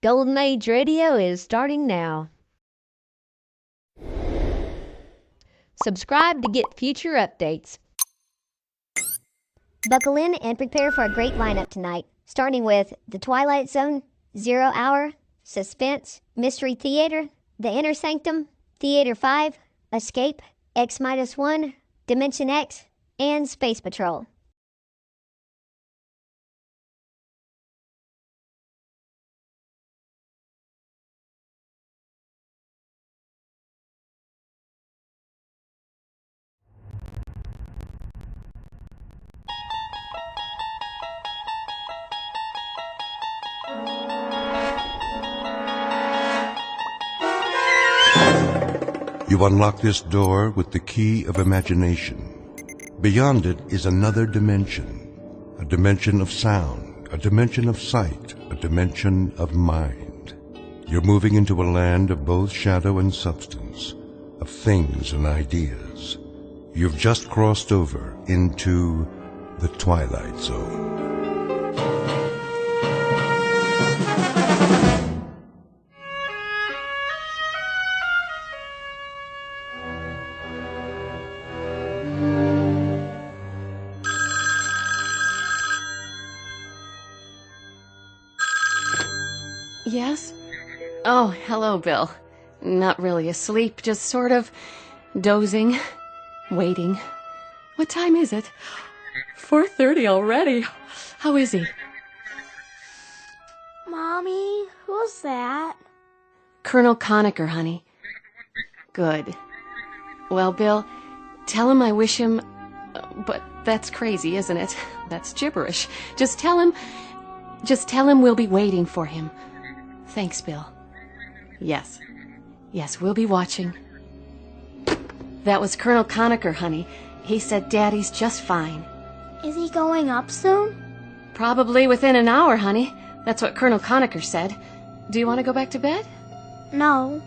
Golden Age Radio is starting now. Subscribe to get future updates. Buckle in and prepare for a great lineup tonight, starting with The Twilight Zone, ZeroHour, Suspense, Mystery Theater, The Inner Sanctum, Theater 5, Escape, X-1, Dimension X, and Space Patrol. You unlock this door with the key of imagination. Beyond it is another dimension, a dimension of sound, a dimension of sight, a dimension of mind. You're moving into a land of both shadow and substance, of things and ideas. You've just crossed over into the Twilight Zone. Yes? Oh, hello, Bill. Not really asleep, just sort of dozing, waiting. What time is it? 4:30 already. How is he? Mommy, who's that? Colonel Conacher, honey. Good. Well, Bill, tell him I wish him... But that's crazy, isn't it? That's gibberish. Just tell him we'll be waiting for him. Thanks, Bill. Yes, we'll be watching. That was Colonel Conacher, honey. He said Daddy's just fine. Is he going up soon? Probably within an hour, honey. That's what Colonel Conacher said. Do you want to go back to bed? No.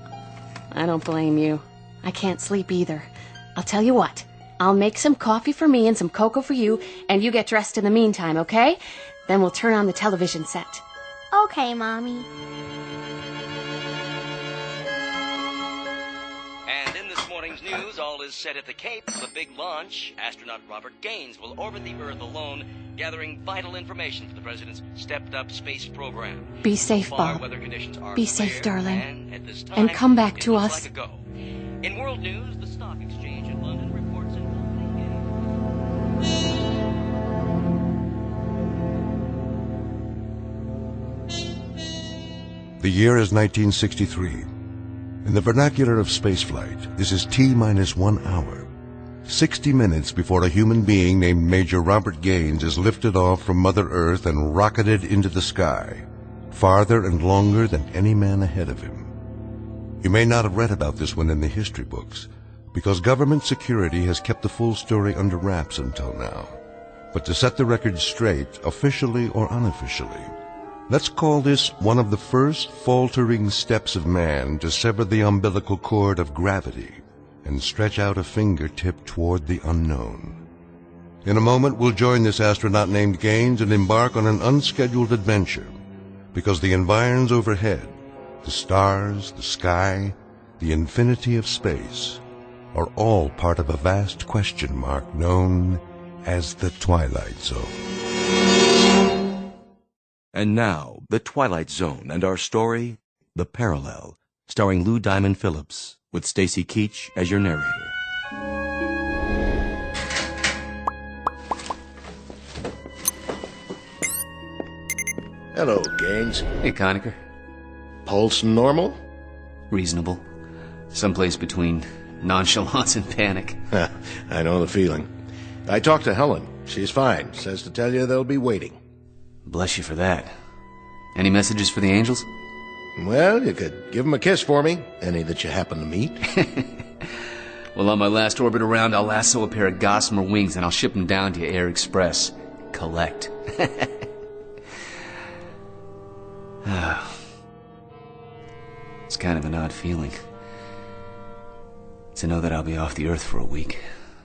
I don't blame you. I can't sleep either. I'll tell you what. I'll make some coffee for me and some cocoa for you, and you get dressed in the meantime, okay? Then we'll turn on the television set. Okay, Mommy. And in this morning's news, all is set at the Cape for the big launch. Astronaut Robert Gaines will orbit the Earth alone, gathering vital information for the president's stepped-up space program. Be safe, So far, Bob. weather conditions are Be safe, clear, darling. And, at this time, And come back it to looks us. like a go. In world news, the stock exchange in London reports an opening gain. The year is 1963. In the vernacular of spaceflight, this is T-1 hour. 60 minutes before a human being named Major Robert Gaines is lifted off from Mother Earth and rocketed into the sky, farther and longer than any man ahead of him. You may not have read about this one in the history books, because government security has kept the full story under wraps until now. But to set the record straight, officially or unofficially, let's call this one of the first faltering steps of man to sever the umbilical cord of gravity and stretch out a fingertip toward the unknown. In a moment, we'll join this astronaut named Gaines and embark on an unscheduled adventure, because the environs overhead, the stars, the sky, the infinity of space, are all part of a vast question mark known as the Twilight Zone. And now, The Twilight Zone and our story, The Parallel, starring Lou Diamond Phillips, with Stacy Keach as your narrator. Hello, Gaines. Hey, Conacher. Pulse normal? Reasonable. Someplace between nonchalance and panic. I know the feeling. I talked to Helen. She's fine. Says to tell you they'll be waiting. Bless you for that. Any messages for the angels? Well, you could give them a kiss for me. Any that you happen to meet. Well, on my last orbit around, I'll lasso a pair of gossamer wings and I'll ship them down to you Air Express. Collect. It's kind of an odd feeling to know that I'll be off the Earth for a week.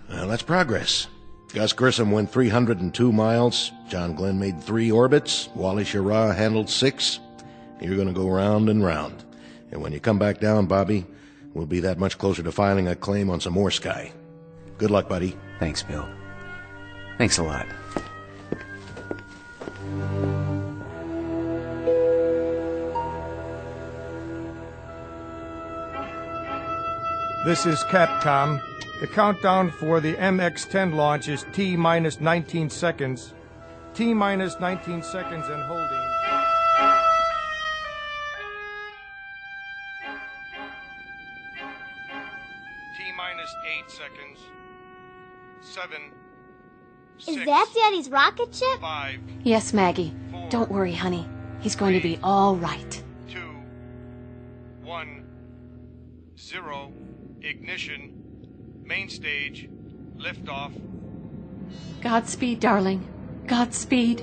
Well, that's progress. Gus Grissom went 302 miles. John Glenn made 3 orbits. Wally Schirra handled 6. You're going to go round and round. And when you come back down, Bobby, we'll be that much closer to filing a claim on some more sky. Good luck, buddy. Thanks, Bill. Thanks a lot. This is Capcom. The countdown for the MX-10 launch is T-minus 19 seconds. T-minus 19 seconds and holding. T-minus 8 seconds. 7. Is that Daddy's rocket ship? 5. Yes, Maggie. 4, Don't worry, honey. He's going to be all right. 2, 1, 0. Ignition. Main stage. Liftoff. Godspeed, darling. Godspeed.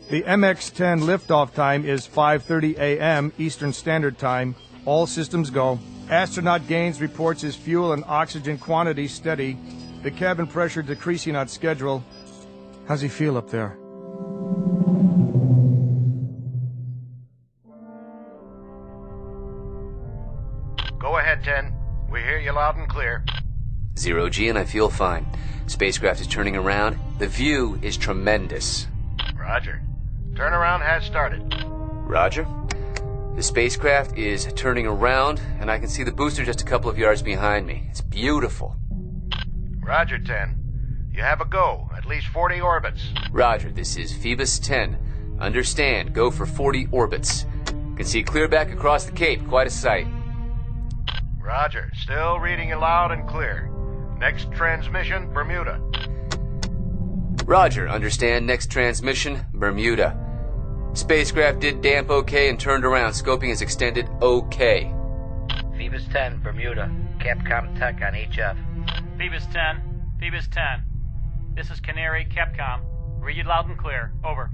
The MX-10 liftoff time is 5:30 a.m. Eastern Standard Time. All systems go. Astronaut Gaines reports his fuel and oxygen quantity steady. The cabin pressure decreasing on schedule. How's he feel up there? Go ahead, 10. We hear you loud and clear. 0G, and I feel fine. Spacecraft is turning around. The view is tremendous. Roger. Turnaround has started. Roger. The spacecraft is turning around, and I can see the booster just a couple of yards behind me. It's beautiful. Roger, 10. You have a go. At least 40 orbits. Roger, this is Phoebus 10. Understand, go for 40 orbits. Can see clear back across the Cape. Quite a sight. Roger. Still reading you loud and clear. Next transmission, Bermuda. Roger, understand, next transmission, Bermuda. Spacecraft did damp okay and turned around. Scoping is extended okay. Phoebus 10, Bermuda. Capcom Tech on HF. Phoebus 10, Phoebus 10. This is Canary, Capcom. Read you loud and clear. Over.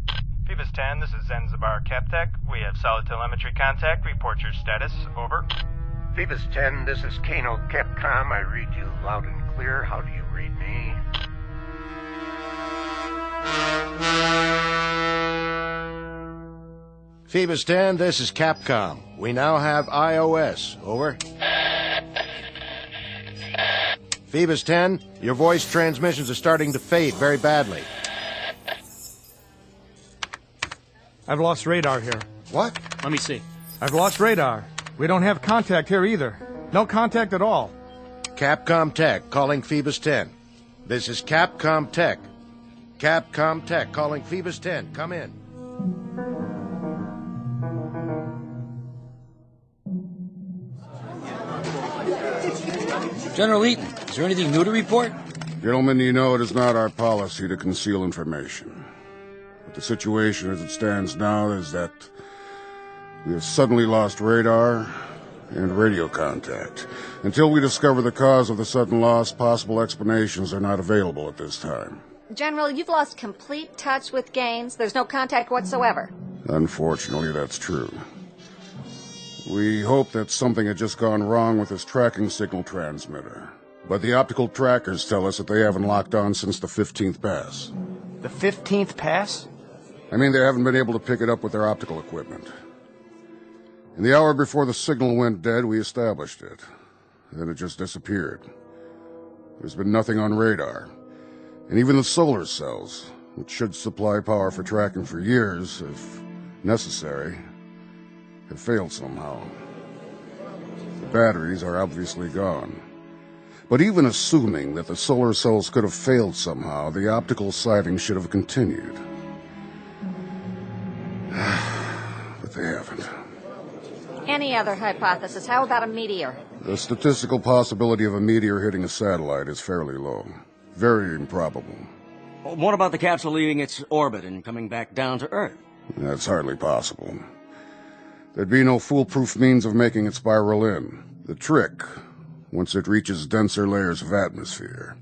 Phoebus 10, this is Zanzibar Captech. We have solid telemetry contact. Report your status. Over. Phoebus 10, this is Kano Capcom. I read you loud and clear. How do you read me? Phoebus 10, this is Capcom. We now have iOS. Over. Phoebus 10, your voice transmissions are starting to fade very badly. I've lost radar here. What? Let me see. I've lost radar. We don't have contact here either. No contact at all. Capcom Tech calling Phoebus 10. This is Capcom Tech. Capcom Tech calling Phoebus 10. Come in. General Eaton, is there anything new to report? Gentlemen, you know it is not our policy to conceal information. But the situation as it stands now is that we have suddenly lost radar and radio contact. Until we discover the cause of the sudden loss, possible explanations are not available at this time. General, you've lost complete touch with Gaines. There's no contact whatsoever. Unfortunately, that's true. We hope that something had just gone wrong with his tracking signal transmitter. But the optical trackers tell us that they haven't locked on since the 15th pass. The 15th pass? I mean, they haven't been able to pick it up with their optical equipment. In the hour before the signal went dead, we established it. Then it just disappeared. There's been nothing on radar. And even the solar cells, which should supply power for tracking for years, if necessary, have failed somehow. The batteries are obviously gone. But even assuming that the solar cells could have failed somehow, the optical sighting should have continued. But they haven't. Any other hypothesis? How about a meteor? The statistical possibility of a meteor hitting a satellite is fairly low. Very improbable. What about the capsule leaving its orbit and coming back down to Earth? That's hardly possible. There'd be no foolproof means of making it spiral in. The trick, once it reaches denser layers of atmosphere,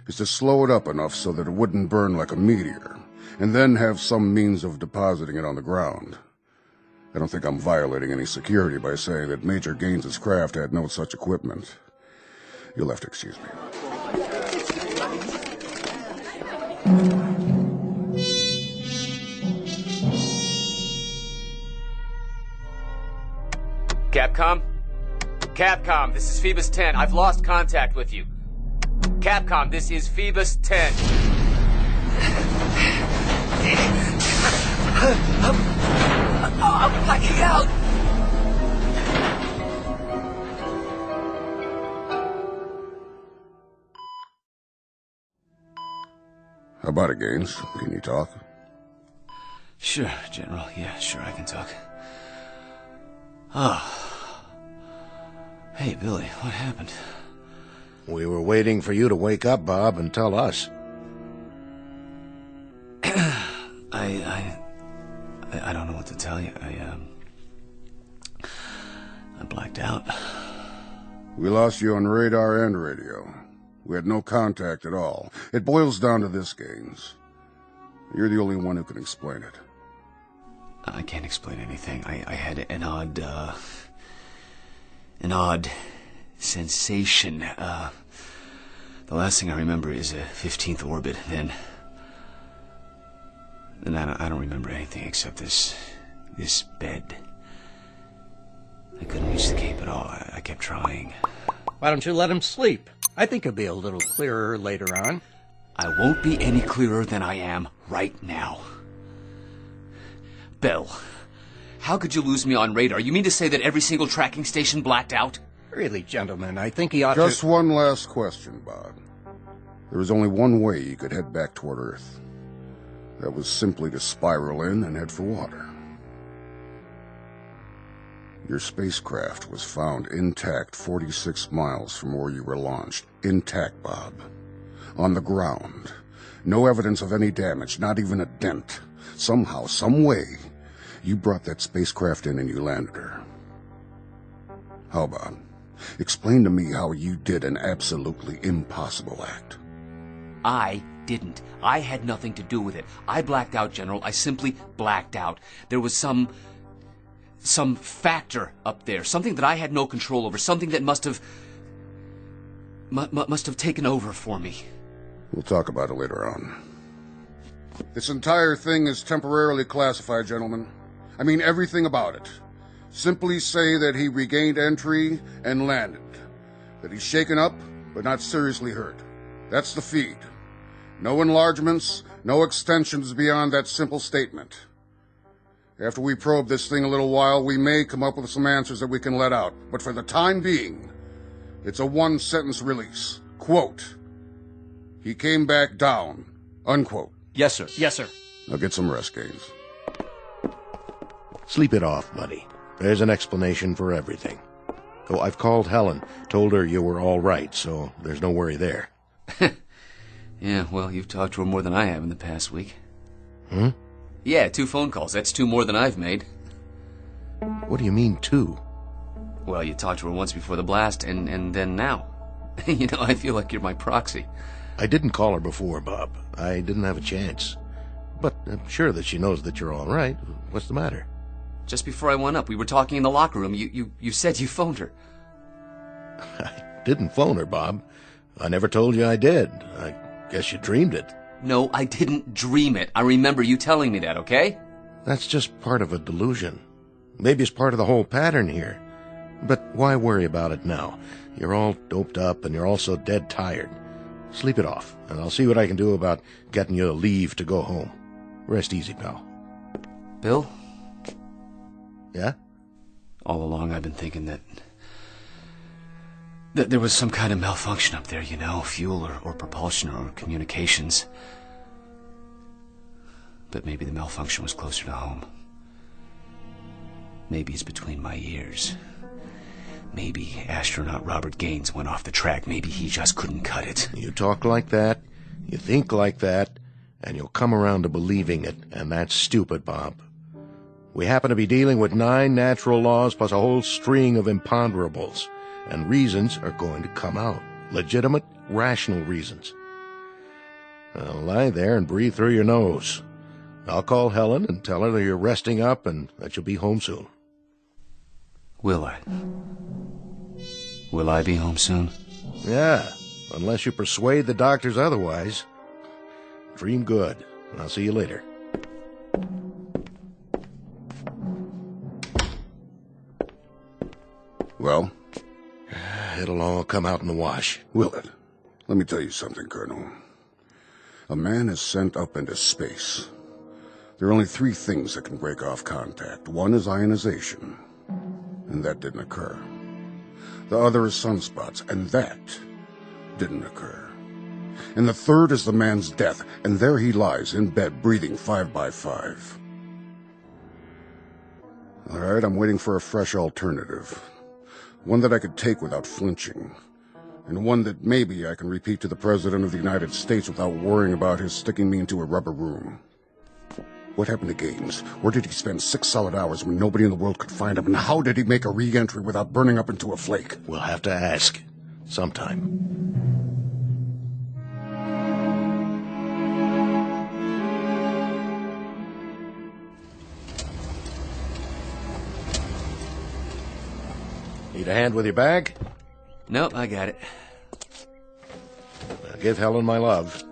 is to slow it up enough so that it wouldn't burn like a meteor, and then have some means of depositing it on the ground. I don't think I'm violating any security by saying that Major Gaines's craft had no such equipment. You'll have to excuse me. Capcom? Capcom, this is Phoebus 10. I've lost contact with you. Capcom, this is Phoebus 10. I'm blacking out! How about it, Gaines? Can you talk? Sure, General. Yeah, sure, I can talk. Oh. Hey, Billy, what happened? We were waiting for you to wake up, Bob, and tell us. I don't know what to tell you. I blacked out. We lost you on radar and radio. We had no contact at all. It boils down to this, Gaines. You're the only one who can explain it. I can't explain anything. I had an odd sensation. The last thing I remember is a 15th orbit. Then I don't remember anything except this bed. I couldn't reach the cape at all. I kept trying. Why don't you let him sleep? I think he'll be a little clearer later on. I won't be any clearer than I am right now. Bill, how could you lose me on radar? You mean to say that every single tracking station blacked out? Really, gentlemen, I think he ought to... Just one last question, Bob. There was only one way you could head back toward Earth. That was simply to spiral in and head for water. Your spacecraft was found intact 46 miles from where you were launched. Intact, Bob. On the ground. No evidence of any damage, not even a dent. Somehow, some way, you brought that spacecraft in and you landed her. How about? Explain to me how you did an absolutely impossible act. I didn't. I had nothing to do with it. I blacked out, General. I simply blacked out. There was some factor up there, something that I had no control over, something that must have taken over for me. We'll talk about it later on. This entire thing is temporarily classified, gentlemen. I mean everything about it. Simply say that he regained entry and landed. That he's shaken up, but not seriously hurt. That's the feed. No enlargements, no extensions beyond that simple statement. After we probe this thing a little while, we may come up with some answers that we can let out. But for the time being, it's a one-sentence release. Quote, he came back down. Unquote. Yes, sir. Yes, sir. Now get some rest, Gaines. Sleep it off, buddy. There's an explanation for everything. Oh, I've called Helen. Told her you were all right, so there's no worry there. Yeah, well, you've talked to her more than I have in the past week. Hmm? Yeah, 2 phone calls. That's 2 more than I've made. What do you mean, 2? Well, you talked to her once before the blast, and then now. You know, I feel like you're my proxy. I didn't call her before, Bob. I didn't have a chance. But I'm sure that she knows that you're all right. What's the matter? Just before I went up, we were talking in the locker room. You said you phoned her. I didn't phone her, Bob. I never told you I did. I guess you dreamed it. No, I didn't dream it. I remember you telling me that, okay? That's just part of a delusion. Maybe it's part of the whole pattern here. But why worry about it now? You're all doped up and you're also dead tired. Sleep it off, and I'll see what I can do about getting you a leave to go home. Rest easy, pal. Bill? Yeah? All along I've been thinking that there was some kind of malfunction up there, you know, fuel or propulsion or communications. But maybe the malfunction was closer to home. Maybe it's between my ears. Maybe astronaut Robert Gaines went off the track. Maybe he just couldn't cut it. You talk like that, you think like that, and you'll come around to believing it, and that's stupid, Bob. We happen to be dealing with 9 natural laws plus a whole string of imponderables, and reasons are going to come out. Legitimate, rational reasons. Now lie there and breathe through your nose. I'll call Helen and tell her that you're resting up and that you'll be home soon. Will I? Will I be home soon? Yeah, unless you persuade the doctors otherwise. Dream good. I'll see you later. Well? It'll all come out in the wash. Will it? Let me tell you something, Colonel. A man is sent up into space. There are only 3 things that can break off contact. One is ionization, and that didn't occur. The other is sunspots, and that didn't occur. And the third is the man's death, and there he lies in bed, breathing 5 by 5. All right, I'm waiting for a fresh alternative. One that I could take without flinching. And one that maybe I can repeat to the President of the United States without worrying about his sticking me into a rubber room. What happened to Gaines? Where did he spend 6 solid hours when nobody in the world could find him? And how did he make a re-entry without burning up into a flake? We'll have to ask. Sometime. Need a hand with your bag? Nope, I got it. Now give Helen my love.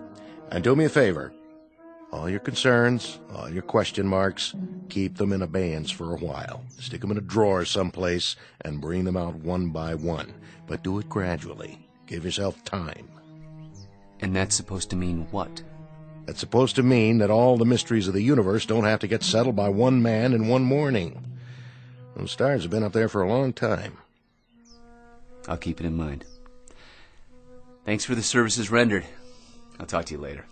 And do me a favor. All your concerns, all your question marks, keep them in abeyance for a while. Stick them in a drawer someplace and bring them out one by one. But do it gradually. Give yourself time. And that's supposed to mean what? That's supposed to mean that all the mysteries of the universe don't have to get settled by one man in one morning. Those stars have been up there for a long time. I'll keep it in mind. Thanks for the services rendered. I'll talk to you later.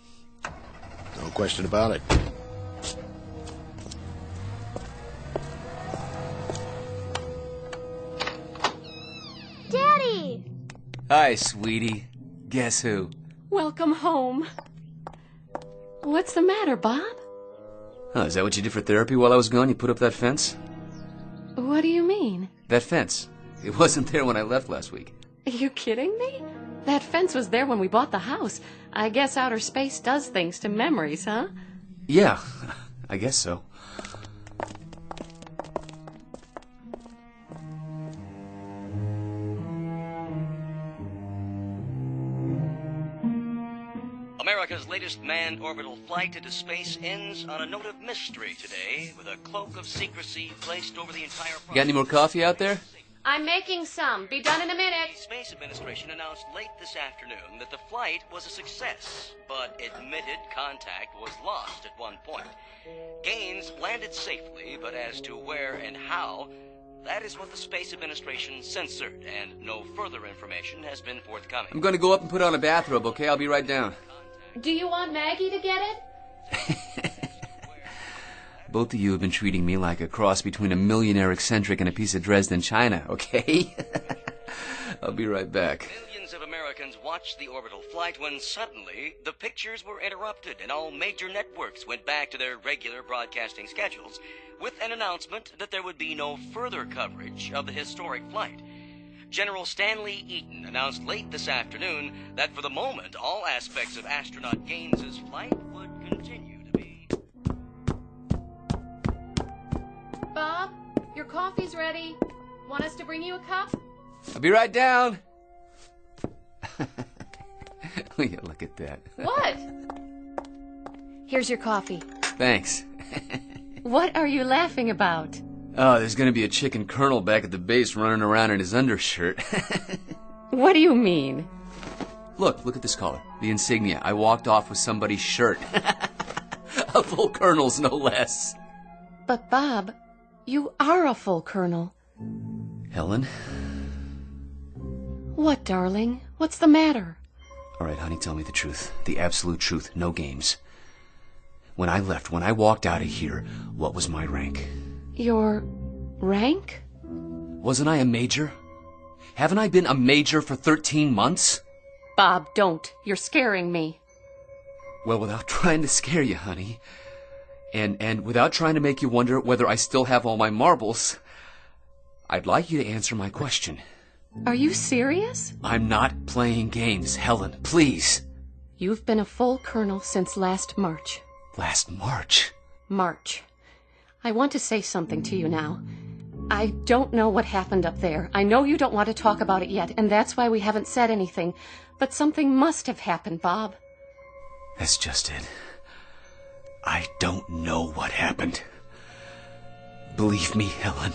No question about it. Daddy! Hi, sweetie. Guess who? Welcome home. What's the matter, Bob? Oh, is that what you did for therapy while I was gone? You put up that fence? What do you mean? That fence. It wasn't there when I left last week. Are you kidding me? That fence was there when we bought the house. I guess outer space does things to memories, huh? Yeah, I guess so. America's latest manned orbital flight into space ends on a note of mystery today, with a cloak of secrecy placed over the entire process. Got any more coffee out there? I'm making some. Be done in a minute. The Space Administration announced late this afternoon that the flight was a success, but admitted contact was lost at one point. Gaines landed safely, but as to where and how, that is what the Space Administration censored, and no further information has been forthcoming. I'm going to go up and put on a bathrobe, okay? I'll be right down. Do you want Maggie to get it? Both of you have been treating me like a cross between a millionaire eccentric and a piece of Dresden china, okay? I'll be right back. Millions of Americans watched the orbital flight when suddenly the pictures were interrupted and all major networks went back to their regular broadcasting schedules with an announcement that there would be no further coverage of the historic flight. General Stanley Eaton announced late this afternoon that for the moment all aspects of astronaut Gaines's flight would continue to be. Bob, your coffee's ready. Want us to bring you a cup? I'll be right down. Look at that. What? Here's your coffee. Thanks. What are you laughing about? Oh, there's going to be a chicken colonel back at the base running around in his undershirt. What do you mean? Look at this collar. The insignia. I walked off with somebody's shirt. A full colonel's, no less. But, Bob, you are a full colonel. Helen? What, darling? What's the matter? All right, honey, tell me the truth. The absolute truth. No games. When I left, when I walked out of here, what was my rank? Your rank? Wasn't I a major? Haven't I been a major for 13 months? Bob, don't. You're scaring me. Well, without trying to scare you, honey, and without trying to make you wonder whether I still have all my marbles, I'd like you to answer my question. Are you serious? I'm not playing games, Helen, please. You've been a full colonel since last March. Last March? March. I want to say something to you now. I don't know what happened up there. I know you don't want to talk about it yet, and that's why we haven't said anything. But something must have happened, Bob. That's just it. I don't know what happened. Believe me, Helen,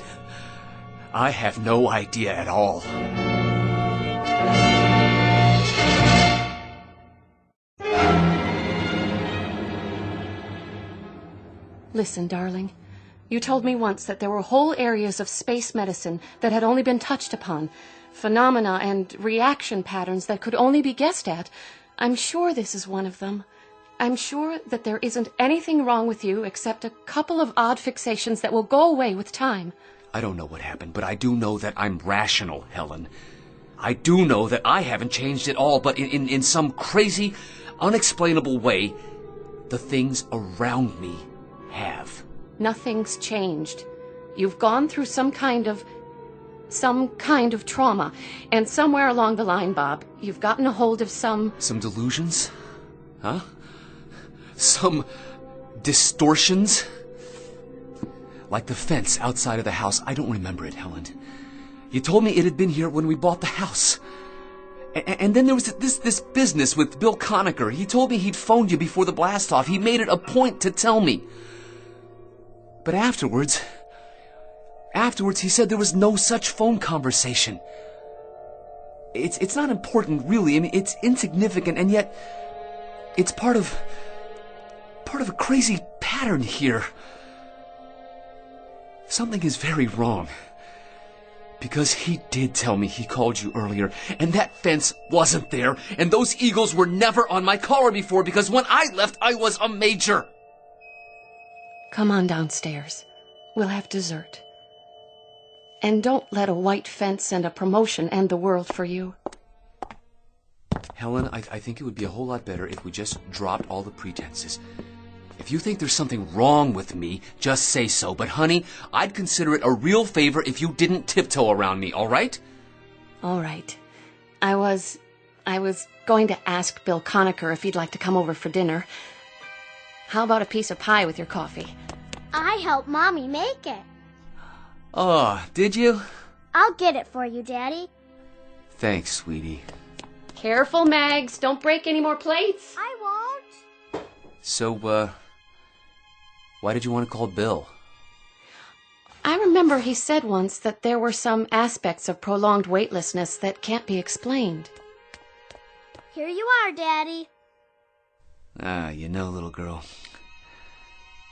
I have no idea at all. Listen, darling. You told me once that there were whole areas of space medicine that had only been touched upon, phenomena and reaction patterns that could only be guessed at. I'm sure this is one of them. I'm sure that there isn't anything wrong with you except a couple of odd fixations that will go away with time. I don't know what happened, but I do know that I'm rational, Helen. I do know that I haven't changed at all, but in some crazy, unexplainable way, the things around me have. Nothing's changed. You've gone through some kind of trauma, and somewhere along the line, Bob, you've gotten a hold of some delusions? Huh? Some distortions? Like the fence outside of the house. I don't remember it, Helen. You told me it had been here when we bought the house. And then there was this business with Bill Conacher. He told me he'd phoned you before the blast-off. He made it a point to tell me. But afterwards, he said there was no such phone conversation. It's not important, really. I mean, it's insignificant, and yet it's part of a crazy pattern here. Something is very wrong. Because he did tell me he called you earlier, and that fence wasn't there, and those eagles were never on my collar before, because when I left, I was a major. Come on downstairs. We'll have dessert. And don't let a white fence and a promotion end the world for you. Helen, I think it would be a whole lot better if we just dropped all the pretenses. If you think there's something wrong with me, just say so. But honey, I'd consider it a real favor if you didn't tiptoe around me, all right? All right. I was going to ask Bill Conacher if he'd like to come over for dinner. How about a piece of pie with your coffee? I helped Mommy make it. Oh, did you? I'll get it for you, Daddy. Thanks, sweetie. Careful, Mags. Don't break any more plates. I won't. So, why did you want to call Bill? I remember he said once that there were some aspects of prolonged weightlessness that can't be explained. Here you are, Daddy. You know, little girl,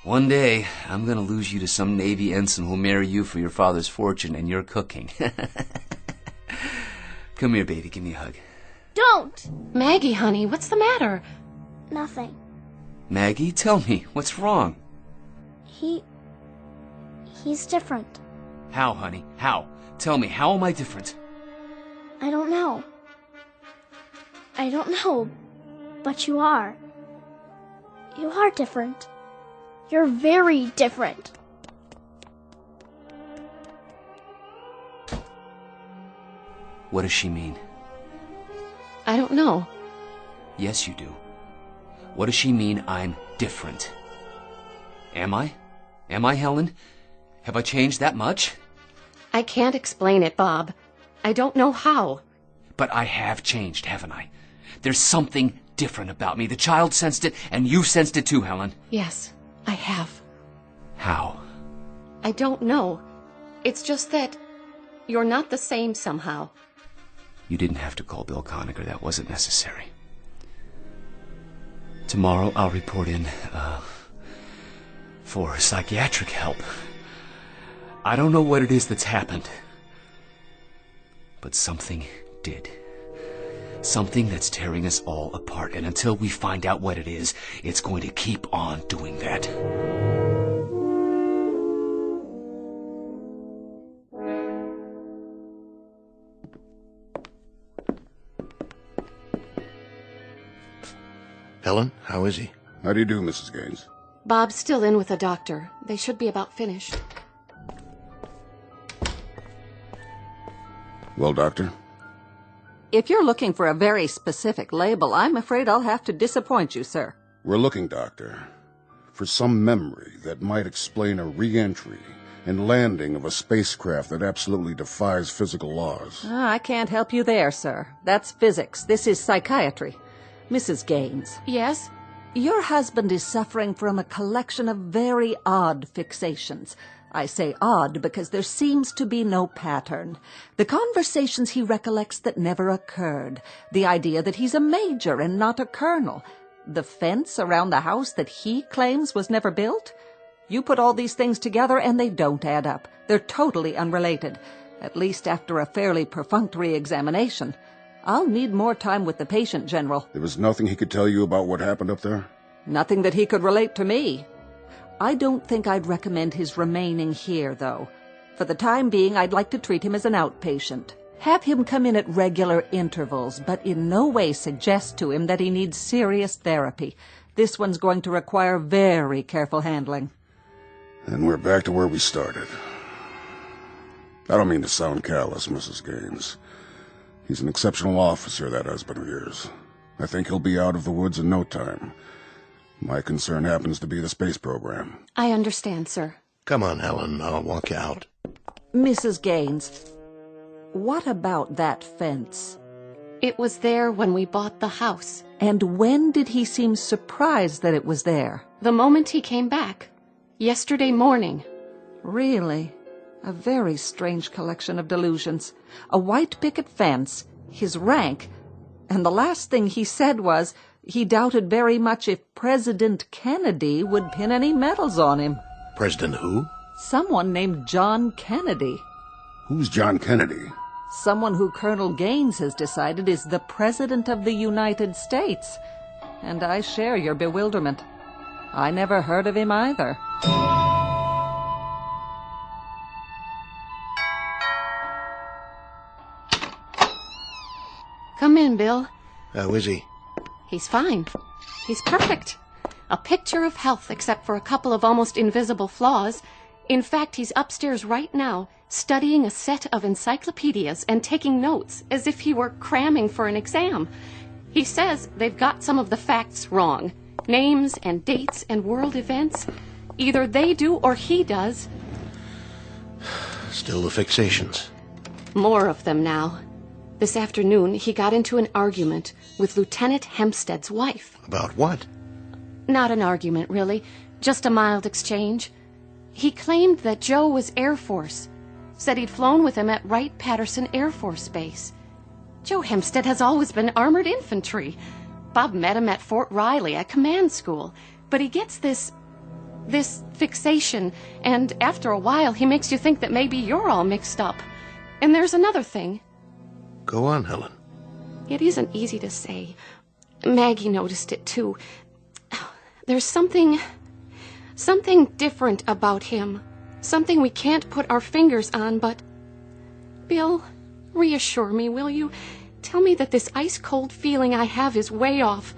one day I'm gonna lose you to some Navy ensign who'll marry you for your father's fortune and your cooking. Come here, baby, give me a hug. Don't! Maggie, honey, what's the matter? Nothing. Maggie, tell me, what's wrong? He's different. How, honey? How? Tell me, how am I different? I don't know. But you are. You are different. You're very different. What does she mean? I don't know. Yes, you do. What does she mean I'm different? Am I? Am I, Helen? Have I changed that much? I can't explain it, Bob. I don't know how. But I have changed, haven't I? There's something different about me. The child sensed it, and you sensed it too, Helen. Yes, I have. How? I don't know. It's just that you're not the same somehow. You didn't have to call Bill Conacher. That wasn't necessary. Tomorrow I'll report in, for psychiatric help. I don't know what it is that's happened, but something did. Something that's tearing us all apart, and until we find out what it is, it's going to keep on doing that. Helen, how is he? How do you do, Mrs. Gaines? Bob's still in with the doctor. They should be about finished. Well, Doctor? If you're looking for a very specific label, I'm afraid I'll have to disappoint you, sir. We're looking, Doctor, for some memory that might explain a re-entry and landing of a spacecraft that absolutely defies physical laws. I can't help you there, sir. That's physics. This is psychiatry. Mrs. Gaines. Yes? Your husband is suffering from a collection of very odd fixations. I say odd because there seems to be no pattern. The conversations he recollects that never occurred. The idea that he's a major and not a colonel. The fence around the house that he claims was never built. You put all these things together and they don't add up. They're totally unrelated, at least after a fairly perfunctory examination. I'll need more time with the patient, General. There was nothing he could tell you about what happened up there? Nothing that he could relate to me. I don't think I'd recommend his remaining here, though. For the time being, I'd like to treat him as an outpatient. Have him come in at regular intervals, but in no way suggest to him that he needs serious therapy. This one's going to require very careful handling. And we're back to where we started. I don't mean to sound callous, Mrs. Gaines. He's an exceptional officer, that husband of yours. I think he'll be out of the woods in no time. My concern happens to be the space program. I understand, sir. Come on, Helen. I'll walk you out. Mrs. Gaines, what about that fence? It was there when we bought the house. And when did he seem surprised that it was there? The moment he came back. Yesterday morning. Really? A very strange collection of delusions. A white picket fence, his rank, and the last thing he said was he doubted very much if President Kennedy would pin any medals on him. President who? Someone named John Kennedy. Who's John Kennedy? Someone who Colonel Gaines has decided is the President of the United States. And I share your bewilderment. I never heard of him either. Come in, Bill. How is he? He's fine. He's perfect. A picture of health except for a couple of almost invisible flaws. In fact, he's upstairs right now, studying a set of encyclopedias and taking notes as if he were cramming for an exam. He says they've got some of the facts wrong. Names and dates and world events. Either they do or he does. Still the fixations. More of them now. This afternoon, he got into an argument with Lieutenant Hempstead's wife. About what? Not an argument, really. Just a mild exchange. He claimed that Joe was Air Force. Said he'd flown with him at Wright-Patterson Air Force Base. Joe Hempstead has always been armored infantry. Bob met him at Fort Riley at command school. But he gets this fixation, and after a while he makes you think that maybe you're all mixed up. And there's another thing. Go on, Helen. It isn't easy to say. Maggie noticed it, too. There's something different about him. Something we can't put our fingers on, but... Bill, reassure me, will you? Tell me that this ice-cold feeling I have is way off.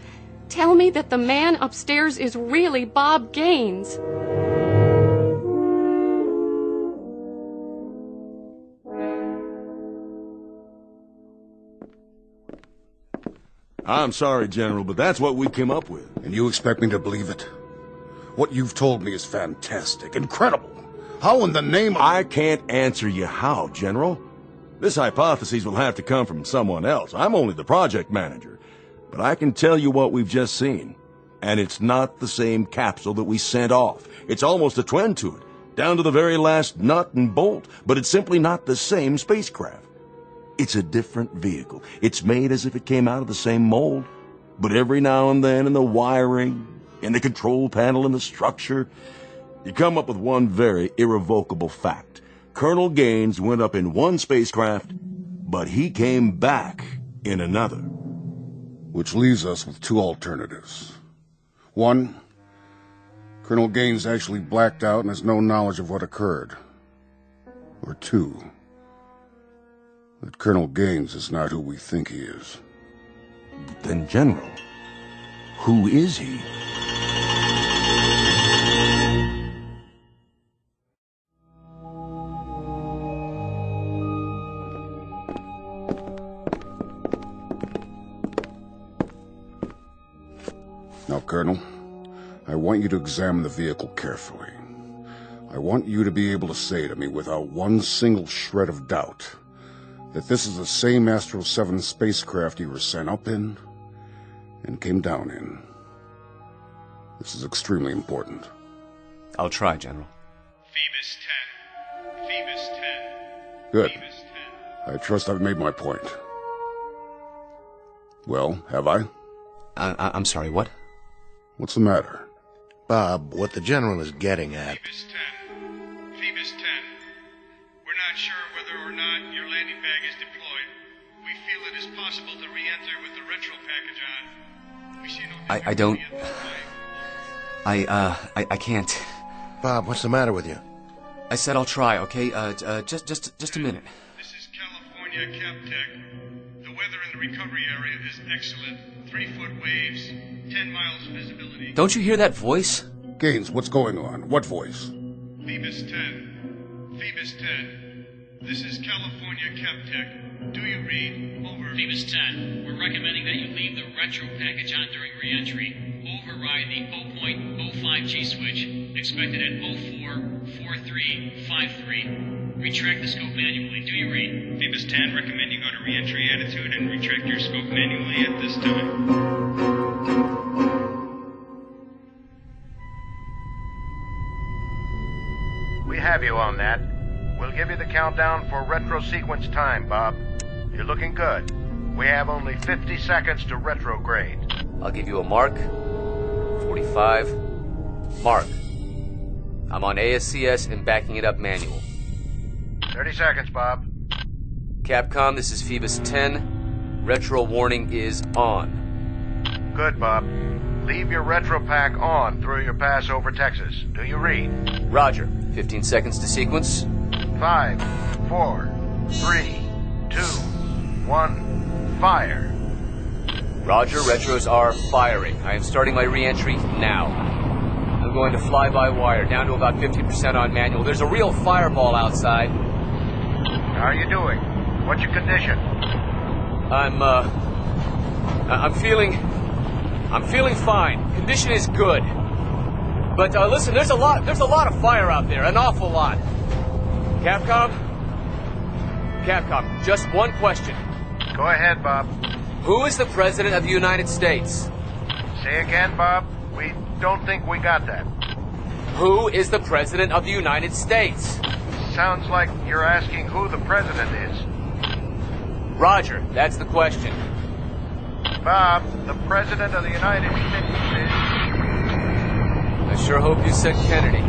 Tell me that the man upstairs is really Bob Gaines. I'm sorry, General, but that's what we came up with. And you expect me to believe it? What you've told me is fantastic, incredible. How in the name of... I can't answer you how, General. This hypothesis will have to come from someone else. I'm only the project manager. But I can tell you what we've just seen. And it's not the same capsule that we sent off. It's almost a twin to it, down to the very last nut and bolt, but it's simply not the same spacecraft. It's a different vehicle. It's made as if it came out of the same mold. But every now and then in the wiring, in the control panel, in the structure, you come up with one very irrevocable fact. Colonel Gaines went up in one spacecraft, but he came back in another. Which leaves us with two alternatives. One, Colonel Gaines actually blacked out and has no knowledge of what occurred. Or two, that Colonel Gaines is not who we think he is. Then, General, who is he? Now, Colonel, I want you to examine the vehicle carefully. I want you to be able to say to me without one single shred of doubt that this is the same Astro 7 spacecraft you were sent up in and came down in. This is extremely important. I'll try, General. Phoebus 10. Phoebus 10. Good. Phoebus 10. I trust I've made my point. Well, have I? I'm sorry, what? What's the matter? Bob, what the General is getting at... Phoebus 10. Phoebus 10. We're not sure whether or not your landing bag is deployed. We feel it is possible to re-enter with the retro package on. We see no... I don't... I can't. Bob, what's the matter with you? I said I'll try, okay? Just a minute. This is California CapTech. The weather in the recovery area is excellent. 3-foot waves, 10 miles visibility. Don't you hear that voice? Gaines, what's going on? What voice? Phoebus 10. Phoebus 10. This is California CapTech. Do you read? Over. Phoebus 10. We're recommending that you leave the retro package on during re-entry. Override the 0.05G switch. Expected at 044353. Retract the scope manually. Do you read? Phoebus 10, recommend you go to re-entry attitude and retract your scope manually at this time. We have you on that. We'll give you the countdown for retro sequence time, Bob. You're looking good. We have only 50 seconds to retrograde. I'll give you a mark. 45. Mark. I'm on ASCS and backing it up manual. 30 seconds, Bob. Capcom, this is Phoebus 10. Retro warning is on. Good, Bob. Leave your retro pack on through your pass over Texas. Do you read? Roger. 15 seconds to sequence. 5, 4, 3, 2, 1, fire. Roger, retros are firing. I am starting my re-entry now. I'm going to fly by wire, down to about 50% on manual. There's a real fireball outside. How are you doing? What's your condition? I'm feeling fine. Condition is good. But listen, there's a lot of fire out there, an awful lot. Capcom, just one question. Go ahead, Bob. Who is the President of the United States? Say again, Bob. We don't think we got that. Who is the President of the United States? Sounds like you're asking who the President is. Roger, that's the question. Bob, the President of the United States is... I sure hope you said Kennedy.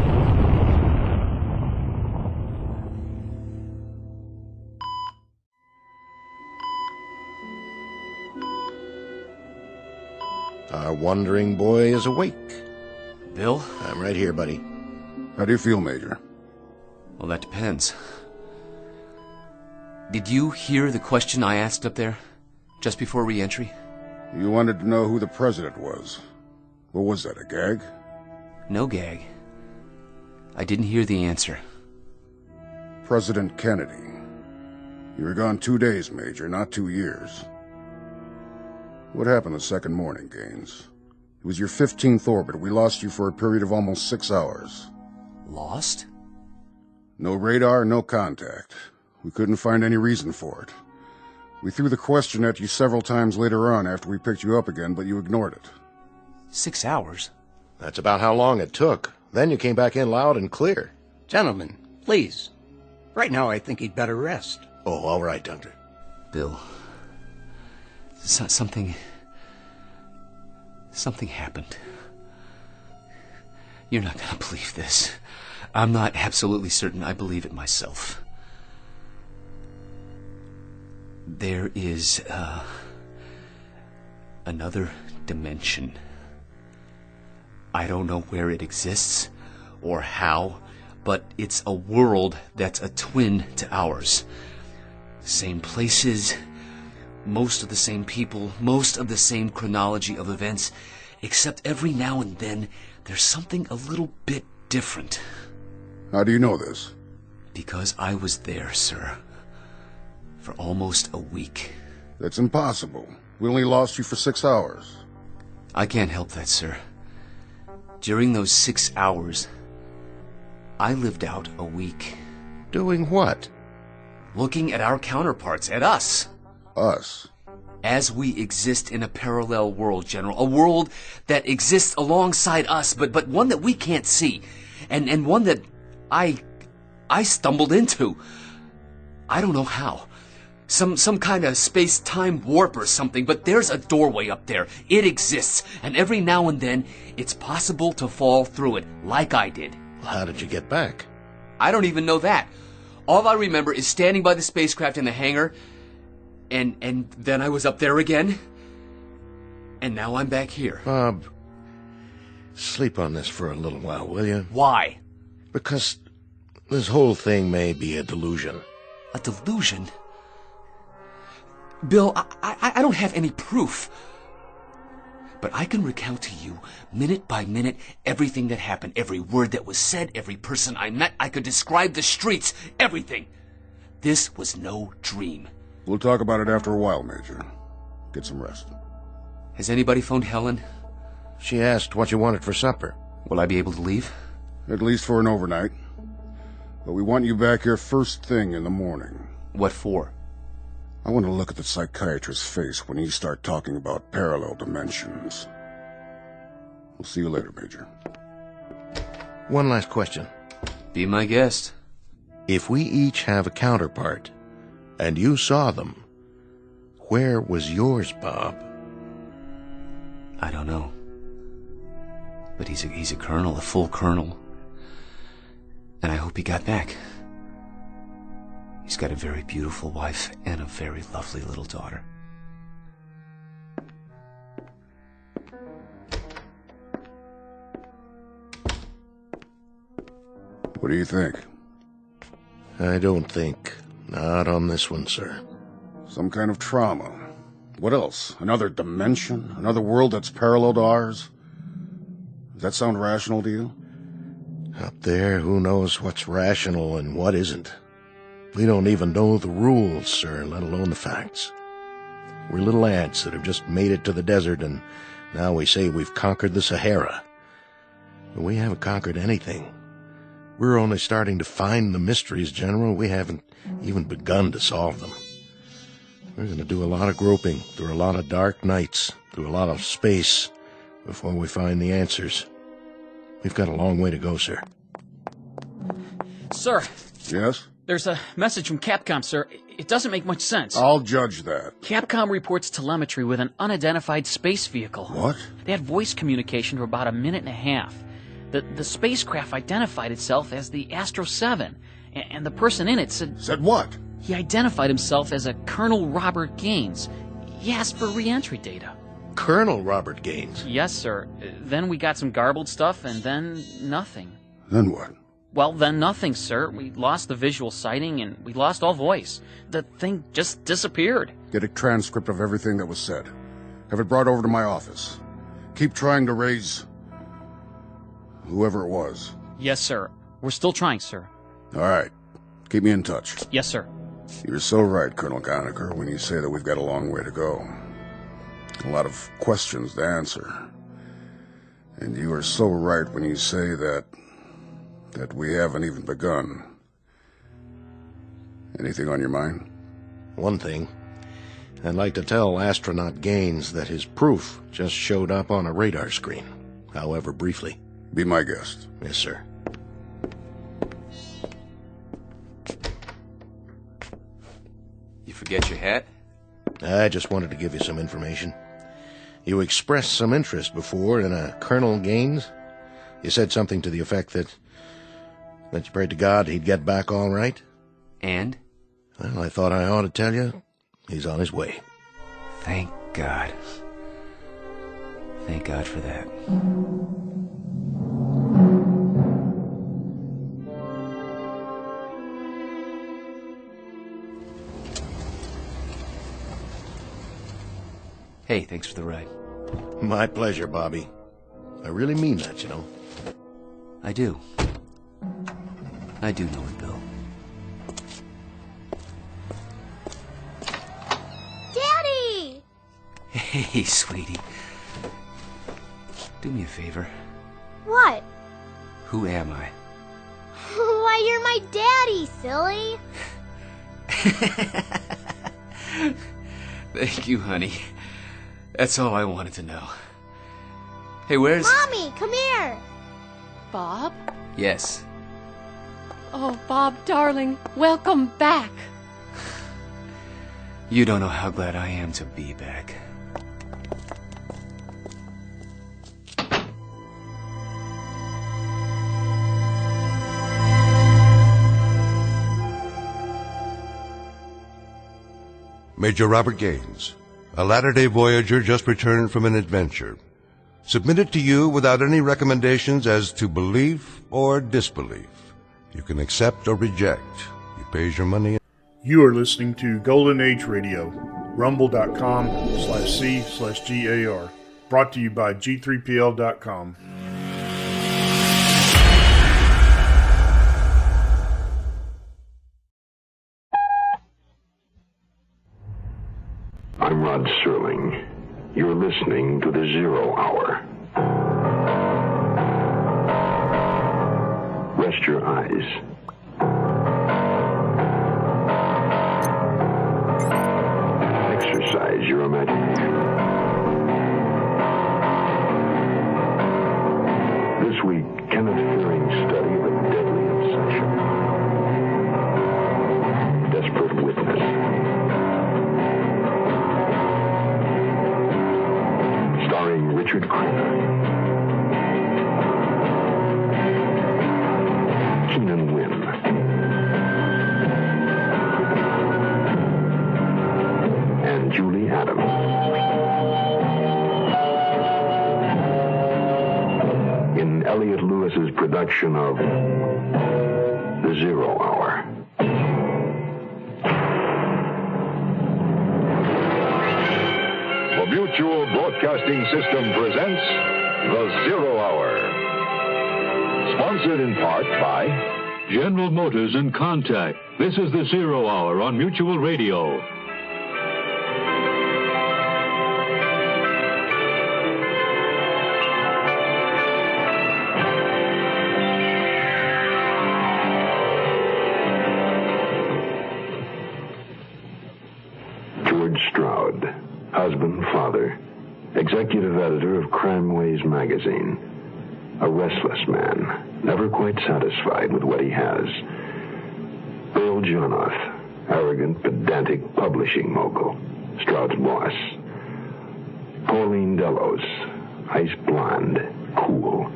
Our wandering boy is awake. Bill? I'm right here, buddy. How do you feel, Major? Well, that depends. Did you hear the question I asked up there, just before re-entry? You wanted to know who the President was. What was that, a gag? No gag. I didn't hear the answer. President Kennedy. You were gone 2 days, Major, not 2 years. What happened the second morning, Gaines? It was your 15th orbit. We lost you for a period of almost 6 hours. Lost? No radar, no contact. We couldn't find any reason for it. We threw the question at you several times later on after we picked you up again, but you ignored it. 6 hours? That's about how long it took. Then you came back in loud and clear. Gentlemen, please. Right now I think he'd better rest. Oh, all right, Doctor. Bill. Something happened. You're not gonna believe this. I'm not absolutely certain I believe it myself. There is, another dimension. I don't know where it exists, or how, but it's a world that's a twin to ours. Same places, most of the same people, most of the same chronology of events, except every now and then there's something a little bit different. How do you know this? Because I was there, sir. For almost a week. That's impossible. We only lost you for 6 hours. I can't help that, sir. During those 6 hours, I lived out a week. Doing what? Looking at our counterparts, at us. Us? As we exist in a parallel world, General. A world that exists alongside us, but one that we can't see. And one that I stumbled into. I don't know how. Some kind of space-time warp or something, but there's a doorway up there. It exists, and every now and then, it's possible to fall through it, like I did. How did you get back? I don't even know that. All I remember is standing by the spacecraft in the hangar, and then I was up there again, and now I'm back here. Bob, sleep on this for a little while, will you? Why? Because this whole thing may be a delusion. A delusion? Bill, I don't have any proof. But I can recount to you, minute by minute, everything that happened, every word that was said, every person I met. I could describe the streets, everything. This was no dream. We'll talk about it after a while, Major. Get some rest. Has anybody phoned Helen? She asked what you wanted for supper. Will I be able to leave? At least for an overnight. But we want you back here first thing in the morning. What for? I want to look at the psychiatrist's face when you start talking about parallel dimensions. We'll see you later, Major. One last question. Be my guest. If we each have a counterpart, and you saw them, where was yours, Bob? I don't know. But he's a colonel, a full colonel. And I hope he got back. He's got a very beautiful wife and a very lovely little daughter. What do you think? I don't think. Not on this one, sir. Some kind of trauma. What else? Another dimension? Another world that's parallel to ours? Does that sound rational to you? Up there, who knows what's rational and what isn't? We don't even know the rules, sir, let alone the facts. We're little ants that have just made it to the desert, and now we say we've conquered the Sahara. But we haven't conquered anything. We're only starting to find the mysteries, General. We haven't even begun to solve them. We're going to do a lot of groping through a lot of dark nights, through a lot of space, before we find the answers. We've got a long way to go, sir. Sir. Yes? There's a message from Capcom, sir. It doesn't make much sense. I'll judge that. Capcom reports telemetry with an unidentified space vehicle. What? They had voice communication for about a minute and a half. The spacecraft identified itself as the Astro 7, and the person in it said... Said what? He identified himself as a Colonel Robert Gaines. He asked for re-entry data. Colonel Robert Gaines? Yes, sir. Then we got some garbled stuff, and then nothing. Then what? Well, then nothing, sir. We lost the visual sighting, and we lost all voice. The thing just disappeared. Get a transcript of everything that was said. Have it brought over to my office. Keep trying to raise... whoever it was. Yes, sir. We're still trying, sir. All right. Keep me in touch. Yes, sir. You're so right, Colonel Conacher, when you say that we've got a long way to go. A lot of questions to answer. And you are so right when you say that we haven't even begun. Anything on your mind? One thing. I'd like to tell astronaut Gaines that his proof just showed up on a radar screen, however briefly. Be my guest. Yes, sir. You forget your hat? I just wanted to give you some information. You expressed some interest before in a Colonel Gaines. You said something to the effect that you prayed to God he'd get back all right. And? Well, I thought I ought to tell you, he's on his way. Thank God. Thank God for that. Hey, thanks for the ride. My pleasure, Bobby. I really mean that, you know. I do. I do know it, Bill. Daddy! Hey, sweetie. Do me a favor. What? Who am I? you're my daddy, silly. Thank you, honey. That's all I wanted to know. Hey, where's... Mommy, come here. Bob? Yes. Oh, Bob, darling, welcome back. You don't know how glad I am to be back. Major Robert Gaines, a latter-day Voyager just returned from an adventure. Submitted to you without any recommendations as to belief or disbelief. You can accept or reject. You pays your money. You are listening to Golden Age Radio, rumble.com/C/GAR. Brought to you by G3PL.com. I'm Rod Serling. You're listening to the Zero Hour. Rest your eyes. Exercise your imagination. This week, Kenneth Fearing's study of a deadly obsession. Desperate Witness. Starring Richard Crenna, Keenan Wynn, and Julie Adams. In Elliot Lewis's production of The Zero Hour. The Mutual Broadcasting System presents The Zero Hour. Sponsored in part by General Motors and Contact. This is The Zero Hour on Mutual Radio. George Stroud, husband, father, executive editor of Crime Ways magazine. A restless man, never quite satisfied with what he has. Earl Jonoth, arrogant, pedantic publishing mogul, Stroud's boss. Pauline Delos, ice blonde, cool,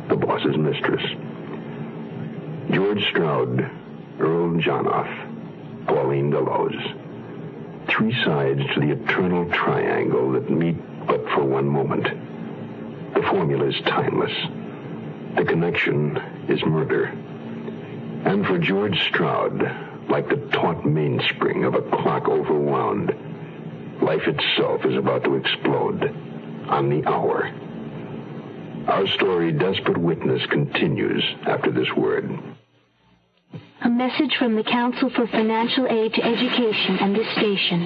the boss's mistress. George Stroud, Earl Jonoth, Pauline Delos. Three sides to the eternal triangle that meet but for one moment. The formula is timeless. The connection is murder. And for George Stroud, like the taut mainspring of a clock overwound, life itself is about to explode on the hour. Our story, Desperate Witness, continues after this word. A message from the Council for Financial Aid to Education and this station.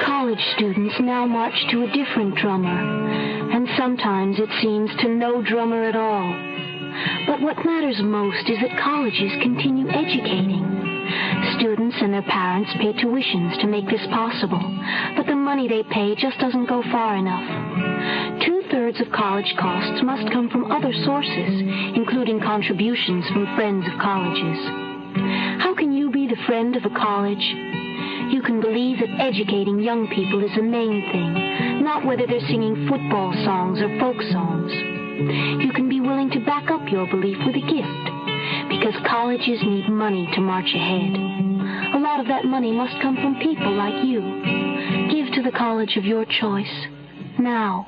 College students now march to a different drummer, and sometimes it seems to no drummer at all. But what matters most is that colleges continue educating. Students and their parents pay tuitions to make this possible, but the money they pay just doesn't go far enough. 2/3 of college costs must come from other sources, including contributions from friends of colleges. How can you be the friend of a college? You can believe that educating young people is the main thing, not whether they're singing football songs or folk songs. You can be willing to back up your belief with a gift, because colleges need money to march ahead. A lot of that money must come from people like you. Give to the college of your choice, now.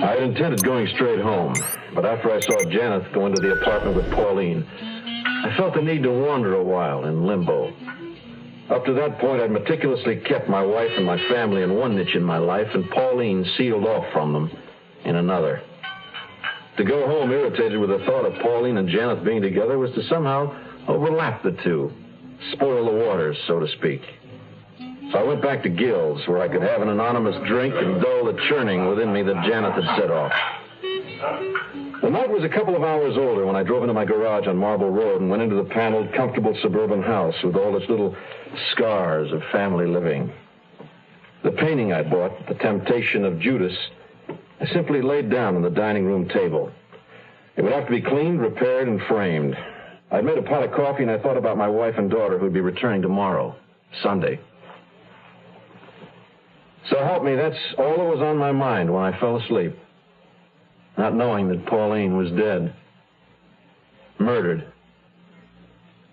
I had intended going straight home, but after I saw Janet go into the apartment with Pauline, I felt the need to wander a while in limbo. Up to that point, I'd meticulously kept my wife and my family in one niche in my life, and Pauline sealed off from them in another. To go home irritated with the thought of Pauline and Janet being together was to somehow overlap the two, spoil the waters, so to speak. So I went back to Gill's, where I could have an anonymous drink and dull the churning within me that Janet had set off. The night was a couple of hours older when I drove into my garage on Marble Road and went into the paneled, comfortable suburban house with all its little scars of family living. The painting I bought, The Temptation of Judas, I simply laid down on the dining room table. It would have to be cleaned, repaired, and framed. I'd made a pot of coffee, and I thought about my wife and daughter who'd be returning tomorrow, Sunday. So help me, that's all that was on my mind when I fell asleep. Not knowing that Pauline was dead. Murdered.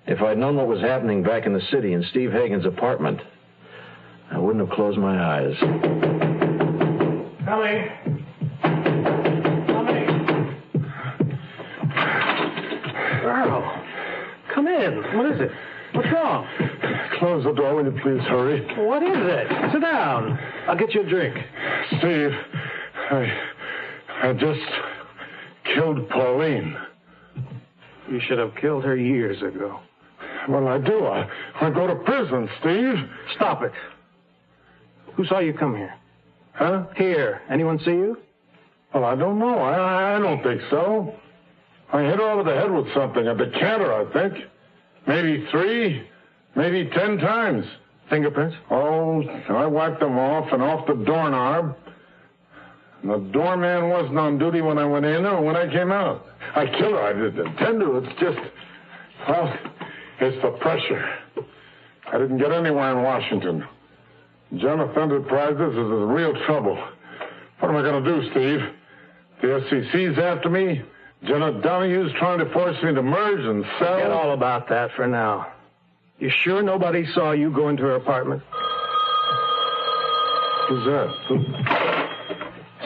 If I'd known what was happening back in the city in Steve Hagen's apartment, I wouldn't have closed my eyes. Coming. Earl, come in. What is it? What's wrong? Close the door, will you please hurry? What is it? Sit down. I'll get you a drink. Steve, I just killed Pauline. You should have killed her years ago. Well, I do. I go to prison, Steve. Stop it. Who saw you come here? Huh? Here. Anyone see you? Well, I don't know. I don't think so. I hit her over the head with something. A decanter, I think. Maybe 3, maybe 10 times. Fingerprints? Oh, I wiped them off and off the doorknob. The doorman wasn't on duty when I went in or when I came out. I killed her. I didn't intend to. It's just, well, it's the pressure. I didn't get anywhere in Washington. Jonathan Enterprises is in real trouble. What am I going to do, Steve? The SEC's after me. Jenna Donahue's trying to force me to merge and sell. Forget all about that for now. You sure nobody saw you go into her apartment? Who's that?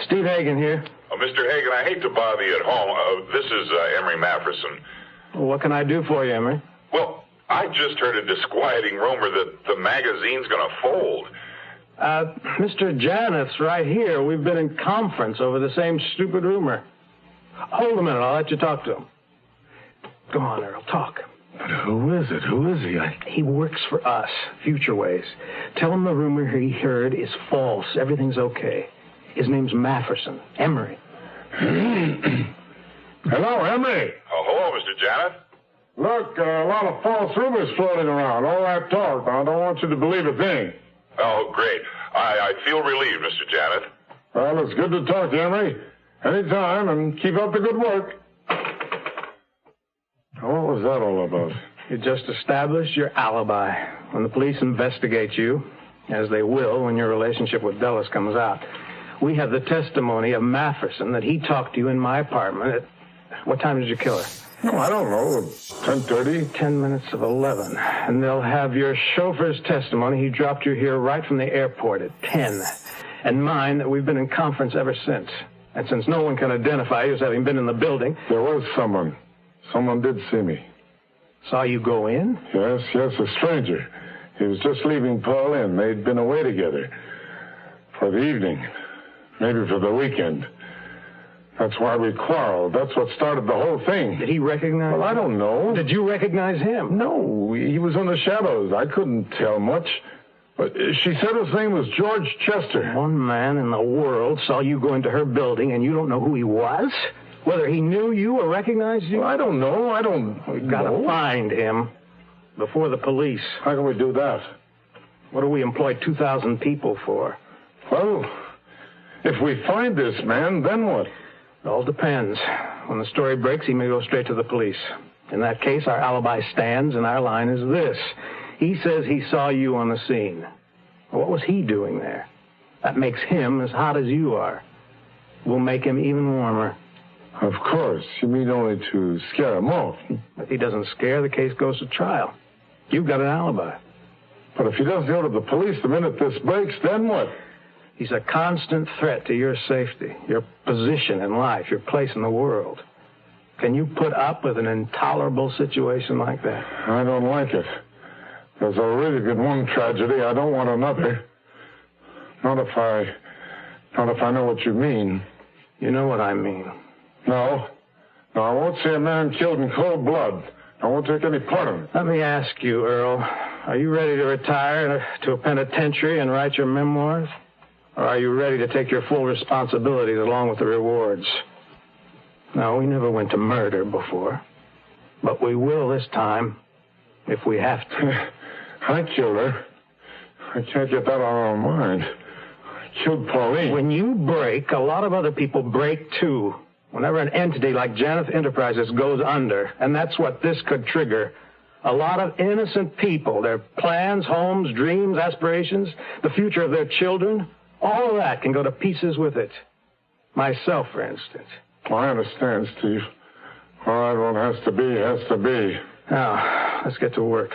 Steve Hagen here. Mr. Hagen, I hate to bother you at home. This is Emery Mafferson. Well, what can I do for you, Emery? Well, I just heard a disquieting rumor that the magazine's going to fold. Mr. Janet's right here. We've been in conference over the same stupid rumor. Hold a minute. I'll let you talk to him. Go on, Earl. Talk. But who is it? Who is he? He works for us, Futureways. Tell him the rumor he heard is false. Everything's okay. His name's Mafferson. Emery. Hello, Emery. Oh, hello, Mr. Janet. Look, a lot of false rumors floating around. All that talk. I don't want you to believe a thing. Oh, great. I feel relieved, Mr. Janet. Well, it's good to talk to you, Emery. Anytime, and keep up the good work. What was that all about? You just established your alibi. When the police investigate you, as they will when your relationship with Dulles comes out, we have the testimony of Mafferson that he talked to you in my apartment at... What time did you kill her? No, I don't know. 10:30? 10 minutes of 11. And they'll have your chauffeur's testimony. He dropped you here right from the airport at 10. And mine that we've been in conference ever since. And since no one can identify you as having been in the building... There was someone. Someone did see me. Saw you go in? Yes, a stranger. He was just leaving Paul in. They'd been away together. For the evening. Maybe for the weekend. That's why we quarreled. That's what started the whole thing. Did he recognize you? Well, I don't know. Did you recognize him? No, he was in the shadows. I couldn't tell much. But she said his name was George Chester. One man in the world saw you go into her building and you don't know who he was? Whether he knew you or recognized you? Well, I don't know. We've got to find him before the police. How can we do that? What do we employ 2,000 people for? Well, if we find this man, then what? It all depends. When the story breaks, he may go straight to the police. In that case, our alibi stands, and our line is this. He says he saw you on the scene. Well, what was he doing there? That makes him as hot as you are. We'll make him even warmer. Of course. You mean only to scare him off. If he doesn't scare, the case goes to trial. You've got an alibi. But if he doesn't go to the police the minute this breaks, then what? He's a constant threat to your safety, your position in life, your place in the world. Can you put up with an intolerable situation like that? I don't like it. There's already been one tragedy. I don't want another. Not if I know what you mean. You know what I mean. No, I won't see a man killed in cold blood. I won't take any part of it. Let me ask you, Earl, are you ready to retire to a penitentiary and write your memoirs? Or are you ready to take your full responsibilities along with the rewards? No, we never went to murder before. But we will this time, if we have to. I killed her. I can't get that out of our mind. I killed Pauline. When you break, a lot of other people break too. Whenever an entity like Janeth Enterprises goes under, and that's what this could trigger. A lot of innocent people, their plans, homes, dreams, aspirations, the future of their children, all of that can go to pieces with it. Myself, for instance. Well, I understand, Steve. All right, what has to be, has to be. Now, let's get to work.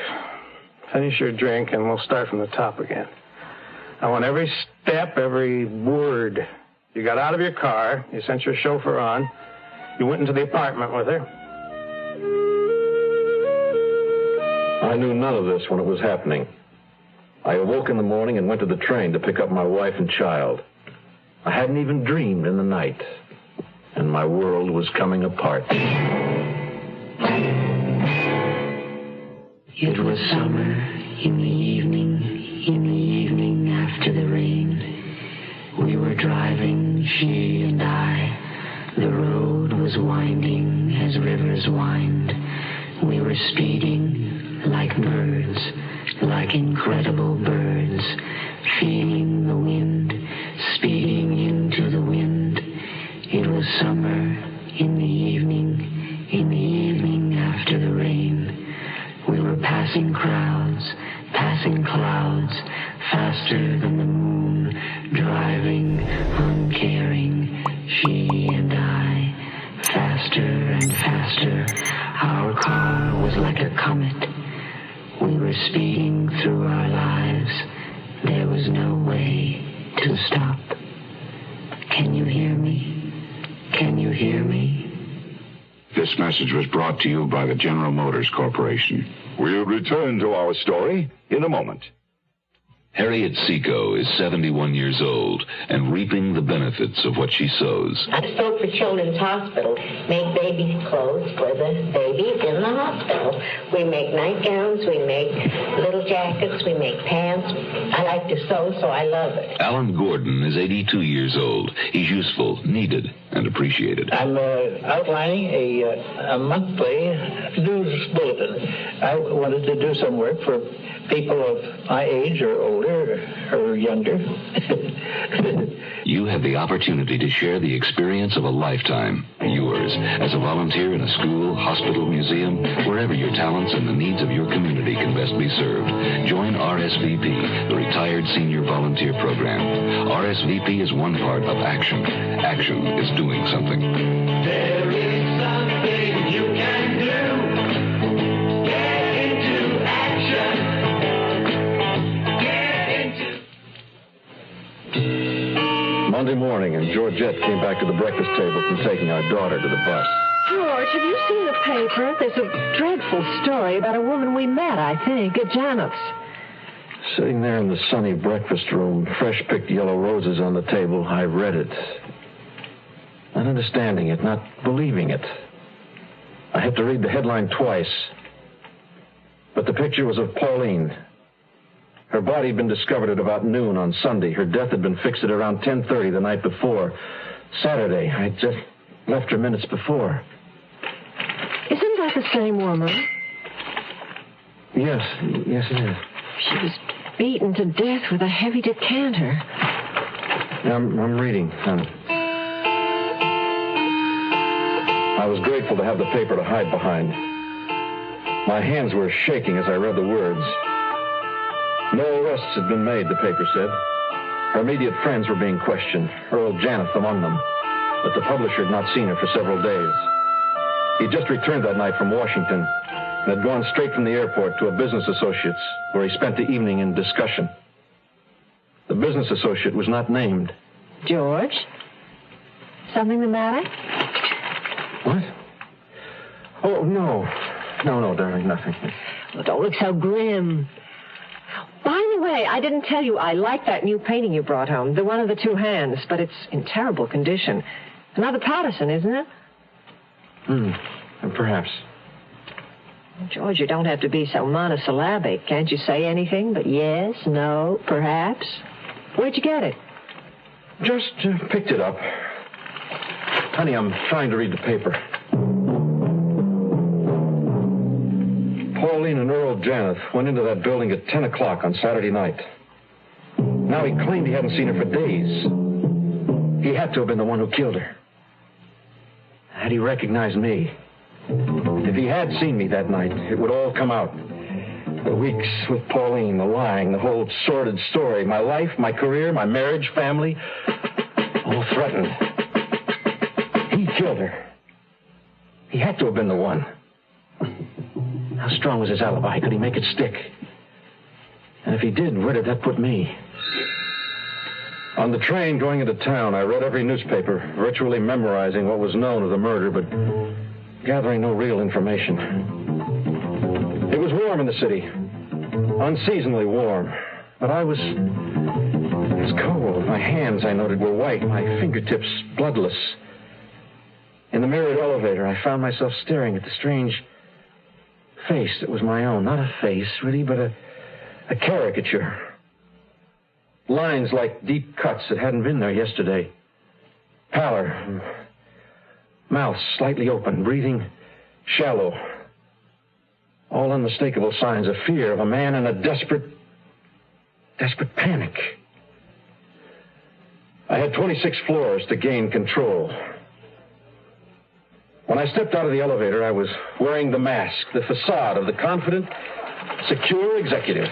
Finish your drink, and we'll start from the top again. I want every step, every word. You got out of your car. You sent your chauffeur on. You went into the apartment with her. I knew none of this when it was happening. I awoke in the morning and went to the train to pick up my wife and child. I hadn't even dreamed in the night, and my world was coming apart. It was summer in the evening after the rain. We were driving, she and I. The road was winding as rivers wind. We were speeding like birds, like incredible birds, feeling the wind, speeding into the wind. It was summer in the evening after the rain. We were passing crowds, passing clouds, faster than the moon, driving, uncaring, she and I, faster and faster. Our car was like a comet. We were speeding through our lives. There was no way to stop. Can you hear me? Can you hear me? This message was brought to you by the General Motors Corporation. We'll return to our story in a moment. Harriet Seco is 71 years old and reaping the benefits of what she sows. I sew for Children's Hospital, make baby clothes for the babies in the hospital. We make nightgowns, we make little jackets, we make pants. I like to sew, so I love it. Alan Gordon is 82 years old. He's useful, needed, and appreciated. I'm outlining a monthly news bulletin. I wanted to do some work for people of my age or older or younger. You have the opportunity to share the experience of a lifetime. Yours, as a volunteer in a school, hospital, museum, wherever your talents and the needs of your community can best be served. Join RSVP, the Retired Senior Volunteer Program. RSVP is one part of action. Action is doing something. There is something you can do. Get into action. Monday morning, and Georgette came back to the breakfast table from taking our daughter to the bus. George, have you seen the paper? There's a dreadful story about a woman we met, I think, at Janet's. Sitting there in the sunny breakfast room, fresh-picked yellow roses on the table, I read it. Not understanding it, not believing it. I had to read the headline twice. But the picture was of Pauline. Her body had been discovered at about noon on Sunday. Her death had been fixed at around 10:30 the night before. Saturday, I just left her minutes before. Isn't that the same woman? Yes it is. She was beaten to death with a heavy decanter. I'm reading. I was grateful to have the paper to hide behind. My hands were shaking as I read the words. No arrests had been made, the paper said. Her immediate friends were being questioned, Earl Janeth among them. But the publisher had not seen her for several days. He'd just returned that night from Washington and had gone straight from the airport to a business associate's where he spent the evening in discussion. The business associate was not named. George? Something the matter? What? Oh, no. No, darling, nothing. Oh, don't look so grim. By the way, I didn't tell you I like that new painting you brought home, the one of the two hands, but it's in terrible condition. Another Patterson, isn't it? Perhaps. George, you don't have to be so monosyllabic. Can't you say anything but yes, no, perhaps? Where'd you get it? Just picked it up. Honey, I'm trying to read the paper. Pauline and Earl Janeth went into that building at 10 o'clock on Saturday night. Now he claimed he hadn't seen her for days. He had to have been the one who killed her. Had he recognized me? If he had seen me that night, it would all come out. The weeks with Pauline, the lying, the whole sordid story, my life, my career, my marriage, family, all threatened. He killed her. He had to have been the one. How strong was his alibi? Could he make it stick? And if he did, where did that put me? On the train going into town, I read every newspaper, virtually memorizing what was known of the murder, but gathering no real information. It was warm in the city, unseasonably warm, but I was cold. My hands, I noted, were white, my fingertips bloodless. In the mirrored elevator, I found myself staring at the strange face that was my own. Not a face, really, but a caricature. Lines like deep cuts that hadn't been there yesterday. Pallor. Mouth slightly open, breathing shallow. All unmistakable signs of fear of a man in a desperate panic. I had 26 floors to gain control. When I stepped out of the elevator, I was wearing the mask, the facade of the confident, secure executive.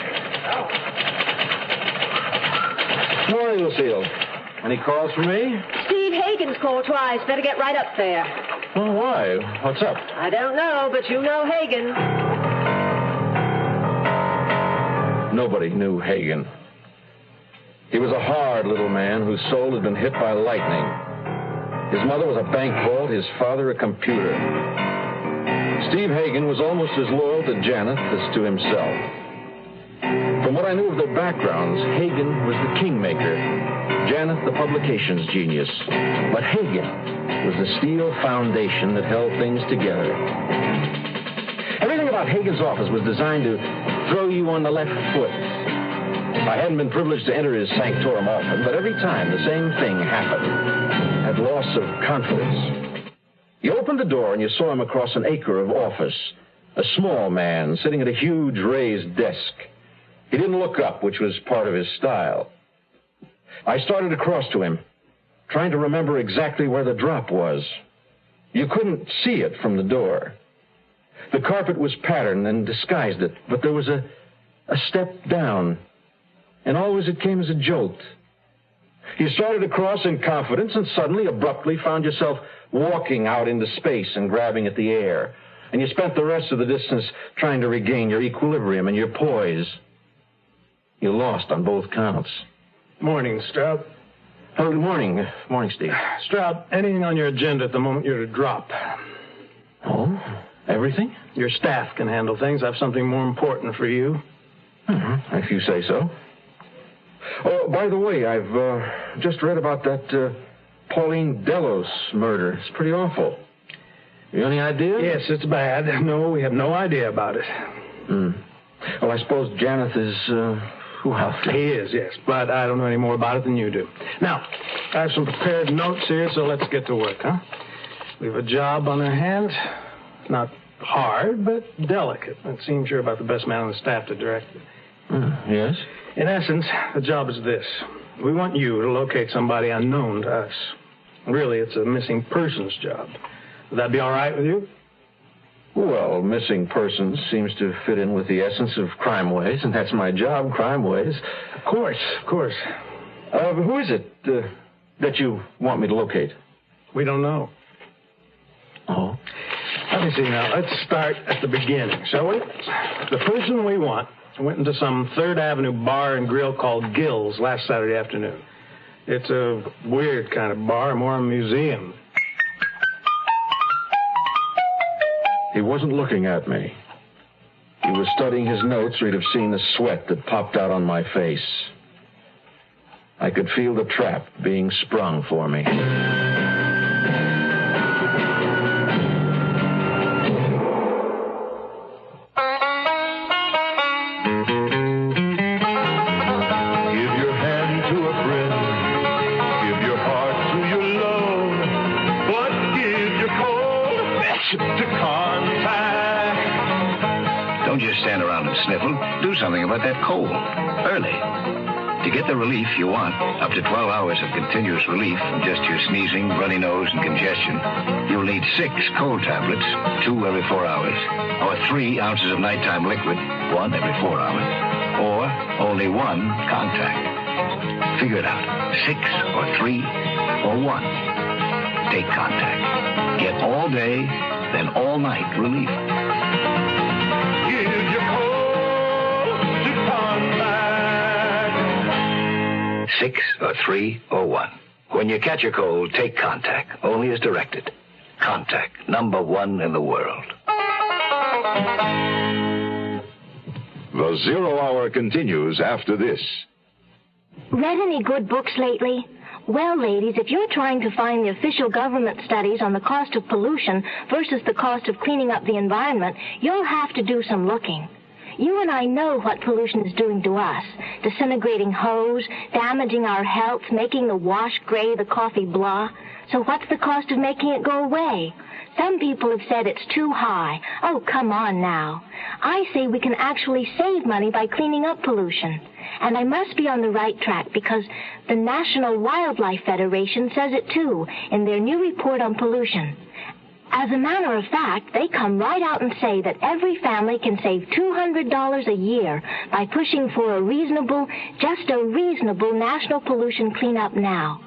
Morning, Lucille. Any calls for me? Steve Hagen's called twice. Better get right up there. Oh, why? What's up? I don't know, but you know Hagen. Nobody knew Hagen. He was a hard little man whose soul had been hit by lightning. His mother was a bank vault, his father a computer. Steve Hagen was almost as loyal to Janeth as to himself. From what I knew of their backgrounds, Hagen was the kingmaker, Janeth the publications genius. But Hagen was the steel foundation that held things together. Everything about Hagen's office was designed to throw you on the left foot. I hadn't been privileged to enter his sanctorum often, but every time the same thing happened. At loss of confidence. You opened the door and you saw him across an acre of office. A small man sitting at a huge raised desk. He didn't look up, which was part of his style. I started across to him, trying to remember exactly where the drop was. You couldn't see it from the door. The carpet was patterned and disguised it, but there was a step down, and always it came as a jolt. You started across in confidence and suddenly, abruptly, found yourself walking out into space and grabbing at the air. And you spent the rest of the distance trying to regain your equilibrium and your poise. You lost on both counts. Morning, Stroud. Oh, good morning. Morning, Steve. Stroud, anything on your agenda at the moment you're to drop? Oh, everything? Your staff can handle things. I have something more important for you. Mm-hmm. If you say so. Oh, by the way, I've just read about that Pauline Delos murder. It's pretty awful. You any idea? Yes, it's bad. No, we have no idea about it. Well, I suppose Janeth is, well... He is, yes, but I don't know any more about it than you do. Now, I have some prepared notes here, so let's get to work, huh? We have a job on our hands. Not hard, but delicate. It seems you're about the best man on the staff to direct it. Yes? In essence, the job is this. We want you to locate somebody unknown to us. Really, it's a missing persons job. Would that be all right with you? Well, missing persons seems to fit in with the essence of Crime Ways, and that's my job, Crime Ways. Of course, of course. Who is it that you want me to locate? We don't know. Oh? Let me see now. Let's start at the beginning, shall we? The person we want went into some 3rd Avenue bar and grill called Gill's last Saturday afternoon. It's a weird kind of bar, more a museum. He wasn't looking at me. He was studying his notes, or he'd have seen the sweat that popped out on my face. I could feel the trap being sprung for me. stand around and sniffle. Do something about that cold. Early. To get the relief you want, up to 12 hours of continuous relief from just your sneezing, runny nose, and congestion, you'll need 6 cold tablets, 2 every 4 hours, or 3 ounces of nighttime liquid, 1 every 4 hours, or only 1 contact. Figure it out. 6 or 3 or 1. Take contact. Get all day, then all night relief. 6 or 3 or 1. When you catch a cold, take contact, only as directed. Contact, #1 in the world. The Zero Hour continues after this. Read any good books lately? Well, ladies, if you're trying to find the official government studies on the cost of pollution versus the cost of cleaning up the environment, you'll have to do some looking. You and I know what pollution is doing to us. Disintegrating hose, damaging our health, making the wash gray, the coffee blah. So what's the cost of making it go away? Some people have said it's too high. Oh, come on now. I say we can actually save money by cleaning up pollution. And I must be on the right track because the National Wildlife Federation says it too in their new report on pollution. As a matter of fact, they come right out and say that every family can save $200 a year by pushing for a reasonable national pollution cleanup now.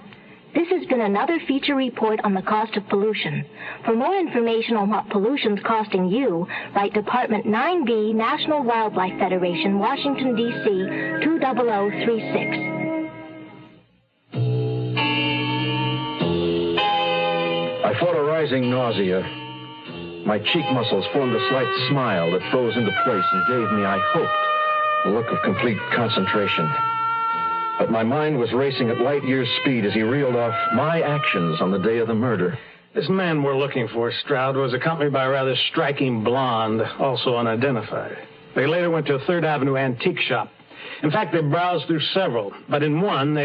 This has been another feature report on the cost of pollution. For more information on what pollution's costing you, write Department 9B, National Wildlife Federation, Washington, D.C., 20036. I fought a rising nausea. My cheek muscles formed a slight smile that froze into place and gave me, I hoped, a look of complete concentration. But my mind was racing at light years' speed as he reeled off my actions on the day of the murder. This man we're looking for, Stroud, was accompanied by a rather striking blonde, also unidentified. They later went to a 3rd Avenue antique shop. In fact, they browsed through several, but in one,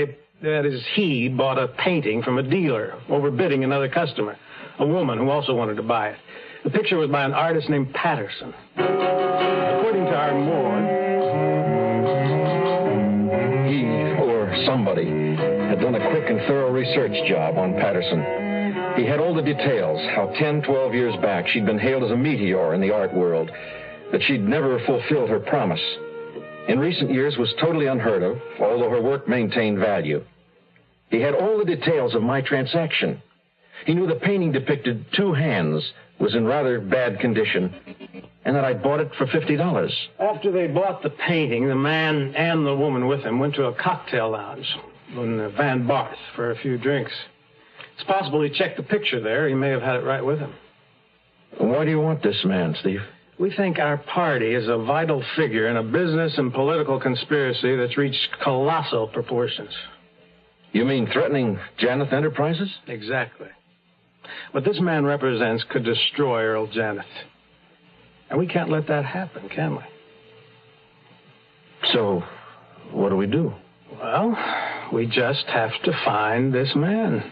he bought a painting from a dealer, overbidding another customer, a woman who also wanted to buy it. The picture was by an artist named Patterson. According to our morgue, he, or somebody, had done a quick and thorough research job on Patterson. He had all the details, how 10, 12 years back she'd been hailed as a meteor in the art world, that she'd never fulfilled her promise. In recent years was totally unheard of, although her work maintained value. He had all the details of my transaction. He knew the painting depicted 2 hands, was in rather bad condition, and that I'd bought it for $50. After they bought the painting, the man and the woman with him went to a cocktail lounge in Van Barth for a few drinks. It's possible he checked the picture there. He may have had it right with him. Why do you want this man, Steve? We think our party is a vital figure in a business and political conspiracy that's reached colossal proportions. You mean threatening Janeth Enterprises? Exactly. What this man represents could destroy Earl Janeth. And we can't let that happen, can we? So, what do we do? Well, we just have to find this man.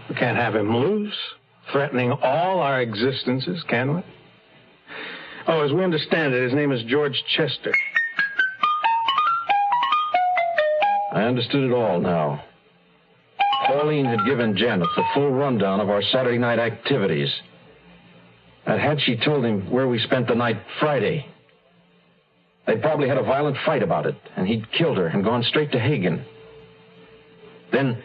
We can't have him loose, threatening all our existences, can we? Oh, as we understand it, his name is George Chester. I understood it all now. Pauline had given Janet the full rundown of our Saturday night activities. And had she told him where we spent the night Friday, they'd probably had a violent fight about it, and he'd killed her and gone straight to Hagen. Then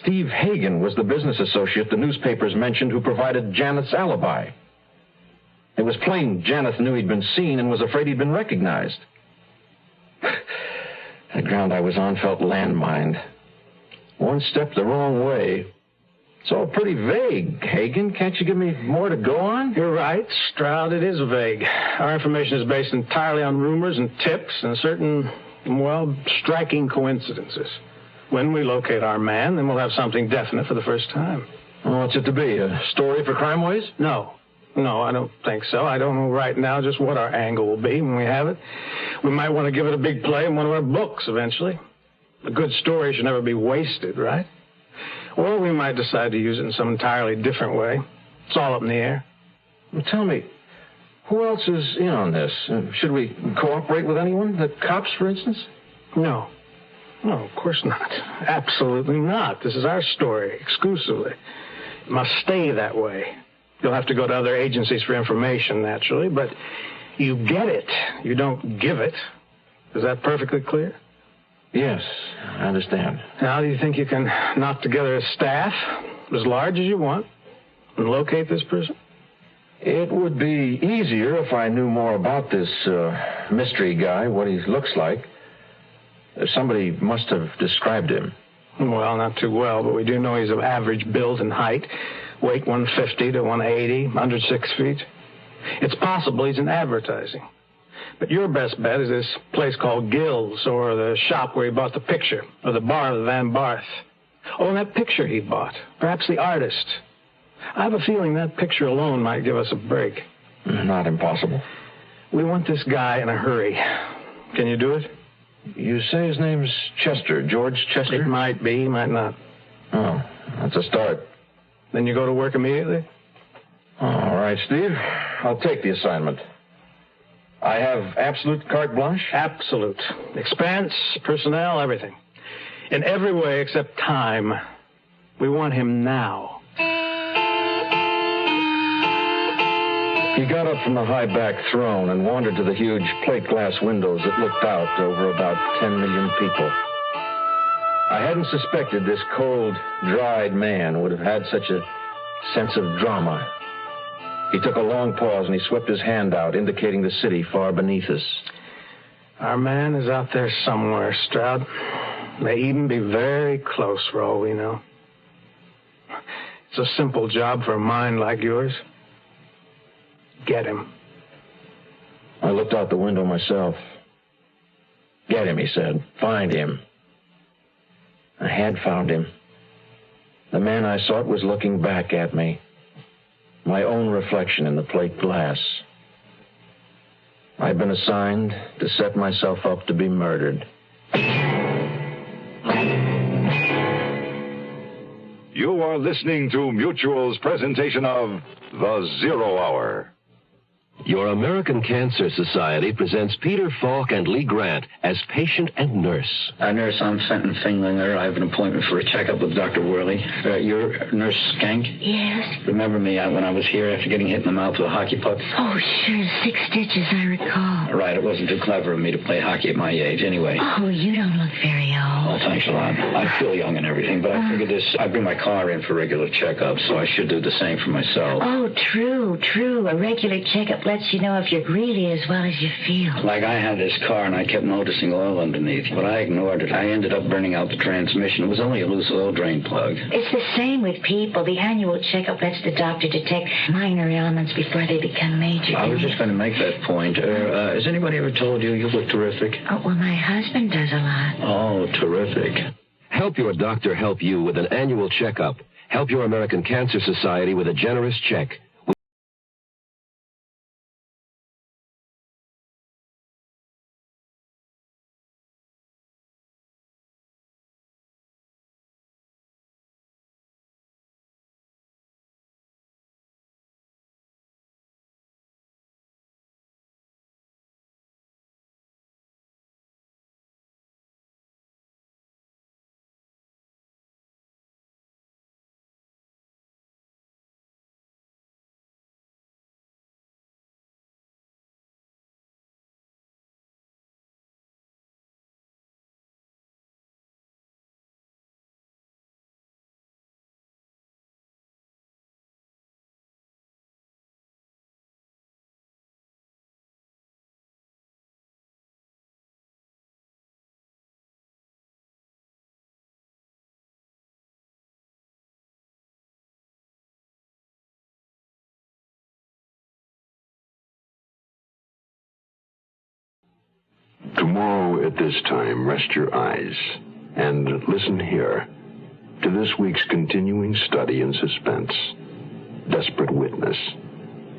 Steve Hagen was the business associate the newspapers mentioned who provided Janet's alibi. It was plain Janeth knew he'd been seen and was afraid he'd been recognized. The ground I was on felt landmined. One step the wrong way. It's all pretty vague, Hagen. Can't you give me more to go on? You're right, Stroud. It is vague. Our information is based entirely on rumors and tips and certain, striking coincidences. When we locate our man, then we'll have something definite for the first time. Well, what's it to be? A story for Crime Ways? No, I don't think so. I don't know right now just what our angle will be when we have it. We might want to give it a big play in one of our books eventually. A good story should never be wasted, right? Or we might decide to use it in some entirely different way. It's all up in the air. Well, tell me, Who else is in on this? Should we cooperate with anyone? The cops, for instance? No. No, of course not. Absolutely not. This is our story, exclusively. It must stay that way. You'll have to go to other agencies for information, naturally, but you get it. You don't give it. Is that perfectly clear? Yes, I understand. Now, do you think you can knock together a staff as large as you want and locate this person? It would be easier if I knew more about this mystery guy, what he looks like. Somebody must have described him. Well, not too well, but we do know he's of average build and height, weight 150 to 180, under 6 feet. It's possible he's in advertising. But your best bet is this place called Gill's, or the shop where he bought the picture, or the bar of the Van Barth. Oh, and that picture he bought. Perhaps the artist. I have a feeling that picture alone might give us a break. Not impossible. We want this guy in a hurry. Can you do it? You say his name's Chester, George Chester? It might be, might not. Oh, that's a start. Then you go to work immediately? All right, Steve. I'll take the assignment. I have absolute carte blanche? Absolute. Expense, personnel, everything. In every way except time. We want him now. He got up from the high-back throne and wandered to the huge plate glass windows that looked out over about 10 million people. I hadn't suspected this cold, dried man would have had such a sense of drama. He took a long pause and he swept his hand out, indicating the city far beneath us. Our man is out there somewhere, Stroud. May even be very close for all we know. It's a simple job for a mind like yours. Get him. I looked out the window myself. Get him, he said. Find him. I had found him. The man I sought was looking back at me. My own reflection in the plate glass. I'd been assigned to set myself up to be murdered. You are listening to Mutual's presentation of The Zero Hour. Your American Cancer Society presents Peter Falk and Lee Grant as patient and nurse. Nurse, I'm Fenton Finglinger. I have an appointment for a checkup with Dr. Worley. You're Nurse Skank? Yes. Remember me when I was here after getting hit in the mouth with a hockey puck? Oh, sure. 6 stitches, I recall. Right. It wasn't too clever of me to play hockey at my age anyway. Oh, you don't look very old. Oh, thanks a lot. I feel young and everything, but I figured I bring my car in for regular checkups, so I should do the same for myself. Oh, true. A regular checkup lets you know if you're really as well as you feel. Like I had this car and I kept noticing oil underneath, but I ignored it. I ended up burning out the transmission. It was only a loose oil drain plug. It's the same with people. The annual checkup lets the doctor detect minor ailments before they become major. I was just going to make that point. Has anybody ever told you look terrific? Oh, well, my husband does a lot. Oh, terrific. Help your doctor help you with an annual checkup. Help your American Cancer Society with a generous check. Tomorrow at this time, rest your eyes and listen here to this week's continuing study in suspense, Desperate Witness.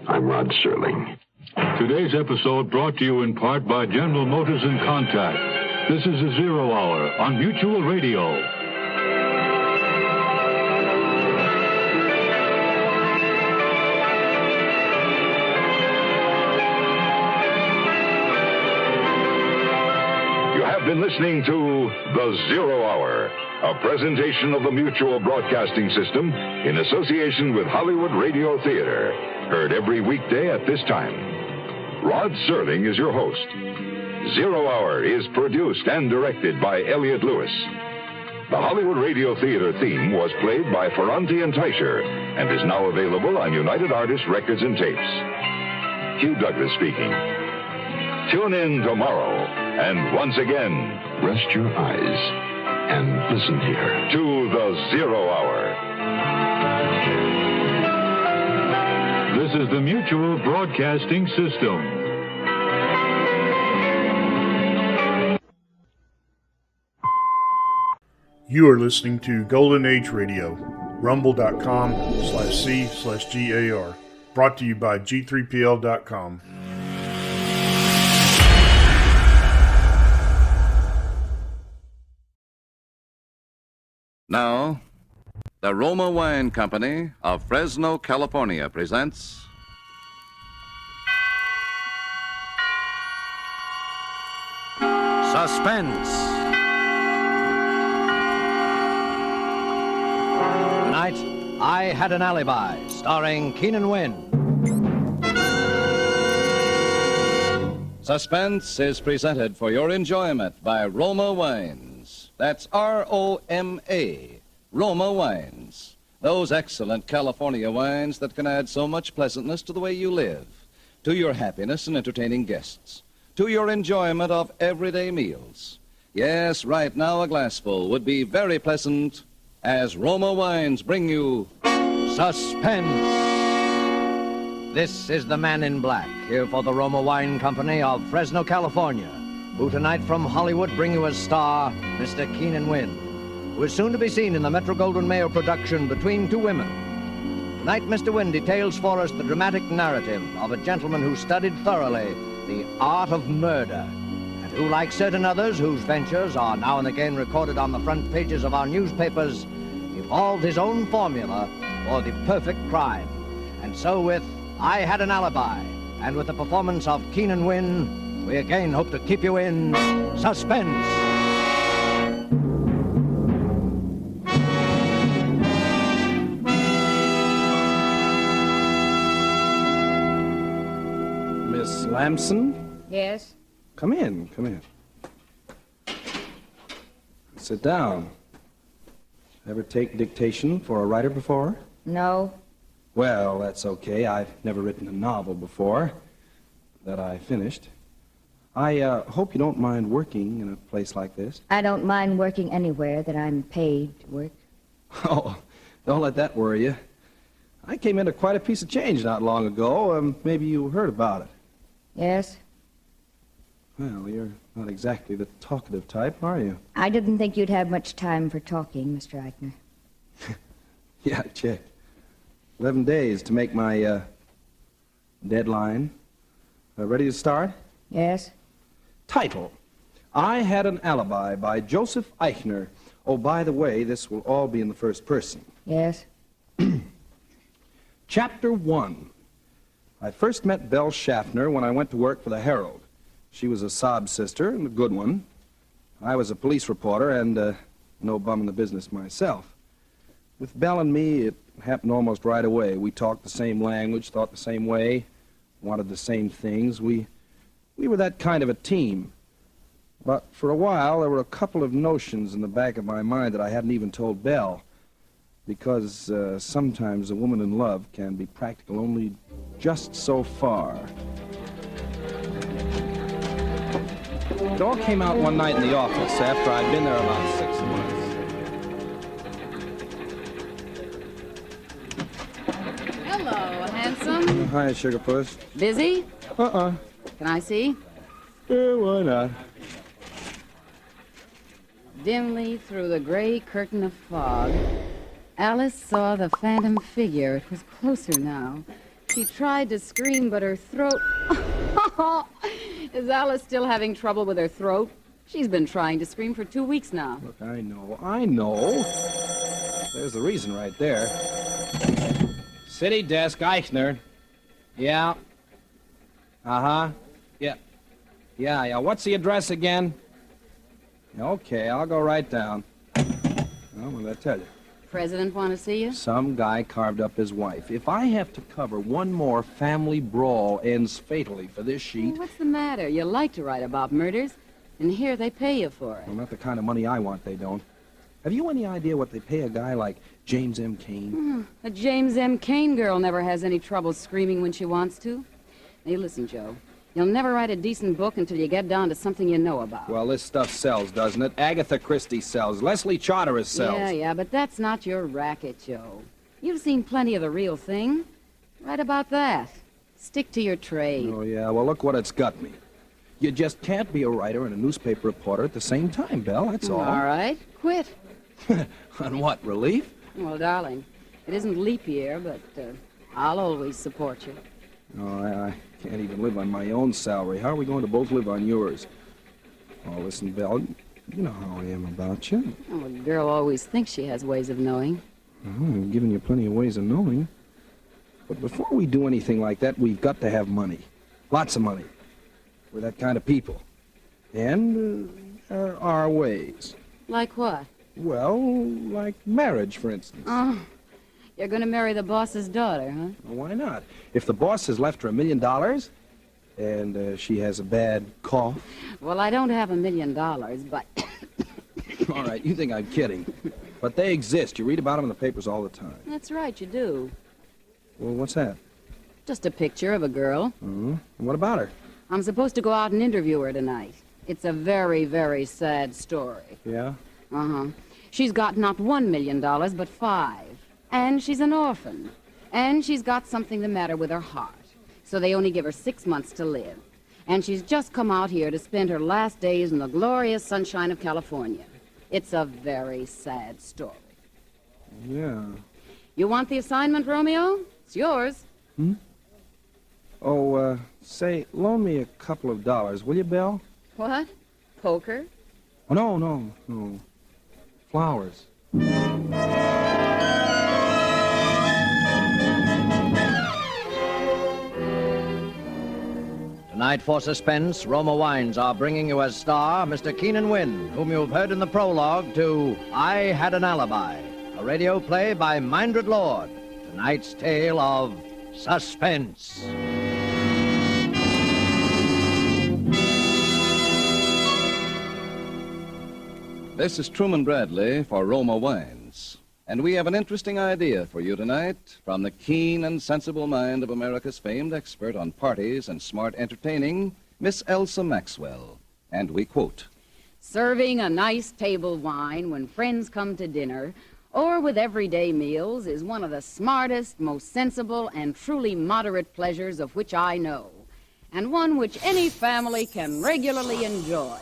I'm Rod Serling. Today's episode brought to you in part by General Motors and Contact. This is the Zero Hour on Mutual Radio. been listening to The Zero Hour, a presentation of the Mutual Broadcasting System in association with Hollywood Radio Theater. Heard every weekday at this time. Rod Serling is your host. Zero Hour is produced and directed by Elliott Lewis. The Hollywood Radio Theater theme was played by Ferranti and Teicher and is now available on United Artists Records and Tapes. Hugh Douglas speaking. Tune in tomorrow, and once again, rest your eyes and listen here to The Zero Hour. This is the Mutual Broadcasting System. You are listening to Golden Age Radio, rumble.com/C/GAR. Brought to you by G3PL.com. Now, the Roma Wine Company of Fresno, California presents Suspense. Tonight, I Had an Alibi, starring Keenan Wynn. Suspense is presented for your enjoyment by Roma Wines. That's R-O-M-A, Roma Wines. Those excellent California wines that can add so much pleasantness to the way you live, to your happiness in entertaining guests, to your enjoyment of everyday meals. Yes, right now a glassful would be very pleasant as Roma Wines bring you Suspense. This is the Man in Black, here for the Roma Wine Company of Fresno, California, who tonight from Hollywood bring you as star Mr. Keenan Wynn, who is soon to be seen in the Metro-Goldwyn-Mayer production Between Two Women. Tonight, Mr. Wynn details for us the dramatic narrative of a gentleman who studied thoroughly the art of murder, and who, like certain others whose ventures are now and again recorded on the front pages of our newspapers, evolved his own formula for the perfect crime. And so with I Had an Alibi, and with the performance of Keenan Wynn, we again hope to keep you in suspense. Miss Lamson? Yes? Come in. Sit down. Ever take dictation for a writer before? No. Well, that's okay. I've never written a novel before that I finished. I hope you don't mind working in a place like this. I don't mind working anywhere that I'm paid to work. Oh, don't let that worry you. I came into quite a piece of change not long ago. Maybe you heard about it. Yes? Well, you're not exactly the talkative type, are you? I didn't think you'd have much time for talking, Mr. Eichner. Yeah, I checked. 11 days to make my deadline. Ready to start? Yes. Title: I Had an Alibi by Joseph Eichner. Oh, by the way, this will all be in the first person. Yes. Chapter 1. I first met Belle Schaffner when I went to work for the Herald. She was a sob sister and a good one. I was a police reporter and no bum in the business myself. With Belle and me, it happened almost right away. We talked the same language, thought the same way, wanted the same things. We were that kind of a team. But for a while, there were a couple of notions in the back of my mind that I hadn't even told Belle. Because sometimes a woman in love can be practical only just so far. It all came out one night in the office after I'd been there about 6 months. Hello, handsome. Hi, Sugar Puss. Busy? Can I see? Why not? Dimly through the gray curtain of fog, Alice saw the phantom figure. It was closer now. She tried to scream, but her throat... Is Alice still having trouble with her throat? She's been trying to scream for 2 weeks now. Look, I know. There's the reason right there. City desk, Eichner. Yeah. Uh-huh. Yeah. What's the address again? Okay, I'll go right down. Well, what did I tell you? President want to see you? Some guy carved up his wife. If I have to cover one more family brawl ends fatally for this sheet... Well, what's the matter? You like to write about murders, and here they pay you for it. Well, not the kind of money I want, they don't. Have you any idea what they pay a guy like James M. Cain? A James M. Cain girl never has any trouble screaming when she wants to. Hey, listen, Joe. You'll never write a decent book until you get down to something you know about. Well, this stuff sells, doesn't it? Agatha Christie sells. Leslie Charteris sells. Yeah, but that's not your racket, Joe. You've seen plenty of the real thing. Write about that. Stick to your trade. Oh, yeah? Well, look what it's got me. You just can't be a writer and a newspaper reporter at the same time, Belle, that's all. All right, quit. On what, relief? Well, darling, it isn't leap year, but I'll always support you. Oh, I can't even live on my own salary. How are we going to both live on yours? Oh, listen, Belle, you know how I am about you. Oh, a girl always thinks she has ways of knowing. Oh, I've given you plenty of ways of knowing. But before we do anything like that, we've got to have money. Lots of money. We're that kind of people. And there are ways. Like what? Well, like marriage, for instance. Oh, you're going to marry the boss's daughter, huh? Well, why not? If the boss has left her $1 million and she has a bad cough... Well, I don't have $1 million, but... All right, you think I'm kidding. But they exist. You read about them in the papers all the time. That's right, you do. Well, what's that? Just a picture of a girl. Mm-hmm. What about her? I'm supposed to go out and interview her tonight. It's a very, very sad story. Yeah? Uh-huh. She's got not $1 million, but 5. And she's an orphan. And she's got something the matter with her heart. So they only give her 6 months to live. And she's just come out here to spend her last days in the glorious sunshine of California. It's a very sad story. Yeah. You want the assignment, Romeo? It's yours. Hmm? Oh, say, loan me a couple of dollars, will you, Belle? What? Poker? Oh, no. Flowers. Tonight for Suspense, Roma Wines are bringing you as star Mr. Keenan Wynn, whom you've heard in the prologue to I Had an Alibi, a radio play by Mindred Lord. Tonight's tale of Suspense. This is Truman Bradley for Roma Wines. And we have an interesting idea for you tonight from the keen and sensible mind of America's famed expert on parties and smart entertaining, Miss Elsa Maxwell. And we quote, Serving a nice table wine when friends come to dinner or with everyday meals is one of the smartest, most sensible, and truly moderate pleasures of which I know, and one which any family can regularly enjoy,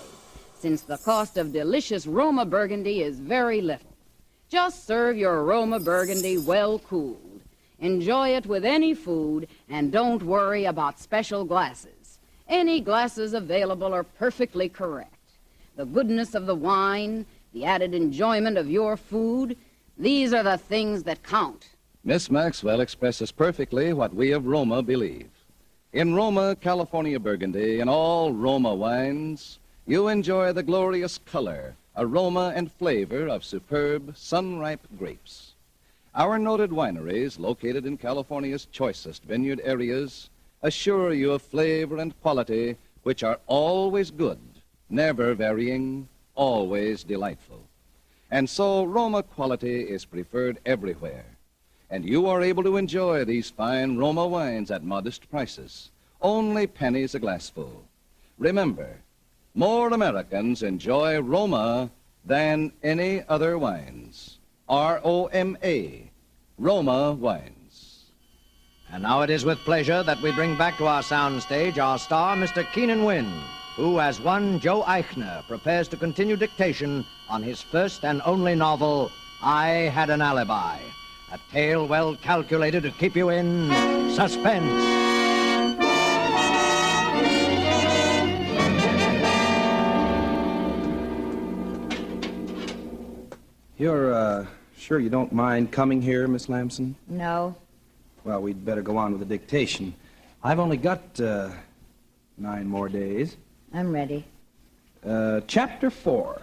since the cost of delicious Roma Burgundy is very little. Just serve your Roma Burgundy well cooled. Enjoy it with any food, and don't worry about special glasses. Any glasses available are perfectly correct. The goodness of the wine, the added enjoyment of your food, these are the things that count. Miss Maxwell expresses perfectly what we of Roma believe. In Roma, California Burgundy, and all Roma wines, you enjoy the glorious color, aroma, and flavor of superb, sun-ripe grapes. Our noted wineries, located in California's choicest vineyard areas, assure you of flavor and quality which are always good, never varying, always delightful. And so Roma quality is preferred everywhere. And you are able to enjoy these fine Roma wines at modest prices, only pennies a glassful. Remember, more Americans enjoy Roma than any other wines. R-O-M-A, Roma Wines. And now it is with pleasure that we bring back to our soundstage our star, Mr. Keenan Wynn, who, as one Joe Eichner, prepares to continue dictation on his first and only novel, I Had an Alibi, a tale well calculated to keep you in suspense. You're, sure you don't mind coming here, Miss Lamson? No. Well, we'd better go on with the dictation. I've only got, 9 more days. I'm ready. Chapter 4.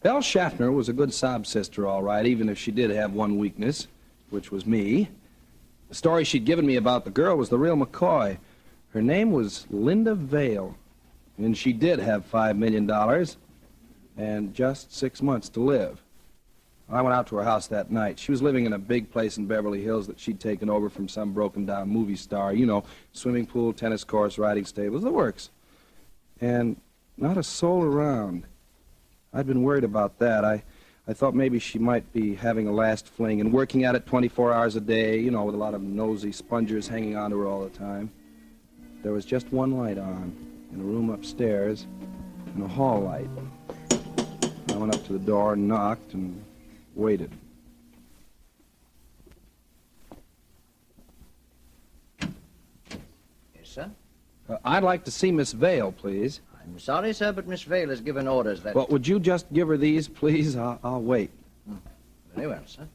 Belle Schaffner was a good sob sister, all right, even if she did have one weakness, which was me. The story she'd given me about the girl was the real McCoy. Her name was Linda Vale, and she did have $5 million and just 6 months to live. I went out to her house that night. She was living in a big place in Beverly Hills that she'd taken over from some broken-down movie star. You know, swimming pool, tennis courts, riding stables, the works. And not a soul around. I'd been worried about that. I thought maybe she might be having a last fling and working at it 24 hours a day, you know, with a lot of nosy spongers hanging on to her all the time. There was just one light on in a room upstairs and a hall light. I went up to the door and knocked and waited. Yes, sir? I'd like to see Miss Vale, please. I'm sorry, sir, but Miss Vale has given orders that... Well, would you just give her these, please? I'll wait. Very well, sir.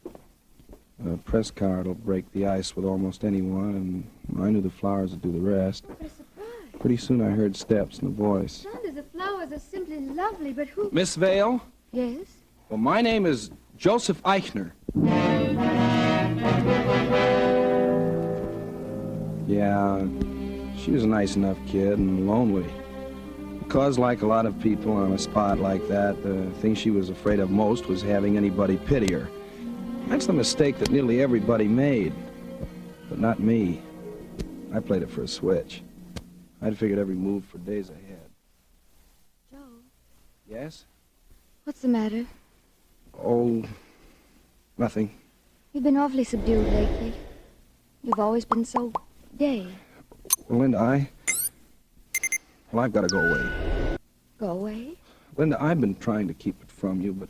A press card will break the ice with almost anyone, and I knew the flowers would do the rest. What a surprise. Pretty soon I heard steps and a voice. Sanders, the flowers are simply lovely, but who... Miss Vale? Yes? Well, my name is Joseph Eichner. Yeah, she was a nice enough kid and lonely. Because, like a lot of people on a spot like that, the thing she was afraid of most was having anybody pity her. That's the mistake that nearly everybody made. But not me. I played it for a switch. I'd figured every move for days ahead. Joe? Yes? What's the matter? Oh, nothing. You've been awfully subdued lately. You've always been so gay. Well, Linda, Well, I've got to go away. Go away? Linda, I've been trying to keep it from you, but...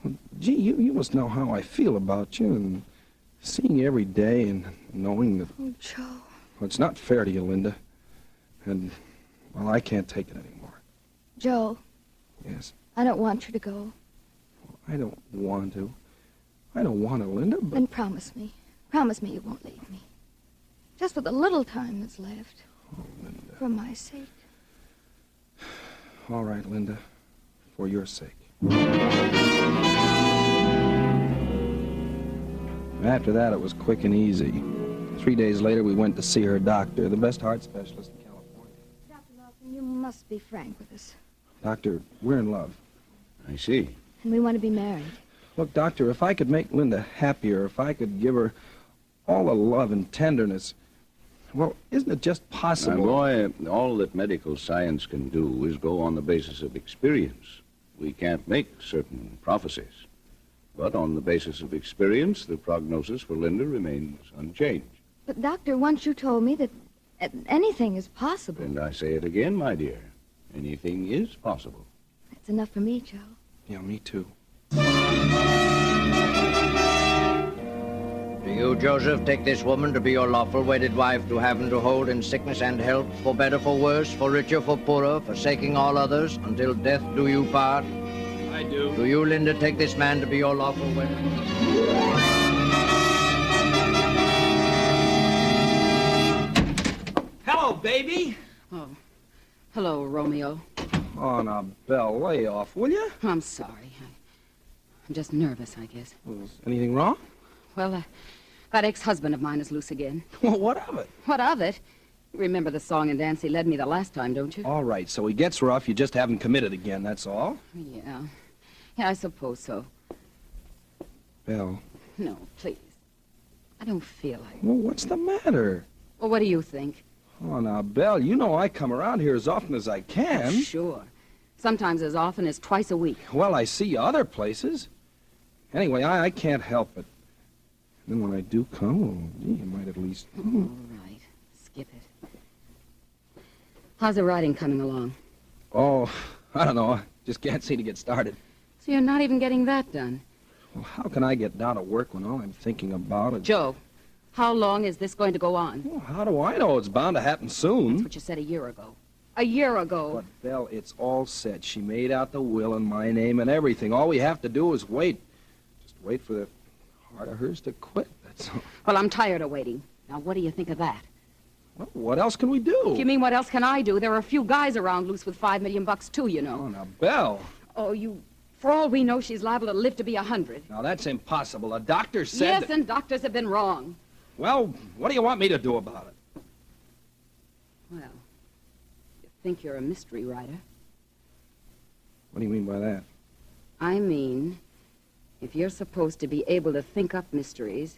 Well, gee, you must know how I feel about you, and seeing you every day and knowing that... Oh, Joe. Well, it's not fair to you, Linda. And, well, I can't take it anymore. Joe. Yes? I don't want you to go. I don't want to. I don't want to, Linda, but... Then promise me. Promise me you won't leave me. Just for the little time that's left. Oh, Linda. For my sake. All right, Linda. For your sake. After that, it was quick and easy. 3 days later, we went to see her doctor, the best heart specialist in California. Dr. Lawson, you must be frank with us. Doctor, we're in love. I see. And we want to be married. Look, Doctor, if I could make Linda happier, if I could give her all the love and tenderness, well, isn't it just possible? Now, boy, all that medical science can do is go on the basis of experience. We can't make certain prophecies. But on the basis of experience, the prognosis for Linda remains unchanged. But, Doctor, once you told me that anything is possible. And I say it again, my dear. Anything is possible. That's enough for me, Joe. Yeah, me too. Do you, Joseph, take this woman to be your lawful wedded wife, to have and to hold in sickness and health, for better, for worse, for richer, for poorer, forsaking all others, until death do you part? I do. Do you, Linda, take this man to be your lawful wedded wife? Hello, baby. Oh, hello, Romeo. Oh, now, Belle, lay off, will you? I'm sorry. I'm just nervous, I guess. Was anything wrong? Well, that ex-husband of mine is loose again. Well, what of it? What of it? You remember the song and dance he led me the last time, don't you? All right, so he gets rough, you just haven't committed again, that's all? Yeah. Yeah, I suppose so. Belle. No, please. I don't feel like... Well, what's the matter? Well, what do you think? Oh, now, Belle, you know I come around here as often as I can. Oh, sure. Sometimes as often as twice a week. Well, I see you other places. Anyway, I can't help it. Then when I do come, well, gee, you might at least... All right. Skip it. How's the writing coming along? Oh, I don't know. I just can't seem to get started. So you're not even getting that done? Well, how can I get down to work when all I'm thinking about is... Joe, how long is this going to go on? Well, how do I know? It's bound to happen soon. That's what you said a year ago. A year ago. But, Belle, it's all set. She made out the will in my name and everything. All we have to do is wait. Just wait for the heart of hers to quit, that's all. Well, I'm tired of waiting. Now, what do you think of that? Well, what else can we do? If you mean what else can I do, there are a few guys around loose with $5 million, too, you know. Oh, now, Belle. Oh, you For all we know, she's liable to live to be 100. Now, that's impossible. A doctor said Yes, that... and doctors have been wrong. Well, what do you want me to do about it? Well, you think you're a mystery writer. What do you mean by that? I mean, if you're supposed to be able to think up mysteries,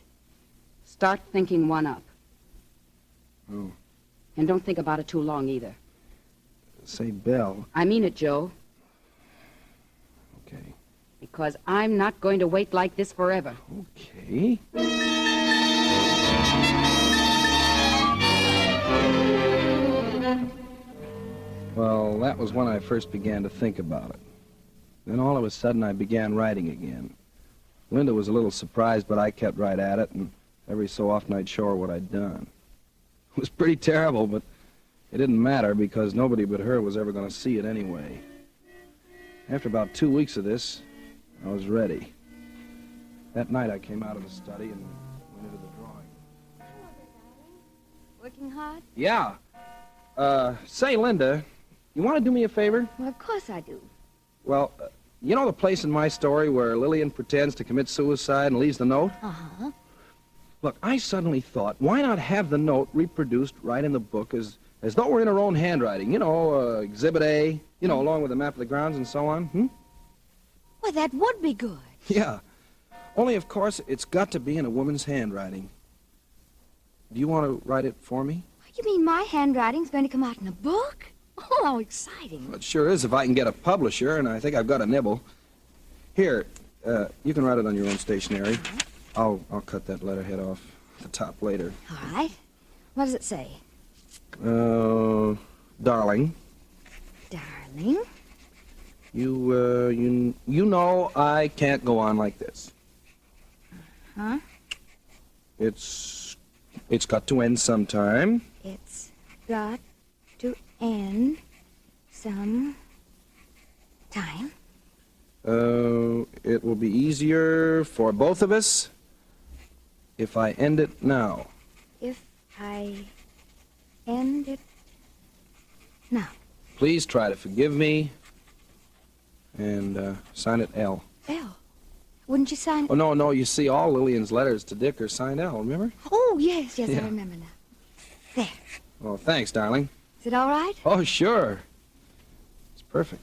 start thinking one up. Oh. And don't think about it too long, either. Say, Belle. I mean it, Joe. Okay. Because I'm not going to wait like this forever. Okay. Well, that was when I first began to think about it. Then all of a sudden I began writing again. Linda was a little surprised, but I kept right at it, and every so often I'd show her what I'd done. It was pretty terrible, but it didn't matter because nobody but her was ever going to see it anyway. After about 2 weeks of this, I was ready. That night I came out of the study and went into the drawing. Working hard? Yeah. Say, Linda, you want to do me a favor? Well, of course I do. Well, you know the place in my story where Lillian pretends to commit suicide and leaves the note? Uh-huh. Look, I suddenly thought, why not have the note reproduced right in the book as though we're in our own handwriting? You know, Exhibit A, you know, along with the map of the grounds and so on. Well, that would be good. Yeah. Only, of course, it's got to be in a woman's handwriting. Do you want to write it for me? You mean my handwriting's going to come out in a book? Oh, how exciting. Well, it sure is if I can get a publisher, and I think I've got a nibble. Here, you can write it on your own stationery. I'll cut that letterhead off the top later. All right. What does it say? Darling. Darling? You know I can't go on like this. Huh? It's got to end sometime. It's got to end some time. It will be easier for both of us if I end it now. If I end it now. Please try to forgive me and sign it L. L? Wouldn't you sign? Oh, no, you see, all Lillian's letters to Dick are signed L, remember? Oh, yes, yeah. I remember now. There. Oh, thanks, darling. Is it all right? Oh, sure. It's perfect.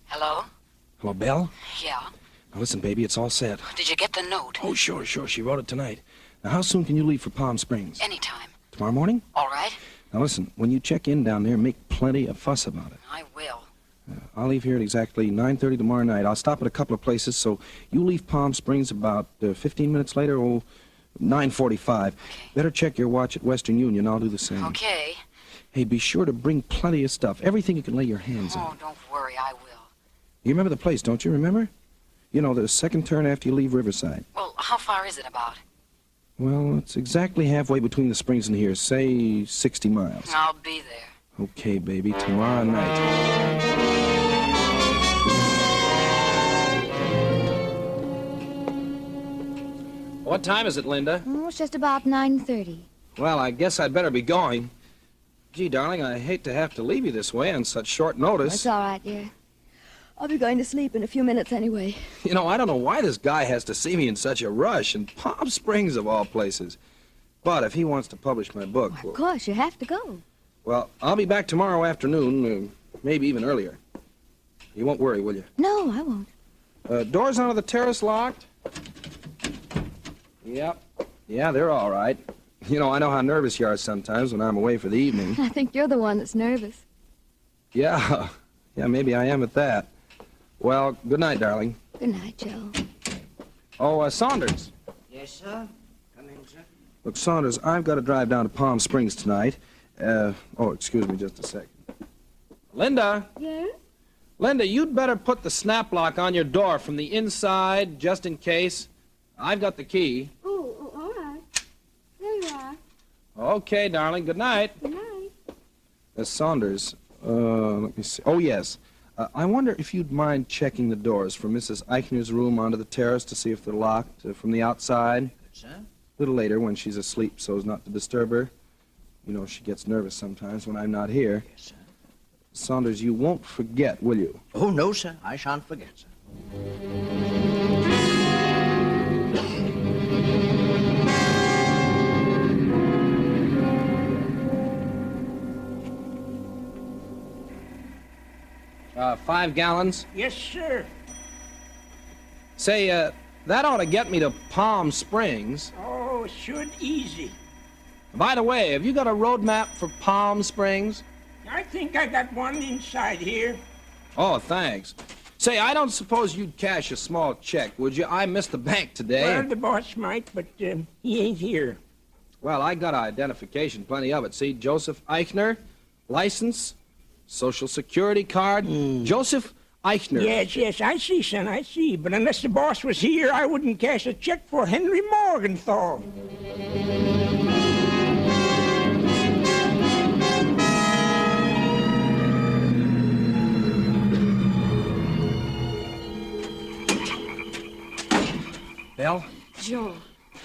Hello? Hello, Belle? Yeah. Now, listen, baby, it's all set. Did you get the note? Oh, sure. She wrote it tonight. Now, how soon can you leave for Palm Springs? Anytime. Tomorrow morning? All right. Now, listen, when you check in down there, make plenty of fuss about it. I will. I'll leave here at exactly 9:30 tomorrow night. I'll stop at a couple of places, so you leave Palm Springs about 15 minutes later, 9:45. Okay. Better check your watch at Western Union. I'll do the same. Okay. Hey, be sure to bring plenty of stuff. Everything you can lay your hands on. Oh, don't worry, I will. You remember the place, don't you? Remember? You know, the second turn after you leave Riverside. Well, how far is it about? Well, it's exactly halfway between the springs and here. Say 60 miles. I'll be there. Okay, baby. Tomorrow night. What time is it, Linda? Oh, it's just about 9:30. Well, I guess I'd better be going. Gee, darling, I hate to have to leave you this way on such short notice. It's all right, dear. I'll be going to sleep in a few minutes anyway. You know, I don't know why this guy has to see me in such a rush, in Palm Springs of all places. But if he wants to publish my book... Well, of course, you have to go. Well, I'll be back tomorrow afternoon, maybe even earlier. You won't worry, will you? No, I won't. Doors onto the terrace locked? Yep. Yeah, they're all right. You know, I know how nervous you are sometimes when I'm away for the evening. I think you're the one that's nervous. Yeah. Yeah, maybe I am at that. Well, good night, darling. Good night, Joe. Oh, Saunders. Yes, sir? Come in, sir. Look, Saunders, I've got to drive down to Palm Springs tonight. Excuse me just a second. Linda? Yes? Linda, you'd better put the snap lock on your door from the inside, just in case. I've got the key. Oh, all right. There you are. Okay, darling. Good night. Good night. Saunders, let me see. Oh, yes. I wonder if you'd mind checking the doors from Mrs. Eichner's room onto the terrace to see if they're locked from the outside. Sir? A little later when she's asleep so as not to disturb her. You know, she gets nervous sometimes when I'm not here. Yes, sir. Saunders, you won't forget, will you? Oh, no, sir. I shan't forget, sir. 5 gallons? Yes, sir. Say, that ought to get me to Palm Springs. Oh, should easy. By the way, have you got a road map for Palm Springs? I think I got one inside here. Oh, thanks. Say, I don't suppose you'd cash a small check, would you? I missed the bank today. Well, the boss might, but he ain't here. Well, I got identification, plenty of it. See, Joseph Eichner, license, Social Security card, Joseph Eichner. Yes, I see, son, I see. But unless the boss was here, I wouldn't cash a check for Henry Morgenthau. Belle? Joe.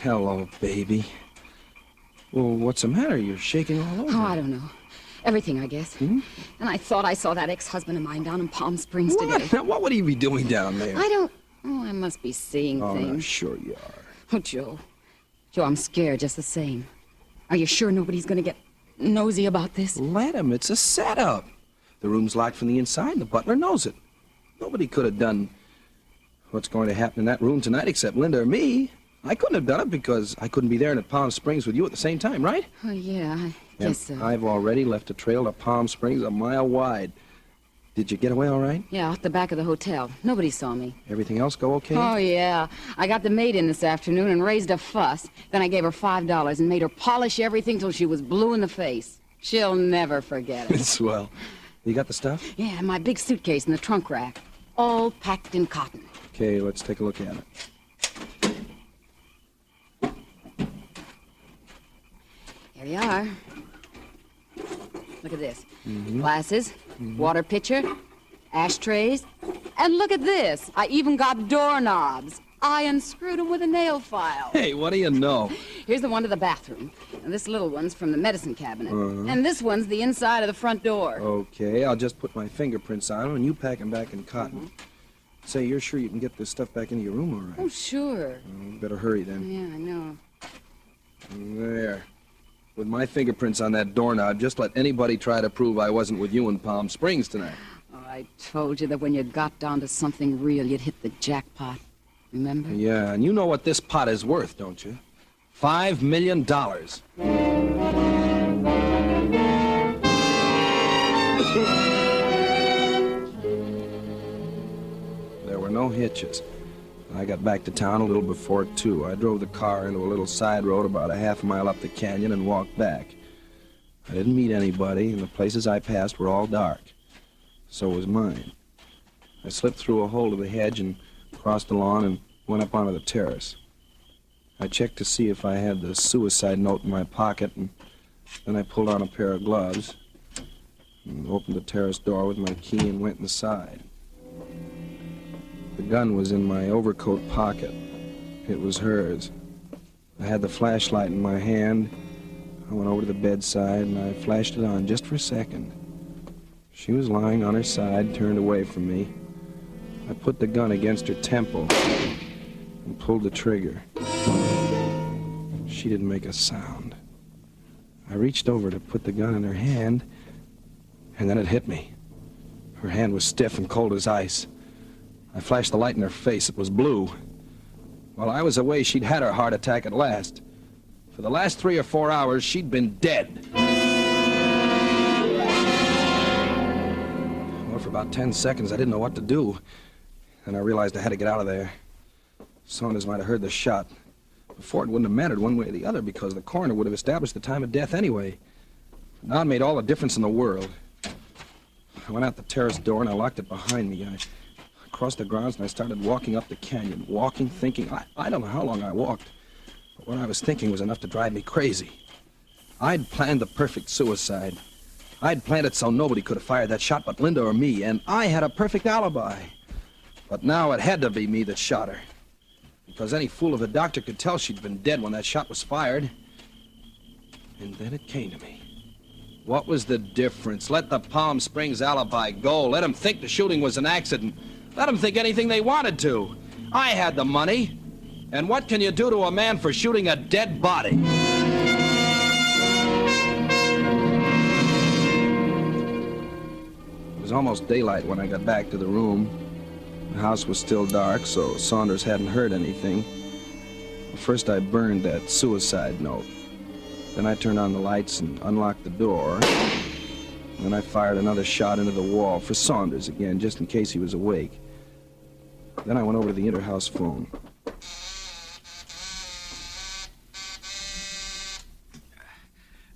Hello, baby. Well, what's the matter? You're shaking all over. Oh, I don't know. Everything, I guess. And I thought I saw that ex-husband of mine down in Palm Springs today. What would he be doing down there? I don't... Oh, I must be seeing things. I'm sure you are. Oh, Joe. Joe, I'm scared just the same. Are you sure nobody's gonna get nosy about this? Let him. It's a setup. The room's locked from the inside, and the butler knows it. Nobody could have done what's going to happen in that room tonight except Linda or me. I couldn't have done it because I couldn't be there in Palm Springs with you at the same time, right? Oh, yeah, I guess so. I've already left a trail to Palm Springs a mile wide. Did you get away all right? Yeah, out the back of the hotel. Nobody saw me. Everything else go okay? Oh, yeah. I got the maid in this afternoon and raised a fuss. Then I gave her $5 and made her polish everything till she was blue in the face. She'll never forget it. Swell. You got the stuff? Yeah, my big suitcase in the trunk rack. All packed in cotton. Okay, let's take a look at it. Here you are. Look at this. Glasses, water pitcher, ashtrays, and look at this. I even got doorknobs. I unscrewed them with a nail file. Hey, what do you know? Here's the one to the bathroom. And this little one's from the medicine cabinet. And this one's the inside of the front door. Okay, I'll just put my fingerprints on them and you pack them back in cotton. Say, you're sure you can get this stuff back into your room all right? Oh, sure. Better hurry then. Yeah, I know. There. With my fingerprints on that doorknob, just let anybody try to prove I wasn't with you in Palm Springs tonight. Oh, I told you that when you got down to something real, you'd hit the jackpot. Remember? Yeah, and you know what this pot is worth, don't you? $5 million. There were no hitches. I got back to town a little before 2. I drove the car into a little side road about a half mile up the canyon and walked back. I didn't meet anybody, and the places I passed were all dark. So was mine. I slipped through a hole to the hedge and crossed the lawn and went up onto the terrace. I checked to see if I had the suicide note in my pocket, and then I pulled on a pair of gloves and opened the terrace door with my key and went inside. The gun was in my overcoat pocket. It was hers. I had the flashlight in my hand. I went over to the bedside and I flashed it on just for a second. She was lying on her side, turned away from me. I put the gun against her temple and pulled the trigger. She didn't make a sound. I reached over to put the gun in her hand, and then it hit me. Her hand was stiff and cold as ice. I flashed the light in her face. It was blue. While I was away, she'd had her heart attack at last. For the last 3 or 4 hours, she'd been dead. Well, for about 10 seconds, I didn't know what to do. Then I realized I had to get out of there. Saunders might have heard the shot. Before, it wouldn't have mattered one way or the other because the coroner would have established the time of death anyway. Now it made all the difference in the world. I went out the terrace door and I locked it behind me. I crossed the grounds and I started walking up the canyon, walking, thinking. I don't know how long I walked, but what I was thinking was enough to drive me crazy. I'd planned the perfect suicide. I'd planned it so nobody could have fired that shot but Linda or me, and I had a perfect alibi. But now it had to be me that shot her. Because any fool of a doctor could tell she'd been dead when that shot was fired. And then it came to me. What was the difference? Let the Palm Springs alibi go. Let them think the shooting was an accident. Let them think anything they wanted to. I had the money. And what can you do to a man for shooting a dead body? It was almost daylight when I got back to the room. The house was still dark, so Saunders hadn't heard anything. First, I burned that suicide note. Then I turned on the lights and unlocked the door. Then I fired another shot into the wall for Saunders again, just in case he was awake. Then I went over to the interhouse phone.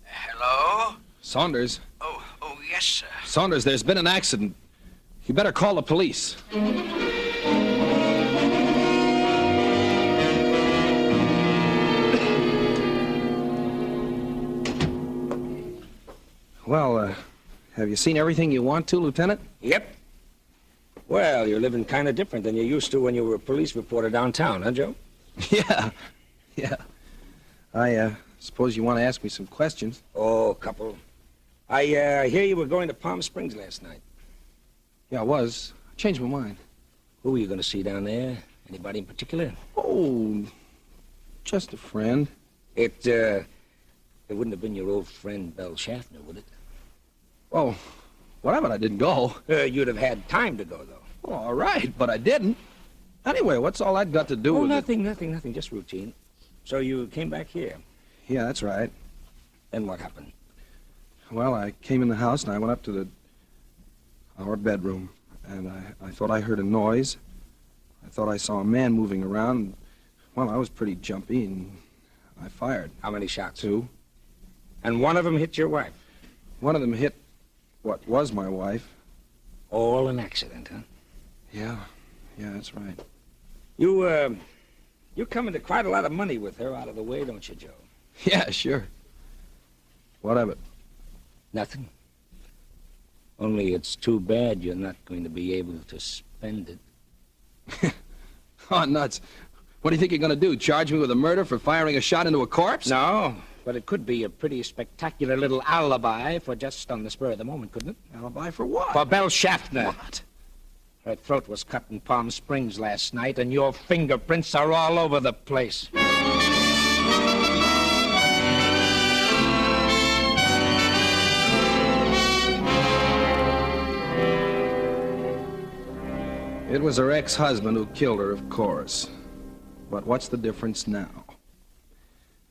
Hello? Saunders? Oh, yes, sir. Saunders, there's been an accident. You better call the police. Well, have you seen everything you want to, Lieutenant? Yep. Well, you're living kind of different than you used to when you were a police reporter downtown, huh, Joe? Yeah. I suppose you want to ask me some questions. Oh, a couple. I hear you were going to Palm Springs last night. Yeah, I was. I changed my mind. Who were you going to see down there? Anybody in particular? Oh, just a friend. It wouldn't have been your old friend, Belle Schaffner, would it? Oh, whatever, I didn't go. You'd have had time to go, though. Oh, all right, but I didn't. Anyway, what's all that got to do with nothing, just routine. So you came back here? Yeah, that's right. Then what happened? Well, I came in the house and I went up to our bedroom, and I thought I heard a noise. I thought I saw a man moving around. Well, I was pretty jumpy, and I fired. How many shots? 2. And one of them hit your wife? One of them hit what was my wife. All an accident, huh? Yeah, that's right. You come into quite a lot of money with her out of the way, don't you, Joe? Yeah, sure. What of it? Nothing. Only it's too bad you're not going to be able to spend it. Oh, nuts. What do you think you're going to do, charge me with a murder for firing a shot into a corpse? No, but it could be a pretty spectacular little alibi for just on the spur of the moment, couldn't it? Alibi for what? For Belle Schaffner. What? Her throat was cut in Palm Springs last night, and your fingerprints are all over the place. It was her ex-husband who killed her, of course. But what's the difference now?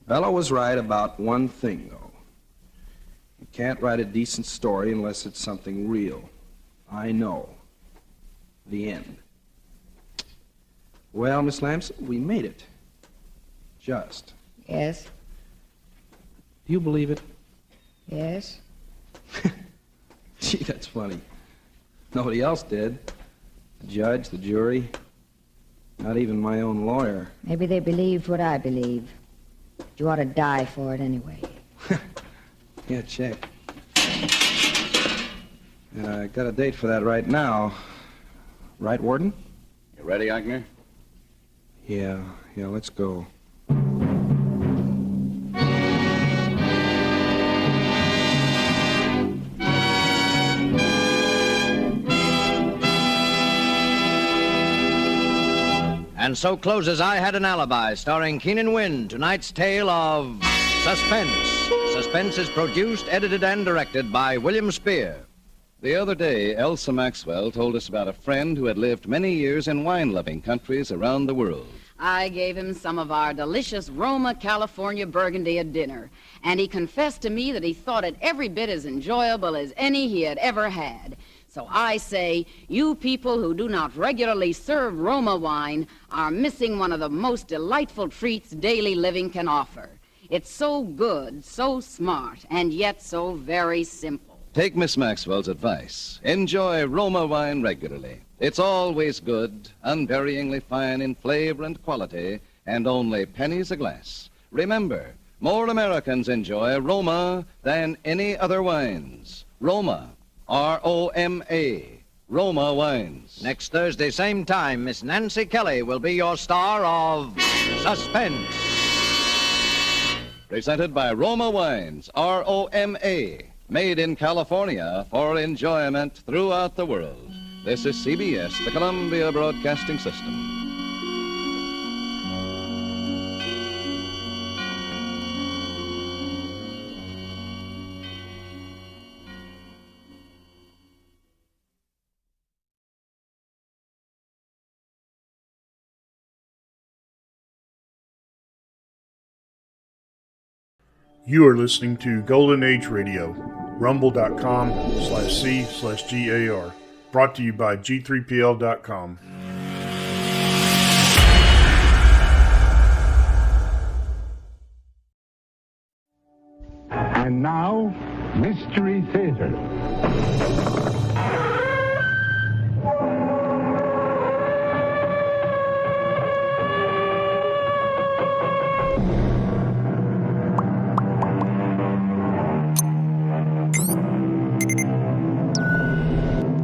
Bella was right about one thing, though. You can't write a decent story unless it's something real. I know. The end. Well, Miss Lamson, we made it. Just. Yes. Do you believe it? Yes. Gee, that's funny. Nobody else did. The judge, the jury, not even my own lawyer. Maybe they believed what I believe. You ought to die for it anyway. Yeah, check. And I got a date for that right now. Right, Warden? You ready, Eigner? Yeah, let's go. And so closes I Had an Alibi, starring Keenan Wynn, tonight's tale of Suspense. Suspense is produced, edited, and directed by William Spear. The other day, Elsa Maxwell told us about a friend who had lived many years in wine-loving countries around the world. I gave him some of our delicious Roma, California Burgundy at dinner, and he confessed to me that he thought it every bit as enjoyable as any he had ever had. So I say, you people who do not regularly serve Roma wine are missing one of the most delightful treats daily living can offer. It's so good, so smart, and yet so very simple. Take Miss Maxwell's advice. Enjoy Roma wine regularly. It's always good, unvaryingly fine in flavor and quality, and only pennies a glass. Remember, more Americans enjoy Roma than any other wines. Roma. R-O-M-A. Roma Wines. Next Thursday, same time, Miss Nancy Kelly will be your star of Suspense. Presented by Roma Wines. R-O-M-A. Made in California for enjoyment throughout the world. This is CBS, the Columbia Broadcasting System. You are listening to Golden Age Radio, rumble.com/C/GAR. Brought to you by G3PL.com. And now, Mystery Theater.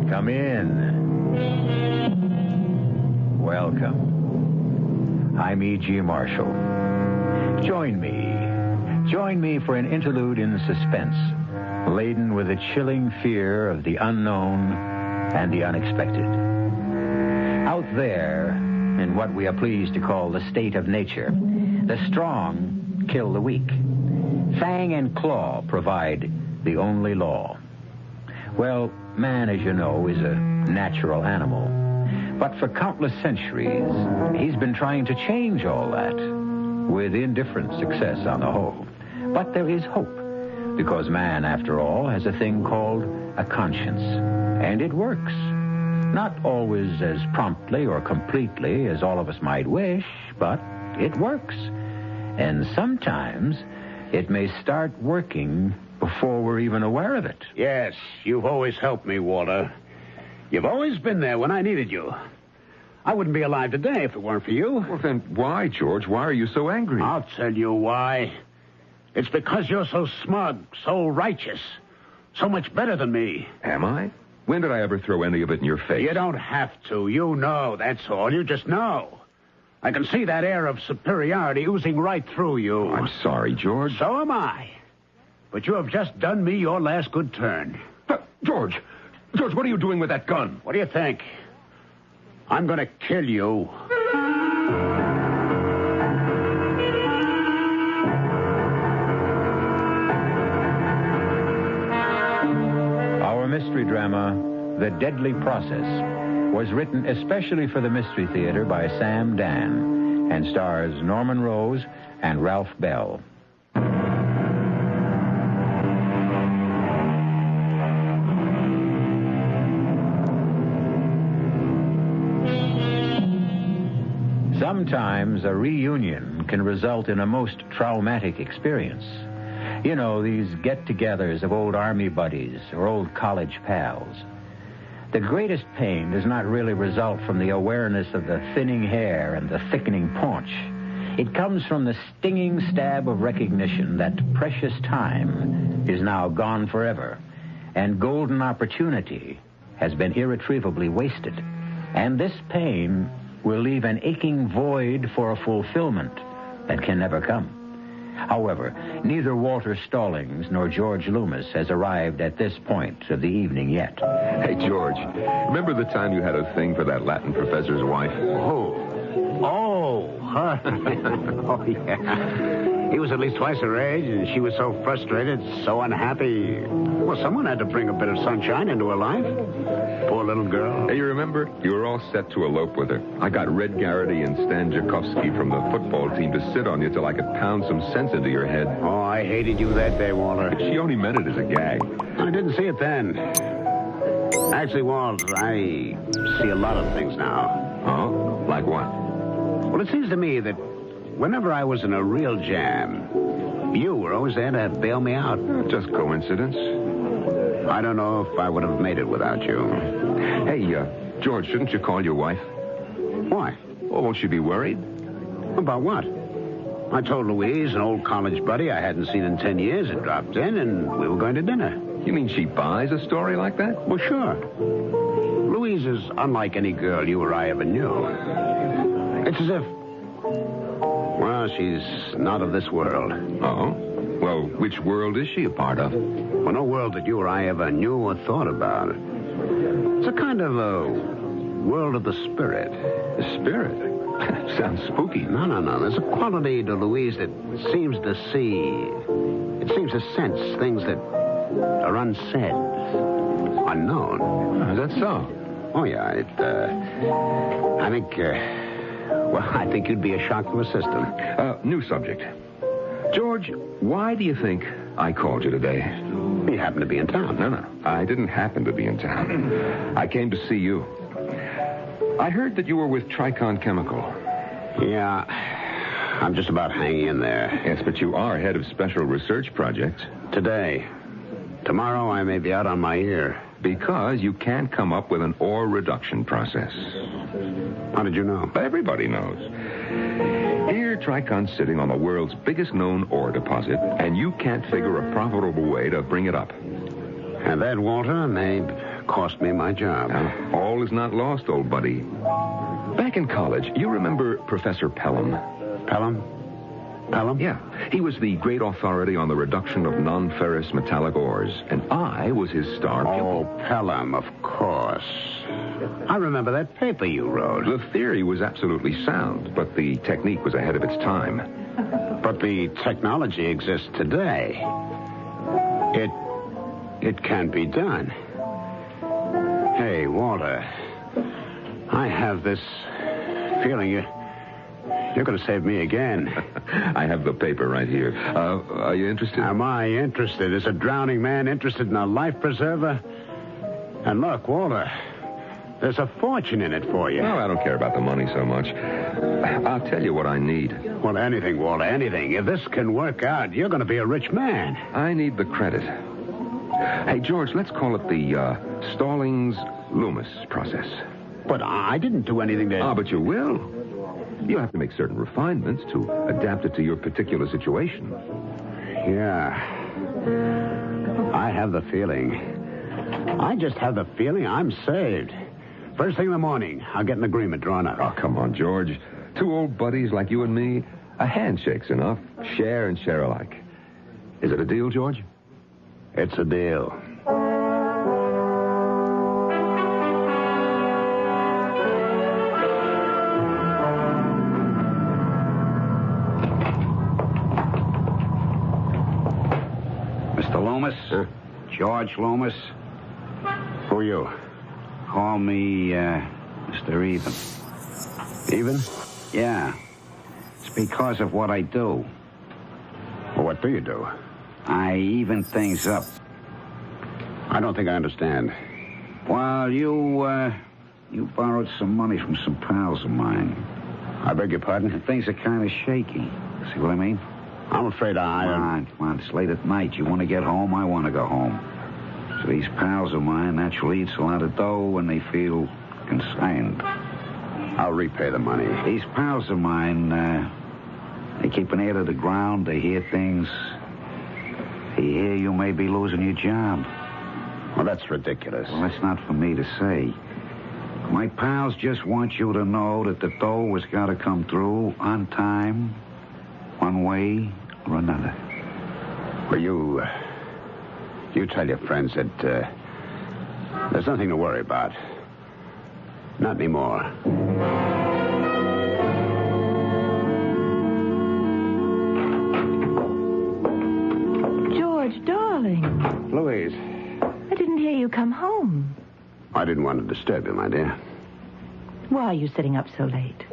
Come in. Welcome. I'm E.G. Marshall. Join me for an interlude in suspense, laden with a chilling fear of the unknown and the unexpected. Out there, in what we are pleased to call the state of nature, the strong kill the weak. Fang and claw provide the only law. Well, man, as you know, is a natural animal. But for countless centuries, he's been trying to change all that, with indifferent success on the whole. But there is hope, because man, after all, has a thing called a conscience. And it works. Not always as promptly or completely as all of us might wish, but it works. And sometimes it may start working before we're even aware of it. Yes, you've always helped me, Walter. You've always been there when I needed you. I wouldn't be alive today if it weren't for you. Well, then why, George? Why are you so angry? I'll tell you why. It's because you're so smug, so righteous, so much better than me. Am I? When did I ever throw any of it in your face? You don't have to. You know, that's all. You just know. I can see that air of superiority oozing right through you. I'm sorry, George. So am I. But you have just done me your last good turn. George, what are you doing with that gun? What do you think? I'm going to kill you. Our mystery drama, The Deadly Process, was written especially for the Mystery Theater by Sam Dan and stars Norman Rose and Ralph Bell. Sometimes a reunion can result in a most traumatic experience. You know, these get-togethers of old army buddies or old college pals. The greatest pain does not really result from the awareness of the thinning hair and the thickening paunch. It comes from the stinging stab of recognition that precious time is now gone forever, and golden opportunity has been irretrievably wasted. And this pain will leave an aching void for a fulfillment that can never come. However, neither Walter Stallings nor George Loomis has arrived at this point of the evening yet. Hey, George, remember the time you had a thing for that Latin professor's wife? Oh, yeah. He was at least twice her age, and she was so frustrated, so unhappy. Well, someone had to bring a bit of sunshine into her life. Poor little girl. Hey, you remember? You were all set to elope with her. I got Red Garrity and Stan Jakowski from the football team to sit on you till I could pound some sense into your head. Oh, I hated you that day, Walter. She only meant it as a gag. I didn't see it then. Actually, Walt, I see a lot of things now. Oh? Like what? Well, it seems to me that whenever I was in a real jam, you were always there to bail me out. Just coincidence. I don't know if I would have made it without you. Hey, George, shouldn't you call your wife? Why? Oh, won't she be worried? About what? I told Louise, an old college buddy I hadn't seen in 10 years, had dropped in, and we were going to dinner. You mean she buys a story like that? Well, sure. Louise is unlike any girl you or I ever knew. It's as if... Well, she's not of this world. Oh? Well, which world is she a part of? Well, no world that you or I ever knew or thought about. It's a kind of a world of the spirit. The spirit? Sounds spooky. No. There's a quality to Louise that seems to see... It seems to sense things that are unsaid, unknown. Oh, is that so? Oh, yeah. I think you'd be a shock to the system. New subject. George, why do you think I called you today? You happened to be in town. No. I didn't happen to be in town. I came to see you. I heard that you were with Tricon Chemical. Yeah, I'm just about hanging in there. Yes, but you are head of special research projects. Today. Tomorrow I may be out on my ear. Because you can't come up with an ore reduction process. How did you know? Everybody knows. Here, Tricon's sitting on the world's biggest known ore deposit, and you can't figure a profitable way to bring it up. And that, Walter, may cost me my job. Now, all is not lost, old buddy. Back in college, you remember Professor Pelham? Pelham? Yeah. He was the great authority on the reduction of non-ferrous metallic ores, and I was his star pupil. Oh, Pelham, of course. I remember that paper you wrote. The theory was absolutely sound, but the technique was ahead of its time. But the technology exists today. It can be done. Hey, Walter, I have this feeling you're going to save me again. I have the paper right here. Are you interested? Am I interested? Is a drowning man interested in a life preserver? And look, Walter, there's a fortune in it for you. No, I don't care about the money so much. I'll tell you what I need. Well, anything, Walter, anything. If this can work out, you're going to be a rich man. I need the credit. Hey, George, let's call it the Stallings-Loomis process. But I didn't do anything to... But you will. You'll have to make certain refinements to adapt it to your particular situation. Yeah. I have the feeling. I just have the feeling I'm saved. First thing in the morning, I'll get an agreement drawn up. Oh, come on, George. Two old buddies like you and me, a handshake's enough. Share and share alike. Is it a deal, George? It's a deal. Mr. Loomis? George Loomis? Who are you? Call me, Mr. Even. Even? Yeah. It's because of what I do. Well, what do you do? I even things up. I don't think I understand. Well, you borrowed some money from some pals of mine. I beg your pardon? And things are kind of shaky. See what I mean? I'm afraid Come on, it's late at night. You want to get home, I want to go home. So these pals of mine naturally eat a lot of dough when they feel consigned. I'll repay the money. These pals of mine, they keep an ear to the ground. They hear things. They hear you may be losing your job. Well, that's ridiculous. Well, that's not for me to say. My pals just want you to know that the dough has got to come through on time, one way or another. Well, you tell your friends that there's nothing to worry about. Not anymore. George, darling. Louise. I didn't hear you come home. I didn't want to disturb you, my dear. Why are you sitting up so late?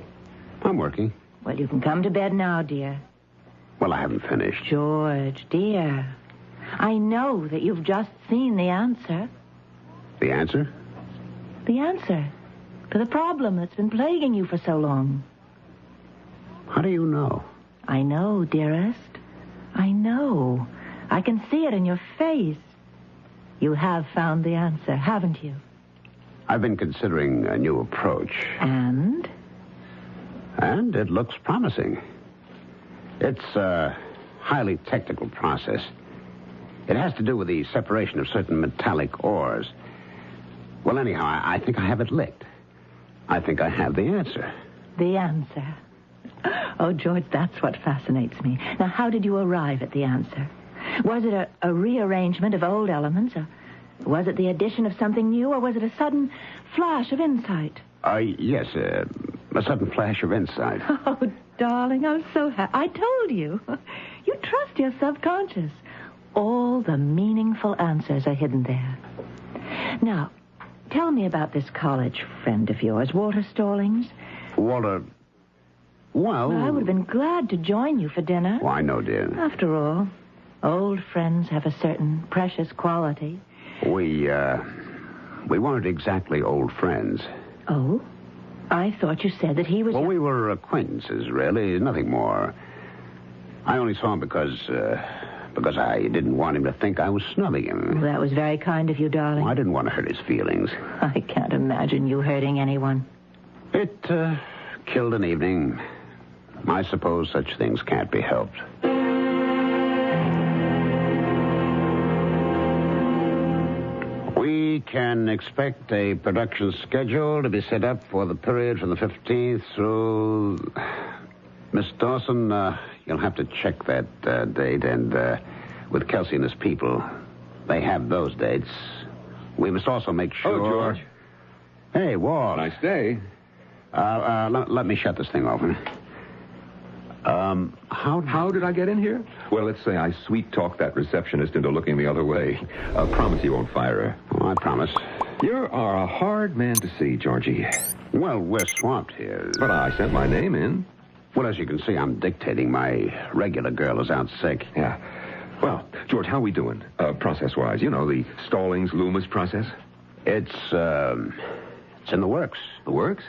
I'm working. Well, you can come to bed now, dear. Well, I haven't finished. George, dear. I know that you've just seen the answer. The answer? The answer to the problem that's been plaguing you for so long. How do you know? I know, dearest. I know. I can see it in your face. You have found the answer, haven't you? I've been considering a new approach. And? And it looks promising. It's a highly technical process. It has to do with the separation of certain metallic ores. Well, anyhow, I think I have it licked. I think I have the answer. The answer? Oh, George, that's what fascinates me. Now, how did you arrive at the answer? Was it a rearrangement of old elements? Or was it the addition of something new? Or was it a sudden flash of insight? Yes, a sudden flash of insight. Oh, darling, I'm so happy. I told you. You trust your subconscious. All the meaningful answers are hidden there. Now, tell me about this college friend of yours, Walter Stallings. Walter... Well, I would have been glad to join you for dinner. Oh, I know, dear. After all, old friends have a certain precious quality. We weren't exactly old friends. Oh? I thought you said that he was... Well, we were acquaintances, really. Nothing more. I only saw him because I didn't want him to think I was snubbing him. Well, that was very kind of you, darling. Well, I didn't want to hurt his feelings. I can't imagine you hurting anyone. It killed an evening. I suppose such things can't be helped. We can expect a production schedule to be set up for the period from the 15th through... Miss Dawson, you'll have to check that date, and with Kelsey and his people, they have those dates. We must also make sure... Oh, George. Hey, Walt. Nice day. Let me shut this thing open. How did I get in here? Well, let's say I sweet-talked that receptionist into looking the other way. I promise you won't fire her. Oh, I promise. You are a hard man to see, Georgie. Well, we're swamped here. But I sent my name in. Well, as you can see, I'm dictating. My regular girl is out sick. Yeah. Well, George, how we doing? Process-wise, you know, the Stallings-Loomis process? It's in the works. The works?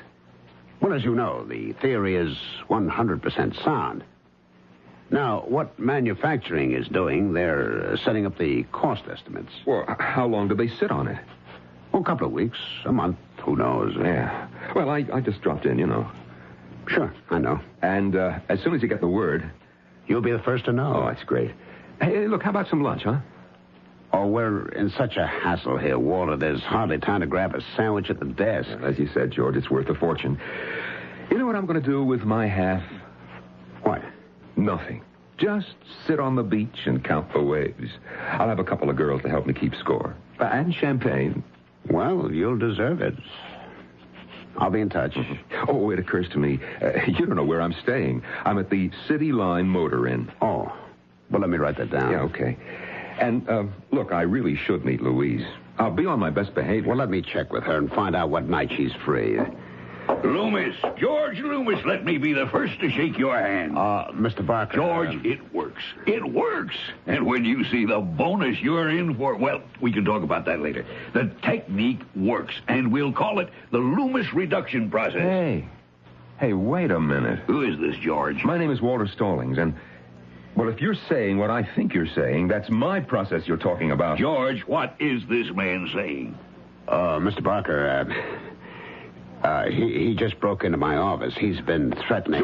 Well, as you know, the theory is 100% sound. Now, what manufacturing is doing, they're setting up the cost estimates. Well, how long do they sit on it? Oh, a couple of weeks, a month, who knows? Yeah. Well, I just dropped in, you know. Sure, I know. And as soon as you get the word... You'll be the first to know. Oh, that's great. Hey, look, how about some lunch, huh? Oh, we're in such a hassle here, Walter. There's hardly time to grab a sandwich at the desk. Well, as you said, George, it's worth a fortune. You know what I'm going to do with my half? What? Nothing. Just sit on the beach and count the waves. I'll have a couple of girls to help me keep score. And champagne. Well, you'll deserve it. I'll be in touch. Oh, it occurs to me, you don't know where I'm staying. I'm at the City Line Motor Inn. Oh, well, let me write that down. Yeah, okay. And, look, I really should meet Louise. I'll be on my best behavior. Well, let me check with her and find out what night she's free. Loomis, George Loomis, let me be the first to shake your hand. Mr. Barker. George, it works. It works. And when you see the bonus you're in for, well, we can talk about that later. The technique works, and we'll call it the Loomis reduction process. Hey, wait a minute. Who is this, George? My name is Walter Stallings, and... Well, if you're saying what I think you're saying, that's my process you're talking about. George, what is this man saying? Mr. Barker, he just broke into my office. He's been threatening...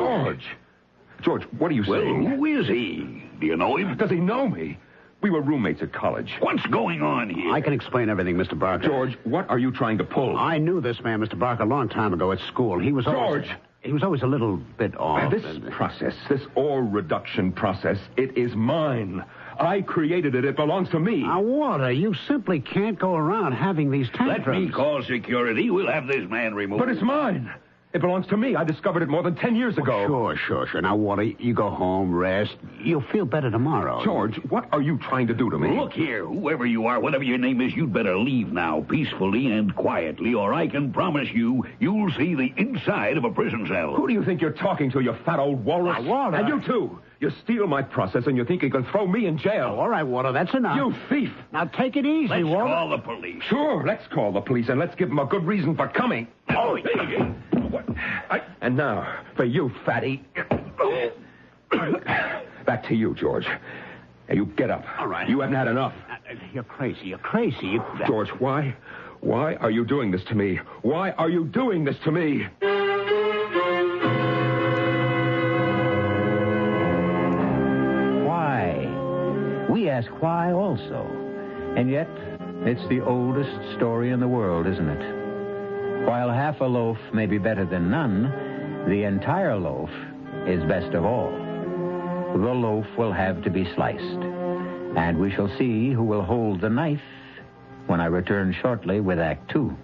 George, what are you saying? Well, who is he? Do you know him? Does he know me? We were roommates at college. What's going on here? I can explain everything, Mr. Barker. George, what are you trying to pull? I knew this man, Mr. Barker, a long time ago at school. He was George! He was always a little bit off. This process, this ore reduction process, it is mine. I created it. It belongs to me. Now, Walter, you simply can't go around having these tantrums. Let me call security. We'll have this man removed. But it's mine. It belongs to me. I discovered it more than 10 years ago. Oh, sure. Now, Walter, you go home, rest. You'll feel better tomorrow. George, what are you trying to do to me? Look here, whoever you are, whatever your name is, you'd better leave now, peacefully and quietly, or I can promise you'll see the inside of a prison cell. Who do you think you're talking to, you fat old walrus? Walter. And you, too. You steal my process, and you think you can throw me in jail. Oh, all right, Walter, that's enough. You thief. Now, take it easy, Let's Walter. call the police. Sure, let's call the police, and let's give them a good reason for coming. Oh, hey. What? And now, for you, fatty. Back to you, George. Now, you get up. All right. You haven't had enough. You're crazy. George, why are you doing this to me? Why are you doing this to me? We ask why also. And yet, it's the oldest story in the world, isn't it? While half a loaf may be better than none, the entire loaf is best of all. The loaf will have to be sliced. And we shall see who will hold the knife when I return shortly with Act Two.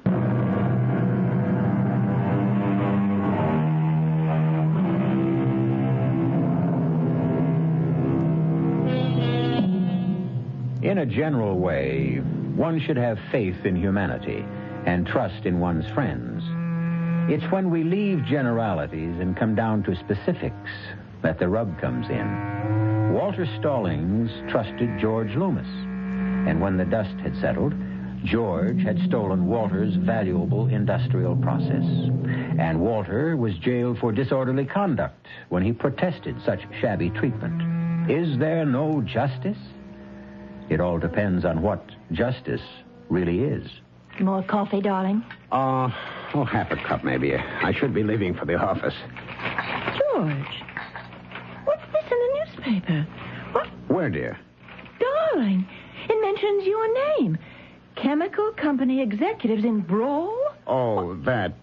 In a general way, one should have faith in humanity and trust in one's friends. It's when we leave generalities and come down to specifics that the rub comes in. Walter Stallings trusted George Loomis, and when the dust had settled, George had stolen Walter's valuable industrial process, and Walter was jailed for disorderly conduct when he protested such shabby treatment. Is there no justice? It all depends on what justice really is. More coffee, darling? Half a cup, maybe. I should be leaving for the office. George, what's this in the newspaper? What? Where, dear? Darling, it mentions your name. Chemical company executives in brawl? Oh, that,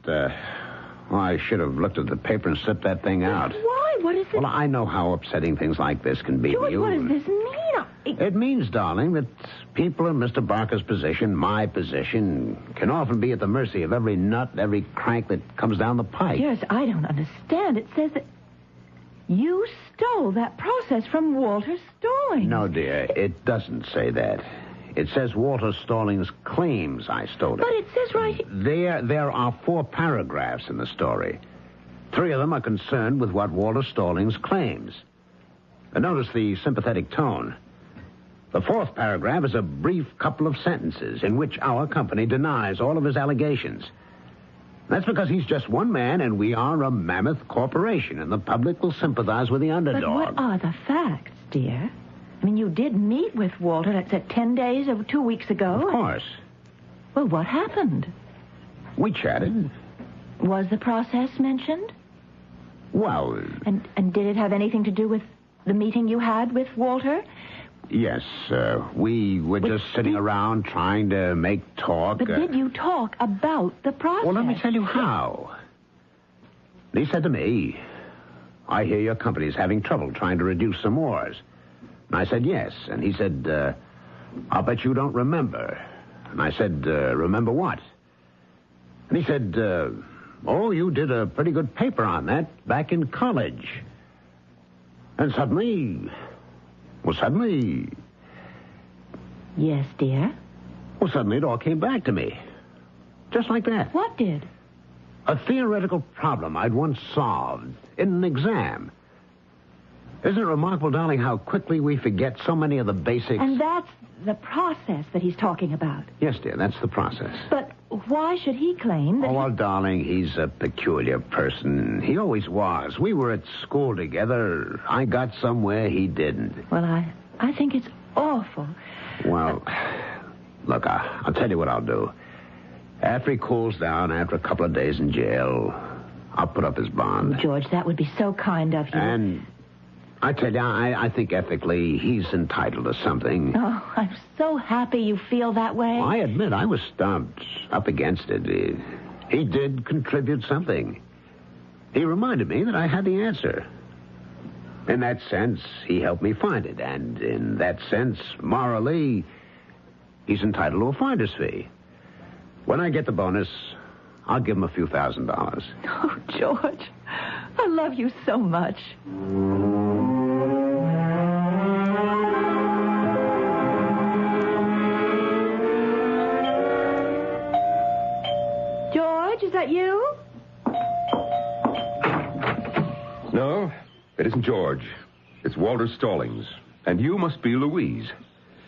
I should have looked at the paper and slipped that thing out. Why? What is it? Well, I know how upsetting things like this can be George, to you. what does this mean? It means, darling, that people in Mr. Barker's position, my position, can often be at the mercy of every nut, every crank that comes down the pike. Yes, I don't understand. It says that you stole that process from Walter Stallings. No, dear, it doesn't say that. It says Walter Stallings claims I stole it. But it says right here... There are 4 paragraphs in the story. 3 of them are concerned with what Walter Stallings claims. And notice the sympathetic tone. The 4th paragraph is a brief couple of sentences in which our company denies all of his allegations. That's because he's just one man, and we are a mammoth corporation, and the public will sympathize with the underdog. But what are the facts, dear? I mean, you did meet with Walter, let's say, 10 days or 2 weeks ago. Of course. Well, what happened? We chatted. Was the process mentioned? Well... And did it have anything to do with the meeting you had with Walter? Yes, we were just sitting around trying to make talk. But did you talk about the process? Well, let me tell you how. He said to me, I hear your company's having trouble trying to reduce some ores. And I said, yes. And he said, I'll bet you don't remember. And I said, remember what? And he said, oh, you did a pretty good paper on that back in college. And suddenly... Yes, dear? Well, suddenly it all came back to me. Just like that. What did? A theoretical problem I'd once solved in an exam. Isn't it remarkable, darling, how quickly we forget so many of the basics? And that's the process that he's talking about. Yes, dear, that's the process. But why should he claim that... Oh, well, darling, he's a peculiar person. He always was. We were at school together. I got somewhere he didn't. Well, I think it's awful. Well, look, I'll tell you what I'll do. After he cools down, after a couple of days in jail, I'll put up his bond. George, that would be so kind of you. And... I tell you, I think ethically he's entitled to something. Oh, I'm so happy you feel that way. I admit I was stumped, up against it. He did contribute something. He reminded me that I had the answer. In that sense, he helped me find it. And in that sense, morally, he's entitled to a finder's fee. When I get the bonus, I'll give him a few $1,000s. Oh, George, I love you so much. George, is that you? No, it isn't George. It's Walter Stallings. And you must be Louise.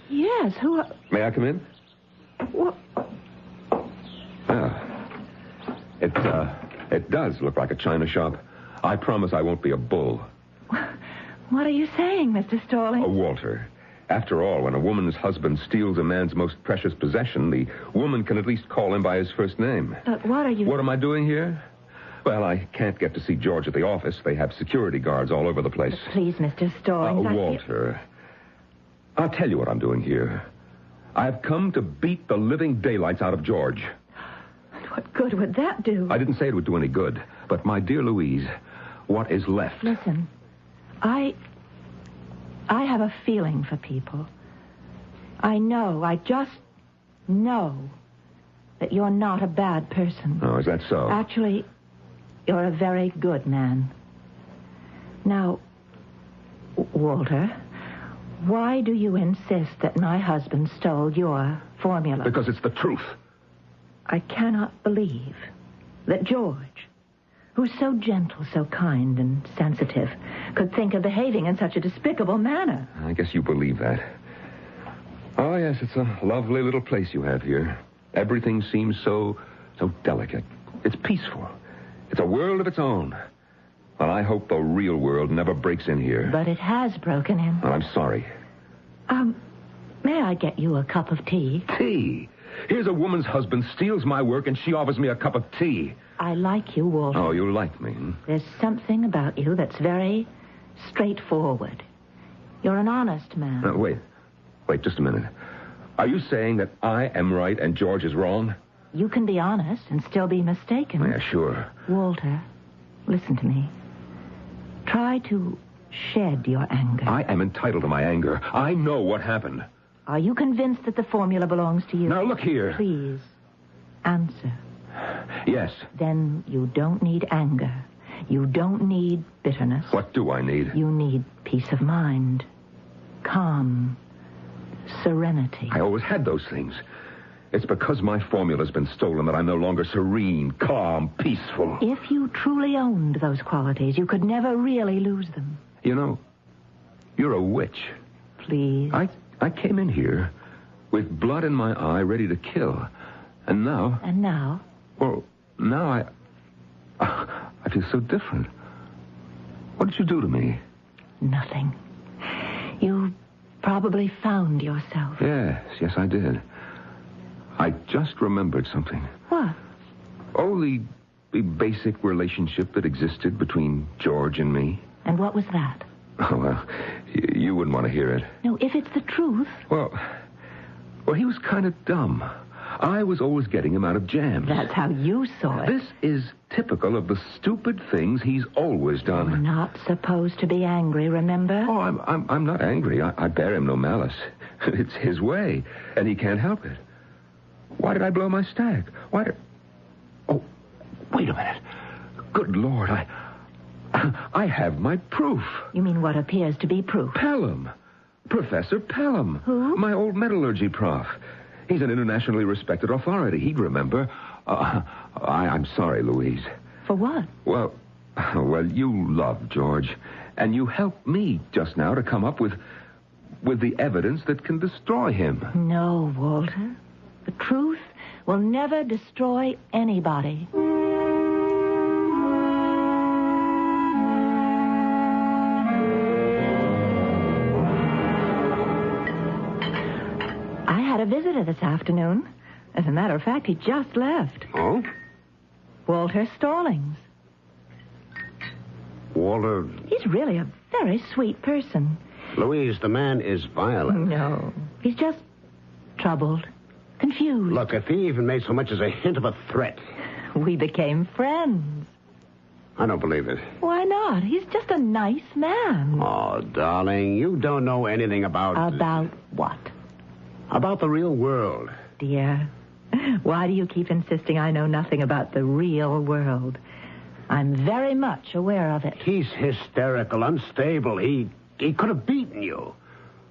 Yes, who... May I come in? What? It does look like a china shop. I promise I won't be a bull. What are you saying, Mr. Stallings? Walter, after all, when a woman's husband steals a man's most precious possession, the woman can at least call him by his first name. But what are you... What am I doing here? Well, I can't get to see George at the office. They have security guards all over the place. Please, Mr. Stallings, Walter, I'll tell you what I'm doing here. I've come to beat the living daylights out of George. What good would that do? I didn't say it would do any good. But, my dear Louise, what is left? Listen, I have a feeling for people. I just know that you're not a bad person. Oh, is that so? Actually, you're a very good man. Now, Walter, why do you insist that my husband stole your formula? Because it's the truth. I cannot believe that George, who's so gentle, so kind and sensitive, could think of behaving in such a despicable manner. I guess you believe that. Oh, yes, it's a lovely little place you have here. Everything seems so delicate. It's peaceful. It's a world of its own. Well, I hope the real world never breaks in here. But it has broken in. Well, I'm sorry. May I get you a cup of tea? Tea? Here's a woman's husband steals my work and she offers me a cup of tea. I like you, Walter. Oh, you like me? Hmm? There's something about you that's very straightforward. You're an honest man. Wait just a minute. Are you saying that I am right and George is wrong? You can be honest and still be mistaken. Yeah, sure. Walter, listen to me. Try to shed your anger. I am entitled to my anger. I know what happened. Are you convinced that the formula belongs to you? Now, look here. Please, answer. Yes. Then you don't need anger. You don't need bitterness. What do I need? You need peace of mind, calm, serenity. I always had those things. It's because my formula's been stolen that I'm no longer serene, calm, peaceful. If you truly owned those qualities, you could never really lose them. You know, you're a witch. Please. I came in here with blood in my eye, ready to kill. And now... And now? Well, now I feel so different. What did you do to me? Nothing. You probably found yourself. Yes, I did. I just remembered something. What? Oh, the basic relationship that existed between George and me. And what was that? Oh, well, you wouldn't want to hear it. No, if it's the truth. Well, he was kind of dumb. I was always getting him out of jams. That's how you saw it. This is typical of the stupid things he's always done. You're not supposed to be angry, remember? Oh, I'm not angry. I bear him no malice. It's his way, and he can't help it. Why did I blow my stag? Oh, wait a minute. Good Lord, I have my proof. You mean what appears to be proof? Pelham. Professor Pelham. Who? My old metallurgy prof. He's an internationally respected authority. He'd remember. I'm sorry, Louise. For what? Well, you love George, and you helped me just now to come up with the evidence that can destroy him. No, Walter. The truth will never destroy anybody. I had a visitor this afternoon. As a matter of fact, he just left. Oh? Walter Stallings. Walter... He's really a very sweet person. Louise, the man is violent. No. He's just troubled, confused. Look, if he even made so much as a hint of a threat... We became friends. I don't believe it. Why not? He's just a nice man. Oh, darling, you don't know anything about... About what? About the real world. Dear, why do you keep insisting I know nothing about the real world? I'm very much aware of it. He's hysterical, unstable. He could have beaten you.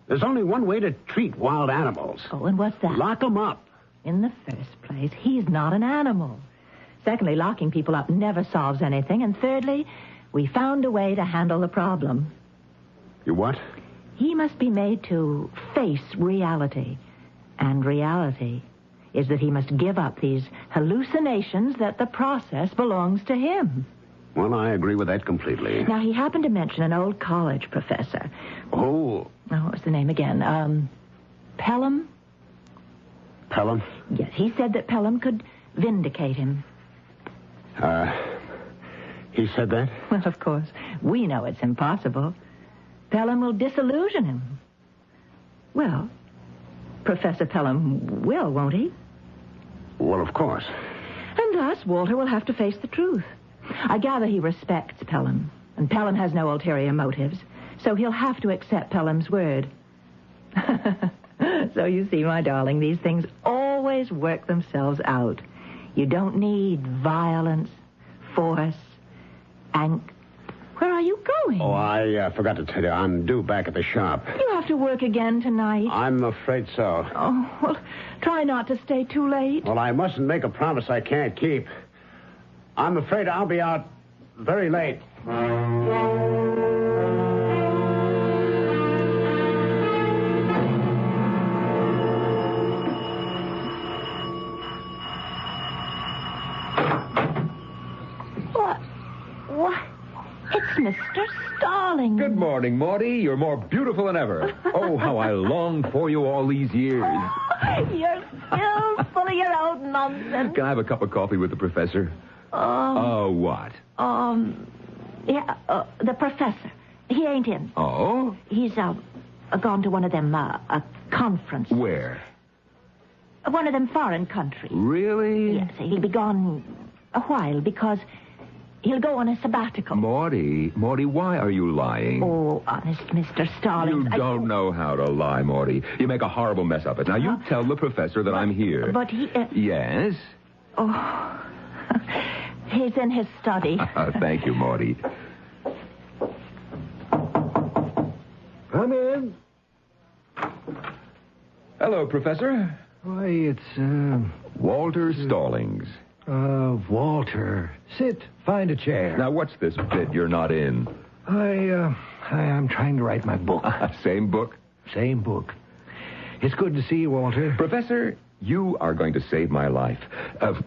There's only one way to treat wild animals. Oh, and what's that? Lock them up. In the first place, he's not an animal. Secondly, locking people up never solves anything. And thirdly, we found a way to handle the problem. You what? He must be made to face reality. And reality is that he must give up these hallucinations that the process belongs to him. Well, I agree with that completely. Now, he happened to mention an old college professor. Oh. What was the name again? Pelham? Pelham? Yes, he said that Pelham could vindicate him. He said that? Well, of course. We know it's impossible. Pelham will disillusion him. Well, Professor Pelham will, won't he? Well, of course. And thus, Walter will have to face the truth. I gather he respects Pelham, and Pelham has no ulterior motives, so he'll have to accept Pelham's word. So you see, my darling, these things always work themselves out. You don't need violence, force, and... Where are you going? Oh, I forgot to tell you. I'm due back at the shop. You have to work again tonight. I'm afraid so. Oh, well, try not to stay too late. Well, I mustn't make a promise I can't keep. I'm afraid I'll be out very late. What? It's Mr. Stallings. Good morning, Morty. You're more beautiful than ever. Oh, how I longed for you all these years. You're still full of your own nonsense. Can I have a cup of coffee with the professor? What? Yeah, the professor. He ain't in. Oh? He's, gone to one of them, a conference. Where? One of them foreign countries. Really? Yes, he'll be gone a while because he'll go on a sabbatical. Morty, why are you lying? Oh, honest, Mr. Stallings. You don't know how to lie, Morty. You make a horrible mess of it. Now, you tell the professor that I'm here. But he... Yes? Oh, he's in his study. Thank you, Morty. Come in. Hello, Professor. Why, it's, Walter Stallings. Walter. Sit. Find a chair. Now, what's this bit you're not in? I'm trying to write my book. Same book? Same book. It's good to see you, Walter. Professor, you are going to save my life.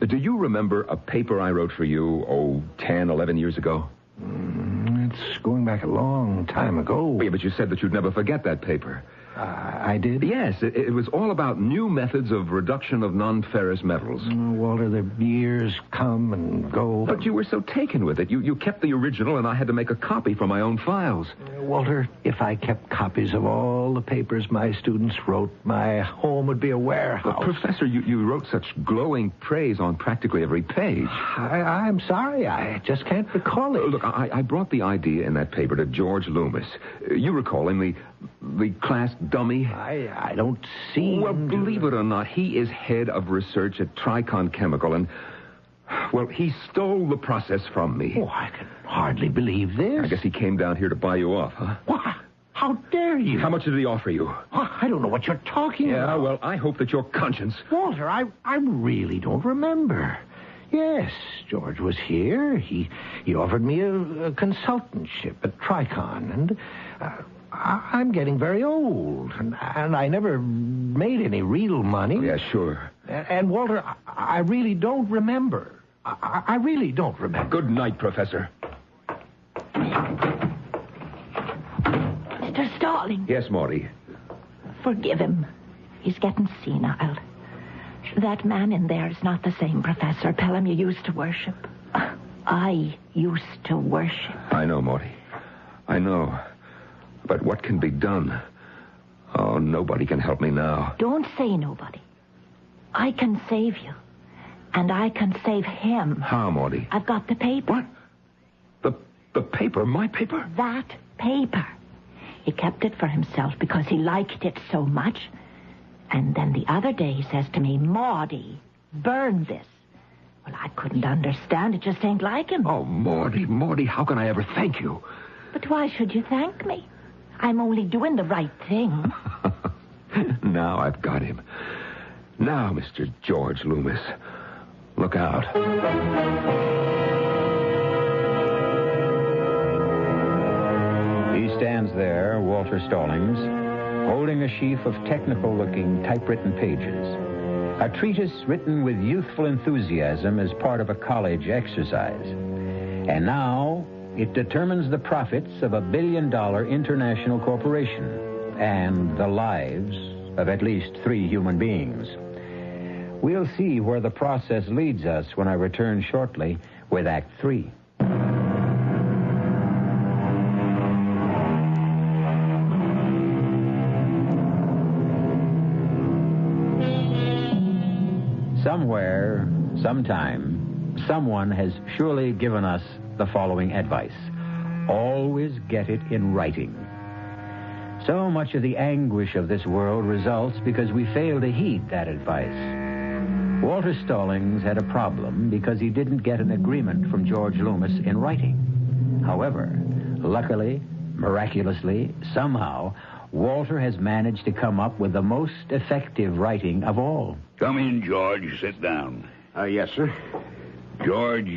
Do you remember a paper I wrote for you, 10, 11 years ago? It's going back a long time ago. Yeah, but you said that you'd never forget that paper. I did? Yes, it was all about new methods of reduction of non-ferrous metals. Walter, the years come and go. But you were so taken with it. You kept the original, and I had to make a copy for my own files. Walter, if I kept copies of all the papers my students wrote, my home would be a warehouse. But, Professor, you wrote such glowing praise on practically every page. I'm sorry. I just can't recall it. Look, I brought the idea in that paper to George Loomis. You recall him, the class dummy? I don't see Well, him believe it or not, he is head of research at Tricon Chemical, and, well, he stole the process from me. Oh, I can hardly believe this. I guess he came down here to buy you off, huh? What? How dare you? How much did he offer you? I don't know what you're talking about. Yeah, well, I hope that your conscience... Walter, I really don't remember. Yes, George was here. He offered me a consultantship at Tricon, and... I'm getting very old, and I never made any real money. Yeah, sure. And Walter, I really don't remember. I really don't remember. Good night, Professor. Mr. Stallings. Yes, Morty. Forgive him. He's getting senile. That man in there is not the same Professor Pelham you used to worship. I used to worship. I know, Morty. I know. But what can be done? Oh, nobody can help me now. Don't say nobody. I can save you. And I can save him. How, Morty? I've got the paper. What? The paper? My paper? That paper. He kept it for himself because he liked it so much. And then the other day he says to me, Maudie, burn this. Well, I couldn't understand. It just ain't like him. Oh, Morty, how can I ever thank you? But why should you thank me? I'm only doing the right thing. Now I've got him. Now, Mr. George Loomis, look out. He stands there, Walter Stallings, holding a sheaf of technical-looking typewritten pages. A treatise written with youthful enthusiasm as part of a college exercise. And now... it determines the profits of $1 billion international corporation and the lives of at least 3 human beings. We'll see where the process leads us when I return shortly with Act 3. somewhere, sometime, someone has surely given us the following advice. Always get it in writing. So much of the anguish of this world results because we fail to heed that advice. Walter Stallings had a problem because he didn't get an agreement from George Loomis in writing. However, luckily, miraculously, somehow, Walter has managed to come up with the most effective writing of all. Come in, George. Sit down. Yes, sir. George,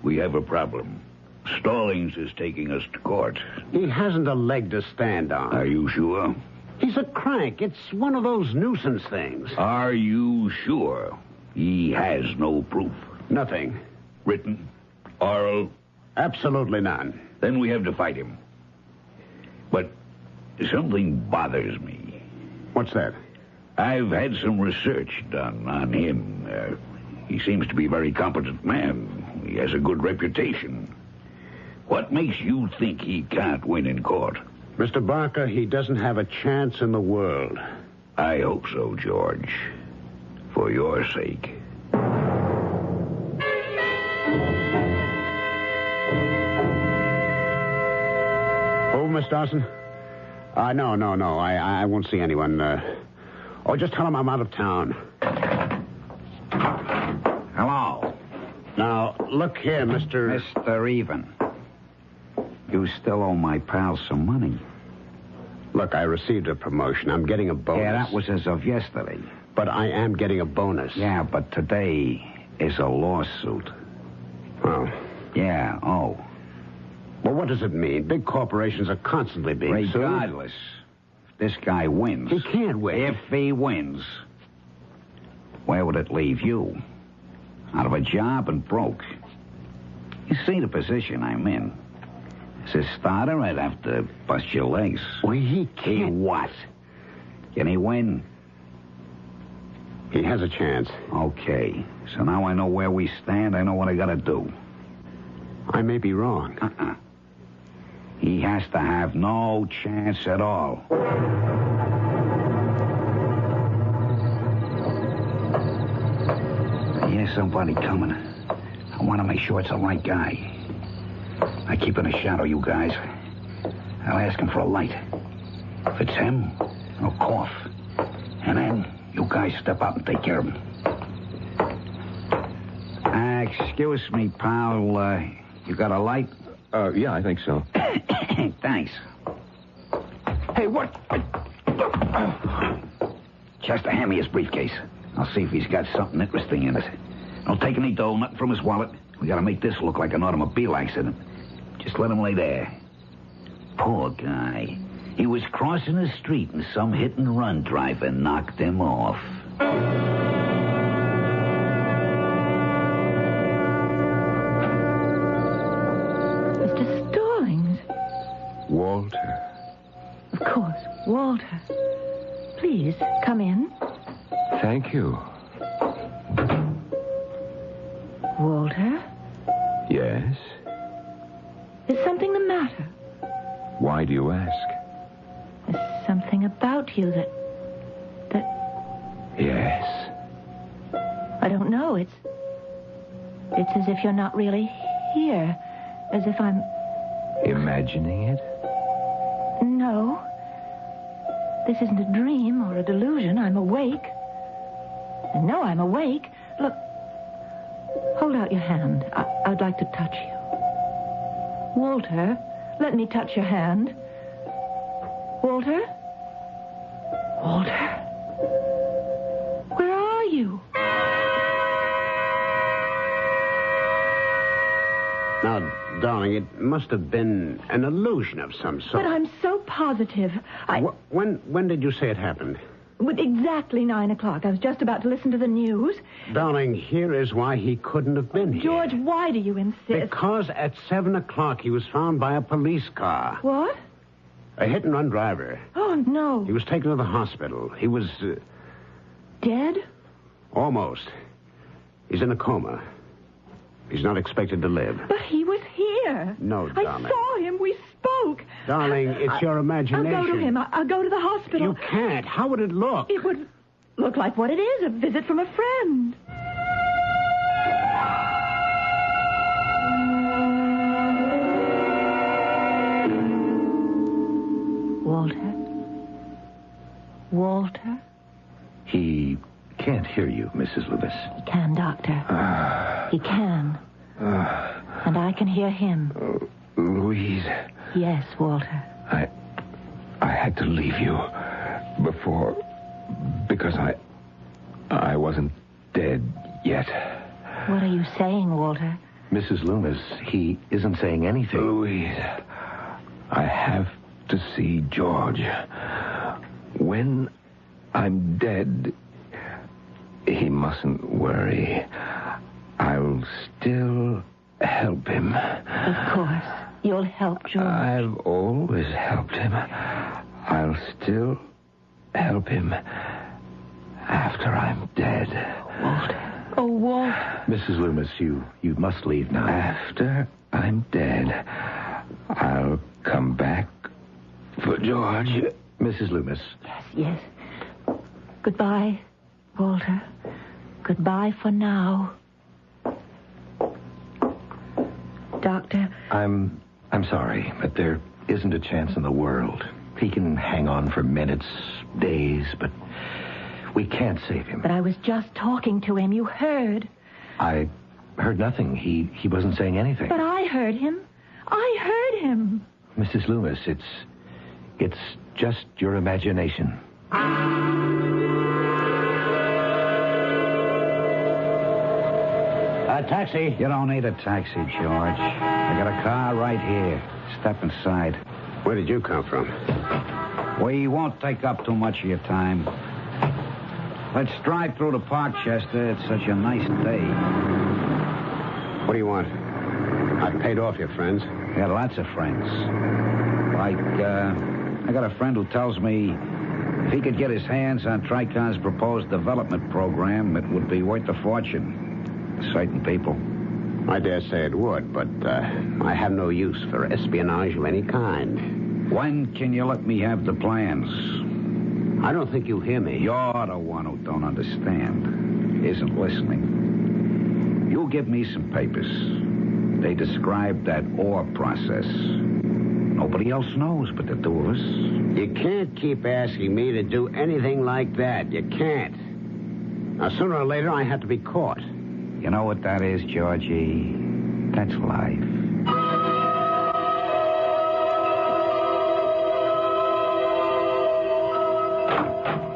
we have a problem. Stallings is taking us to court. He hasn't a leg to stand on. Are you sure? He's a crank. It's one of those nuisance things. Are you sure he has no proof? Nothing. Written? Oral? Absolutely none. Then we have to fight him. But something bothers me. What's that? I've had some research done on him. He seems to be a very competent man. He has a good reputation. What makes you think he can't win in court? Mr. Barker, he doesn't have a chance in the world. I hope so, George. For your sake. Oh, Miss Dawson? No. I won't see anyone. Just tell him I'm out of town. Hello. Now, look here, Mr. Mr. Even. You still owe my pal some money. Look, I received a promotion. I'm getting a bonus. Yeah, that was as of yesterday. But I am getting a bonus. Yeah, but today is a lawsuit. Oh. Yeah, Well, what does it mean? Big corporations are constantly being sued. Regardless, if this guy wins... He can't win. If he wins, where would it leave you? Out of a job and broke. You see the position I'm in. As a starter, I'd have to bust your legs. Well, he can't. He what? Can he win? He has a chance. Okay. So now I know where we stand. I know what I gotta do. I may be wrong. He has to have no chance at all. I hear somebody coming. I want to make sure it's the right guy. I keep in the shadow, you guys. I'll ask him for a light. If it's him, I'll cough. And then you guys step up and take care of him. Excuse me, pal. You got a light? Yeah, I think so. Thanks. Hey, what? Chester, hand me his briefcase. I'll see if he's got something interesting in it. Don't take any dough, nothing from his wallet. We gotta make this look like an automobile accident. Just let him lay there. Poor guy. He was crossing the street and some hit-and-run driver knocked him off. Mr. Stallings. Walter. Of course, Walter. Please, come in. Thank you. Walter? Yes? Is something the matter? Why do you ask? There's something about you that... Yes. I don't know. It's as if you're not really here. As if I'm... Imagining it? No. This isn't a dream or a delusion. I'm awake. And no, I'm awake. Look. Hold out your hand. I'd like to touch you. Walter, let me touch your hand. Walter? Walter? Where are you? Now, darling, it must have been an illusion of some sort. But I'm so positive. When did you say it happened? With exactly 9 o'clock. I was just about to listen to the news. Darling, here is why he couldn't have been here. George, why do you insist? Because at 7 o'clock he was found by a police car. What? A hit-and-run driver. Oh, no. He was taken to the hospital. He was... Dead? Almost. He's in a coma. He's not expected to live. But he was here. No, darling. I saw him. We spoke. Darling, it's your imagination. I'll go to him. I'll go to the hospital. You can't. How would it look? It would look like what it is, a visit from a friend. Walter? Walter? He can't hear you, Mrs. Loomis. He can, Doctor. He can. And I can hear him. Louise. Yes, Walter. I had to leave you before because I wasn't dead yet. What are you saying, Walter? Mrs. Loomis, he isn't saying anything. Louise, I have to see George. When I'm dead, he mustn't worry. I'll still help him. Of course. You'll help George. I've always helped him. I'll still help him after I'm dead. Walter. Oh, Walter. Mrs. Loomis, you must leave now. After I'm dead, I'll come back for George. Mrs. Loomis. Yes. Goodbye, Walter. Goodbye for now. Doctor. I'm sorry, but there isn't a chance in the world. He can hang on for minutes, days, but we can't save him. But I was just talking to him. You heard. I heard nothing. He wasn't saying anything. But I heard him. I heard him. Mrs. Loomis, it's just your imagination. Taxi. You don't need a taxi, George. I got a car right here. Step inside. Where did you come from? We won't take up too much of your time. Let's drive through the park, Chester. It's such a nice day. What do you want? I've paid off your friends. I got lots of friends. Like, I got a friend who tells me if he could get his hands on Tricon's proposed development program, it would be worth a fortune. Certain people. I dare say it would, but I have no use for espionage of any kind. When can you let me have the plans? I don't think you hear me. You're the one who don't understand. Isn't listening. You give me some papers. They describe that ore process. Nobody else knows but the two of us. You can't keep asking me to do anything like that. You can't. Now, sooner or later, I have to be caught. You know what that is, Georgie? That's life.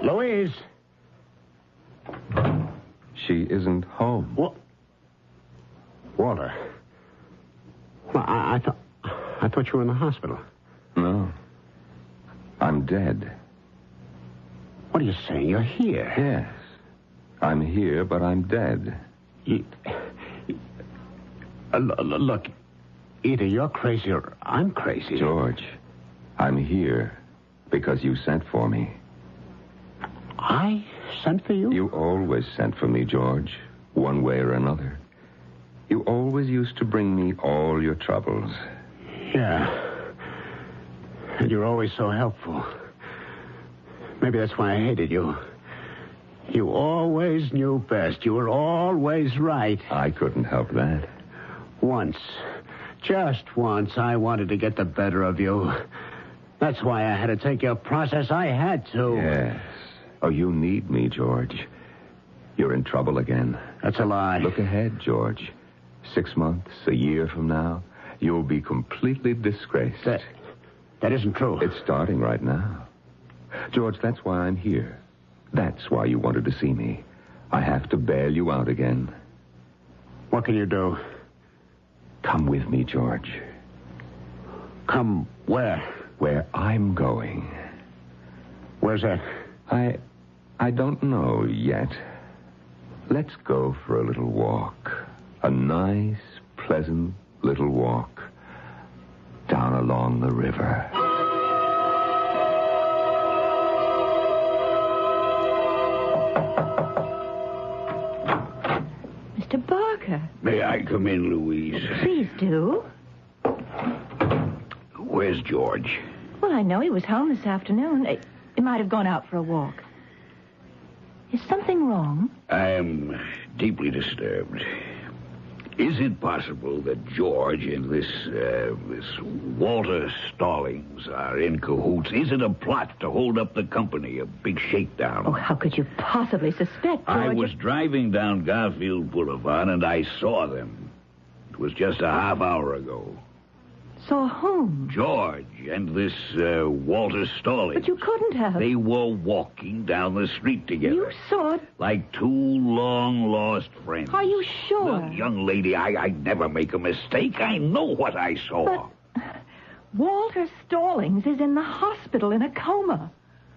Louise! She isn't home. What? Walter. Well, I thought you were in the hospital. No. I'm dead. What are you saying? You're here? Yes. I'm here, but I'm dead. Look, either you're crazy or I'm crazy. George, I'm here because you sent for me. I sent for you? You always sent for me, George, one way or another. You always used to bring me all your troubles. Yeah. And you're always so helpful. Maybe that's why I hated you. You always knew best. You were always right. I couldn't help that. Once, just once, I wanted to get the better of you. That's why I had to take your process. I had to. Yes. Oh, you need me, George. You're in trouble again. That's a lie. Look ahead, George. 6 months, a year from now, you'll be completely disgraced. That isn't true. It's starting right now. George, that's why I'm here. That's why you wanted to see me. I have to bail you out again. What can you do? Come with me, George. Come where? Where I'm going. Where's that? I don't know yet. Let's go for a little walk. A nice, pleasant little walk down along the river. Mr. Barker. May I come in, Louise? Please do. Where's George? Well, I know he was home this afternoon. He might have gone out for a walk. Is something wrong? I am deeply disturbed. Is it possible that George and this Walter Stallings are in cahoots? Is it a plot to hold up the company, a big shakedown? Oh, how could you possibly suspect, George? I was driving down Garfield Boulevard and I saw them. It was just a half hour ago. Saw whom? George and this Walter Stallings. But you couldn't have. They were walking down the street together. You saw it? Like two long-lost friends. Are you sure? Look, young lady, I never make a mistake. I know what I saw. But Walter Stallings is in the hospital in a coma.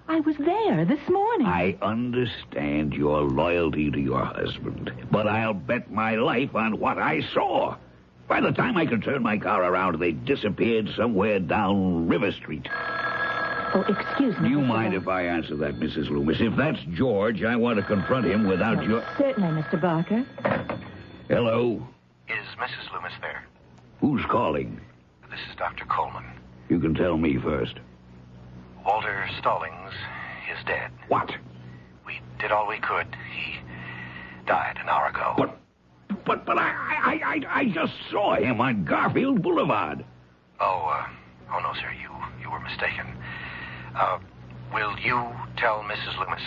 I was there this morning. I understand your loyalty to your husband, but I'll bet my life on what I saw. By the time I could turn my car around, they disappeared somewhere down River Street. Oh, excuse me. Do you mind if I answer that, Mrs. Loomis? If that's George, I want to confront him without your... Certainly, Mr. Barker. Hello? Is Mrs. Loomis there? Who's calling? This is Dr. Coleman. You can tell me first. Walter Stallings is dead. What? We did all we could. He died an hour ago. But I just saw him on Garfield Boulevard. Oh no, sir. You were mistaken. Will you tell Mrs. Loomis?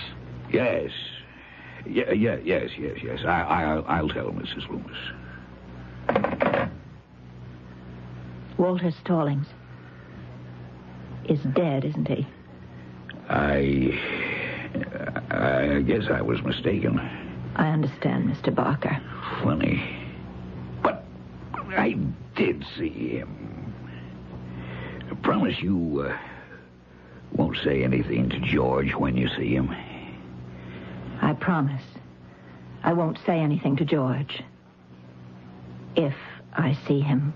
Yes. Yes. I'll tell Mrs. Loomis. Walter Stallings is dead, isn't he? I guess I was mistaken. I understand, Mr. Barker. Funny. But I did see him. I promise you won't say anything to George when you see him. I promise. I won't say anything to George. If I see him.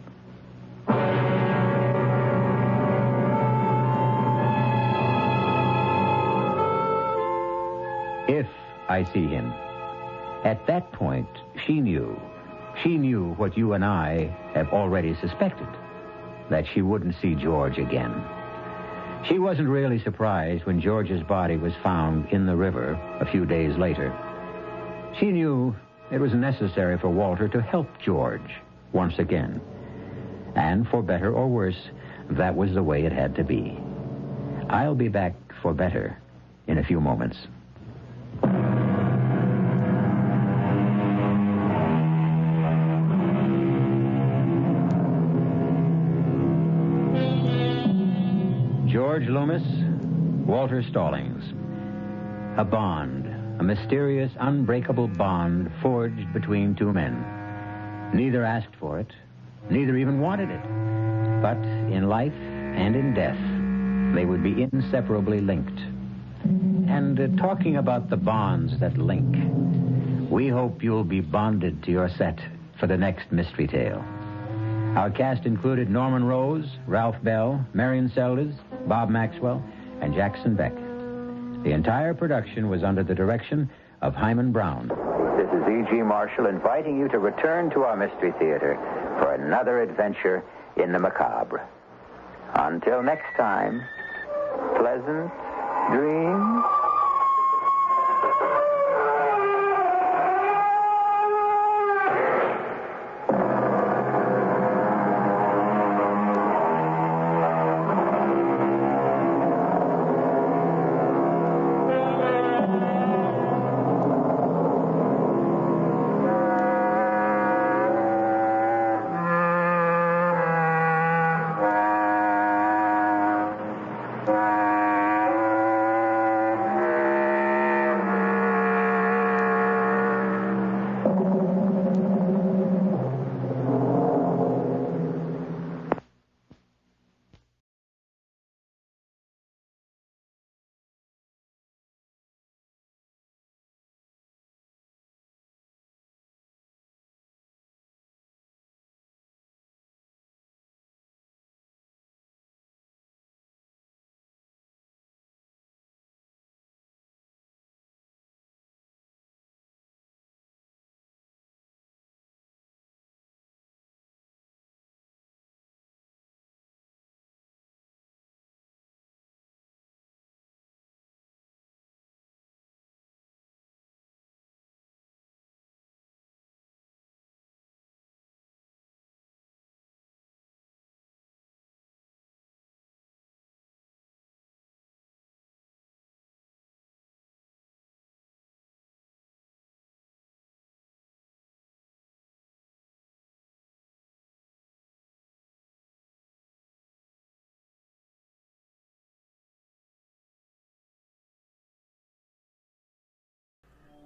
If I see him. At that point, she knew. She knew what you and I have already suspected, that she wouldn't see George again. She wasn't really surprised when George's body was found in the river a few days later. She knew it was necessary for Walter to help George once again. And for better or worse, that was the way it had to be. I'll be back for better in a few moments. George Loomis, Walter Stallings. A bond, a mysterious, unbreakable bond forged between two men. Neither asked for it, neither even wanted it. But in life and in death, they would be inseparably linked. And talking about the bonds that link, we hope you'll be bonded to your set for the next mystery tale. Our cast included Norman Rose, Ralph Bell, Marion Seldes, Bob Maxwell, and Jackson Beck. The entire production was under the direction of Hyman Brown. This is E.G. Marshall inviting you to return to our Mystery Theater for another adventure in the macabre. Until next time, pleasant dreams.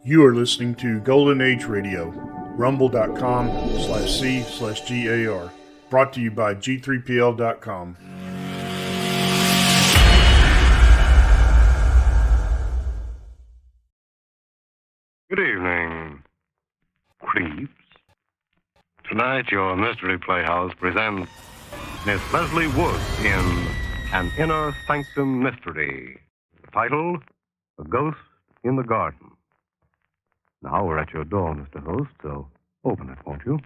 You are listening to Golden Age Radio, rumble.com/C/GAR. Brought to you by G3PL.com. Good evening, creeps. Tonight, your Mystery Playhouse presents Miss Leslie Wood in An Inner Sanctum Mystery. The title, A Ghost in the Garden. Now we're at your door, Mr. Host, so open it, won't you?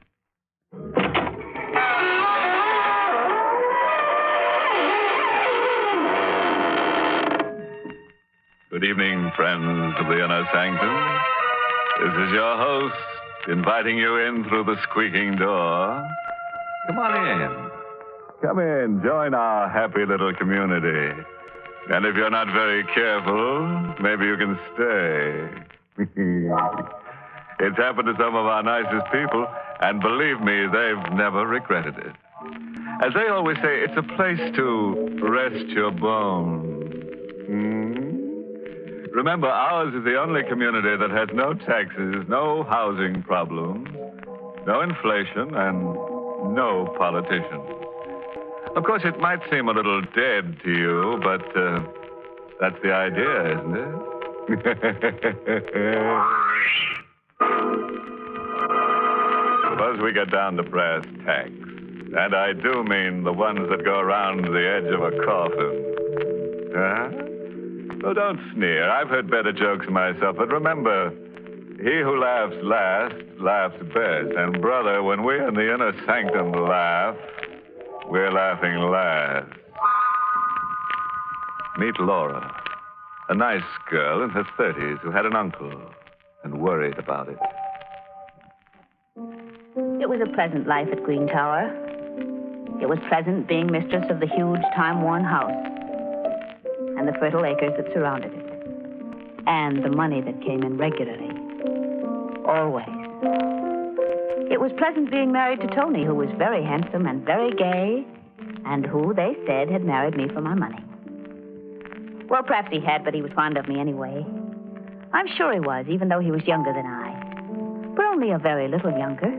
Good evening, friends of the Inner Sanctum. This is your host, inviting you in through the squeaking door. Come on in. Come in, join our happy little community. And if you're not very careful, maybe you can stay. It's happened to some of our nicest people, and believe me, they've never regretted it. As they always say, it's a place to rest your bones. Remember, ours is the only community that has no taxes, no housing problems, no inflation, and no politicians. Of course, it might seem a little dead to you, but that's the idea, isn't it? Suppose we get down to brass tacks. And I do mean the ones that go around the edge of a coffin. Huh? Oh, don't sneer. I've heard better jokes myself, but remember, he who laughs last laughs best. And, brother, when we in the inner sanctum laugh, we're laughing last. Meet Laura, a nice girl in her 30s who had an uncle and worried about it. It was a pleasant life at Green Tower. It was pleasant being mistress of the huge, time-worn house and the fertile acres that surrounded it, and the money that came in regularly, always. It was pleasant being married to Tony, who was very handsome and very gay, and who, they said, had married me for my money. Well, perhaps he had, but he was fond of me anyway. I'm sure he was, even though he was younger than I, but only a very little younger.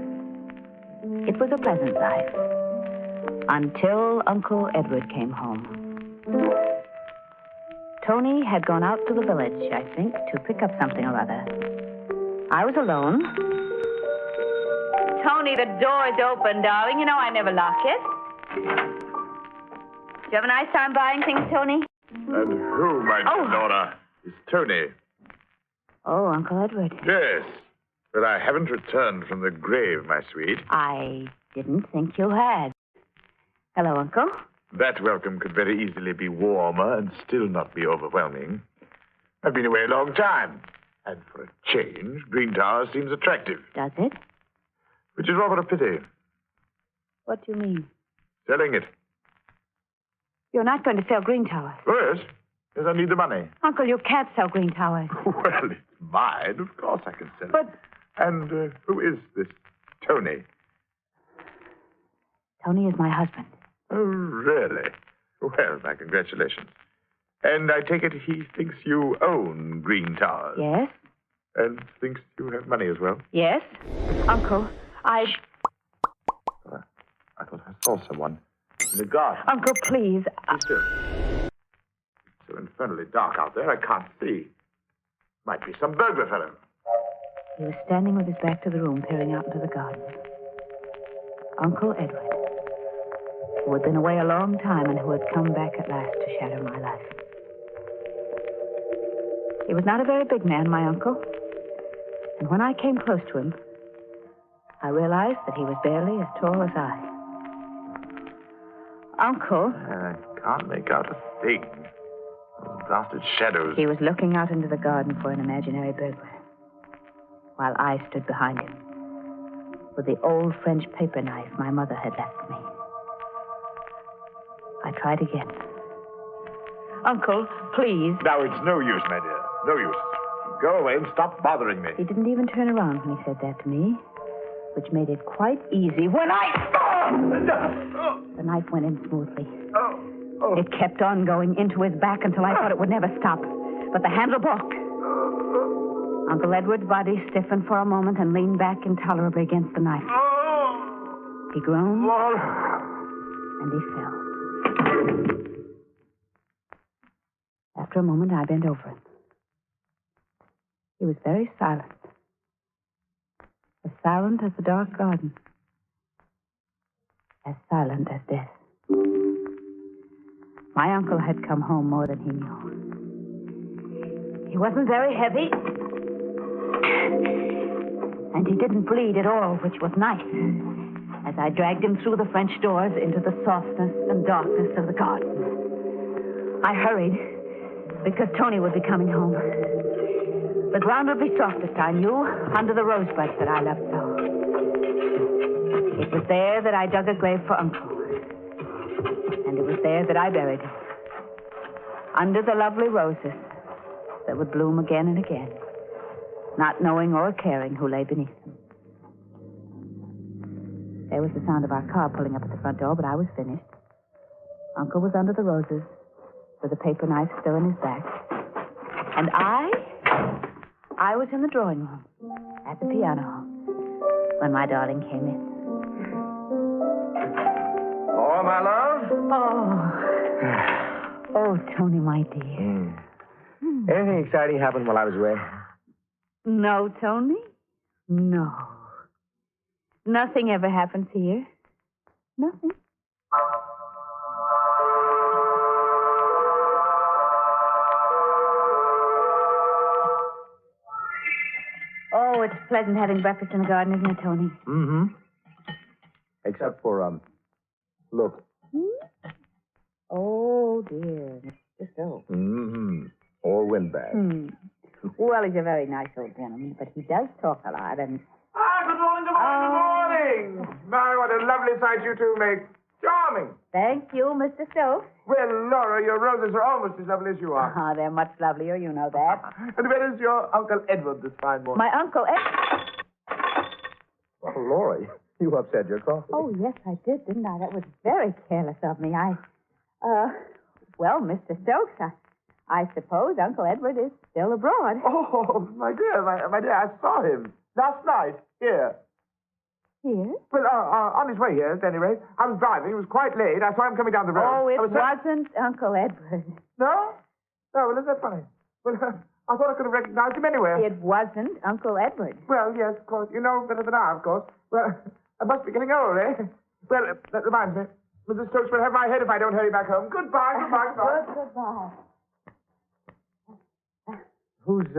It was a pleasant life, until Uncle Edward came home. Tony had gone out to the village, I think, to pick up something or other. I was alone. Tony, the door's open, darling. You know I never lock it. Did you have a nice time buying things, Tony? And who, my dear Laura, is Tony? Oh, Uncle Edward. Yes, but I haven't returned from the grave, my sweet. I didn't think you had. Hello, Uncle. That welcome could very easily be warmer and still not be overwhelming. I've been away a long time, and for a change, Green Tower seems attractive. Does it? Which is rather a pity. What do you mean? Selling it. You're not going to sell Green Tower. Oh, yes. Yes, I need the money. Uncle, you can't sell Green Tower. Well, it's mine. Of course I can sell it. But... And who is this Tony? Tony is my husband. Oh, really? Well, my congratulations. And I take it he thinks you own Green Towers? Yes. And thinks you have money as well? Yes. Uncle, I thought I saw someone in the garden. Uncle, please. It's so infernally dark out there, I can't see. Might be some burglar fellow. He was standing with his back to the room, peering out into the garden. Uncle Edward, who had been away a long time and who had come back at last to shadow my life. He was not a very big man, my uncle. And when I came close to him, I realized that he was barely as tall as I. Uncle. I can't make out a thing. Those blasted shadows. He was looking out into the garden for an imaginary burglar, while I stood behind him with the old French paper knife my mother had left me. I tried again. Uncle, please. Now, it's no use, my dear. No use. Go away and stop bothering me. He didn't even turn around when he said that to me, which made it quite easy when I... The knife went in smoothly. It kept on going into his back until I thought it would never stop. But the handle broke. Uncle Edward's body stiffened for a moment and leaned back intolerably against the knife. He groaned, and he fell. After a moment, I bent over him. He was very silent. As silent as the dark garden. As silent as death. My uncle had come home more than he knew. He wasn't very heavy. And he didn't bleed at all, which was nice. As I dragged him through the French doors into the softness and darkness of the garden. I hurried, because Tony would be coming home. The ground would be softest, I knew, under the rosebuds that I loved so. It was there that I dug a grave for Uncle. And it was there that I buried him. Under the lovely roses that would bloom again and again, not knowing or caring who lay beneath them. There was the sound of our car pulling up at the front door, but I was finished. Uncle was under the roses, with a paper knife still in his back. And I was in the drawing room, at the piano, when my darling came in. Oh, my love? Oh, Tony, my dear. Anything exciting happened while I was away? No, Tony. No. Nothing ever happens here. Nothing. Oh, it's pleasant having breakfast in the garden, isn't it, Tony? Mm-hmm. Except for, look. Oh, dear. Mr. Stokes. Mm-hmm. Or windbag. Well, he's a very nice old gentleman, but he does talk a lot, and... Good morning, good morning, good morning. My, what a lovely sight you two make. Charming. Thank you, Mr. Stokes. Well, Laura, your roses are almost as lovely as you are. Ah, they're much lovelier, you know that. And where is your Uncle Edward this fine morning? My Uncle Edward? Oh, Laura, you upset your coffee. Oh, yes, I did, didn't I? That was very careless of me. Well, Mr. Stokes, I suppose Uncle Edward is still abroad. Oh, my dear, my dear, I saw him last night here. Here? Well, on his way here, at any rate. I was driving. It was quite late. I saw him coming down the road. Oh, it wasn't Uncle Edward. No? No, well, isn't that funny? Well, I thought I could have recognized him anywhere. It wasn't Uncle Edward. Well, yes, of course. You know better than I, of course. Well, I must be getting old, eh? Well, that reminds me. Mrs. Stokes will have my head if I don't hurry back home. Goodbye, goodbye, goodbye. Goodbye. Who's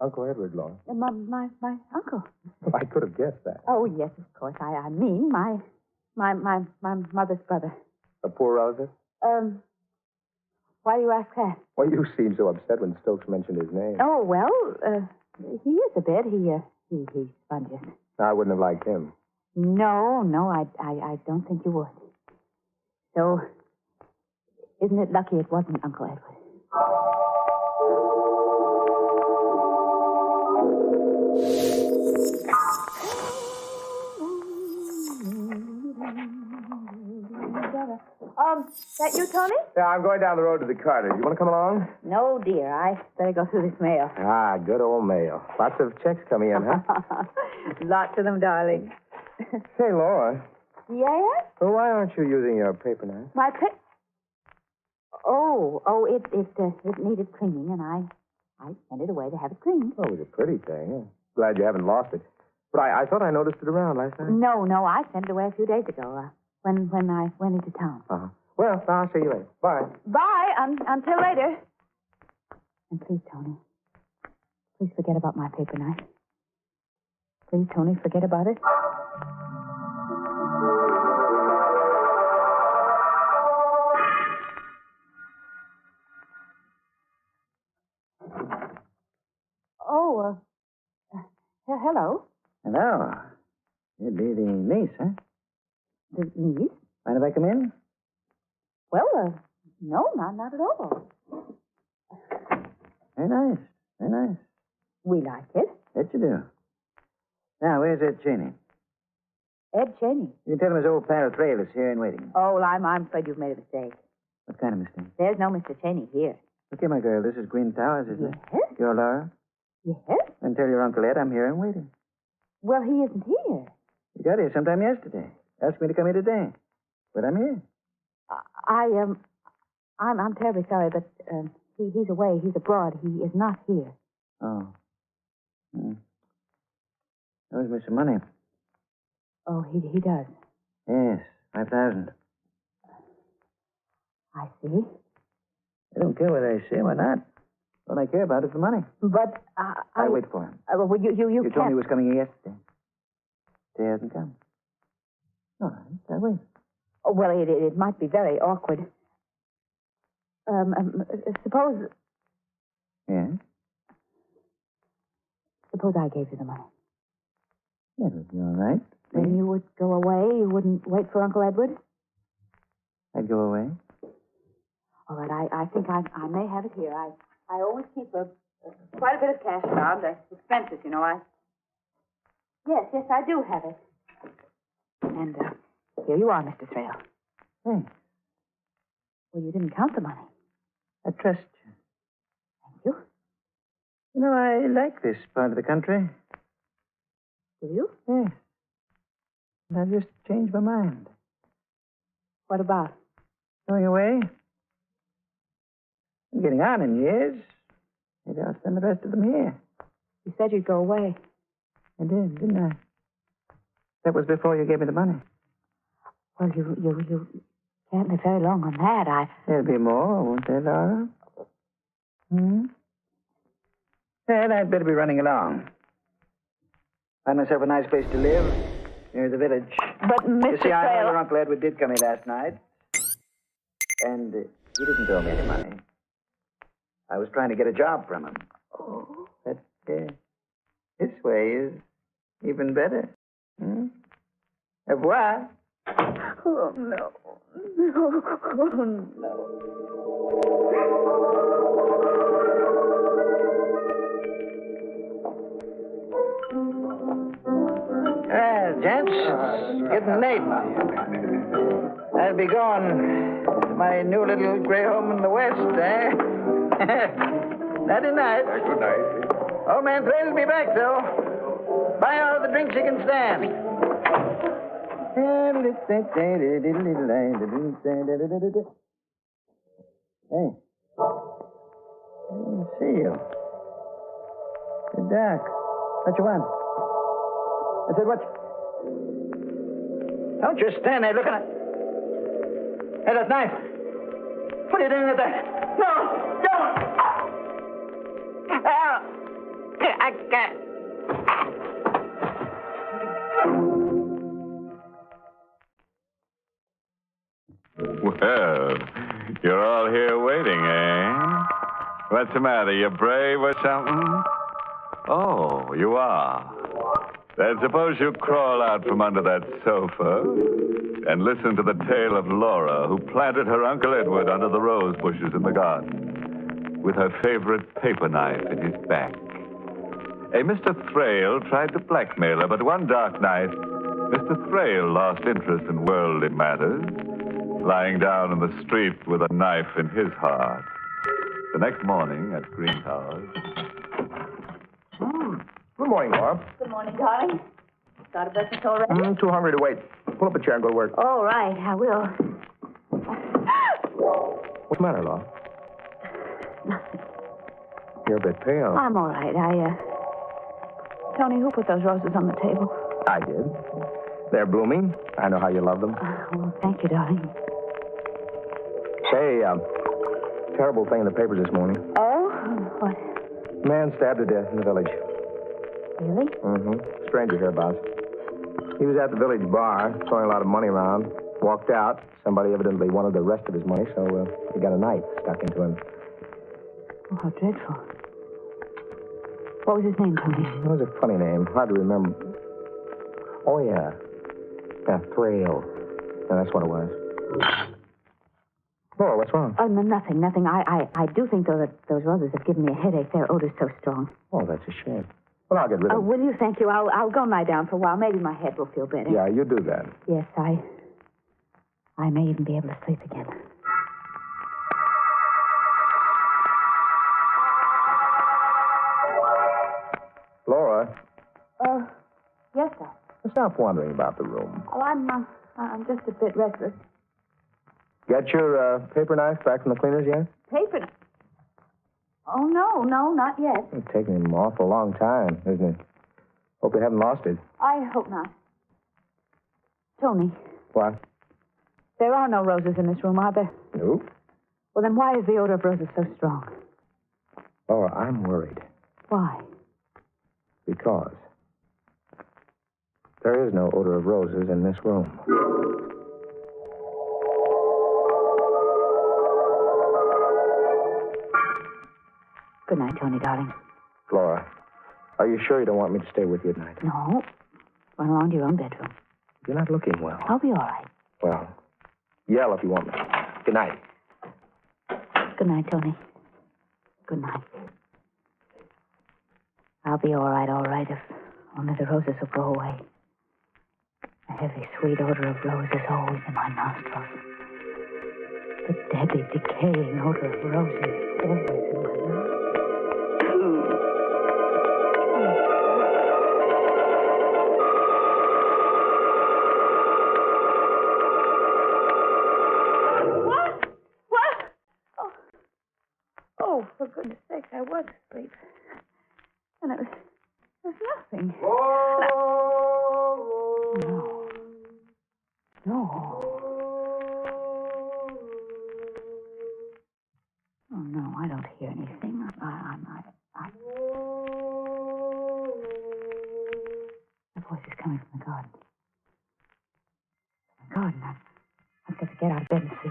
Uncle Edward, Laura? My uncle. I could have guessed that. Oh, yes, of course. I mean, my mother's brother. A poor relative? Why do you ask that? Well, you seemed so upset when Stokes mentioned his name. Oh, well, he is a bit. He's sponges. I wouldn't have liked him. No, I don't think you would. So, isn't it lucky it wasn't Uncle Edward? That you, Tony? Yeah, I'm going down the road to the Carters. You want to come along? No, dear. I better go through this mail. Ah, good old mail. Lots of checks coming in, huh? Lots of them, darling. Say, Laura. Yes? Well, why aren't you using your paper knife? My it needed cleaning, and I sent it away to have it cleaned. Oh, it was a pretty thing. Yeah. Glad you haven't lost it. But I thought I noticed it around last night. No, I sent it away a few days ago, when I went into town. Uh-huh. Well, I'll see you later. Bye. Bye. Until later. And please, Tony, please forget about my paper knife. Please, Tony, forget about it. Oh, hello. Hello. You'd be the niece, huh? The niece? Mind if I come in? Well, no, not at all. Very nice. Very nice. We like it. Bet you do. Now, where's Ed Cheney? Ed Cheney? You can tell him his old pal Trail is here and waiting. Oh, well, I'm afraid you've made a mistake. What kind of mistake? There's no Mr. Cheney here. Look here, my girl. This is Green Towers, isn't it? Yes? You're Laura? Yes? And tell your Uncle Ed I'm here and waiting. Well, he isn't here. He got here sometime yesterday. Asked me to come here today. But I'm here. I'm terribly sorry, but he's away. He's abroad. He is not here. Oh. Owes me some money. Oh, he does. Yes, 5,000. I see. I don't care what I say. Why not? All I care about is the money. But I'll wait for him. Well, you You can't. told me he was coming here yesterday. Today hasn't come. All right, I'll wait. Oh, well, it might be very awkward. Suppose Yeah? I gave you the money. Yeah, it'll be all right. Then you would go away? You wouldn't wait for Uncle Edward? I'd go away. All right, I think I may have it here. I always keep quite a bit of cash around. Expenses, you know. Yes, I do have it. And here you are, Mr. Thrale. Thanks. Well, you didn't count the money. I trust you. Thank you. You know, I like this part of the country. Do you? Yes. And I've just changed my mind. What about? Going away. I'm getting on in years. Maybe I'll spend the rest of them here. You said you'd go away. I did, didn't I? That was before you gave me the money. Well, you can't live very long on that. There'll be more, won't there, Laura? Well, I'd better be running along. Find myself a nice place to live near the village. But, Mr. You see, I know Thrale... your Uncle Edward did come here last night. And he didn't throw me any money. I was trying to get a job from him. Oh. But this way is even better. Au revoir. Oh, no. Oh, no. Well, gents, it's getting late. I'll be going to my new little gray home in the west, eh? Nighty night. Good night. Old man Thrale will be back, though. Buy all the drinks you can stand. Hey. I didn't see you. You're dark. What you want? I said, what? Don't just stand there looking at... Hey, that knife. What are you doing with that? No, don't! I can't. Well, you're all here waiting, eh? What's the matter? You brave or something? Oh, you are. Then suppose you crawl out from under that sofa and listen to the tale of Laura, who planted her Uncle Edward under the rose bushes in the garden with her favorite paper knife in his back. Mr. Thrale tried to blackmail her, but one dark night, Mr. Thrale lost interest in worldly matters, lying down in the street with a knife in his heart. The next morning at Green Towers... Good morning, Laura. Good morning, darling. Got a breakfast already? Too hungry to wait. Pull up a chair and go to work. All right, I will. What's the matter, Laura? Nothing. You're a bit pale. I'm all right. Tony, who put those roses on the table? I did. They're blooming. I know how you love them. Well, thank you, darling. Say, terrible thing in the papers this morning. Oh? What? Man stabbed to death in the village. Really? Mm-hmm. Stranger hereabouts. He was at the village bar, throwing a lot of money around. Walked out. Somebody evidently wanted the rest of his money, so he got a knife stuck into him. Oh, how dreadful. What was his name, Tony? It was a funny name. Hard to remember. Oh, yeah. Yeah, Thrale. Yeah, that's what it was. Oh, what's wrong? Oh, no, nothing. I do think, though, that those roses have given me a headache. Their odor's so strong. Oh, that's a shame. Well, I'll get rid of them. Will you? Thank you. I'll go and lie down for a while. Maybe my head will feel better. Yeah, you do that. Yes, I may even be able to sleep again. Yes, sir. Stop wandering about the room. Oh, I'm just a bit restless. Got your paper knife back from the cleaners yet? Paper? Oh, no, not yet. It's taking him an awful long time, isn't it? Hope you haven't lost it. I hope not. Tony, What? there are no roses in this room, are there? No. Well, then why is the odor of roses so strong? Laura, I'm worried. Why? Because there is no odor of roses in this room. Good night, Tony, darling. Laura, are you sure you don't want me to stay with you at night? No. Run along to your own bedroom. You're not looking well. I'll be all right. Well, yell if you want me. Good night. Good night, Tony. Good night. I'll be all right, if only the roses will go away. The heavy, sweet odor of roses always in my nostrils. The deadly, decaying odor of roses always in my nostrils. What? Oh, for goodness sakes, I was asleep. And it was nothing. No. Oh, no, I don't hear anything. The voice is coming from the garden. The garden. I've got to get out of bed and see.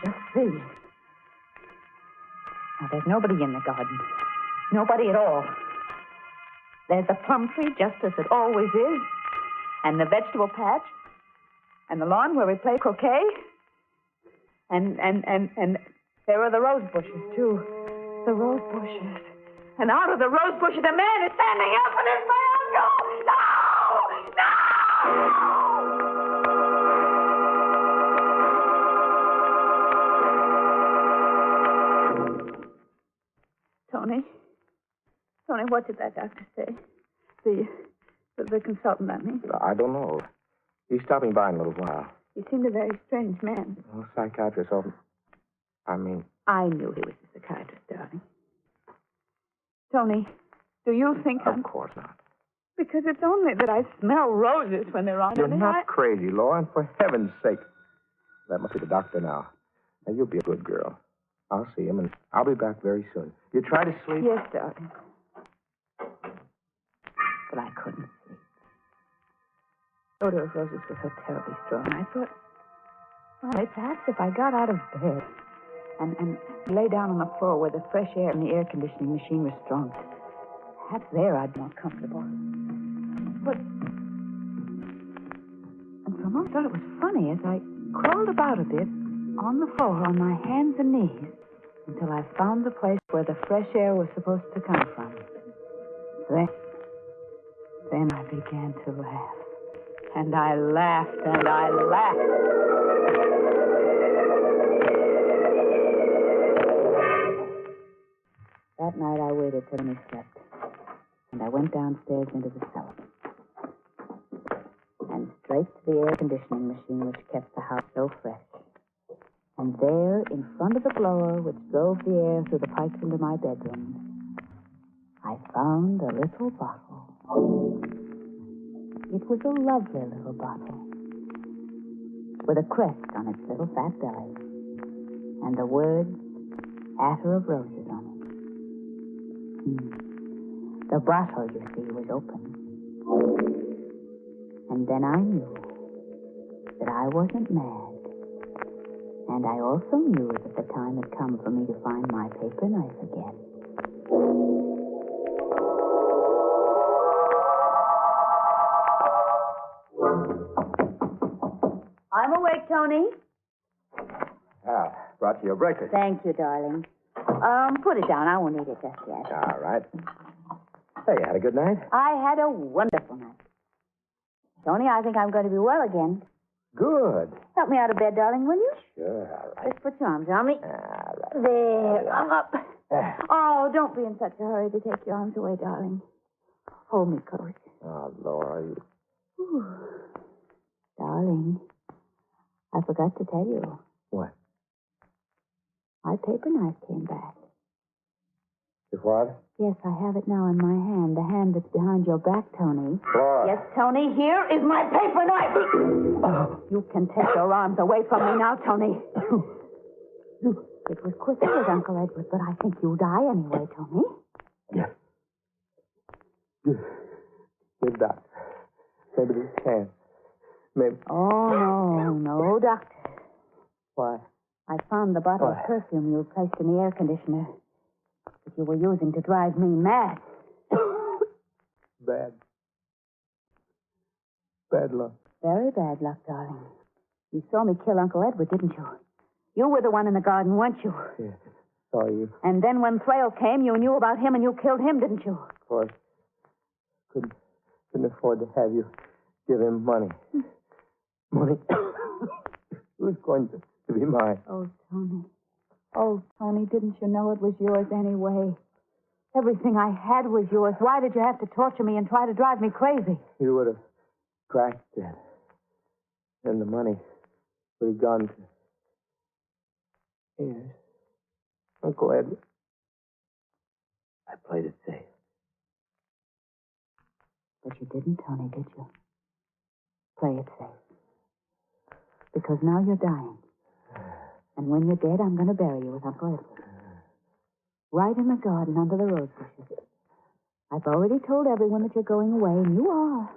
Just see. Now, there's nobody in the garden. Nobody at all. There's the plum tree, just as it always is. And the vegetable patch. And the lawn where we play croquet. And there are the rose bushes, too. The rose bushes. And out of the rose bushes, a man is standing up, and it's my uncle! No! Tony, what did that doctor say? The consultant, I mean. I don't know. He's stopping by in a little while. He seemed a very strange man. Well, psychiatrist often... I knew he was a psychiatrist, darling. Tony, do you think Of course not. Because it's only that I smell roses when they're on You're me. not crazy, Laura, and for heaven's sake. That must be the doctor now. Now, you'll be a good girl. I'll see him, and I'll be back very soon. You try to sleep? Yes, darling. But I couldn't sleep. The odor of roses was so terribly strong. I thought, well, perhaps if I got out of bed and lay down on the floor where the fresh air and the air conditioning machine was strong, perhaps there I'd be more comfortable. But, and for a moment I thought it was funny as I crawled about a bit on the floor on my hands and knees until I found the place where the fresh air was supposed to come from. Then I began to laugh. And I laughed and I laughed. That night I waited till he slept. And I went downstairs into the cellar. And straight to the air conditioning machine which kept the house so fresh. And there, in front of the blower which drove the air through the pipes into my bedroom, I found a little bottle. It was a lovely little bottle with a crest on its little fat belly and the words, Attar of Roses on it. The bottle, you see, was open. And then I knew that I wasn't mad. And I also knew that the time had come for me to find my paper knife again. I'm awake, Tony. Al, brought you your breakfast. Thank you, darling. Put it down. I won't eat it just yet. All right. Hey, you had a good night? I had a wonderful night. Tony, I think I'm going to be well again. Good. Help me out of bed, darling, will you? Sure, all right. Just put your arms around me. All right. There, I'm up. Oh, don't be in such a hurry to take your arms away, darling. Hold me close. Oh, Laura, you... Ooh. Darling, I forgot to tell you. What? My paper knife came back. You what? Yes, I have it now in my hand. The hand that's behind your back, Tony. Laura. Yes, Tony, here is my paper knife. You can take your arms away from me now, Tony. It was quick with Uncle Edward, but I think you'll die anyway, Tony. Yes. Good doctor. Maybe this can. Maybe. Oh, no, doctor. Why? I found the bottle of perfume you placed in the air conditioner that you were using to drive me mad. Bad. Bad luck. Very bad luck, darling. You saw me kill Uncle Edward, didn't you? You were the one in the garden, weren't you? Yes, saw you. And then when Thrale came, you knew about him and you killed him, didn't you? Of course. Couldn't afford to have you give him money. Money. Who's going to be mine? Oh, Tony. Oh, Tony, didn't you know it was yours anyway? Everything I had was yours. Why did you have to torture me and try to drive me crazy? You would have cracked it. And the money would have gone to... Yes. Uncle Edward. I played it safe. But you didn't, Tony, did you? Play it safe. Because now you're dying. And when you're dead, I'm going to bury you with Uncle Edward. Right in the garden under the rose bushes. I've already told everyone that you're going away, and you are.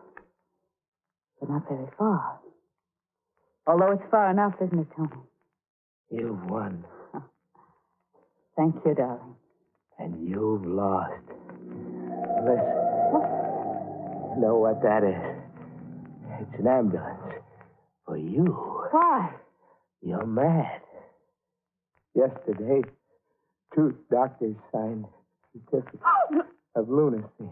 But not very far. Although it's far enough, isn't it, Tony? You've won. Thank you, darling. And you've lost. Listen. You know what that is? It's an ambulance. For you. Why? You're mad. Yesterday, 2 doctors signed a certificate of lunacy.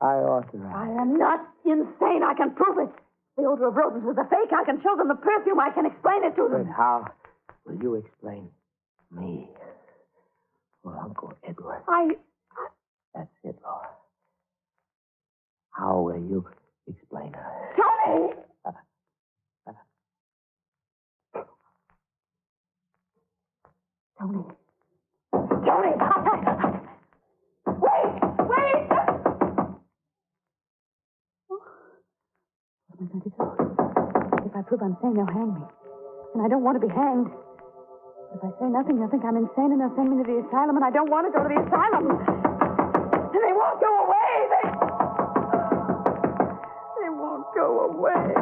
I authorized. I am not insane. I can prove it. The odor of roses was a fake. I can show them the perfume. I can explain it to them. But how will you explain me or Uncle Edward? That's it, Laura. How will you explain her? Tony! Tony. Tony! Wait! Wait! What am I going to do? If I prove I'm sane, they'll hang me. And I don't want to be hanged. If I say nothing, they'll think I'm insane and they'll send me to the asylum, and I don't want to go to the asylum. And they won't go away. They won't go away.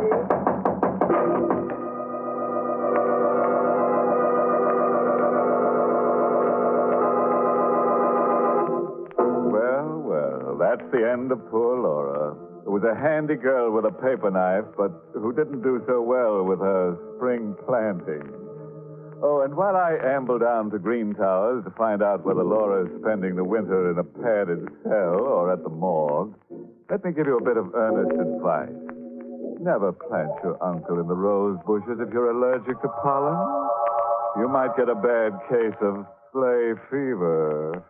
Well, that's the end of poor Laura, who was a handy girl with a paper knife, but who didn't do so well with her spring planting. Oh, and while I amble down to Green Towers to find out whether Laura's spending the winter in a padded cell or at the morgue, let me give you a bit of earnest advice. Never plant your uncle in the rose bushes if you're allergic to pollen. You might get a bad case of sleigh fever.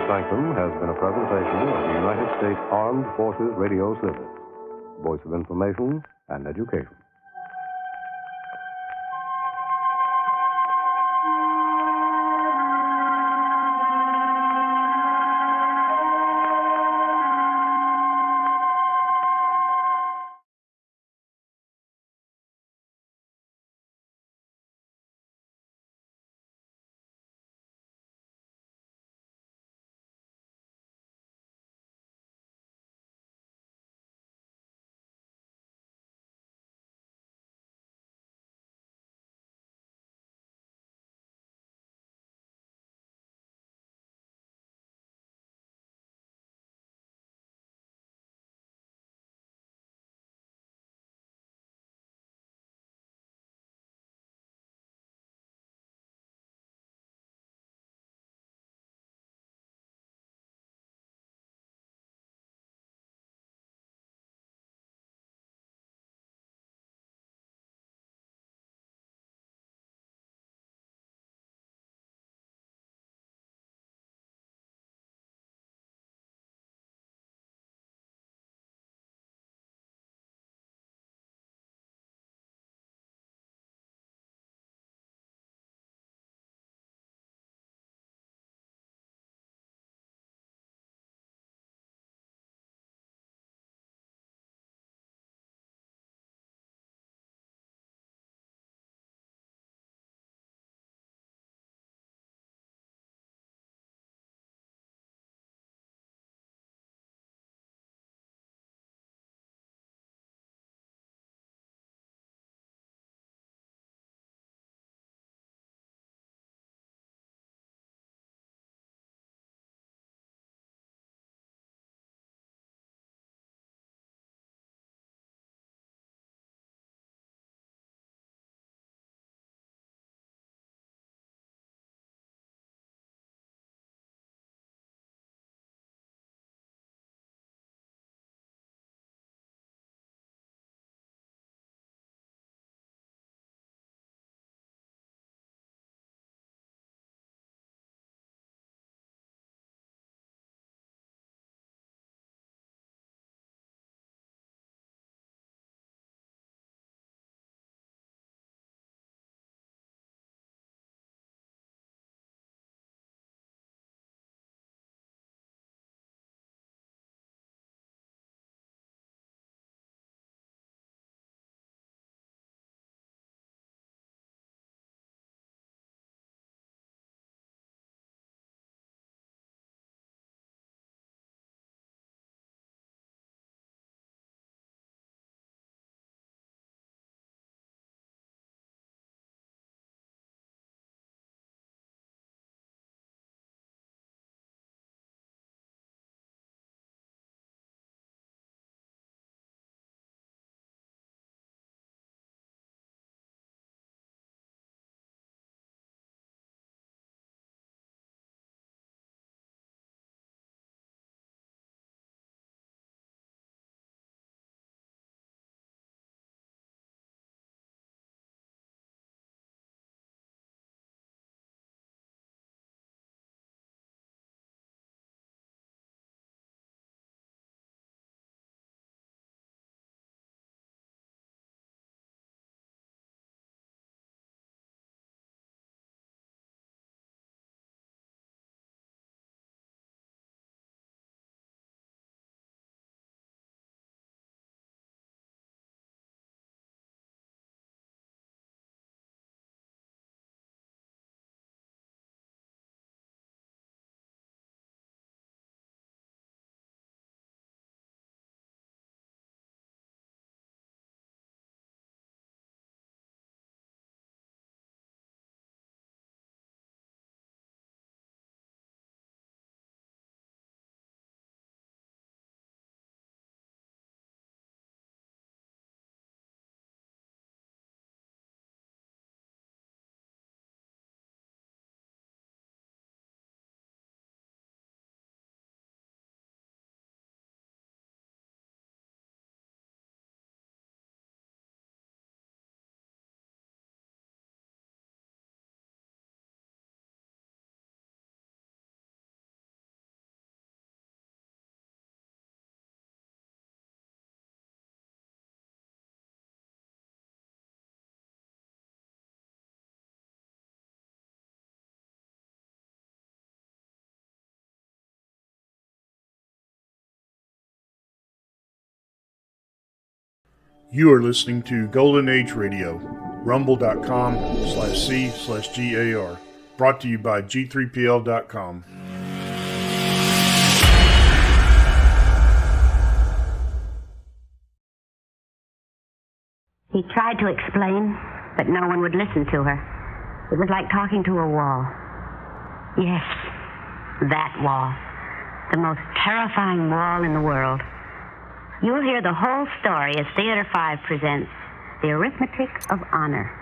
Sanctum has been a presentation of the United States Armed Forces Radio Service, voice of information and education. You are listening to Golden Age Radio, rumble.com/C/GAR. Brought to you by G3PL.com. He tried to explain, but no one would listen to her. It was like talking to a wall. Yes, that wall. The most terrifying wall in the world. You'll hear the whole story as Theater 5 presents The Arithmetic of Honor.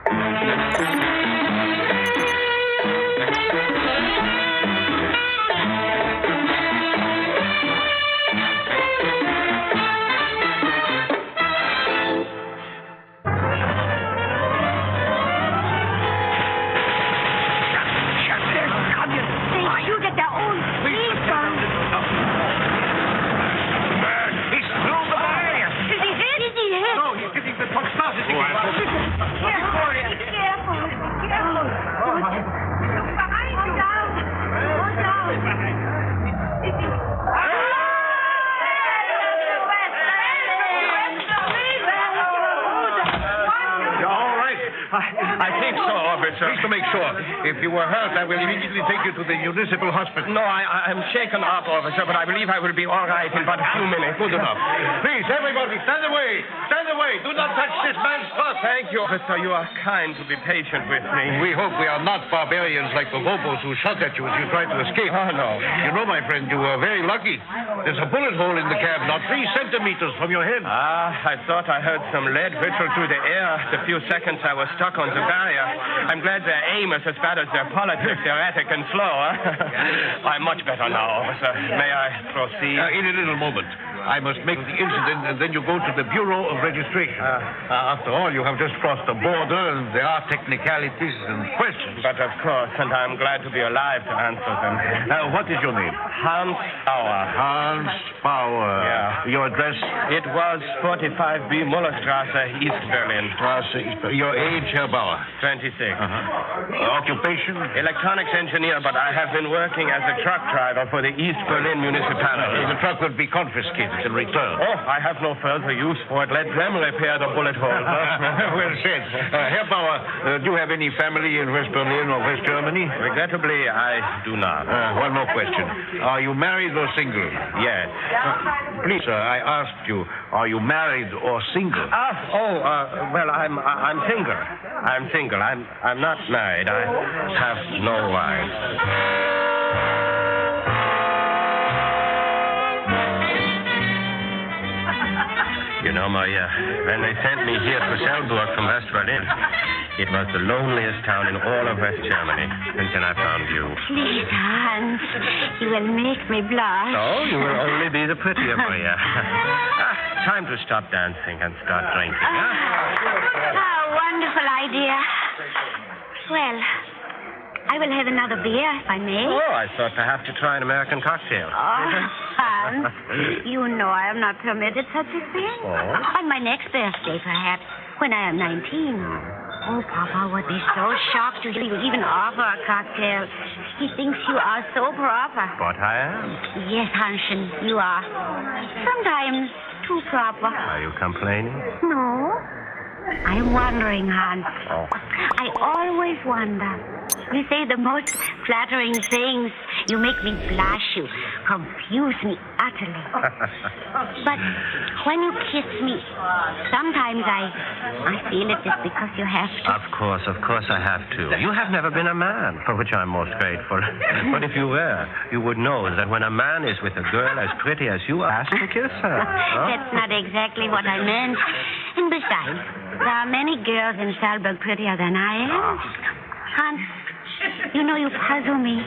I think so, officer. Please to make sure. If you were hurt, I will immediately take you to the municipal hospital. No, I'm shaken up, officer, but I believe I will be all right in but a few minutes. Good enough. Please, everybody, stand away. Stand away. Do not touch this man's cloth. Thank you, officer. You are kind to be patient with me. We hope we are not barbarians like the hobos who shot at you as you tried to escape. Oh, no. You know, my friend, you were very lucky. There's a bullet hole in the cab, not 3 centimeters from your head. I thought I heard some lead whistle through the air the few seconds I was stuck on the barrier. I'm glad their aim is as bad as their politics. They're erratic and slow, huh? I'm much better now, officer. May I proceed? In a little moment. I must make the incident, and then you go to the Bureau of Registration. After all, you have just crossed the border, and there are technicalities and questions. But of course, and I'm glad to be alive to answer them. What is your name? Hans Bauer. Hans Bauer. Yeah. Your address? It was 45B Mullerstrasse, East Berlin. Your age, Herr Bauer? 26. Occupation? Electronics engineer, but I have been working as a truck driver for the East Berlin municipality. The truck would be confiscated in return. Oh, I have no further use for it. Let them repair the bullet hole. Well said. Herr Bauer, do you have any family in West Berlin or West Germany? Regrettably, I do not. One more question. Are you married or single? Yes. Please, sir, I asked you, are you married or single? Well, I'm single. I'm single. I'm not married. I have no wife. You know, Maria, when they sent me here to Selburg from West Berlin, it was the loneliest town in all of West Germany until I found you. Please, Hans, you will make me blush. So, you will only be the prettier, Maria. Time to stop dancing and start drinking, huh? Oh, wonderful idea. Well, I will have another beer, if I may. Oh, I thought perhaps to try an American cocktail. Oh, Hans, you know I have not permitted such a thing. Oh? On my next birthday, perhaps, when I am 19. Oh, Papa would be so shocked to hear you even offer a cocktail. He thinks you are so proper. But I am. Yes, Hanschen, you are. Sometimes too proper. Are you complaining? No. I'm wondering, Hans. Oh. I always wonder. You say the most flattering things. You make me blush. You confuse me utterly. But when you kiss me, sometimes I feel it is because you have to. Of course I have to. You have never been a man, for which I'm most grateful. But if you were, you would know that when a man is with a girl as pretty as you are, to kiss her. Huh? That's not exactly what I meant. And besides, there are many girls in Salzburg prettier than I am. Hans, you know you puzzle me.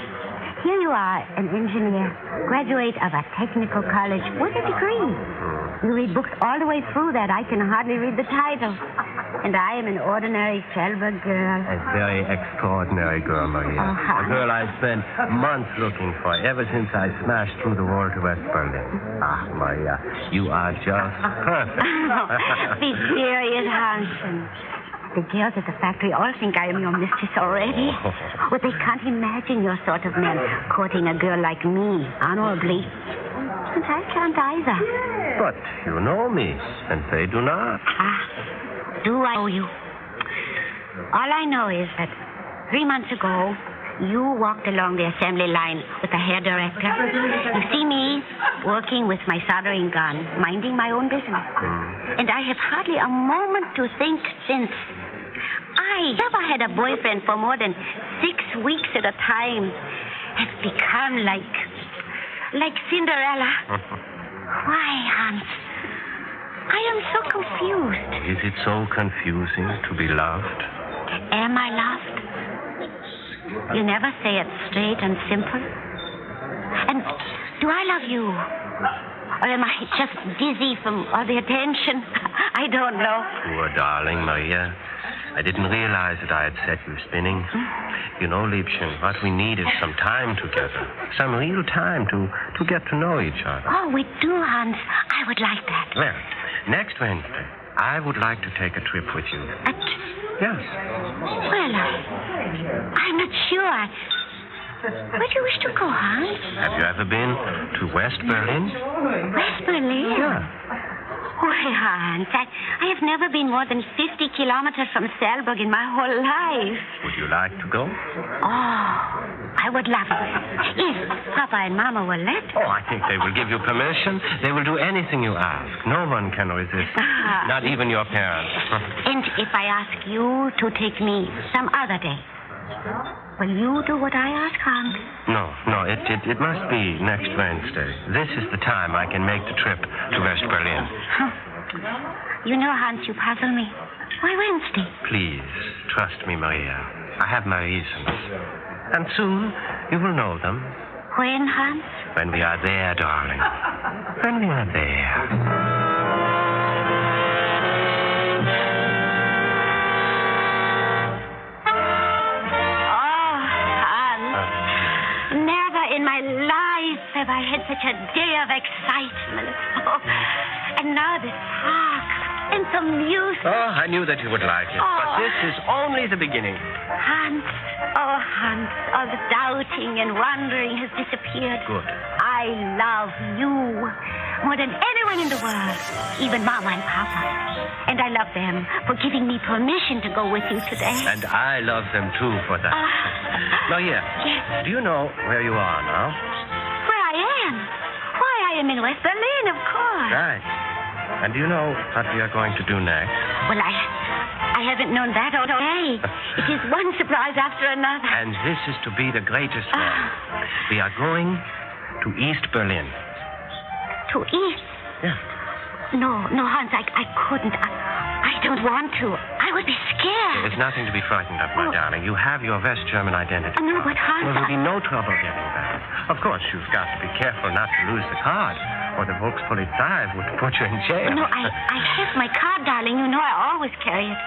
Here you are, an engineer, graduate of a technical college with a degree. You read books all the way through that I can hardly read the title. And I am an ordinary Salzburg girl. A very extraordinary girl, Maria. A girl I've spent months looking for ever since I smashed through the wall to West Berlin. Maria, you are just perfect. Be serious, Hansen. The girls at the factory all think I am your mistress already. Well, they can't imagine your sort of men courting a girl like me, honorably. and I can't either. But you know me, and they do not. Do I know you? All I know is that 3 months ago, you walked along the assembly line with the hair director. You see me working with my soldering gun, minding my own business. And I have hardly a moment to think since. I never had a boyfriend for more than 6 weeks at a time. Have become like Cinderella. Why, Hans? I am so confused. Is it so confusing to be loved? Am I loved? You never say it straight and simple. And do I love you? Or am I just dizzy from all the attention? I don't know. Poor darling Maria. I didn't realize that I had set you spinning. You know, Liebchen, what we need is some time together. Some real time to get to know each other. Oh, we do, Hans. I would like that. Well, next Wednesday, I would like to take a trip with you. Yes. Well, I'm not sure. Where do you wish to go, Hans? Have you ever been to West Berlin? West Berlin? Yeah. Why, Hans, I have never been more than 50 kilometers from Selberg in my whole life. Would you like to go? Oh, I would love it. If Papa and Mama will let. Oh, I think they will give you permission. They will do anything you ask. No one can resist. Not even your parents. And if I ask you to take me some other day, will you do what I ask, Hans? No, it must be next Wednesday. This is the time I can make the trip to West Berlin. You know, Hans, you puzzle me. Why Wednesday? Please, trust me, Maria. I have my reasons. And soon you will know them. When, Hans? When we are there, darling. When we are there. In my life have I had such a day of excitement. Oh, and now this park and some music. Oh, I knew that you would like it. But this is only the beginning. Hans, all the doubting and wondering has disappeared. Good. I love you more than anyone in the world, even Mama and Papa. And I love them for giving me permission to go with you today. And I love them, too, for that. Maria, yes. Do you know where you are now? Where I am? Why, I am in West Berlin, of course. Right. And do you know what we are going to do next? Well, I haven't known that all day. It is one surprise after another. And this is to be the greatest one. We are going to East Berlin. To East? Yeah. No, Hans, I couldn't. I don't want to. I would be scared. There's nothing to be frightened of, my darling. You have your West German identity. No, but Hans... Well, there'll be no trouble getting back. Of course, you've got to be careful not to lose the card, or the Volkspolizei would put you in jail. No, I have my card, darling. You know I always carry it.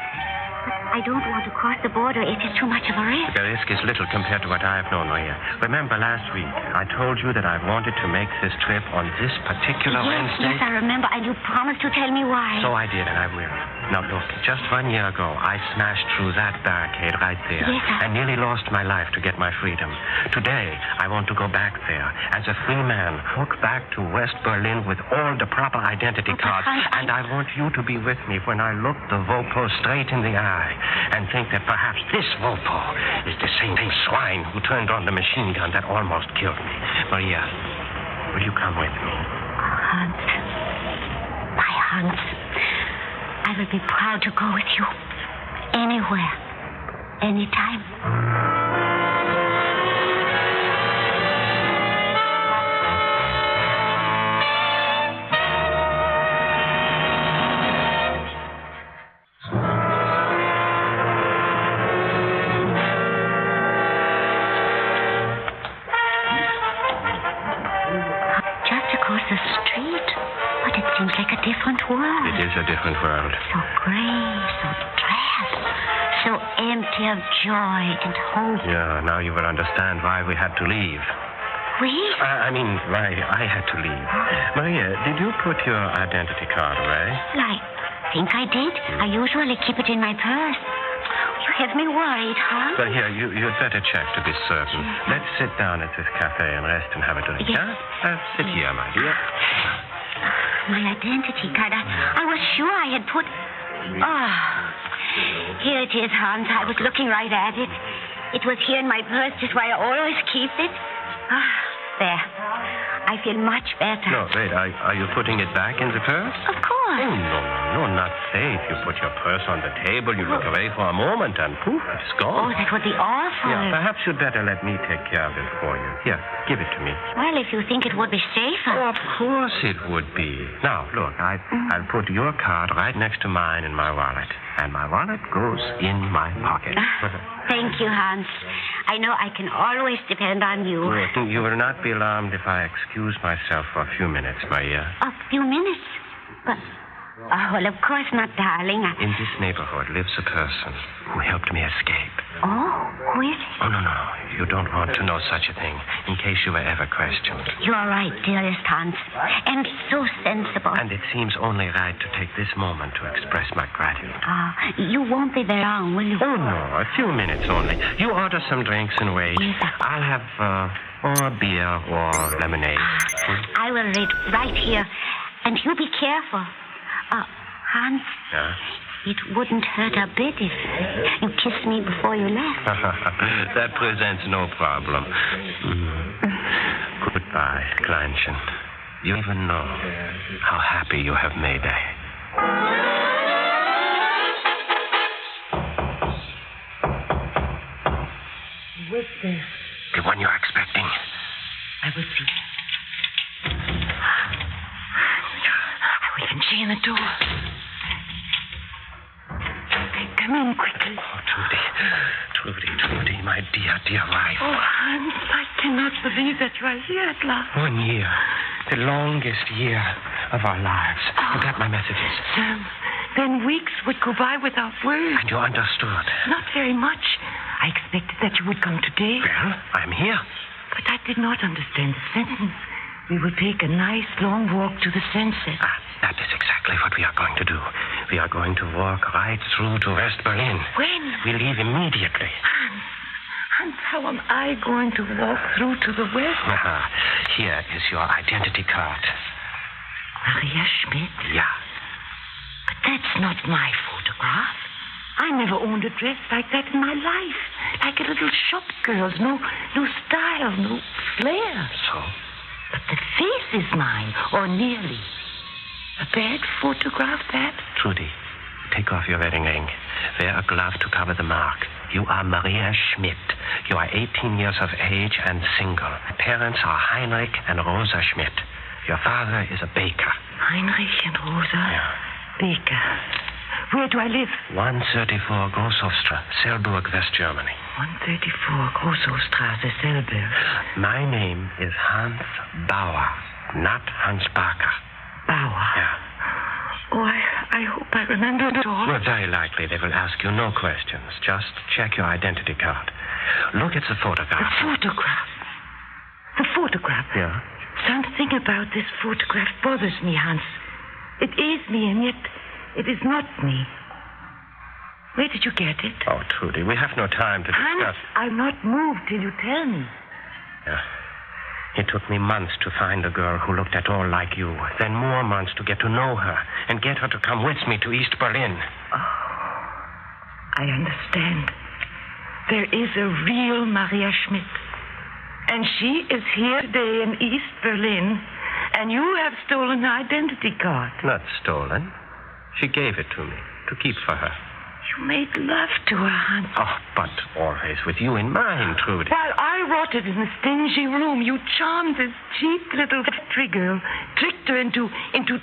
But I don't want to cross the border. It is too much of a risk. The risk is little compared to what I have known, Maria. Remember last week, I told you that I wanted to make this trip on this particular Wednesday? Yes, I remember, and you promised to tell me why. So I did, and I will. Now, look, just 1 year ago, I smashed through that barricade right there. Yes, and nearly lost my life to get my freedom. Today, I want to go back there as a free man, walk back to West Berlin with all the proper identity cards. And I want you to be with me when I look the Vopo straight in the eye and think that perhaps this Vopo is the same swine who turned on the machine gun that almost killed me. Maria, will you come with me? Hans. My Hans. I will be proud to go with you. Anywhere. Anytime. It is a different world. So gray, so drab, so empty of joy and hope. Yeah, now you will understand why we had to leave. We? Why I had to leave. Maria, did you put your identity card away? I think I did. I usually keep it in my purse. You has me worried, Hans. Well, here, you'd better check to be certain. Let's sit down at this cafe and rest and have a drink, Yes. huh? Sit here, my dear. My identity card. I was sure I had put... Oh, here it is, Hans. I was looking right at it. It was here in my purse, just where I always keep it. Ah, there. I feel much better. No, wait, are you putting it back in the purse? Of course. Oh, no, not safe. You put your purse on the table, you look away for a moment, and poof, it's gone. Oh, that would be awful. Yeah, perhaps you'd better let me take care of it for you. Here, give it to me. Well, if you think it would be safer. Oh, of course it would be. Now, look, I'll put your card right next to mine in my wallet. And my wallet goes in my pocket. Thank you, Hans. I know I can always depend on you. Good. You will not be alarmed if I excuse myself for a few minutes, Maria. A few minutes? But... Oh, well, of course not, darling. In this neighborhood lives a person who helped me escape. Oh, who is it? Oh, no. You don't want to know such a thing, in case you were ever questioned. You are right, dearest Hans. And so sensible. And it seems only right to take this moment to express my gratitude. You won't be there long, will you? Oh, no, a few minutes only. You order some drinks and wait. Yes. I'll have, or beer or lemonade. I will wait right here. And you be careful. Hans, Yeah? it wouldn't hurt a bit if you kissed me before you left. That presents no problem. Goodbye, Kleinchen. You even know how happy you have made me. What's this? The one you're expecting. I will see. I will unchain the door. Come in quickly. Oh, Trudy, my dear wife. Oh, Hans, I cannot believe that you are here at last. 1 year. The longest year of our lives. You got my messages. Sam, then weeks would go by without word. And you understood. Not very much. I expected that you would come today. Well, I'm here. But I did not understand the sentence. We will take a nice long walk to the sunset. That is exactly what we are going to do. We are going to walk right through to West Berlin. When? We leave immediately. Hans, how am I going to walk through to the west? Here is your identity card. Maria Schmidt? Yeah. But that's not my photograph. I never owned a dress like that in my life. Like a little shop girl's. No style, no flair. So? But the face is mine, or nearly. A bad photograph, perhaps? Trudy, take off your wedding ring. Wear a glove to cover the mark. You are Maria Schmidt. You are 18 years of age and single. Parents are Heinrich and Rosa Schmidt. Your father is a baker. Heinrich and Rosa? Yeah. Baker. Where do I live? 134 Großhofstrasse, Selburg, West Germany. 134 Großhofstrasse, Selburg. My name is Hans Bauer, not Hans Barker. Bauer? Yeah. Oh, I hope I remember it all. Well, very likely they will ask you no questions. Just check your identity card. Look at the photograph. The photograph? The photograph? Yeah? Something about this photograph bothers me, Hans. It is me, and yet it is not me. Where did you get it? Oh, Trudy, we have no time to discuss. Hans, I'm not moved till you tell me. Yeah. It took me months to find a girl who looked at all like you. Then more months to get to know her and get her to come with me to East Berlin. Oh, I understand. There is a real Maria Schmidt. And she is here today in East Berlin. And you have stolen her identity card. Not stolen. She gave it to me to keep for her. You made love to her, Hans. Oh, but always with you in mind, Trudy. While I rotted in the stingy room, you charmed this cheap little factory girl, tricked her into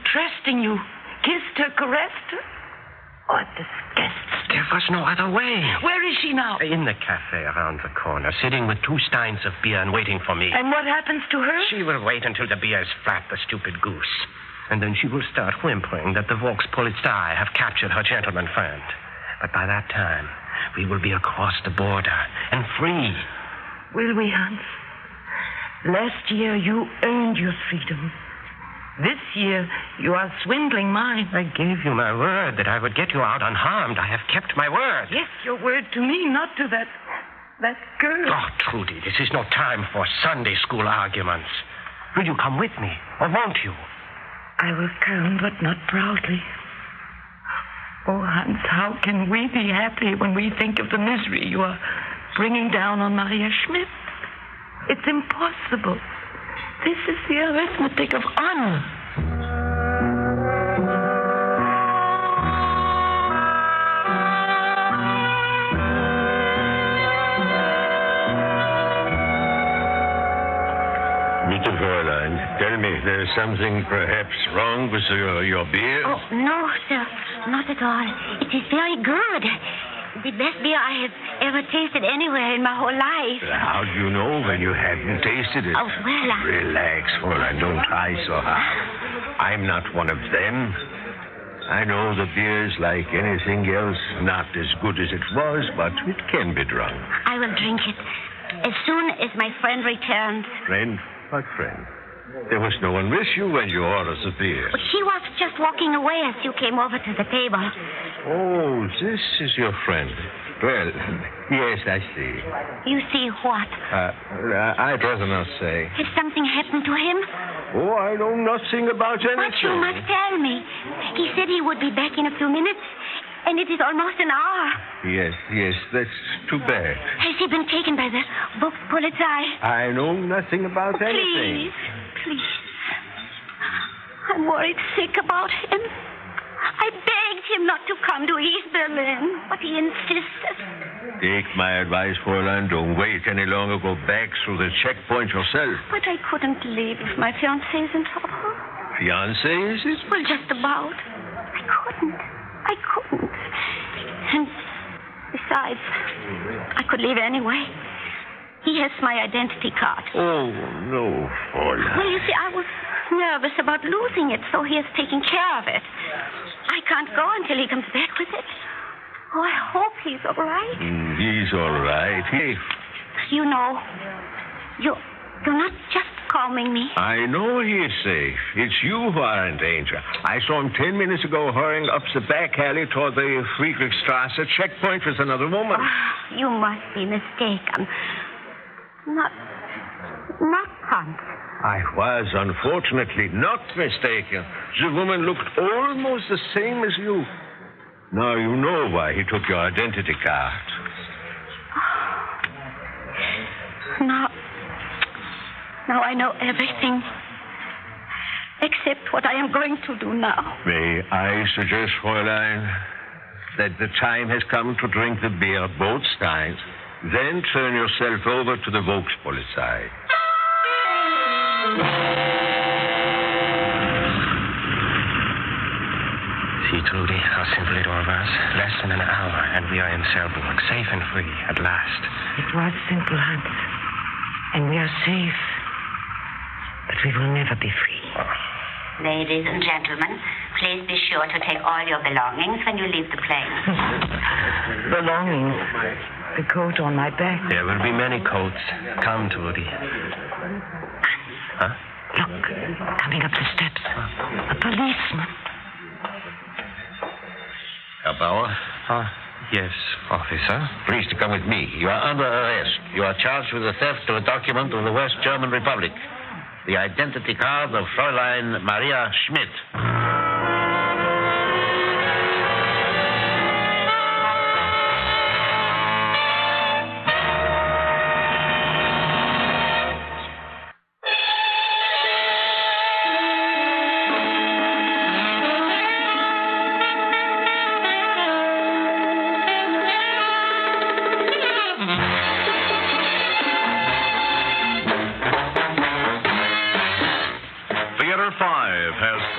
trusting you, kissed her, caressed her. Oh, it disgusts me. There was no other way. Where is she now? In the cafe around the corner, sitting with 2 steins of beer and waiting for me. And what happens to her? She will wait until the beer is flat, the stupid goose. And then she will start whimpering that the Volkspolizei have captured her gentleman friend. But by that time, we will be across the border and free. Will we, Hans? Last year, you earned your freedom. This year, you are swindling mine. I gave you my word that I would get you out unharmed. I have kept my word. Yes, your word to me, not to that girl. Oh, Trudy, this is no time for Sunday school arguments. Will you come with me, or won't you? I will come, but not proudly. Oh, Hans, how can we be happy when we think of the misery you are bringing down on Maria Schmidt? It's impossible. This is the arithmetic of honor. Mr. Fräulein, tell me, there's something perhaps wrong with your beer? Oh, no, sir. Not at all. It is very good. The best beer I have ever tasted anywhere in my whole life. How do you know when you haven't tasted it? Oh, well, Relax, Fräulein. Don't try so hard. I'm not one of them. I know the beer's like anything else, not as good as it was, but it can be drunk. I will drink it as soon as my friend returns. Friend? What friend? There was no one with you when you ordered the beer. She was just walking away as you came over to the table. Oh, this is your friend. Well, yes, I see. You see what? I'd rather not say. Has something happened to him? Oh, I know nothing about anything. But you must tell me. He said he would be back in a few minutes, and it is almost an hour. Yes, that's too bad. Has he been taken by the Volkspolizei? I know nothing about anything. Please. I'm worried sick about him. I begged him not to come to East Berlin, but he insisted. Take my advice, Fräulein. Don't wait any longer. Go back through the checkpoint yourself. But I couldn't leave if my fiancé is in trouble. Fiancé, is it? Well, just about. I couldn't. And besides, I could leave anyway. He has my identity card. Oh, no, Fräulein. Well, you see, I was nervous about losing it, so he is taking care of it. I can't go until he comes back with it. Oh, I hope he's all right. He's all right. You know, you're not just calming me. I know he is safe. It's you who are in danger. I saw him 10 minutes ago hurrying up the back alley toward the Friedrichstrasse checkpoint with another woman. Oh, you must be mistaken. Not Hans. I was, unfortunately, not mistaken. The woman looked almost the same as you. Now you know why he took your identity card. Now I know everything. Except what I am going to do now. May I suggest, Fräulein, that the time has come to drink the beer both times, then turn yourself over to the Volkspolizei. See, Trudy, how simple it all was. Less than an hour, and we are in Selburg, safe and free, at last. It was simple, Hans. And we are safe. But we will never be free. Ladies and gentlemen, please be sure to take all your belongings when you leave the plane. Belongings. The coat on my back. There will be many coats. Come, Trudy. Huh? Look, coming up the steps. A policeman. Herr Bauer? Yes, officer. Please to come with me. You are under arrest. You are charged with the theft of a document of the West German Republic. The identity card of Fräulein Maria Schmidt.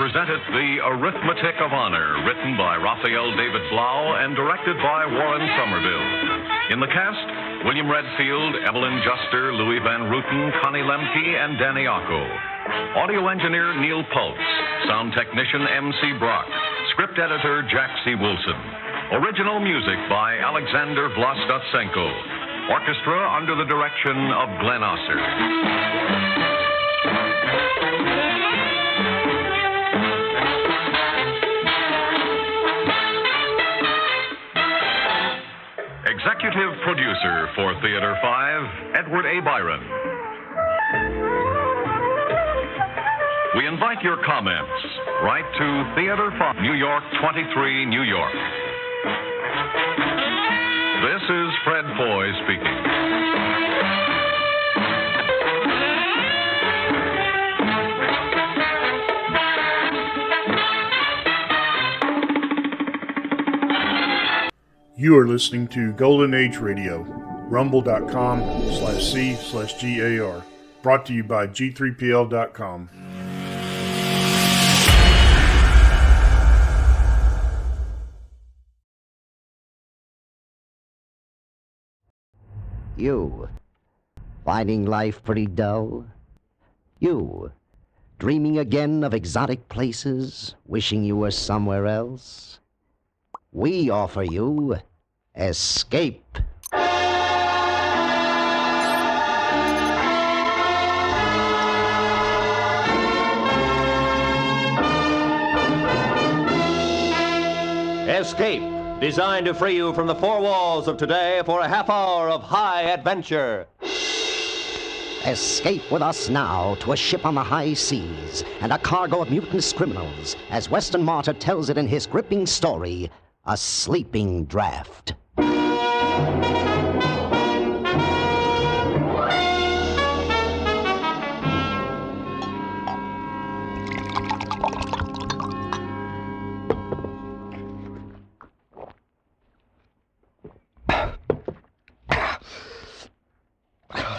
Presented The Arithmetic of Honor, written by Raphael David Blau and directed by Warren Somerville. In the cast, William Redfield, Evelyn Juster, Louis Van Ruten, Connie Lemke, and Danny Ocko. Audio engineer Neil Pultz. Sound technician M.C. Brock. Script editor Jack C. Wilson. Original music by Alexander Vlastotsenko. Orchestra under the direction of Glenn Osser. Executive producer for Theater 5, Edward A. Byron. We invite your comments. Write to Theater 5, New York 23, New York. This is Fred Foy speaking. You are listening to Golden Age Radio, rumble.com/C/GAR. Brought to you by G3PL.com. You, finding life pretty dull? You, dreaming again of exotic places, wishing you were somewhere else? We offer you Escape. Escape, designed to free you from the four walls of today for a half hour of high adventure. Escape with us now to a ship on the high seas and a cargo of mutinous criminals, as Weston Martyr tells it in his gripping story, A Sleeping Draft.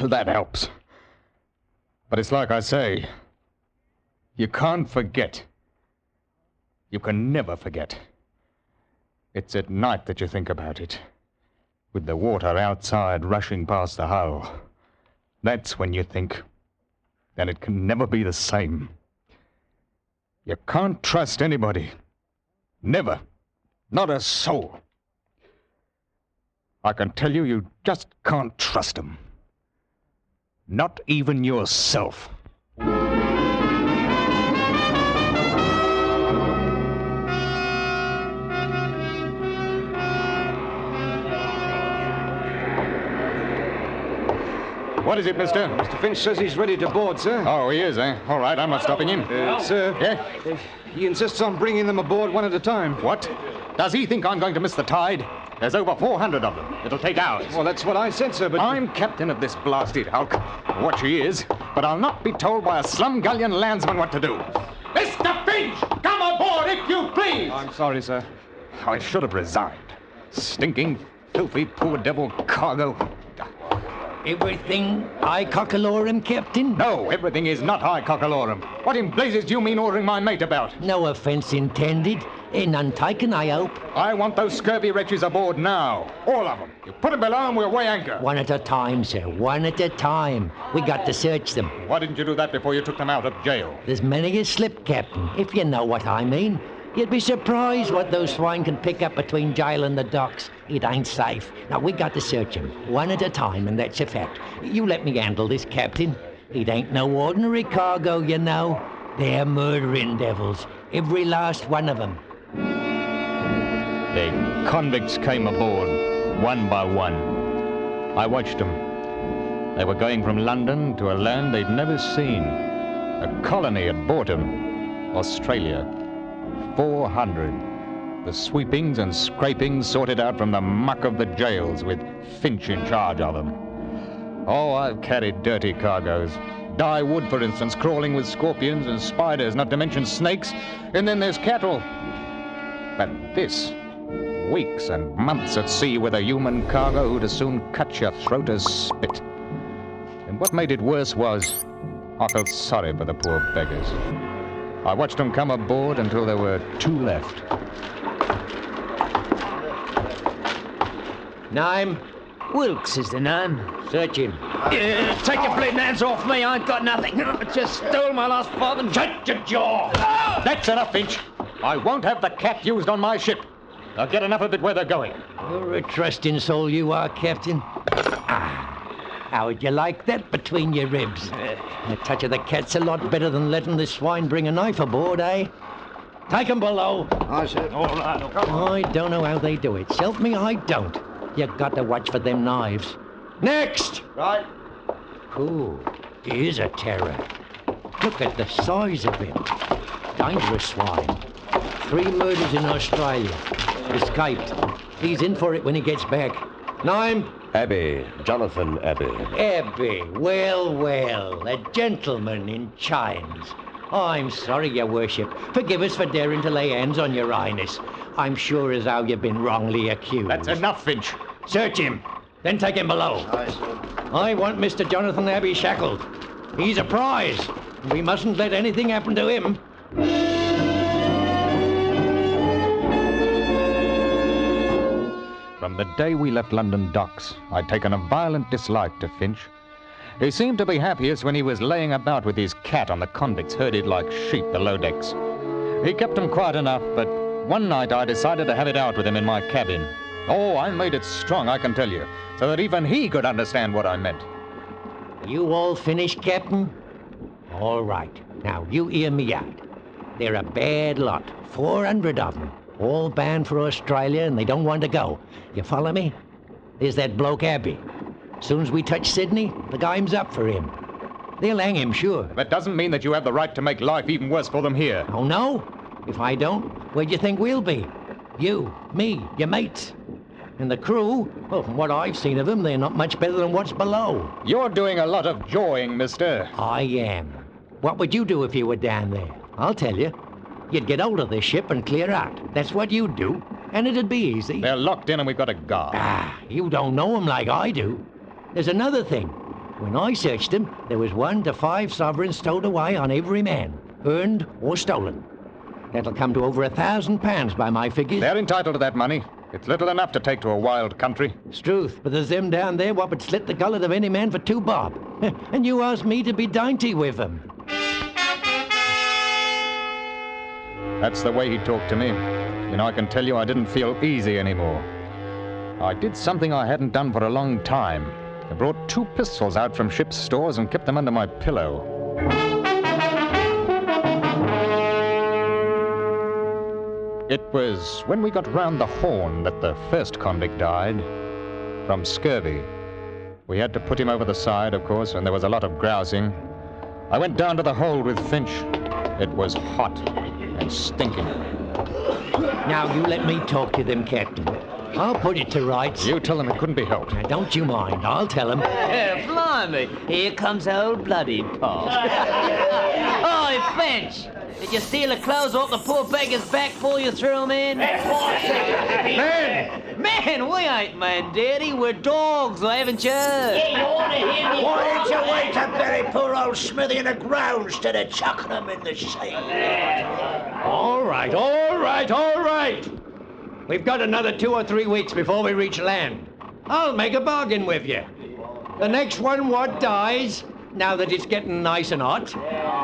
That helps. But it's like I say, you can't forget. You can never forget. It's at night that you think about it, with the water outside rushing past the hull. That's when you think, and it can never be the same. You can't trust anybody. Never. Not a soul. I can tell you, you just can't trust them. Not even yourself. What is it, mister? Mr. Finch says he's ready to board, sir. Oh, he is, eh? All right, I'm not stopping him. Sir. Yeah? He insists on bringing them aboard one at a time. What? Does he think I'm going to miss the tide? There's over 400 of them. It'll take hours. Well, that's what I said, sir, but... I'm captain of this blasted hulk. What she is. But I'll not be told by a slumgullion landsman what to do. Mr. Finch! Come aboard, if you please! I'm sorry, sir. I should have resigned. Stinking, filthy, poor devil cargo. Everything high cockalorum, Captain? No, everything is not high cockalorum. What in blazes do you mean ordering my mate about? No offense intended. None taken, I hope. I want those scurvy wretches aboard now. All of them. You put them below and we'll weigh anchor. One at a time, sir. One at a time. We got to search them. Why didn't you do that before you took them out of jail? There's many a slip, Captain, if you know what I mean. You'd be surprised what those swine can pick up between jail and the docks. It ain't safe. Now, we got to search them, one at a time, and that's a fact. You let me handle this, Captain. It ain't no ordinary cargo, you know. They're murdering devils, every last one of them. The convicts came aboard, one by one. I watched them. They were going from London to a land they'd never seen. A colony had bought them, Australia. 400. The sweepings and scrapings sorted out from the muck of the jails with Finch in charge of them. Oh, I've carried dirty cargoes. Dye wood, for instance, crawling with scorpions and spiders, not to mention snakes. And then there's cattle. But this, weeks and months at sea with a human cargo who'd as soon cut your throat as spit. And what made it worse was, I felt sorry for the poor beggars. I watched them come aboard until there were 2 left. Name? Wilkes is the name. Search him. Take your bleeding hands off me. I ain't got nothing. I just stole my last five and... Shut your jaw! That's enough, Finch. I won't have the cat used on my ship. I'll get enough of it where they're going. You're a trusting soul, you are, Captain. How would you like that between your ribs? A touch of the cat's a lot better than letting the swine bring a knife aboard, eh? Take 'em below. I said, all right. I don't know how they do it. Help me, I don't. You got to watch for them knives. Next! Right. Ooh, he is a terror. Look at the size of him. Dangerous swine. 3 murders in Australia. Escaped. He's in for it when he gets back. Name? Abbey. Jonathan Abbey. Abbey. Well, well. A gentleman in chains. I'm sorry, your worship. Forgive us for daring to lay hands on your highness. I'm sure as how you've been wrongly accused. That's enough, Finch. Search him. Then take him below. Aye, sir. I want Mr. Jonathan Abbey shackled. He's a prize. We mustn't let anything happen to him. From the day we left London docks, I'd taken a violent dislike to Finch. He seemed to be happiest when he was laying about with his cat on the convicts herded like sheep below decks. He kept them quiet enough, but one night I decided to have it out with him in my cabin. Oh, I made it strong, I can tell you, so that even he could understand what I meant. You all finished, Captain? All right. Now, you hear me out. They're a bad lot. 400 of them. All bound for Australia, and they don't want to go. You follow me? There's that bloke Abbey. As soon as we touch Sydney, the game's up for him. They'll hang him, sure. That doesn't mean that you have the right to make life even worse for them here. Oh, no? If I don't, where do you think we'll be? You, me, your mates. And the crew, well, from what I've seen of them, they're not much better than what's below. You're doing a lot of jawing, mister. I am. What would you do if you were down there? I'll tell you. You'd get hold of the ship and clear out. That's what you'd do. And it'd be easy. They're locked in and we've got a guard. You don't know them like I do. There's another thing. When I searched them, there was 1 to 5 sovereigns stowed away on every man, earned or stolen. That'll come to over £1,000 by my figures. They're entitled to that money. It's little enough to take to a wild country. It's truth, but there's them down there what would slit the gullet of any man for 2 bob. And you asked me to be dainty with them. That's the way he talked to me. And I can tell you I didn't feel easy anymore. I did something I hadn't done for a long time. I brought 2 pistols out from ship's stores and kept them under my pillow. It was when we got round the Horn that the first convict died. From scurvy. We had to put him over the side, of course, and there was a lot of grousing. I went down to the hold with Finch. It was hot and stinking. Now, you let me talk to them, Captain. I'll put it to rights. You tell them it couldn't be helped. Now, don't you mind. I'll tell them. Blimey, here comes old bloody Paul. Oi, Finch! Did you steal the clothes off the poor beggar's back before you threw them in? Man! Man, we ain't man, Daddy. We're dogs, haven't you? Why didn't you wait to bury poor old Smithy in the ground instead of chucking him in the sea? All right, all right, all right. We've got another 2 or 3 weeks before we reach land. I'll make a bargain with you. The next one what dies, now that it's getting nice and hot,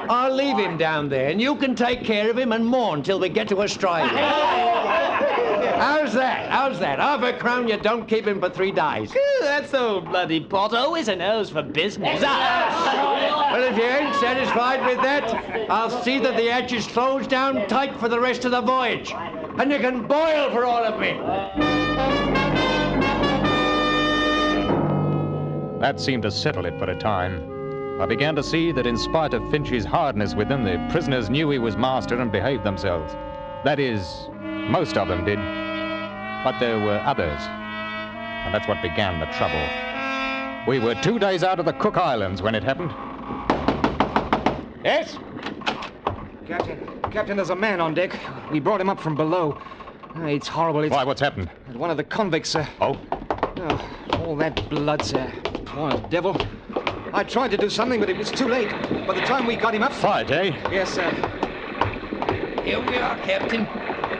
I'll leave him down there, and you can take care of him and mourn till we get to Australia. How's that? How's that? £1/crown you don't keep him for 3 days. That's old bloody Pot. Always a nose for business. Well, if you ain't satisfied with that, I'll see that the hatch is closed down tight for the rest of the voyage. And you can boil for all of me. That seemed to settle it for a time. I began to see that in spite of Finch's hardness with them, the prisoners knew he was master and behaved themselves. That is, most of them did. But there were others. And that's what began the trouble. We were 2 days out of the Cook Islands when it happened. Yes? Captain, there's a man on deck. We brought him up from below. It's horrible. Why, what's happened? One of the convicts, sir. Oh? All that blood, sir. Poor devil. I tried to do something, but it was too late. By the time we got him up... Fight, eh? Yes, sir. Here we are, Captain.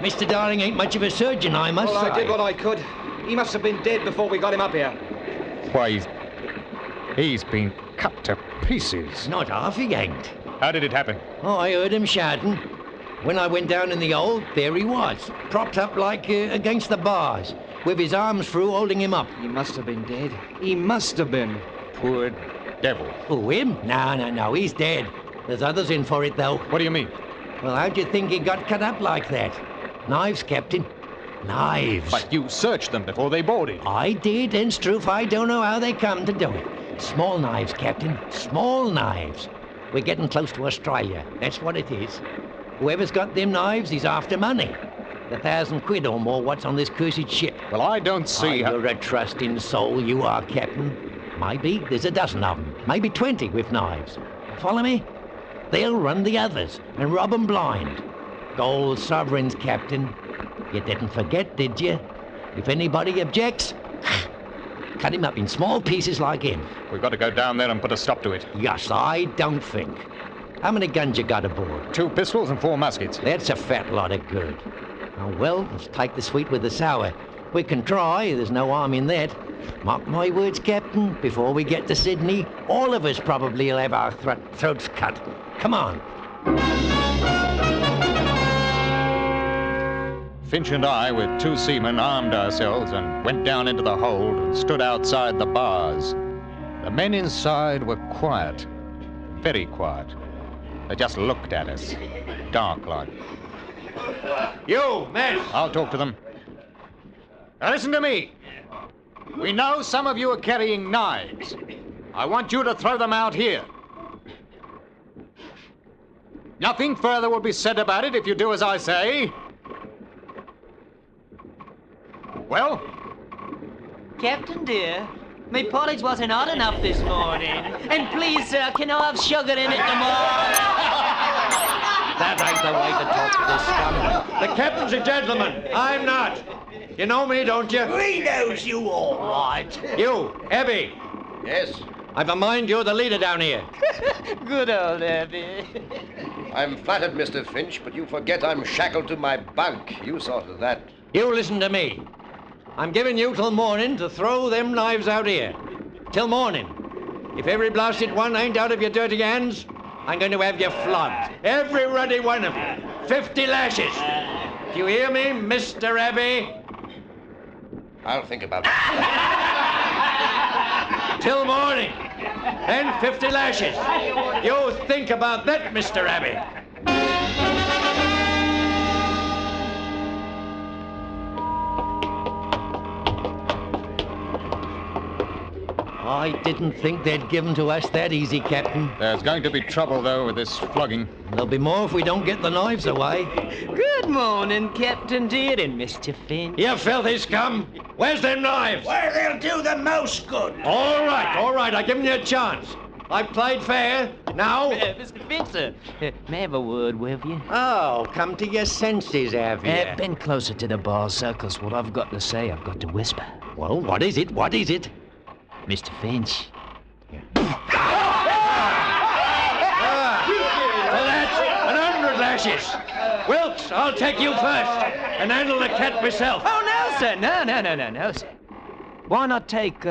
Mr. Darling ain't much of a surgeon, I must say. Well, I did what I could. He must have been dead before we got him up here. Why, he's been cut to pieces. Not half he ain't. How did it happen? Oh, I heard him shouting. When I went down in the hold, there he was, propped up like against the bars, with his arms through holding him up. He must have been dead. He must have been. Poor devil. Who, him? No, he's dead. There's others in for it, though. What do you mean? Well, how do you think he got cut up like that? Knives, Captain. Knives. But you searched them before they boarded. I did, and Struth, I don't know how they come to do it. Small knives, Captain. Small knives. We're getting close to Australia. That's what it is. Whoever's got them knives, he's after money. The £1,000 or more what's on this cursed ship. Well, I don't see how... You're a trusting soul, you are, Captain. Maybe there's a dozen of them. Maybe 20 with knives. Follow me? They'll run the others and rob 'em blind. Gold sovereigns, Captain. You didn't forget, did you? If anybody objects, cut him up in small pieces like him. We've got to go down there and put a stop to it. Yes, I don't think. How many guns you got aboard? 2 pistols and 4 muskets. That's a fat lot of good. Oh, well, let's take the sweet with the sour. We can try, there's no harm in that. Mark my words, Captain, before we get to Sydney, all of us probably will have our throats cut. Come on. Finch and I, with 2 seamen, armed ourselves and went down into the hold and stood outside the bars. The men inside were quiet, very quiet. They just looked at us, dark like. You, men! I'll talk to them. Now listen to me. We know some of you are carrying knives. I want you to throw them out here. Nothing further will be said about it if you do as I say. Well? Captain, dear, my porridge wasn't hot enough this morning. And please, sir, can I have sugar in it tomorrow? That ain't the way to talk to this scum. The captain's a gentleman. I'm not. You know me, don't you? He knows you all right. You, Abby. Yes? I've a mind you're the leader down here. Good old Abby. I'm flattered, Mr. Finch, but you forget I'm shackled to my bunk. You saw to that. You listen to me. I'm giving you till morning to throw them knives out here. Till morning. If every blasted one ain't out of your dirty hands, I'm going to have you flogged. Every ruddy one of you. 50 lashes. Do you hear me, Mr. Abbey? I'll think about it. Till morning. Then 50 lashes. You think about that, Mr. Abbey. I didn't think they'd give 'em to us that easy, Captain. There's going to be trouble, though, with this flogging. There'll be more if we don't get the knives away. Good morning, Captain dear and Mr. Finch. You filthy scum! Where's them knives? Where they'll do the most good. All right, I've given you a chance. I've played fair. Now... Mr. Finch, sir, may I have a word with you? Oh, come to your senses, have you? Bend closer to the bar, sir, 'cause what I've got to say, I've got to whisper. Well, what is it? What is it? Mr. Finch. Well, that's 100 lashes. Wilkes, I'll take you first and handle the cat myself. Oh, no, sir. No, sir. Why not take,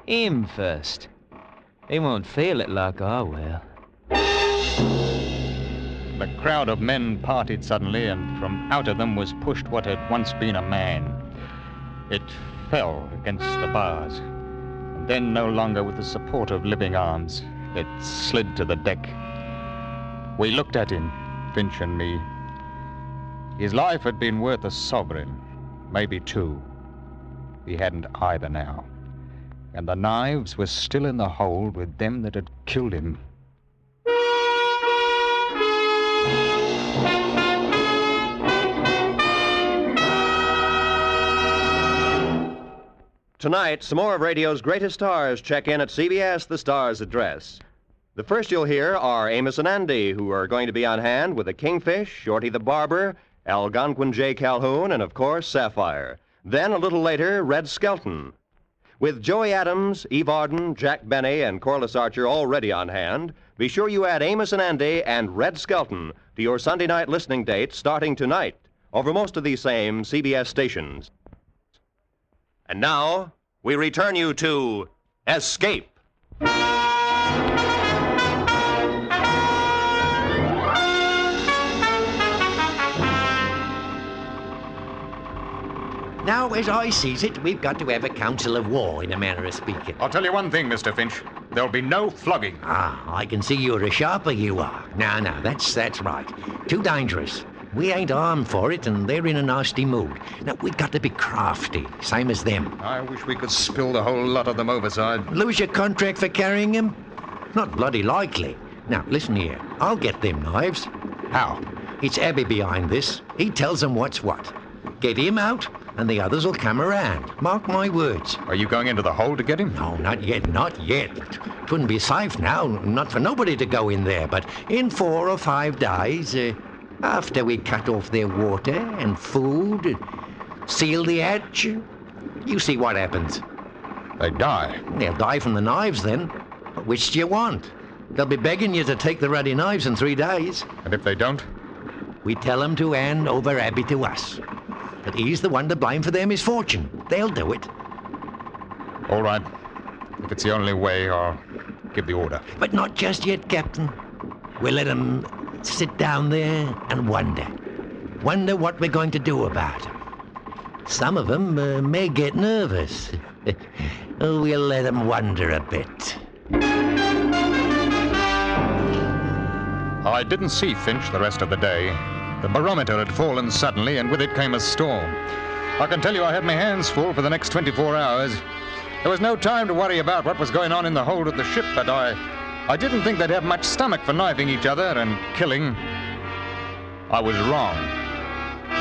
him first? He won't feel it like I will. The crowd of men parted suddenly, and from out of them was pushed what had once been a man. It fell against the bars. Then, no longer with the support of living arms, it slid to the deck. We looked at him, Finch and me. His life had been worth a sovereign, maybe 2. He hadn't either now. And the knives were still in the hold with them that had killed him. Tonight, some more of radio's greatest stars check in at CBS, the Star's address. The first you'll hear are Amos and Andy, who are going to be on hand with the Kingfish, Shorty the Barber, Algonquin J. Calhoun, and, of course, Sapphire. Then, a little later, Red Skelton. With Joey Adams, Eve Arden, Jack Benny, and Corliss Archer already on hand, be sure you add Amos and Andy and Red Skelton to your Sunday night listening dates starting tonight over most of these same CBS stations. And now, we return you to Escape. Now, as I sees it, we've got to have a council of war, in a manner of speaking. I'll tell you one thing, Mr. Finch. There'll be no flogging. Ah, I can see you're a sharper, you are. No, that's right. Too dangerous. We ain't armed for it, and they're in a nasty mood. Now, we got to be crafty, same as them. I wish we could spill the whole lot of them overside. Lose your contract for carrying him? Not bloody likely. Now, listen here. I'll get them knives. How? It's Abby behind this. He tells them what's what. Get him out, and the others will come around. Mark my words. Are you going into the hole to get him? No, not yet, not yet. Couldn't be safe now, not for nobody to go in there. But in 4 or 5 days, after we cut off their water and food, seal the hatch, you see what happens. They die. They'll die from the knives then. Which do you want? They'll be begging you to take the ruddy knives in 3 days. And if they don't? We tell them to hand over Abby to us. But he's the one to blame for their misfortune. They'll do it. All right. If it's the only way, I'll give the order. But not just yet, Captain. We'll let them sit down there and wonder. Wonder what we're going to do about it. Some of them may get nervous. We'll let them wonder a bit. I didn't see Finch the rest of the day. The barometer had fallen suddenly, and with it came a storm. I can tell you I had my hands full for the next 24 hours. There was no time to worry about what was going on in the hold of the ship, but I didn't think they'd have much stomach for knifing each other and killing. I was wrong.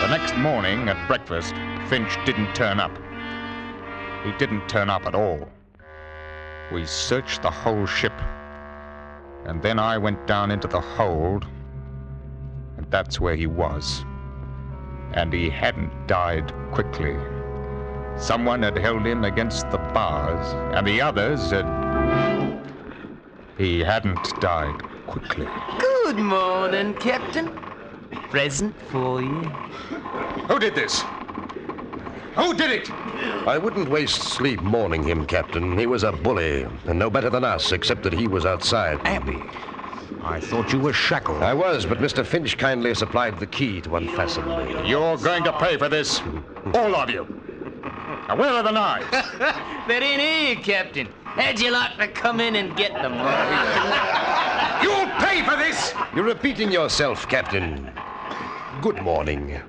The next morning at breakfast, Finch didn't turn up. He didn't turn up at all. We searched the whole ship, and then I went down into the hold, and that's where he was. And he hadn't died quickly. Someone had held him against the bars, and the others had... He hadn't died quickly. Good morning, Captain. Present for you. Who did this? Who did it? I wouldn't waste sleep mourning him, Captain. He was a bully, and no better than us, except that he was outside. Abby, I thought you were shackled. I was, but Mr. Finch kindly supplied the key to unfasten me. You're going to pay for this. All of you. Now, where are the knives? They're in here, Captain. How'd you like to come in and get them? You'll pay for this! You're repeating yourself, Captain. Good morning.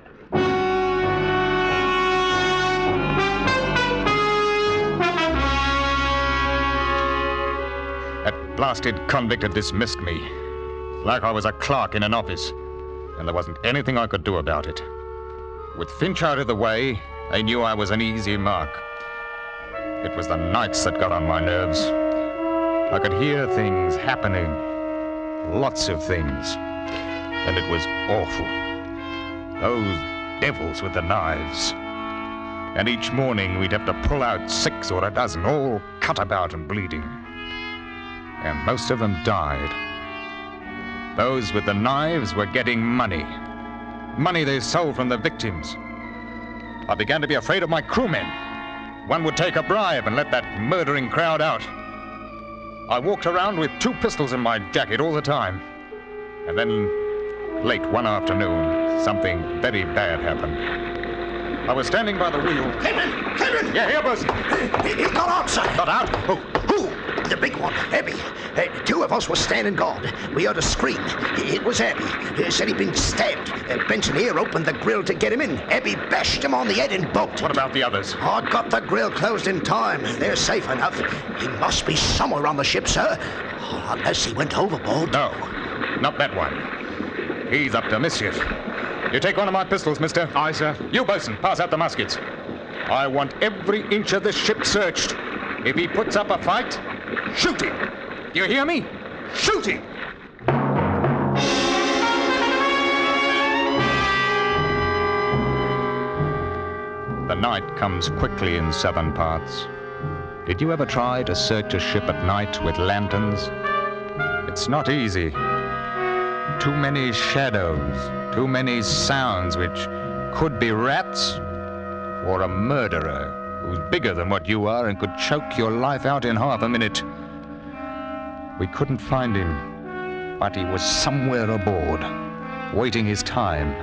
That blasted convict had dismissed me, like I was a clerk in an office, and there wasn't anything I could do about it. With Finch out of the way, I knew I was an easy mark. It was the nights that got on my nerves. I could hear things happening, lots of things, and it was awful. Those devils with the knives. And each morning we'd have to pull out 6 or a dozen, all cut about and bleeding. And most of them died. Those with the knives were getting money. Money they stole from the victims. I began to be afraid of my crewmen. One would take a bribe and let that murdering crowd out. I walked around with 2 pistols in my jacket all the time. And then, late one afternoon, something very bad happened. I was standing by the wheel. Came in! Yeah, here, boss. He got out, sir. Got out? Who? The big one, Abby. 2 of us were standing guard. We heard a scream. It was Abby. Said he'd been stabbed. Benson here opened the grill to get him in. Abby bashed him on the head and bolted. What about the others? I got the grill closed in time. They're safe enough. He must be somewhere on the ship, sir. Unless he went overboard. No, not that one. He's up to mischief. You take one of my pistols, mister. Aye, sir. You, bosun, pass out the muskets. I want every inch of this ship searched. If he puts up a fight, shoot him. Do you hear me? Shoot him! The night comes quickly in southern parts. Did you ever try to search a ship at night with lanterns? It's not easy. Too many shadows, too many sounds which could be rats or a murderer who's bigger than what you are and could choke your life out in half a minute. We couldn't find him, but he was somewhere aboard, waiting his time.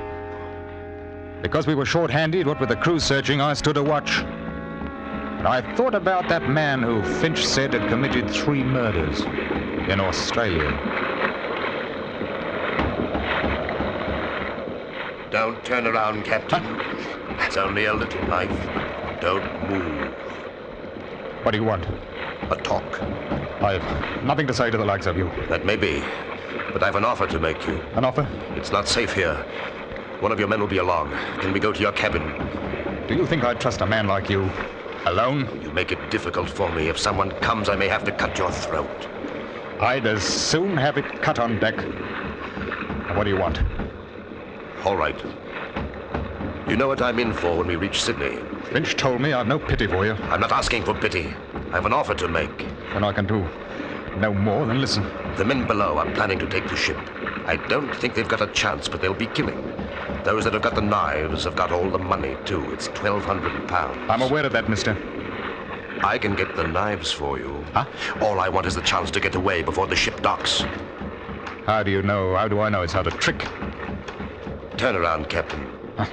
Because we were short-handed, what with the crew searching, I stood a watch. And I thought about that man who Finch said had committed 3 murders in Australia. Don't turn around, Captain. It's only a little knife. Don't move. What do you want? A talk. I've nothing to say to the likes of you. That may be, but I've an offer to make you. An offer? It's not safe here. One of your men will be along. Can we go to your cabin? Do you think I'd trust a man like you? Alone? You make it difficult for me. If someone comes, I may have to cut your throat. I'd as soon have it cut on deck. Now, what do you want? All right. You know what I'm in for when we reach Sydney. Finch told me I've no pity for you. I'm not asking for pity. I have an offer to make. Then I can do no more than listen. The men below are planning to take the ship. I don't think they've got a chance, but they'll be killing. Those that have got the knives have got all the money, too. It's £1,200. I'm aware of that, mister. I can get the knives for you. Huh? All I want is the chance to get away before the ship docks. How do I know it's not a trick? Turn around, Captain. Huh?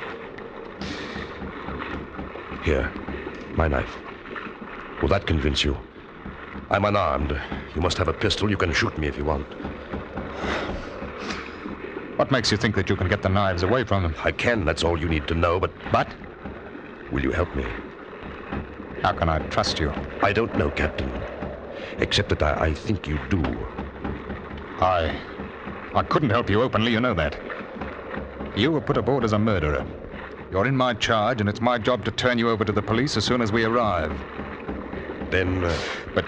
Here, my knife. Will that convince you? I'm unarmed. You must have a pistol. You can shoot me if you want. What makes you think that you can get the knives away from them? I can. That's all you need to know, but... But? Will you help me? How can I trust you? I don't know, Captain. Except that I think you do. I couldn't help you openly, you know that. You were put aboard as a murderer. You're in my charge, and it's my job to turn you over to the police as soon as we arrive. Then, But,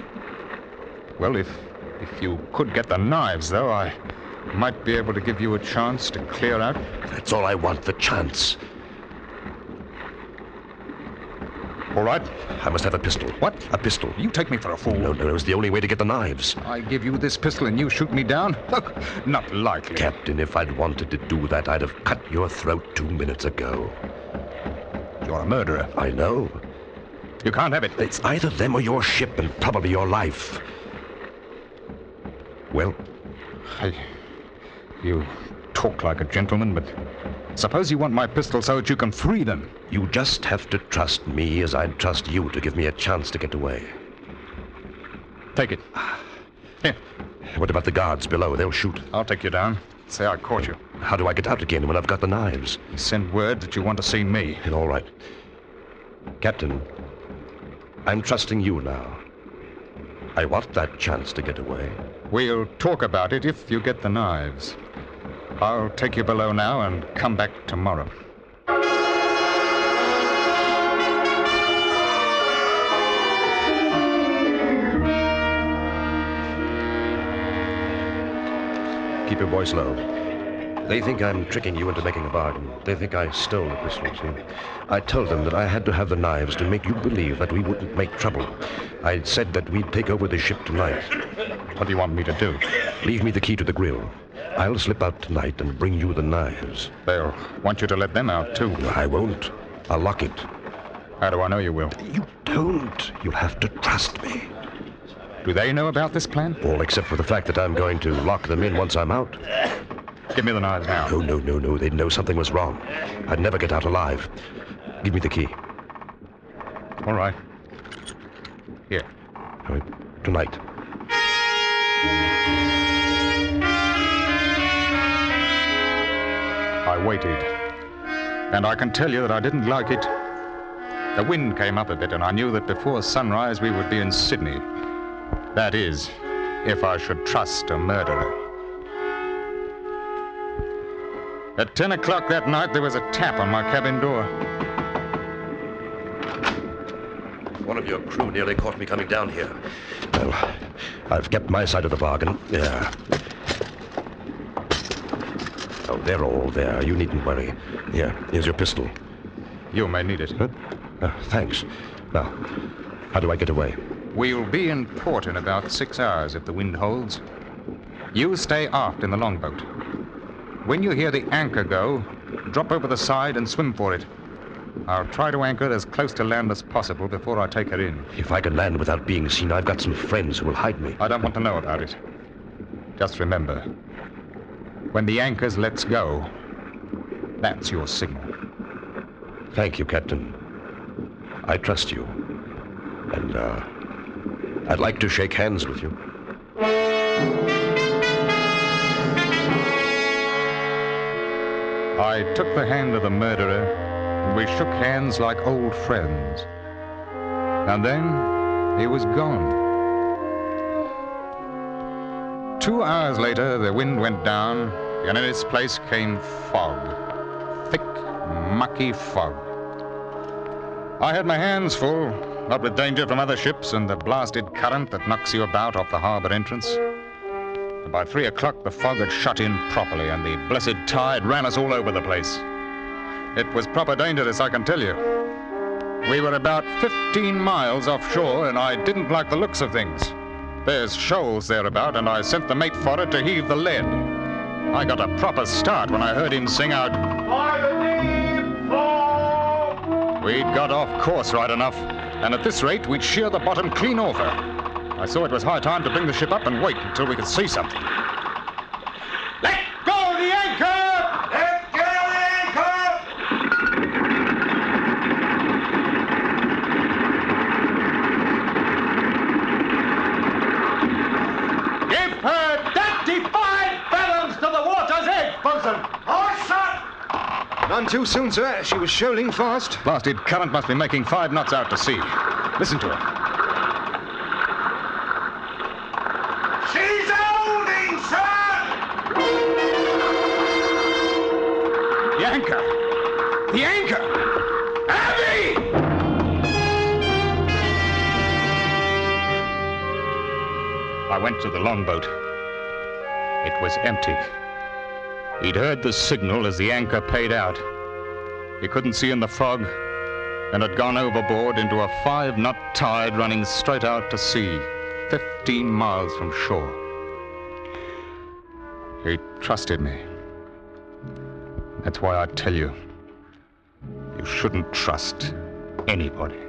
well, if you could get the knives, though, I might be able to give you a chance to clear out. That's all I want, the chance. All right. I must have a pistol. What? A pistol. You take me for a fool. No, it was the only way to get the knives. I give you this pistol and you shoot me down? Not likely. Captain, if I'd wanted to do that, I'd have cut your throat 2 minutes ago. You're a murderer. I know. You can't have it. It's either them or your ship, and probably your life. Well? You talk like a gentleman, but suppose you want my pistol so that you can free them. You just have to trust me as I'd trust you to give me a chance to get away. Take it. Here. What about the guards below? They'll shoot. I'll take you down. Say I caught you. How do I get out again when I've got the knives? Send word that you want to see me. All right. Captain, I'm trusting you now. I want that chance to get away. We'll talk about it if you get the knives. I'll take you below now and come back tomorrow. Keep your voice low. They think I'm tricking you into making a bargain. They think I stole the pistol, see? I told them that I had to have the knives to make you believe that we wouldn't make trouble. I said that we'd take over the ship tonight. What do you want me to do? Leave me the key to the grill. I'll slip out tonight and bring you the knives. They'll want you to let them out, too. I won't. I'll lock it. How do I know you will? You don't. You'll have to trust me. Do they know about this plan? All except for the fact that I'm going to lock them in once I'm out. Give me the knives now. No. They'd know something was wrong. I'd never get out alive. Give me the key. All right. Here. All right. Tonight. I waited. And I can tell you that I didn't like it. The wind came up a bit, and I knew that before sunrise we would be in Sydney. That is, if I should trust a murderer. At 10 o'clock that night, there was a tap on my cabin door. One of your crew nearly caught me coming down here. Well, I've kept my side of the bargain. Yeah. Oh, they're all there. You needn't worry. Here's your pistol. You may need it. Huh? Thanks. Now, how do I get away? We'll be in port in about 6 hours if the wind holds. You stay aft in the longboat. When you hear the anchor go, drop over the side and swim for it. I'll try to anchor as close to land as possible before I take her in. If I can land without being seen, I've got some friends who will hide me. I don't want to know about it. Just remember, when the anchors lets go, that's your signal. Thank you, Captain. I trust you. And, I'd like to shake hands with you. I took the hand of the murderer, and we shook hands like old friends. And then he was gone. 2 hours later, the wind went down, and in its place came fog. Thick, mucky fog. I had my hands full, what with danger from other ships and the blasted current that knocks you about off the harbor entrance. And by 3 o'clock, the fog had shut in properly, and the blessed tide ran us all over the place. It was proper dangerous, I can tell you. We were about 15 miles offshore, and I didn't like the looks of things. There's shoals thereabout, and I sent the mate for it to heave the lead. I got a proper start when I heard him sing out, We'd got off course right enough, and at this rate, we'd shear the bottom clean off her. I saw it was high time to bring the ship up and wait until we could see something. Let go the anchor! Let go the anchor! Give her 35 fathoms to the water's edge, bosun! Hard shot! None too soon, sir. She was shoaling fast. Blasted current must be making 5 knots out to sea. Listen to her. She's holding, sir! The anchor! The anchor! Abby! I went to the longboat. It was empty. He'd heard the signal as the anchor paid out. He couldn't see in the fog and had gone overboard into a 5-knot tide running straight out to sea, 15 miles from shore. He trusted me. That's why I tell you, you shouldn't trust anybody.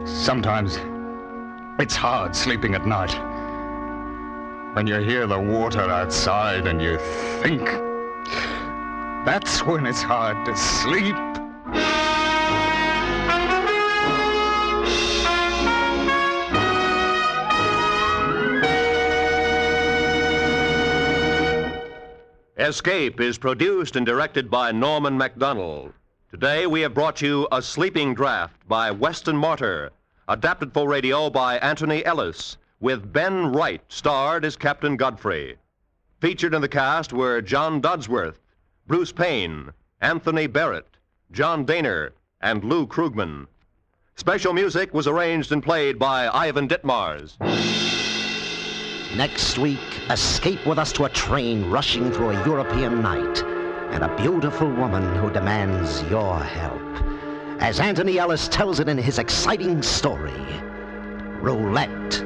Sometimes it's hard sleeping at night. When you hear the water outside and you think, that's when it's hard to sleep. Escape is produced and directed by Norman MacDonald. Today we have brought you A Sleeping Draft by Weston Martyr, adapted for radio by Anthony Ellis, with Ben Wright starred as Captain Godfrey. Featured in the cast were John Dodsworth, Bruce Payne, Anthony Barrett, John Daner, and Lou Krugman. Special music was arranged and played by Ivan Ditmars. Next week, escape with us to a train rushing through a European night and a beautiful woman who demands your help. As Anthony Ellis tells it in his exciting story, Roulette.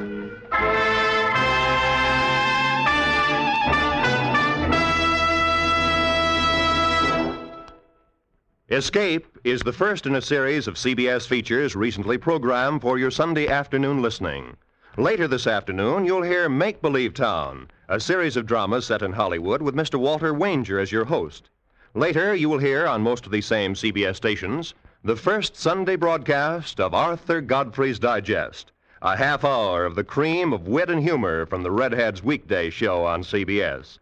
Escape is the first in a series of CBS features recently programmed for your Sunday afternoon listening. Later this afternoon, you'll hear Make Believe Town, a series of dramas set in Hollywood with Mr. Walter Wanger as your host. Later, you will hear on most of these same CBS stations the first Sunday broadcast of Arthur Godfrey's Digest, a half hour of the cream of wit and humor from the Redheads weekday show on CBS.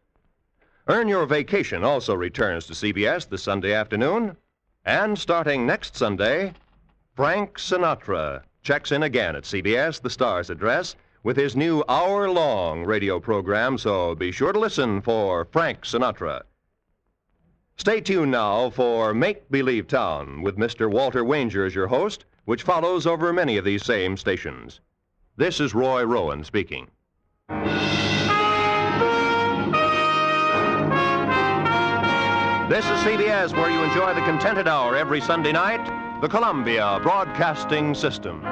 Earn Your Vacation also returns to CBS this Sunday afternoon. And starting next Sunday, Frank Sinatra checks in again at CBS, the Star's address, with his new hour-long radio program, so be sure to listen for Frank Sinatra. Stay tuned now for Make Believe Town with Mr. Walter Wanger as your host, which follows over many of these same stations. This is Roy Rowan speaking. This is CBS, where you enjoy the Contented Hour every Sunday night, the Columbia Broadcasting System.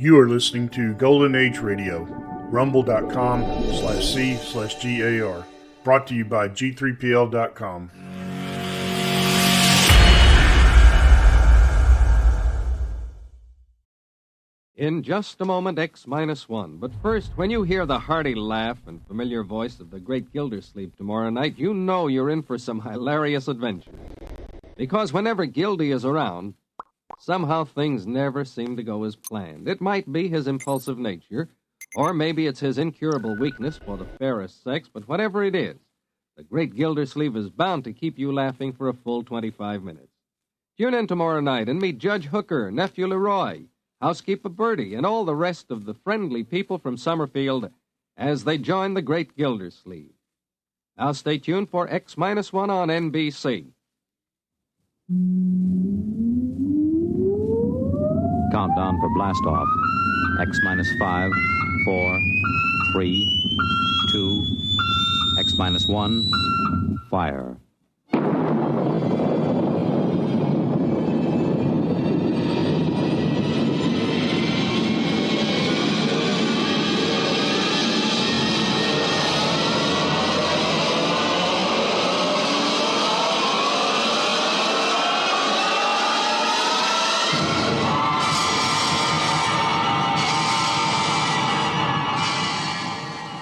You are listening to Golden Age Radio, rumble.com/C/GAR. Brought to you by G3PL.com. In just a moment, X-1. But first, when you hear the hearty laugh and familiar voice of the great Gildersleeve tomorrow night, you know you're in for some hilarious adventure. Because whenever Gildy is around, somehow things never seem to go as planned. It might be his impulsive nature, or maybe it's his incurable weakness for the fairest sex, but whatever it is, the great Gildersleeve is bound to keep you laughing for a full 25 minutes. Tune in tomorrow night and meet Judge Hooker, Nephew Leroy, Housekeeper Bertie, and all the rest of the friendly people from Summerfield as they join the great Gildersleeve. Now stay tuned for X-1 on NBC. Countdown for blast-off. X-5, 4, 3, 2, X-1, fire.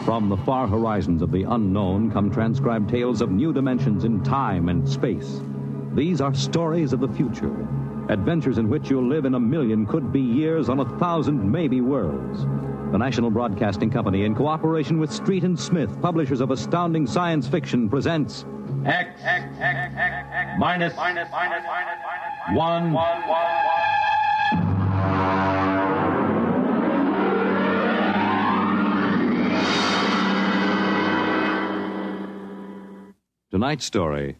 From the far horizons of the unknown come transcribed tales of new dimensions in time and space. These are stories of the future, adventures in which you'll live in a million could-be years on 1,000 maybe worlds. The National Broadcasting Company, in cooperation with Street and Smith, publishers of astounding science fiction, presents X minus 1. Tonight's story,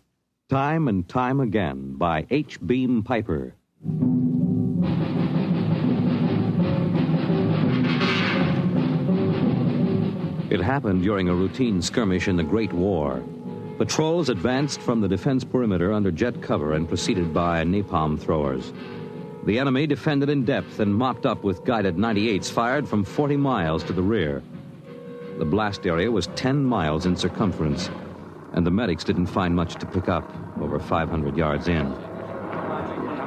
Time and Time Again, by H. Beam Piper. It happened during a routine skirmish in the Great War. Patrols advanced from the defense perimeter under jet cover and preceded by napalm throwers. The enemy defended in depth and mopped up with guided 98s fired from 40 miles to the rear. The blast area was 10 miles in circumference, and the medics didn't find much to pick up over 500 yards in. Come on.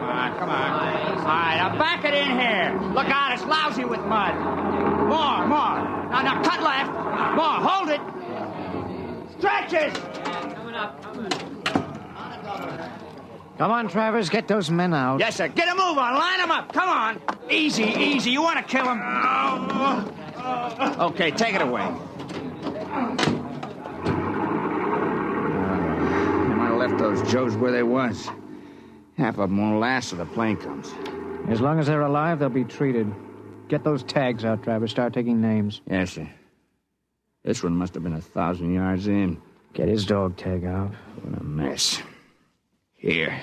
All right, now back it in here. Look out, it's lousy with mud. More. Now cut left. More, hold it. Stretches. Come on, Travers, get those men out. Yes, sir. Get a move on. Line them up. Come on. Easy. You want to kill them. Okay, take it away. Left those Joes where they was. Half of them won't last till the plane comes. As long as they're alive, they'll be treated. Get those tags out, Travers. Start taking names. Yes, sir. This one must have been 1,000 yards in. Get his dog tag out. What a mess. Here.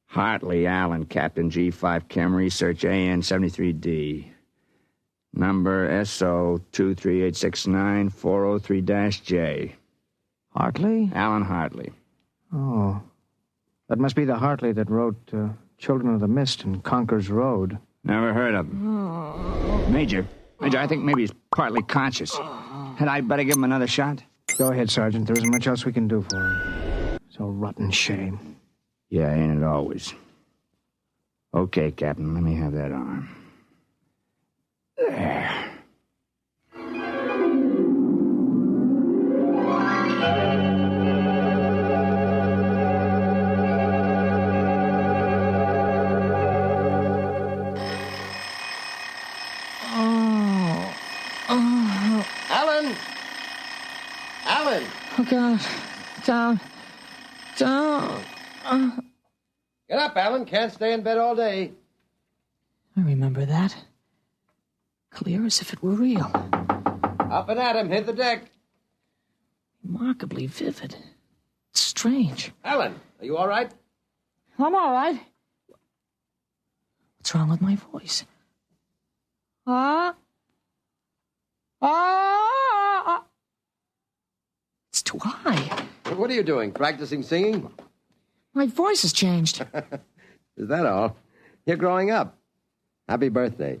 Hartley Allen, Captain G5 Chem Research, AN 73D. Number SO 23869403-J. Hartley? Alan Hartley. Oh. That must be the Hartley that wrote Children of the Mist and Conker's Road. Never heard of him. Major, I think maybe he's partly conscious. Had I better give him another shot? Go ahead, Sergeant. There isn't much else we can do for him. It's a rotten shame. Yeah, ain't it always? Okay, Captain, let me have that arm. There. Alan! Oh, God. Down. Get up, Alan. Can't stay in bed all day. I remember that. Clear as if it were real. Up and at him. Hit the deck. Remarkably vivid. Strange. Alan, are you all right? I'm all right. What's wrong with my voice? It's too high. What are you doing? Practicing singing? My voice has changed. Is that all? You're growing up. Happy birthday.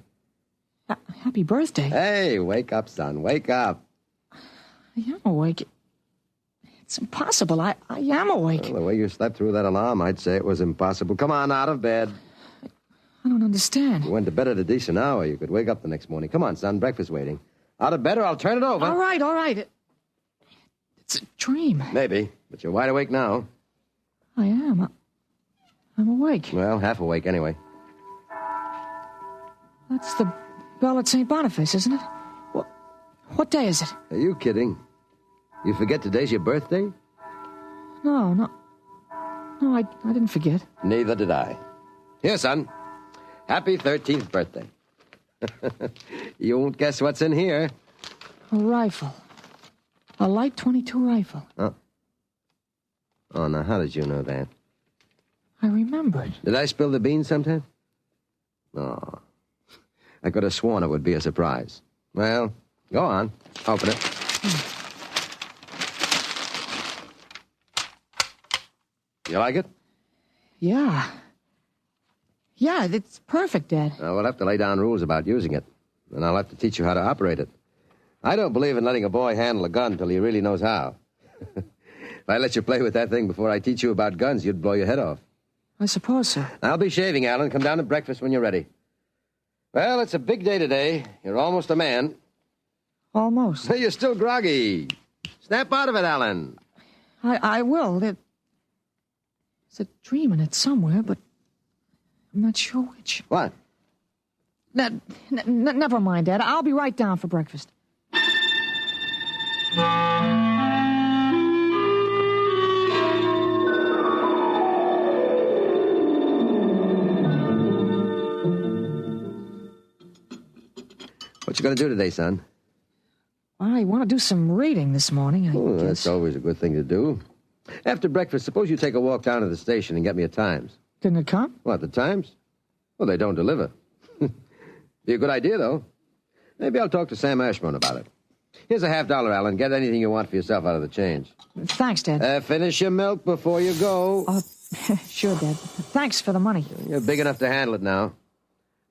Happy birthday? Hey, wake up, son. Wake up. I am awake. It's impossible. I am awake. Well, the way you slept through that alarm, I'd say it was impossible. Come on, out of bed. I don't understand. You went to bed at a decent hour. You could wake up the next morning. Come on, son, breakfast waiting. Out of bed or I'll turn it over. All right. It's a dream. Maybe, but you're wide awake now. I am. I'm awake. Well, half awake anyway. That's the bell at St. Boniface, isn't it? What day is it? Are you kidding? You forget today's your birthday? No, I didn't forget. Neither did I. Here, son. Happy 13th birthday. You won't guess what's in here. A rifle. A light .22 rifle. Oh, now, how did you know that? I remembered. Did I spill the beans sometime? Oh, I could have sworn it would be a surprise. Well, go on. Open it. You like it? Yeah, it's perfect, Dad. We'll have to lay down rules about using it, and I'll have to teach you how to operate it. I don't believe in letting a boy handle a gun till he really knows how. If I let you play with that thing before I teach you about guns, you'd blow your head off. I suppose so. I'll be shaving, Alan. Come down to breakfast when you're ready. Well, it's a big day today. You're almost a man. Almost. You're still groggy. Snap out of it, Alan. I will. There's a dream in it somewhere, but I'm not sure which. What? Never mind, Dad. I'll be right down for breakfast. What you going to do today, son? I want to do some reading this morning, I guess. That's always a good thing to do. After breakfast, suppose you take a walk down to the station and get me a Times. Didn't it come? What, the Times? Well, they don't deliver. Be a good idea, though. Maybe I'll talk to Sam Ashburn about it. Here's a $50, Alan. Get anything you want for yourself out of the change. Thanks, Dad. Finish your milk before you go. Sure, Dad. Thanks for the money. You're big enough to handle it now.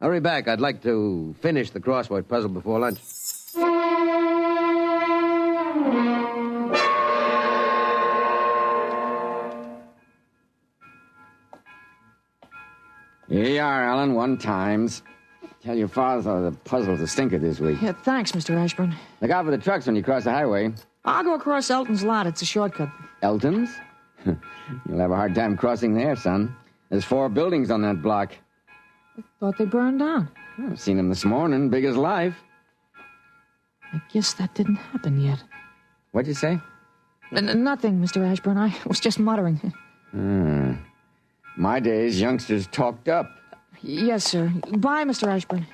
Hurry back. I'd like to finish the crossword puzzle before lunch. Here you are, Alan. 1 Times. Tell your father the puzzle's a stinker this week. Yeah, thanks, Mr. Ashburn. Look out for the trucks when you cross the highway. I'll go across Elton's lot. It's a shortcut. Elton's? You'll have a hard time crossing there, son. There's 4 buildings on that block. I thought they burned down. I've seen them this morning, big as life. I guess that didn't happen yet. What'd you say? Nothing, Mr. Ashburn. I was just muttering. My days, youngsters talked up. Yes, sir. Bye, Mr. Ashburn.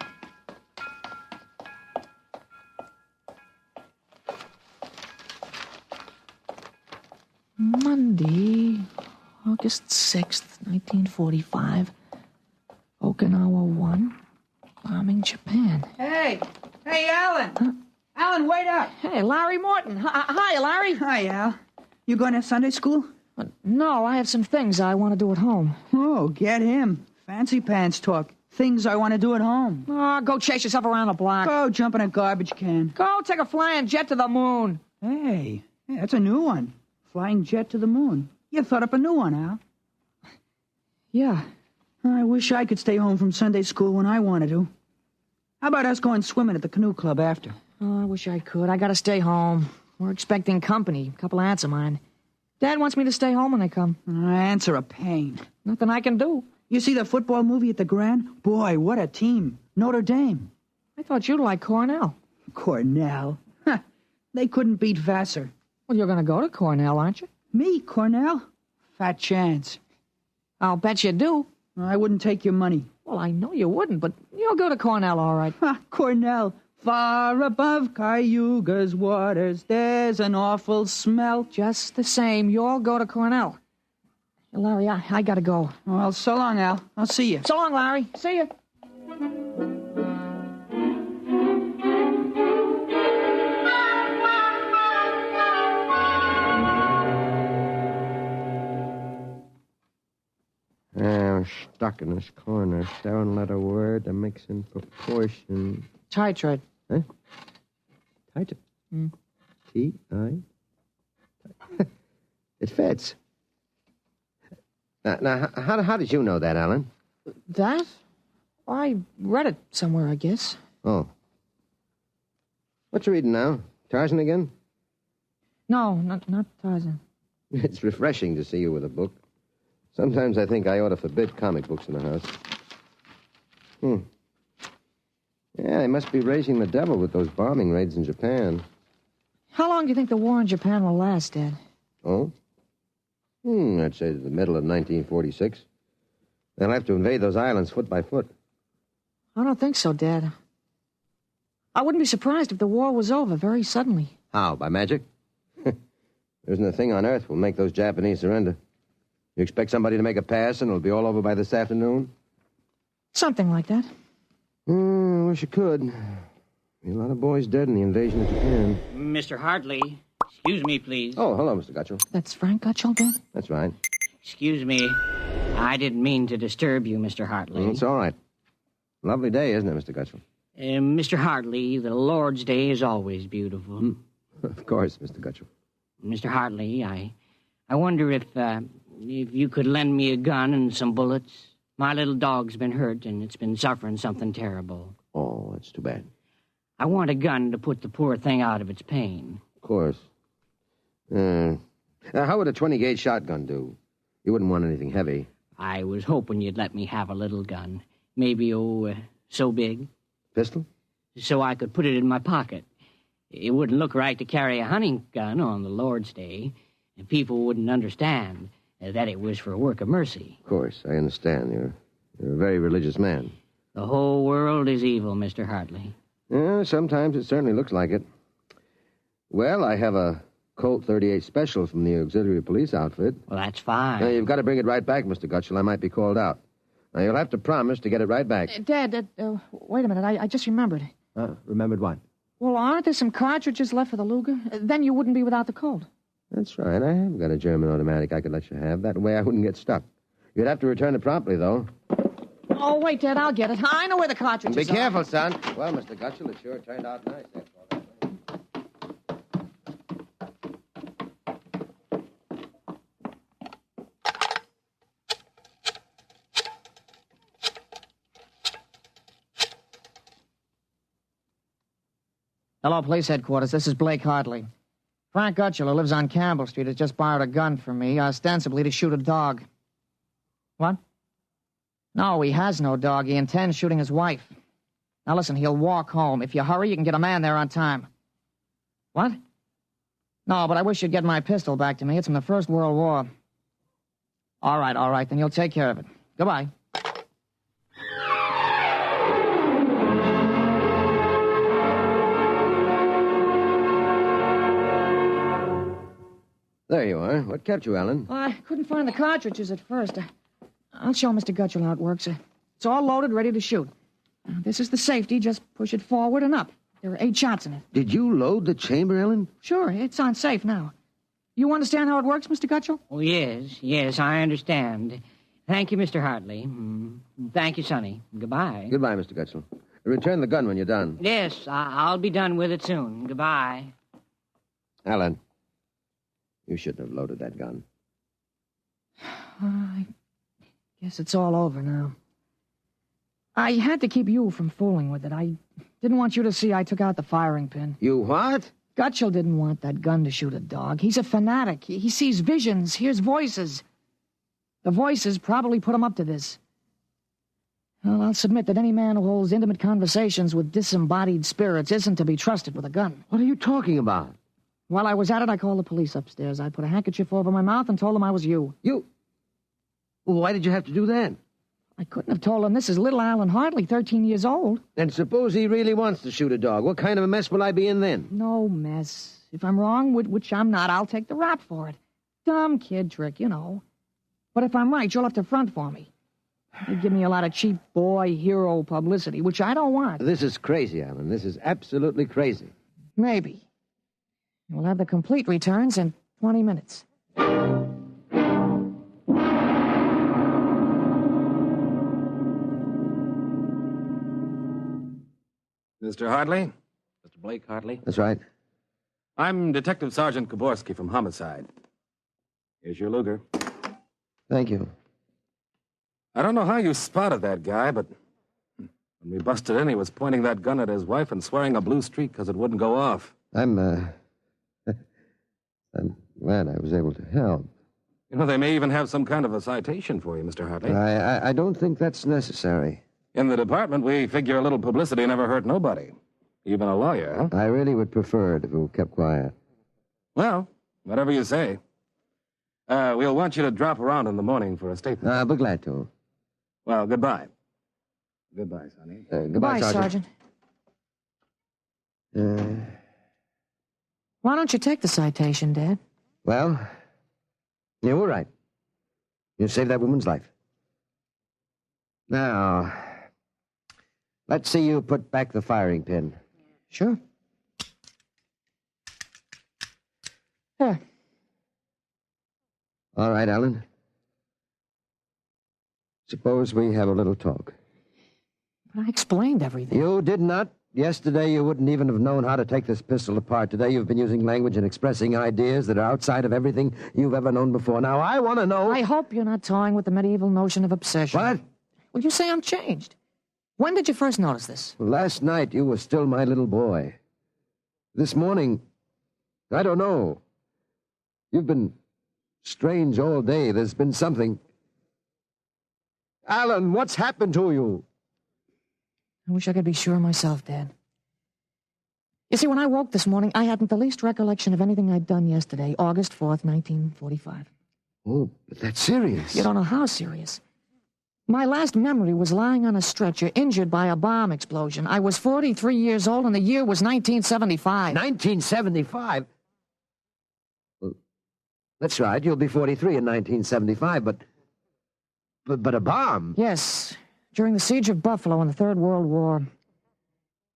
Monday, August 6th, 1945. Okinawa 1. Bombing Japan. Hey, Alan. Huh? Alan, wait up. Hey, Larry Morton. Hi, Larry. Hi, Al. You going to Sunday school? No, I have some things I want to do at home. Oh, get him. Fancy pants talk. Things I want to do at home. Oh, go chase yourself around the block. Go jump in a garbage can. Go take a flying jet to the moon. Hey, that's a new one. Flying jet to the moon. You thought up a new one, Al. Yeah. I wish I could stay home from Sunday school when I wanted to. How about us going swimming at the canoe club after? Oh, I wish I could. I gotta stay home. We're expecting company. A couple of aunts of mine. Dad wants me to stay home when they come. Aunts are a pain. Nothing I can do. You see the football movie at the Grand? Boy, what a team. Notre Dame. I thought you'd like Cornell. Cornell? Huh. They couldn't beat Vassar. Well, you're gonna go to Cornell, aren't you? Me, Cornell? Fat chance. I'll bet you do. I wouldn't take your money. Well, I know you wouldn't, but you'll go to Cornell, all right. Cornell. Far above Cayuga's waters, there's an awful smell. Just the same, you'll go to Cornell. Larry, I gotta go. Well, so long, Al. I'll see you. So long, Larry. See you. I'm stuck in this corner. 7-letter word that makes in proportion. Titrate. Huh? Titrate? T-I? It fits. Now, how did you know that, Alan? That? I read it somewhere, I guess. Oh. What you reading now? Tarzan again? No, not Tarzan. It's refreshing to see you with a book. Sometimes I think I ought to forbid comic books in the house. Yeah, they must be raising the devil with those bombing raids in Japan. How long do you think the war in Japan will last, Dad? Oh? I'd say to the middle of 1946. They'll have to invade those islands foot by foot. I don't think so, Dad. I wouldn't be surprised if the war was over very suddenly. How, by magic? There isn't a thing on earth will make those Japanese surrender. You expect somebody to make a pass and it'll be all over by this afternoon? Something like that. I wish you could. Be a lot of boys dead in the invasion of Japan. Mr. Hartley, excuse me, please. Oh, hello, Mr. Gutchell. That's Frank Gutchell, Dad? That's right. Excuse me. I didn't mean to disturb you, Mr. Hartley. It's all right. Lovely day, isn't it, Mr. Gutchell? Mr. Hartley, the Lord's Day is always beautiful. Of course, Mr. Gutchell. Mr. Hartley, I wonder if you could lend me a gun and some bullets. My little dog's been hurt, and it's been suffering something terrible. Oh, that's too bad. I want a gun to put the poor thing out of its pain. Of course. How would a 20-gauge shotgun do? You wouldn't want anything heavy. I was hoping you'd let me have a little gun. Maybe, so big. Pistol? So I could put it in my pocket. It wouldn't look right to carry a hunting gun on the Lord's Day, and people wouldn't understand that it was for a work of mercy. Of course, I understand. You're a very religious man. The whole world is evil, Mr. Hartley. Yeah, sometimes it certainly looks like it. Well, I have a Colt 38 Special from the auxiliary police outfit. Well, that's fine. Now, you've got to bring it right back, Mr. Gutchell. I might be called out. Now, you'll have to promise to get it right back. Dad, wait a minute. I just remembered. Remembered what? Well, aren't there some cartridges left for the Luger? Then you wouldn't be without the Colt. That's right. I have got a German automatic I could let you have. That way I wouldn't get stuck. You'd have to return it promptly, though. Oh, wait, Dad, I'll get it. I know where the cartridges Be careful, son. Well, Mr. Gutchell, it sure turned out nice. Hello, police headquarters. This is Blake Hartley. Frank Gutchell, who lives on Campbell Street, has just borrowed a gun from me, ostensibly to shoot a dog. What? No, he has no dog. He intends shooting his wife. Now, listen, he'll walk home. If you hurry, you can get a man there on time. What? No, but I wish you'd get my pistol back to me. It's from the First World War. All right, then you'll take care of it. Goodbye. There you are. What kept you, Alan? I couldn't find the cartridges at first. I'll show Mr. Gutchell how it works. It's all loaded, ready to shoot. This is the safety. Just push it forward and up. There are 8 shots in it. Did you load the chamber, Ellen? Sure, it's on safe now. You understand how it works, Mr. Gutchell? Oh, yes, I understand. Thank you, Mr. Hartley. Thank you, Sonny. Goodbye. Goodbye, Mr. Gutchell. Return the gun when you're done. Yes, I'll be done with it soon. Goodbye. Alan, you shouldn't have loaded that gun. I guess it's all over now. I had to keep you from fooling with it. I didn't want you to see I took out the firing pin. You what? Gutchell didn't want that gun to shoot a dog. He's a fanatic. He sees visions, hears voices. The voices probably put him up to this. Well, I'll submit that any man who holds intimate conversations with disembodied spirits isn't to be trusted with a gun. What are you talking about? While I was at it, I called the police upstairs. I put a handkerchief over my mouth and told them I was you. You? Well, why did you have to do that? I couldn't have told them this is little Alan Hartley, 13 years old. And suppose he really wants to shoot a dog. What kind of a mess will I be in then? No mess. If I'm wrong, which I'm not, I'll take the rap for it. Dumb kid trick, you know. But if I'm right, you'll have to front for me. You give me a lot of cheap boy hero publicity, which I don't want. This is crazy, Alan. This is absolutely crazy. Maybe. We'll have the complete returns in 20 minutes. Mr. Hartley? Mr. Blake Hartley? That's right. I'm Detective Sergeant Kaborski from Homicide. Here's your Luger. Thank you. I don't know how you spotted that guy, but when we busted in, he was pointing that gun at his wife and swearing a blue streak because it wouldn't go off. I'm glad I was able to help. You know, they may even have some kind of a citation for you, Mr. Hartley. I don't think that's necessary. In the department, we figure a little publicity never hurt nobody. Even a lawyer, huh? I really would prefer it if it were kept quiet. Well, whatever you say. We'll want you to drop around in the morning for a statement. I'll be glad to. Well, goodbye. Goodbye, Sonny. Goodbye, Sergeant. Why don't you take the citation, Dad? Well, you were right. You saved that woman's life. Now, let's see you put back the firing pin. Sure. Here. All right, Alan. Suppose we have a little talk. But I explained everything. You did not. Yesterday, you wouldn't even have known how to take this pistol apart. Today, you've been using language and expressing ideas that are outside of everything you've ever known before. Now, I want to know... I hope you're not toying with the medieval notion of obsession. What? Well, you say I'm changed. When did you first notice this? Last night, you were still my little boy. This morning, I don't know. You've been strange all day. There's been something... Alan, what's happened to you? I wish I could be sure myself, Dad. You see, when I woke this morning, I hadn't the least recollection of anything I'd done yesterday, August 4th, 1945. Oh, but that's serious. You don't know how serious. My last memory was lying on a stretcher, injured by a bomb explosion. I was 43 years old, and the year was 1975. 1975? Well, that's right. You'll be 43 in 1975, but a bomb? Yes. During the siege of Buffalo in the Third World War.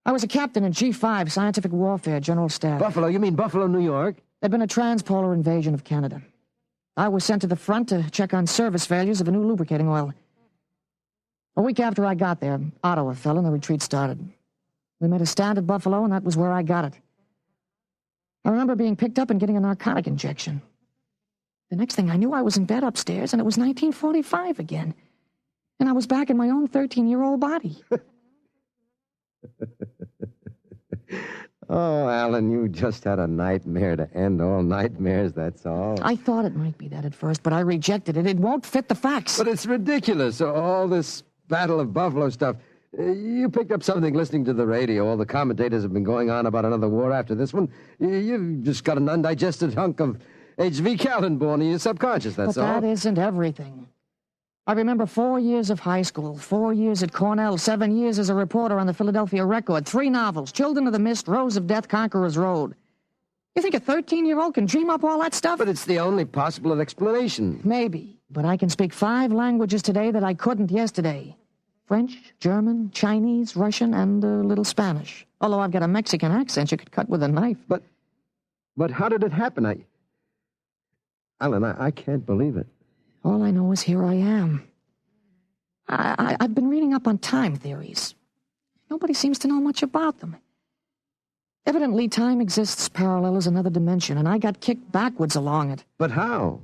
I was a captain in G5, Scientific Warfare, General Staff. Buffalo? You mean Buffalo, New York? There'd been a transpolar invasion of Canada. I was sent to the front to check on service failures of a new lubricating oil. A week after I got there, Ottawa fell and the retreat started. We made a stand at Buffalo, and that was where I got it. I remember being picked up and getting a narcotic injection. The next thing I knew, I was in bed upstairs, and it was 1945 again. And I was back in my own 13-year-old body. Oh, Alan, you just had a nightmare to end all nightmares, that's all. I thought it might be that at first, but I rejected it. It won't fit the facts. But it's ridiculous, all this Battle of Buffalo stuff. You picked up something listening to the radio. All the commentators have been going on about another war after this one. You've just got an undigested hunk of H.V. Callan born in your subconscious, that's all. But that isn't everything. I remember 4 years of high school, 4 years at Cornell, 7 years as a reporter on the Philadelphia Record, 3 novels, Children of the Mist, Rose of Death, Conqueror's Road. You think a 13-year-old can dream up all that stuff? But it's the only possible explanation. Maybe, but I can speak 5 languages today that I couldn't yesterday. French, German, Chinese, Russian, and a little Spanish. Although I've got a Mexican accent you could cut with a knife. But how did it happen? Alan, I can't believe it. All I know is here I am. I've been reading up on time theories. Nobody seems to know much about them. Evidently, time exists parallel as another dimension, and I got kicked backwards along it. But how?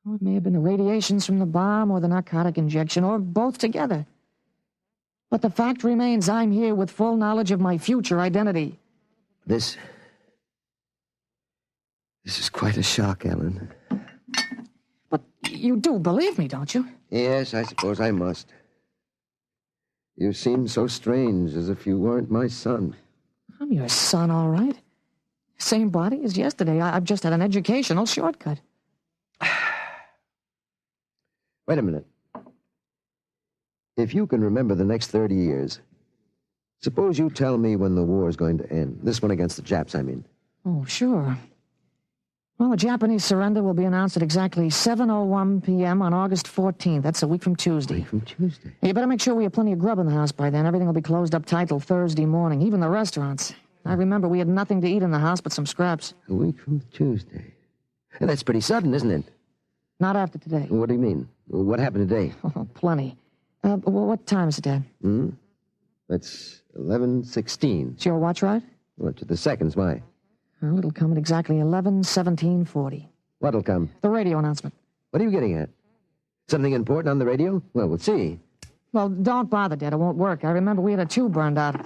Oh, it may have been the radiations from the bomb or the narcotic injection, or both together. But the fact remains I'm here with full knowledge of my future identity. This is quite a shock, Ellen. But you do believe me, don't you? Yes, I suppose I must. You seem so strange, as if you weren't my son. I'm your son, all right. Same body as yesterday. I've just had an educational shortcut. Wait a minute. If you can remember the next 30 years, suppose you tell me when the war is going to end. This one against the Japs, I mean. Oh, sure. Well, the Japanese surrender will be announced at exactly 7:01 p.m. on August 14th. That's a week from Tuesday. A week from Tuesday? You better make sure we have plenty of grub in the house by then. Everything will be closed up tight till Thursday morning, even the restaurants. I remember we had nothing to eat in the house but some scraps. A week from Tuesday. That's pretty sudden, isn't it? Not after today. What do you mean? What happened today? Oh, plenty. What time is it, Dad? That's 11:16. Is your watch right? What, to the seconds, why? Well, it'll come at exactly 11:17:40. What'll come? The radio announcement. What are you getting at? Something important on the radio? Well, we'll see. Well, don't bother, Dad. It won't work. I remember we had a tube burned out.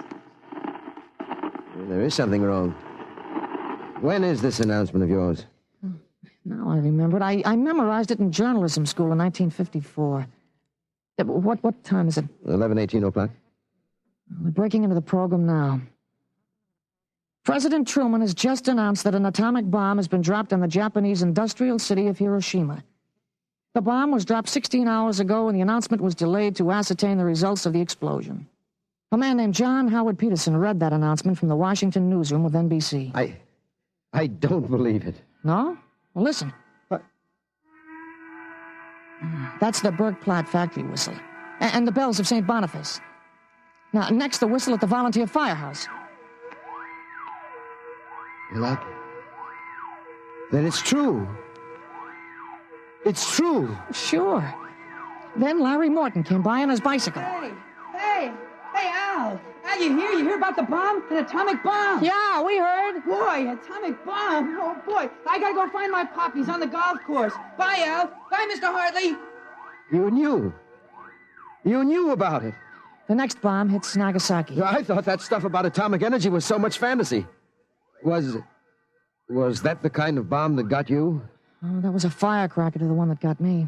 There is something wrong. When is this announcement of yours? Now I remember it. I memorized it in journalism school in 1954. What time is it? 18 o'clock. We're breaking into the program now. President Truman has just announced that an atomic bomb has been dropped on the Japanese industrial city of Hiroshima. The bomb was dropped 16 hours ago, and the announcement was delayed to ascertain the results of the explosion. A man named John Howard Peterson read that announcement from the Washington newsroom of NBC. I don't believe it. No? Well, listen. That's the Bergplatt factory whistle. And the bells of St. Boniface. Now, next, the whistle at the volunteer firehouse. Then it's true. It's true. Sure. Then Larry Morton came by on his bicycle. Hey, Al. Al, you hear? You hear about the bomb? An atomic bomb. Yeah, we heard. Boy, atomic bomb. Oh, boy. I gotta go find my pop. He's on the golf course. Bye, Al. Bye, Mr. Hartley. You knew. You knew about it. The next bomb hits Nagasaki. I thought that stuff about atomic energy was so much fantasy. Was that the kind of bomb that got you? Oh, that was a firecracker to the one that got me.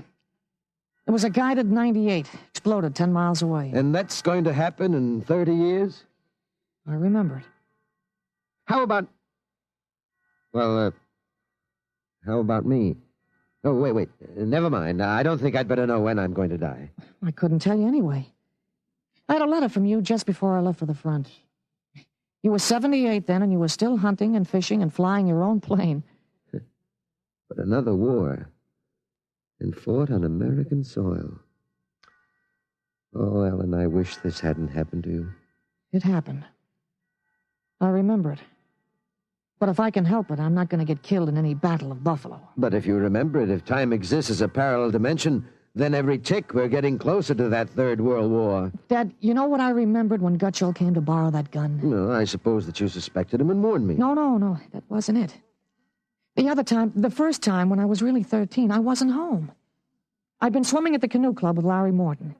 It was a guided 98. Exploded 10 miles away. And that's going to happen in 30 years? I remember it. How about... Well, how about me? Oh, wait. Never mind. I don't think I'd better know when I'm going to die. I couldn't tell you anyway. I had a letter from you just before I left for the front. You were 78 then, and you were still hunting and fishing and flying your own plane. But another war, and fought on American soil. Oh, Ellen, I wish this hadn't happened to you. It happened. I remember it. But if I can help it, I'm not going to get killed in any battle of Buffalo. But if you remember it, if time exists as a parallel dimension, then every tick we're getting closer to that Third World War. Dad, you know what I remembered when Gutschall came to borrow that gun? No, I suppose that you suspected him and warned me. No, that wasn't it. The first time when I was really 13, I wasn't home. I'd been swimming at the canoe club with Larry Morton.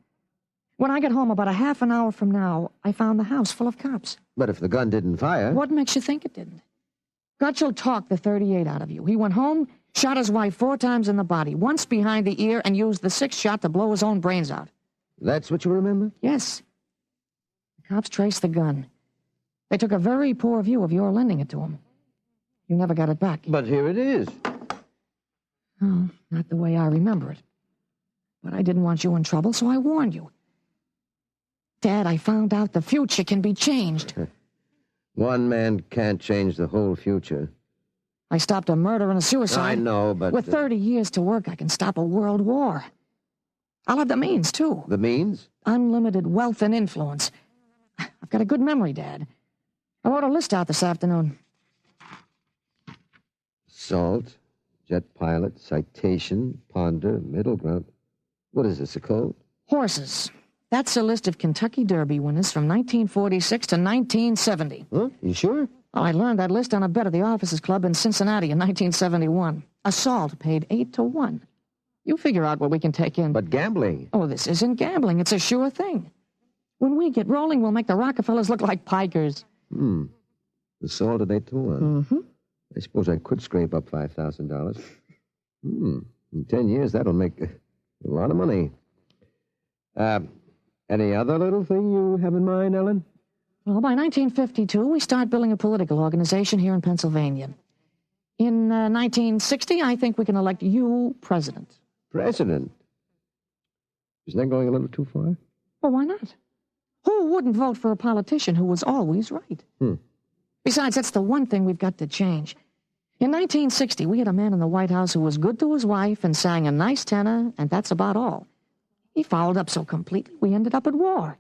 When I got home about a half an hour from now, I found the house full of cops. But if the gun didn't fire... What makes you think it didn't? Gutschall talked the 38 out of you. He went home, shot his wife 4 times in the body, once behind the ear, and used the 6th shot to blow his own brains out. That's what you remember? Yes. The cops traced the gun. They took a very poor view of your lending it to him. You never got it back. But here it is. Oh, not the way I remember it. But I didn't want you in trouble, so I warned you. Dad, I found out the future can be changed. One man can't change the whole future. I stopped a murder and a suicide. I know, but... With 30 years to work, I can stop a world war. I'll have the means, too. The means? Unlimited wealth and influence. I've got a good memory, Dad. I wrote a list out this afternoon. Salt, jet pilot, citation, ponder, middle ground. What is this, a code? Horses. That's a list of Kentucky Derby winners from 1946 to 1970. Huh? You sure? Oh, I learned that list on a bet at the Officers Club in Cincinnati in 1971. Assault paid 8-1. You figure out what we can take in. But gambling? Oh, this isn't gambling. It's a sure thing. When we get rolling, we'll make the Rockefellers look like pikers. Assault at 8-1. Mm-hmm. I suppose I could scrape up $5,000. In 10 years, that'll make a lot of money. Any other little thing you have in mind, Ellen? Well, by 1952, we start building a political organization here in Pennsylvania. In 1960, I think we can elect you president. President? Isn't that going a little too far? Well, why not? Who wouldn't vote for a politician who was always right? Besides, that's the one thing we've got to change. In 1960, we had a man in the White House who was good to his wife and sang a nice tenor, and that's about all. He fouled up so completely, we ended up at war.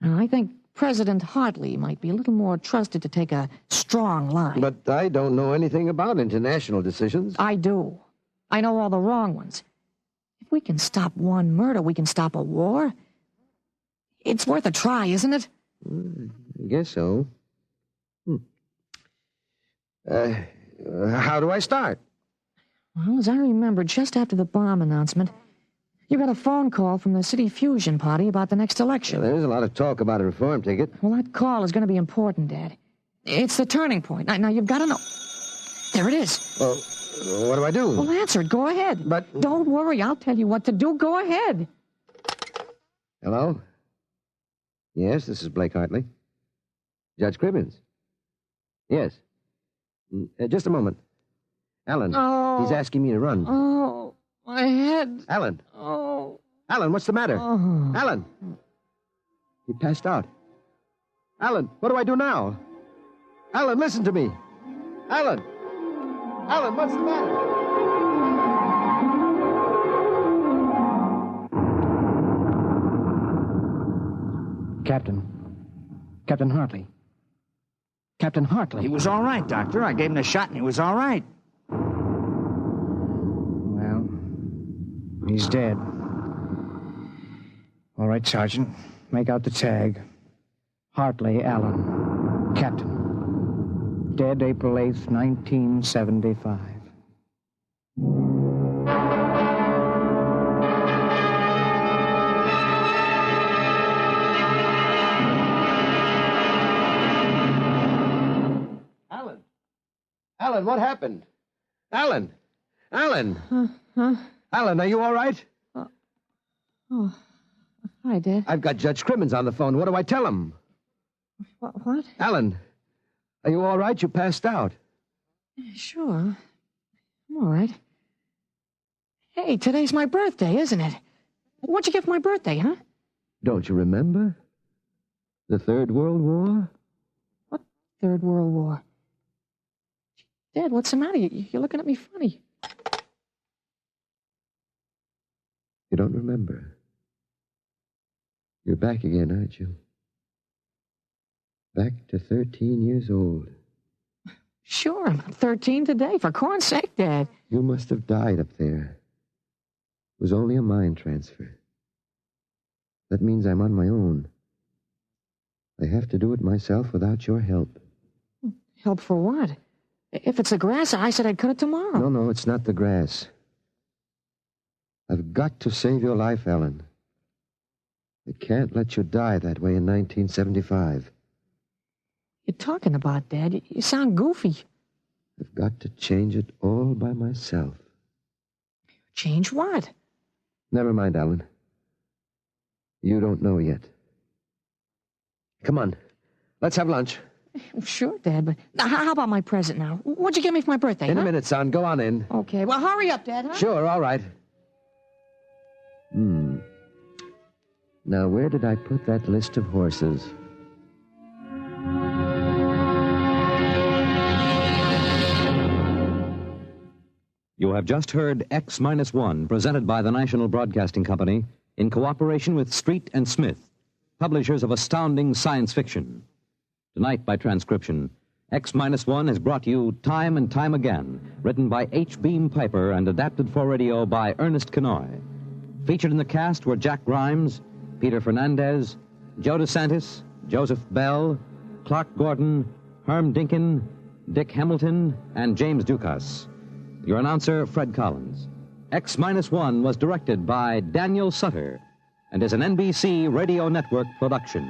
Now, I think President Hartley might be a little more trusted to take a strong line. But I don't know anything about international decisions. I do. I know all the wrong ones. If we can stop one murder, we can stop a war. It's worth a try, isn't it? I guess so. How do I start? Well, as I remember, just after the bomb announcement, you got a phone call from the city fusion party about the next election. Well, there's a lot of talk about a reform ticket. Well, that call is going to be important, Dad. It's the turning point. Now you've got to know. There it is. Well, what do I do? Well, answer it. Go ahead. But... Don't worry. I'll tell you what to do. Go ahead. Hello? Yes, this is Blake Hartley. Judge Cribbins. Yes. Just a moment. Alan, he's asking me to run. Oh, my head. Alan. Oh. Alan, what's the matter? Oh. Alan. He passed out. Alan, what do I do now? Alan, listen to me. Alan. Alan, what's the matter? Captain Hartley. Captain Hartley. He was all right, Doctor. I gave him a shot and he was all right. Well, he's dead. All right, Sergeant. Make out the tag. Hartley Allen. Captain. Dead April 8th, 1975. Alan, what happened? Alan! Alan! Alan, are you all right? Oh, hi, Dad. I've got Judge Crimmins on the phone. What do I tell him? What? Alan, are you all right? You passed out. Sure. I'm all right. Hey, today's my birthday, isn't it? What'd you get for my birthday, huh? Don't you remember? The Third World War? What Third World War? Dad, what's the matter? You're looking at me funny. You don't remember. You're back again, aren't you? Back to 13 years old. Sure, I'm 13 today. For corn's sake, Dad. You must have died up there. It was only a mind transfer. That means I'm on my own. I have to do it myself without your help. Help for what? If it's the grass, I said I'd cut it tomorrow. No, it's not the grass. I've got to save your life, Ellen. I can't let you die that way in 1975. You're talking about, Dad? You sound goofy. I've got to change it all by myself. Change what? Never mind, Ellen. You don't know yet. Come on. Let's have lunch. Sure, Dad, but how about my present now? What'd you get me for my birthday, In a minute, son. Go on in. Okay, well, hurry up, Dad, huh? Sure, all right. Now, where did I put that list of horses? You have just heard X-1, presented by the National Broadcasting Company in cooperation with Street and Smith, publishers of astounding science fiction. Tonight, by transcription, X-1 has brought you Time and Time Again, written by H. Beam Piper and adapted for radio by Ernest Kenoy. Featured in the cast were Jack Grimes, Peter Fernandez, Joe DeSantis, Joseph Bell, Clark Gordon, Herm Dinkin, Dick Hamilton, and James Dukas. Your announcer, Fred Collins. X-1 was directed by Daniel Sutter and is an NBC Radio Network production.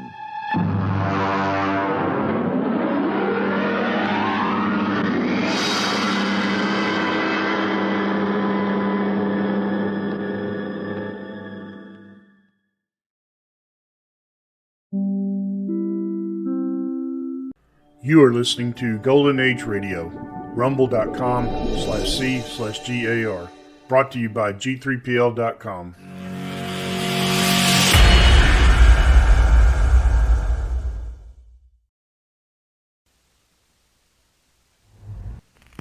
You are listening to Golden Age Radio, rumble.com/C/GAR. Brought to you by G3PL.com.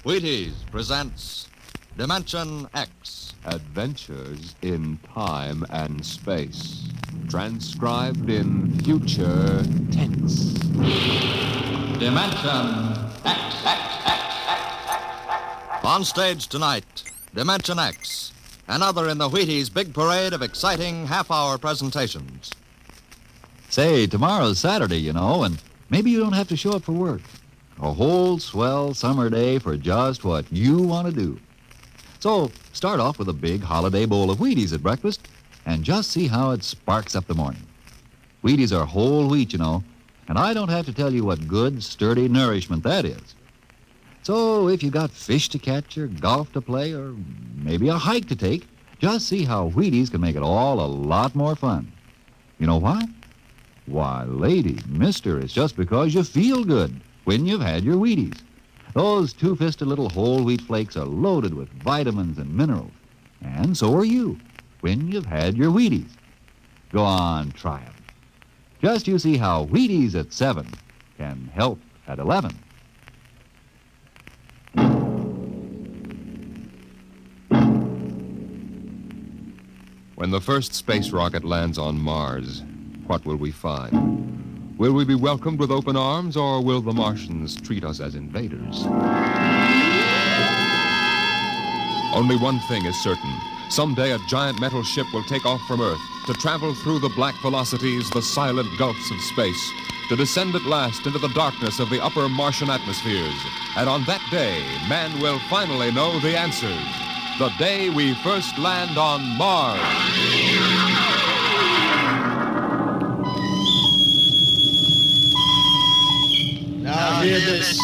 Wheaties presents Dimension X. Adventures in Time and Space. Transcribed in future tense. Dimension X. On stage tonight, Dimension X. Another in the Wheaties big parade of exciting half-hour presentations. Say, tomorrow's Saturday, you know, and maybe you don't have to show up for work. A whole swell summer day for just what you want to do. So start off with a big holiday bowl of Wheaties at breakfast and just see how it sparks up the morning. Wheaties are whole wheat, you know, and I don't have to tell you what good, sturdy nourishment that is. So if you got fish to catch or golf to play or maybe a hike to take, just see how Wheaties can make it all a lot more fun. You know why? Why, lady, mister, it's just because you feel good when you've had your Wheaties. Those two-fisted little whole wheat flakes are loaded with vitamins and minerals. And so are you when you've had your Wheaties. Go on, try them. Just you see how Wheaties at 7 can help at 11. When the first space rocket lands on Mars, what will we find? Will we be welcomed with open arms, or will the Martians treat us as invaders? Only one thing is certain. Someday a giant metal ship will take off from Earth to travel through the black velocities, the silent gulfs of space, to descend at last into the darkness of the upper Martian atmospheres. And on that day, man will finally know the answers. The day we first land on Mars. Now hear this.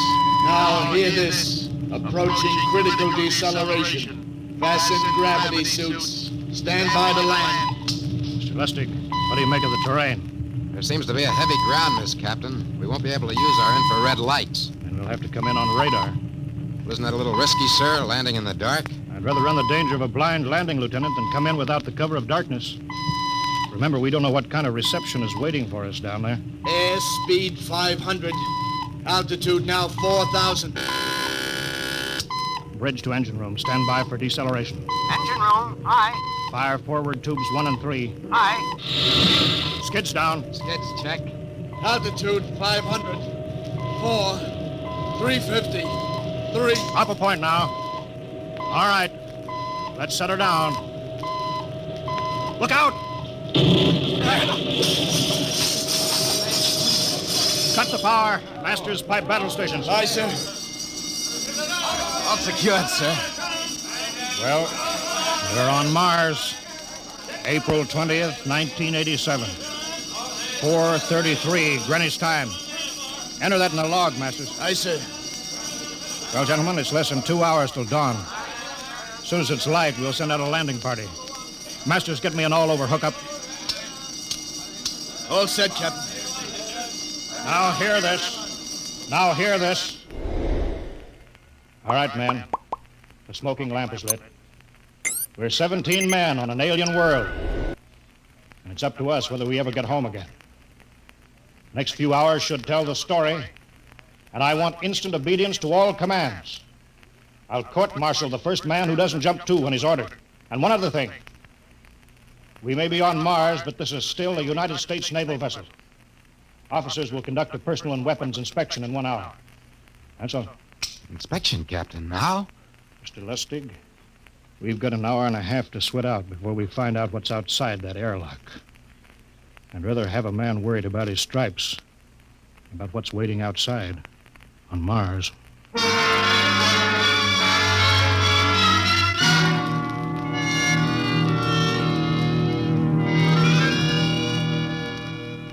Now hear this. Approaching critical deceleration. Fasten gravity suits. Stand by to land. Mr. Lustig, what do you make of the terrain? There seems to be a heavy ground miss, Captain. We won't be able to use our infrared lights. And we'll have to come in on radar. Wasn't that a little risky, sir, landing in the dark? I'd rather run the danger of a blind landing, Lieutenant, than come in without the cover of darkness. Remember, we don't know what kind of reception is waiting for us down there. Airspeed 500. Altitude now 4,000. Bridge to engine room. Stand by for deceleration. Engine room, aye. Fire forward tubes 1 and 3. Aye. Skids down. Skids, check. Altitude 500. 4. 350. 3. Up a point now. All right. Let's set her down. Look out! Cut the power. Masters pipe battle stations. Aye, sir. All secured, sir. Well, we're on Mars. April 20th, 1987. 4:33 Greenwich time. Enter that in the log, Masters. Aye, sir. Well, gentlemen, it's less than 2 hours till dawn. As soon as it's light, we'll send out a landing party. Masters, get me an all-over hookup. All set, Captain. Now hear this. Now hear this. All right, men. The smoking lamp is lit. We're 17 men on an alien world. And it's up to us whether we ever get home again. Next few hours should tell the story. And I want instant obedience to all commands. I'll court-martial the first man who doesn't jump to when he's ordered. And one other thing. We may be on Mars, but this is still a United States naval vessel. Officers will conduct a personal and weapons inspection in 1 hour. That's all. Inspection, Captain. Now? Mr. Lustig, we've got an hour and a half to sweat out before we find out what's outside that airlock. I'd rather have a man worried about his stripes than about what's waiting outside on Mars.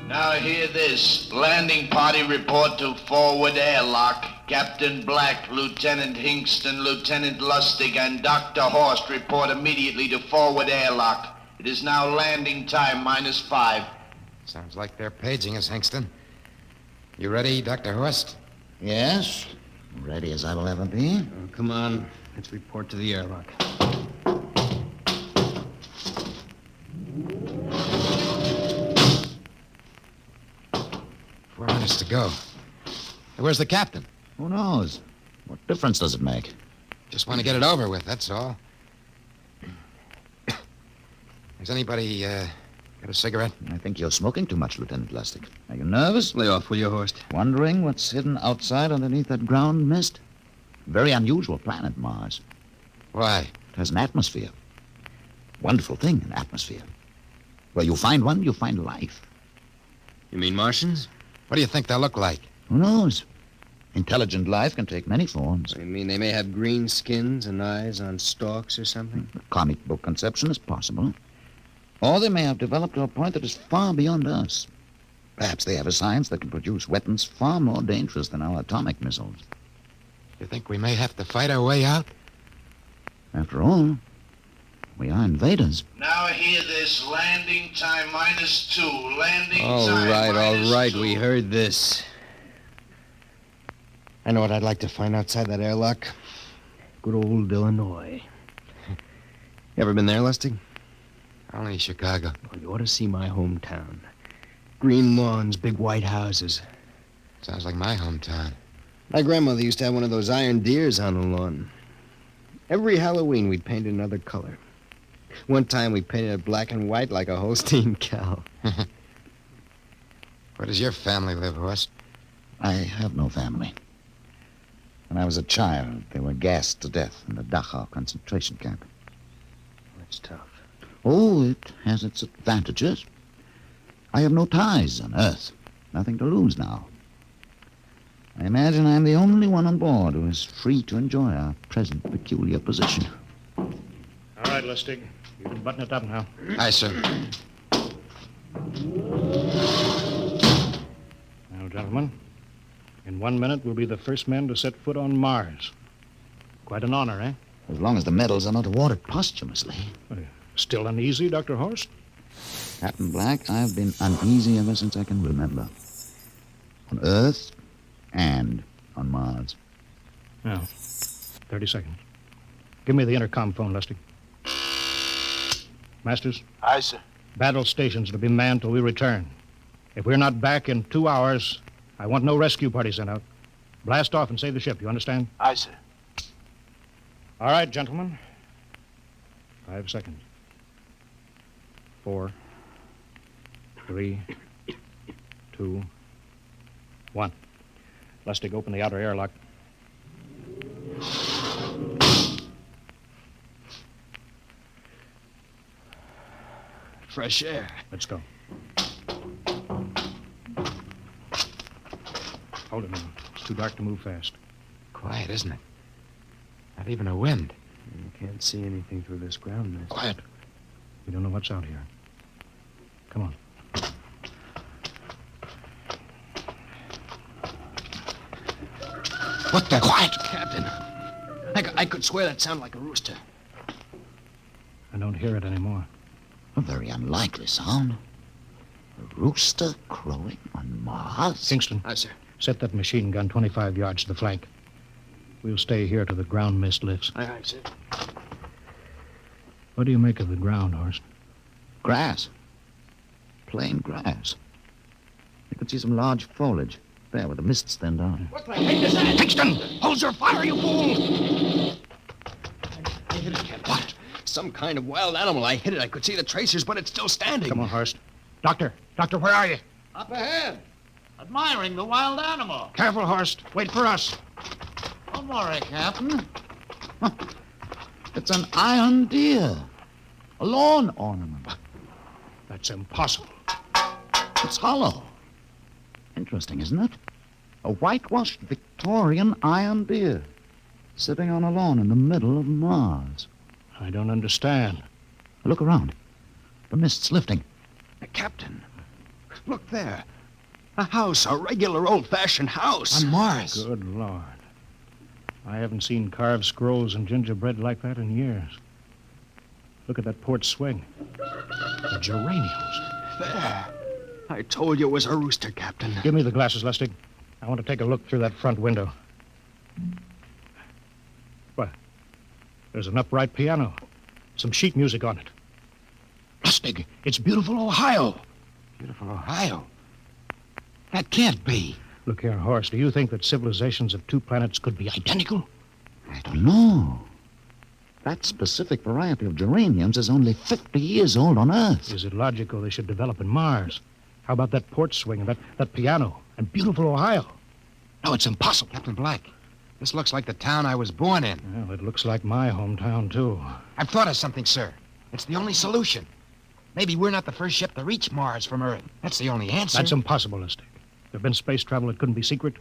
Now hear this. Landing party report to forward airlock. Captain Black, Lieutenant Hingston, Lieutenant Lustig, and Dr. Horst report immediately to forward airlock. It is now landing time -5. Sounds like they're paging us, Hingston. You ready, Dr. Horst? Yes. Ready as I will ever be. Oh, come on. Let's report to the airlock. 4 minutes to go. Hey, where's the captain? Who knows? What difference does it make? Just want to get it over with, that's all. Has anybody got a cigarette? I think you're smoking too much, Lieutenant Lustig. Are you nervous? Lay off, will you, Horst? Wondering what's hidden outside underneath that ground mist? Very unusual planet, Mars. Why? It has an atmosphere. Wonderful thing, an atmosphere. Where you find one, you find life. You mean Martians? What do you think they'll look like? Who knows? Intelligent life can take many forms. You mean they may have green skins and eyes on stalks or something? The comic book conception is possible. Or they may have developed to a point that is far beyond us. Perhaps they have a science that can produce weapons far more dangerous than our atomic missiles. You think we may have to fight our way out? After all, we are invaders. Now hear this. Landing time -2. Landing All time right, -2. we heard this. I know what I'd like to find outside that airlock. Good old Illinois. You ever been there, Lustig? Only Chicago. Well, you ought to see my hometown. Green lawns, big white houses. Sounds like my hometown. My grandmother used to have one of those iron deers on the lawn. Every Halloween, we'd paint it another color. One time, we painted it black and white like a Holstein cow. Where does your family live, Horst? I have no family. When I was a child, they were gassed to death in the Dachau concentration camp. That's tough. Oh, it has its advantages. I have no ties on Earth. Nothing to lose now. I imagine I'm the only one on board who is free to enjoy our present peculiar position. All right, Lustig. You can button it up now. Aye, sir. Now, gentlemen, in 1 minute, we'll be the first men to set foot on Mars. Quite an honor, eh? As long as the medals are not awarded posthumously. Still uneasy, Dr. Horst? Captain Black, I've been uneasy ever since I can remember. On Earth and on Mars. Now, 30 seconds. Give me the intercom phone, Lustig. Masters? Aye, sir. Battle stations to be manned till we return. If we're not back in 2 hours, I want no rescue party sent out. Blast off and save the ship, you understand? Aye, sir. All right, gentlemen. 5 seconds. 4, 3, 2, 1. Lustig, open the outer airlock. Fresh air. Let's go. Hold it now. It's too dark to move fast. Quiet, isn't it? Not even a wind. You can't see anything through this ground mist. Quiet. We don't know what's out here. Come on. What the? Quiet, Captain. I could swear that sounded like a rooster. I don't hear it anymore. A very unlikely sound. A rooster crowing on Mars? Kingston. Aye, sir. Set that machine gun 25 yards to the flank. We'll stay here till the ground mist lifts. Aye, sir. What do you make of the ground, Horst? Grass. Plain grass. You could see some large foliage there where the mists thinned out. What the heck is that? Kingston! Hold your fire, you fool! I hit it, Captain. What? Some kind of wild animal. I hit it. I could see the tracers, but it's still standing. Come on, Horst. Doctor, where are you? Up ahead. Admiring the wild animal. Careful, Horst. Wait for us. Don't worry, Captain. It's an iron deer. A lawn ornament. That's impossible. It's hollow. Interesting, isn't it? A whitewashed Victorian iron deer sitting on a lawn in the middle of Mars. I don't understand. Look around. The mist's lifting. Captain, look there. A house, a regular old-fashioned house. On Mars. Good Lord. I haven't seen carved scrolls and gingerbread like that in years. Look at that port swing. The geraniums. There. I told you it was a rooster, Captain. Give me the glasses, Lustig. I want to take a look through that front window. What? There's an upright piano. Some sheet music on it. Lustig, it's beautiful Ohio. Beautiful Ohio? That can't be. Look here, Horst. Do you think that civilizations of 2 planets could be identical? I don't know. That specific variety of geraniums is only 50 years old on Earth. Is it logical they should develop in Mars? How about that port swing and that piano and beautiful Ohio? No, it's impossible. Captain Black, this looks like the town I was born in. Well, it looks like my hometown, too. I've thought of something, sir. It's the only solution. Maybe we're not the first ship to reach Mars from Earth. That's the only answer. That's impossible, Lustig. There've been space travel that couldn't be secret.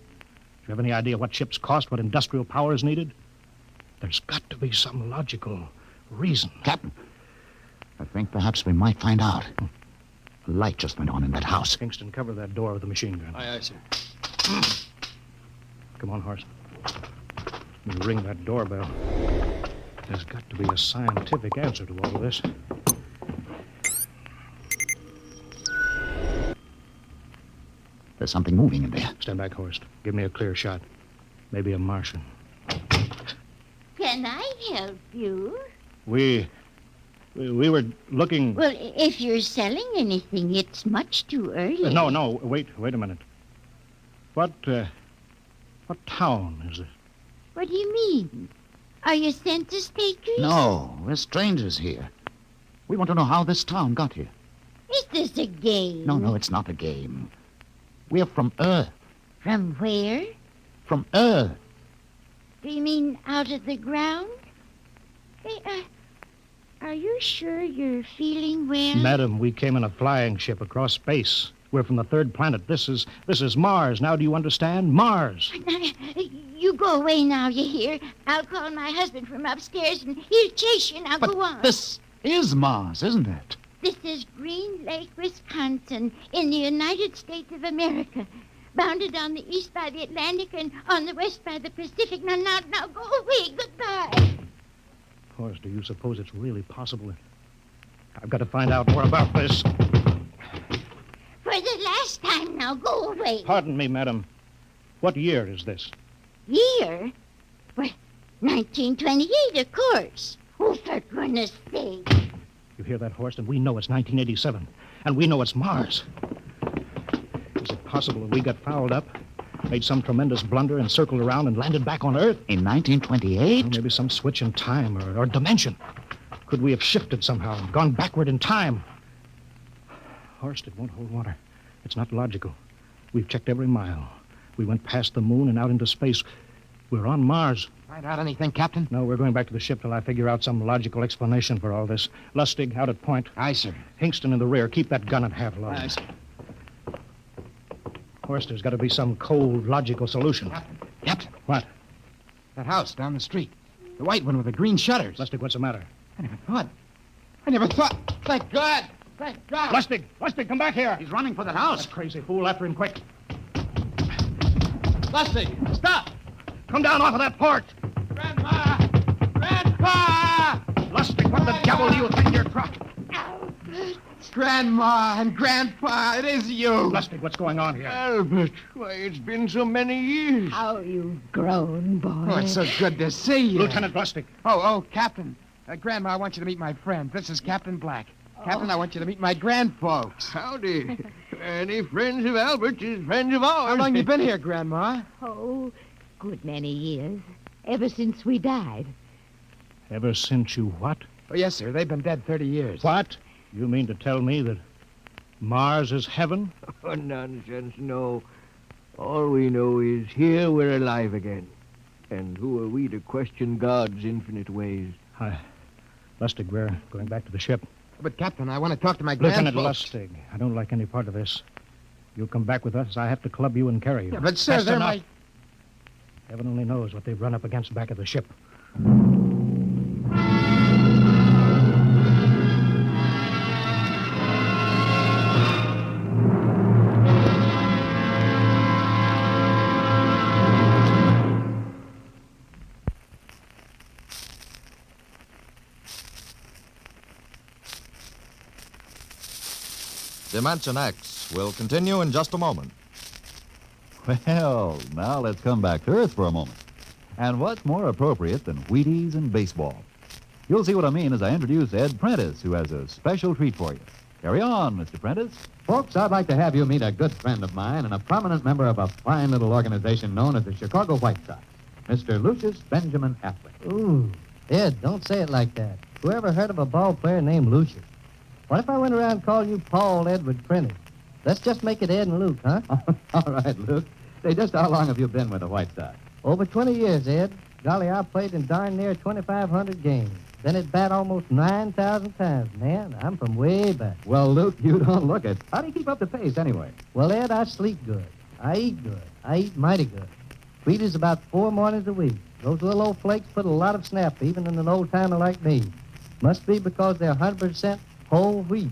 you have any idea what ships cost, what industrial power is needed? There's got to be some logical reason. Captain, I think perhaps we might find out. A light just went on in that house. Kingston, cover that door with the machine gun. Aye, aye, sir. Come on, Horst. You ring that doorbell. There's got to be a scientific answer to all of this. There's something moving in there. Stand back, Horst. Give me a clear shot. Maybe a Martian. Can I help you? We were looking... Well, if you're selling anything, it's much too early. No, wait a minute. What town is it? What do you mean? Are you census takers? No, we're strangers here. We want to know how this town got here. Is this a game? No, it's not a game. We're from Earth. From where? From Earth. Do you mean out of the ground? Hey, are you sure you're feeling well? Madam, we came in a flying ship across space. We're from the third planet. This is Mars. Now, do you understand? Mars. You go away now, you hear? I'll call my husband from upstairs and he'll chase you. Now go on. This is Mars, isn't it? This is Green Lake, Wisconsin, in the United States of America. Bounded on the east by the Atlantic and on the west by the Pacific. Now, go away. Goodbye. Horst, do you suppose it's really possible? I've got to find out more about this. For the last time now, go away. Pardon me, madam. What year is this? Year? Well, 1928, of course. Oh, for goodness sake. You hear that, Horst? And we know it's 1987. And we know it's Mars. Is it possible that we got fouled up, made some tremendous blunder, and circled around and landed back on Earth? In 1928? Well, maybe some switch in time or dimension. Could we have shifted somehow and gone backward in time? Horst, it won't hold water. It's not logical. We've checked every mile. We went past the moon and out into space. We're on Mars. Find out anything, Captain? No, we're going back to the ship till I figure out some logical explanation for all this. Lustig, out at point. Aye, sir. Hingston in the rear. Keep that gun at half load. Aye, sir. Horst, there's got to be some cold, logical solution. Captain. What? That house down the street. The white one with the green shutters. Lustig, what's the matter? I never thought. Thank God. Thank God. Lustig, come back here. He's running for the house. That crazy fool, after him quick. Lustig, stop. Come down off of that porch. Grandma! Grandpa! Lustig, what the devil do you think you're trying? Grandma and Grandpa, it is you. Lustig, what's going on here? Albert, why, it's been so many years. How you've grown, boy. Oh, it's so good to see you. Lieutenant Lustig. Oh, Captain. Grandma, I want you to meet my friend. This is Captain Black. Captain, I want you to meet my grandfolks. Howdy. Any friends of Albert's is friends of ours. How long you been here, Grandma? Oh, good many years. Ever since we died. Ever since you what? Oh, yes, sir. They've been dead 30 years. What? You mean to tell me that Mars is heaven? Oh, nonsense, no. All we know is here we're alive again. And who are we to question God's infinite ways? Lustig, we're going back to the ship. But, Captain, I want to talk to my Lieutenant grandfolks. Lustig, I don't like any part of this. You come back with us, I have to club you and carry you. Yeah, but, sir, That's they're enough. my... Heaven only knows what they've run up against back of the ship. Dimension X will continue in just a moment. Well, now let's come back to Earth for a moment. And what's more appropriate than Wheaties and baseball? You'll see what I mean as I introduce Ed Prentice, who has a special treat for you. Carry on, Mr. Prentice. Folks, I'd like to have you meet a good friend of mine and a prominent member of a fine little organization known as the Chicago White Sox, Mr. Lucius Benjamin Affleck. Ooh, Ed, don't say it like that. Whoever heard of a ball player named Lucius? What if I went around calling you Paul Edward Prentice? Let's just make it Ed and Luke, huh? All right, Luke. Say, just how long have you been with the White Sox? Over 20 years, Ed. Golly, I played in darn near 2,500 games. Been at bat almost 9,000 times. Man, I'm from way back. Well, Luke, you don't look it. How do you keep up the pace, anyway? Well, Ed, I sleep good. I eat good. I eat mighty good. Wheaties about 4 mornings a week. Those little old flakes put a lot of snap, even in an old-timer like me. Must be because they're 100% whole wheat.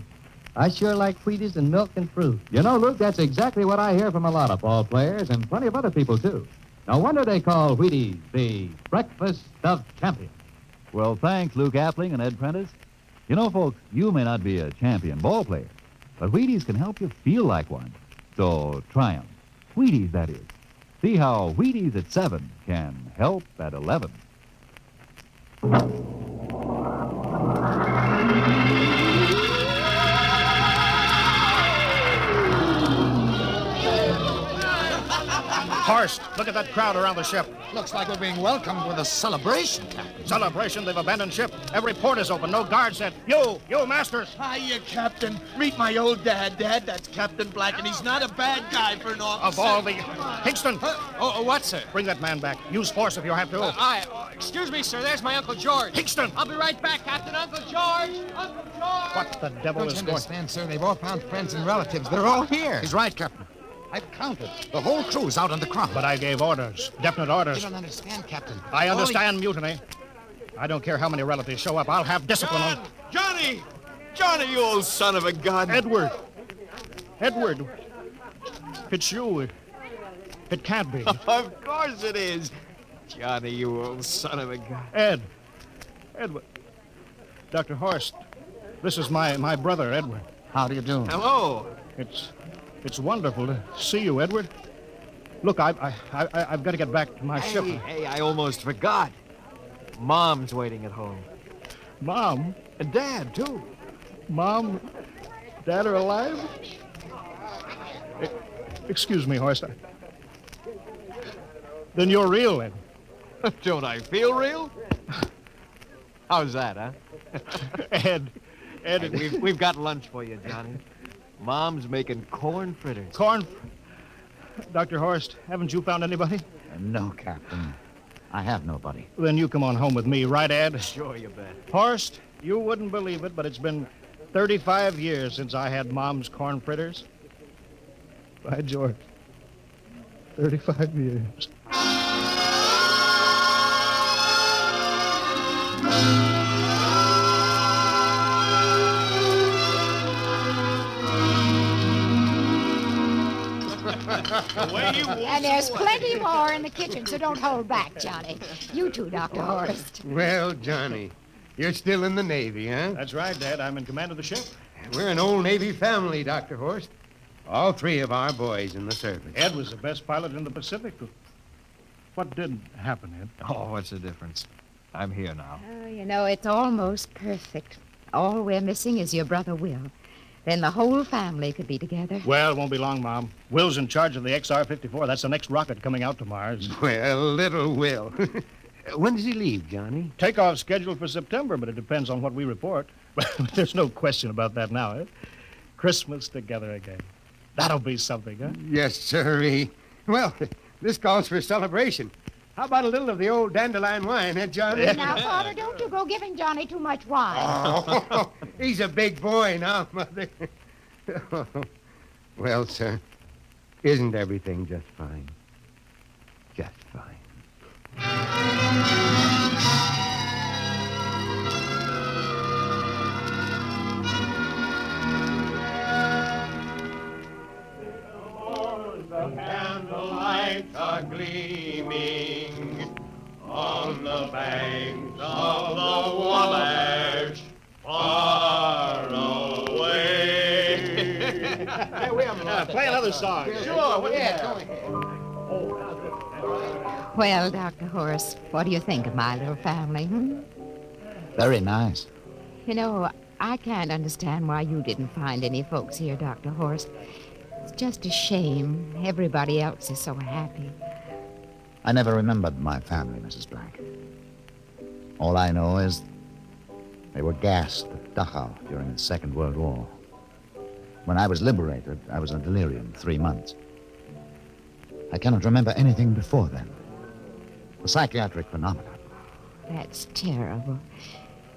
I sure like Wheaties and milk and fruit. You know, Luke, that's exactly what I hear from a lot of ball players and plenty of other people, too. No wonder they call Wheaties the breakfast of champions. Well, thanks, Luke Appling and Ed Prentice. You know, folks, you may not be a champion ball player, but Wheaties can help you feel like one. So try 'em. Wheaties, that is. See how Wheaties at 7 can help at 11. Horst, look at that crowd around the ship. Looks like we're being welcomed with a celebration, Captain. Celebration? They've abandoned ship. Every port is open. No guards set. You, Masters. Hiya, Captain. Meet my old dad. Dad, that's Captain Black, and he's not a bad guy for an officer. Of all the... Hingston! What, sir? Bring that man back. Use force if you have to. Excuse me, sir. There's my Uncle George. Hingston! I'll be right back, Captain. Uncle George! Uncle George! What the devil Don't is you going... understand, sir? They've all found friends and relatives. They're all here. He's right, Captain. I've counted. The whole crew's out on the crowd. But I gave orders. Definite orders. You don't understand, Captain. I understand mutiny. I don't care how many relatives show up. I'll have discipline on... Johnny! Johnny, you old son of a gun. Edward. It's you. It can't be. Of course it is. Johnny, you old son of a gun. Edward. Dr. Horst, this is my brother, Edward. How do you do? Hello. It's wonderful to see you, Edward. Look, I've got to get back to my ship. Hey, I almost forgot. Mom's waiting at home. Mom? And Dad, too. Mom, Dad are alive? Excuse me, Horst. Then you're real, Ed. Don't I feel real? How's that, huh? Ed, hey, we've got lunch for you, Johnny. Mom's making corn fritters. Dr. Horst, haven't you found anybody? No, Captain. I have nobody. Then you come on home with me, right, Ed? Sure, you bet. Horst, you wouldn't believe it, but it's been 35 years since I had Mom's corn fritters. By George. 35 years. And there's plenty more in the kitchen, so don't hold back, Johnny. You too, Dr. Horst. Well, Johnny, you're still in the Navy, huh? That's right, Dad. I'm in command of the ship. We're an old Navy family, Dr. Horst. All 3 of our boys in the service. Ed was the best pilot in the Pacific. What did happen, Ed? Oh, what's the difference? I'm here now. Oh, you know, it's almost perfect. All we're missing is your brother Will. Then the whole family could be together. Well, it won't be long, Mom. Will's in charge of the XR-54. That's the next rocket coming out to Mars. Well, little Will. When does he leave, Johnny? Takeoff scheduled for September, but it depends on what we report. There's no question about that now, eh? Christmas together again. That'll be something, huh? Yes, sirree. Well, this calls for a celebration. How about a little of the old dandelion wine, eh, Johnny? Now, Father, don't you go giving Johnny too much wine. Oh, he's a big boy now, Mother. Well, sir, isn't everything just fine? Just fine. The candlelights are gleaming on the banks of the Wabash, far away. Hey, we have play another song. Sure, Well, Dr. Horst, what do you think of my little family, Very nice. You know, I can't understand why you didn't find any folks here, Dr. Horst. It's just a shame. Everybody else is so happy. I never remembered my family, Mrs. Black. All I know is they were gassed at Dachau during the Second World War. When I was liberated, I was in delirium 3 months. I cannot remember anything before then. A psychiatric phenomenon. That's terrible.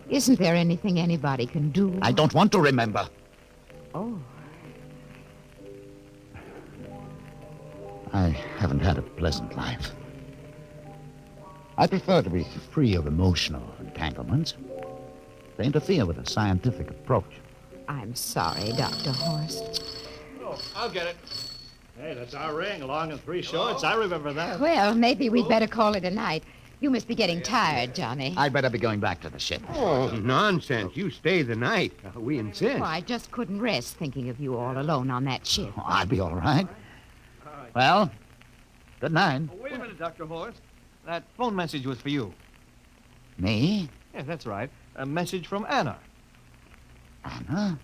Isn't there anything anybody can do? I don't want to remember. Oh. I haven't had a pleasant life. I prefer to be free of emotional entanglements. They interfere with a scientific approach. I'm sorry, Dr. Horst. Oh, I'll get it. Hey, that's our ring, long and 3 shorts. I remember that. Well, maybe we'd better call it a night. You must be getting tired, Johnny. I'd better be going back to the ship. Oh, nonsense. You stay the night. We insist. Oh, I just couldn't rest thinking of you all alone on that ship. Oh, I'll be all right. Well, good night. Oh, wait a minute, Dr. Horst. That phone message was for you. Me? Yes, that's right. A message from Anna. Anna?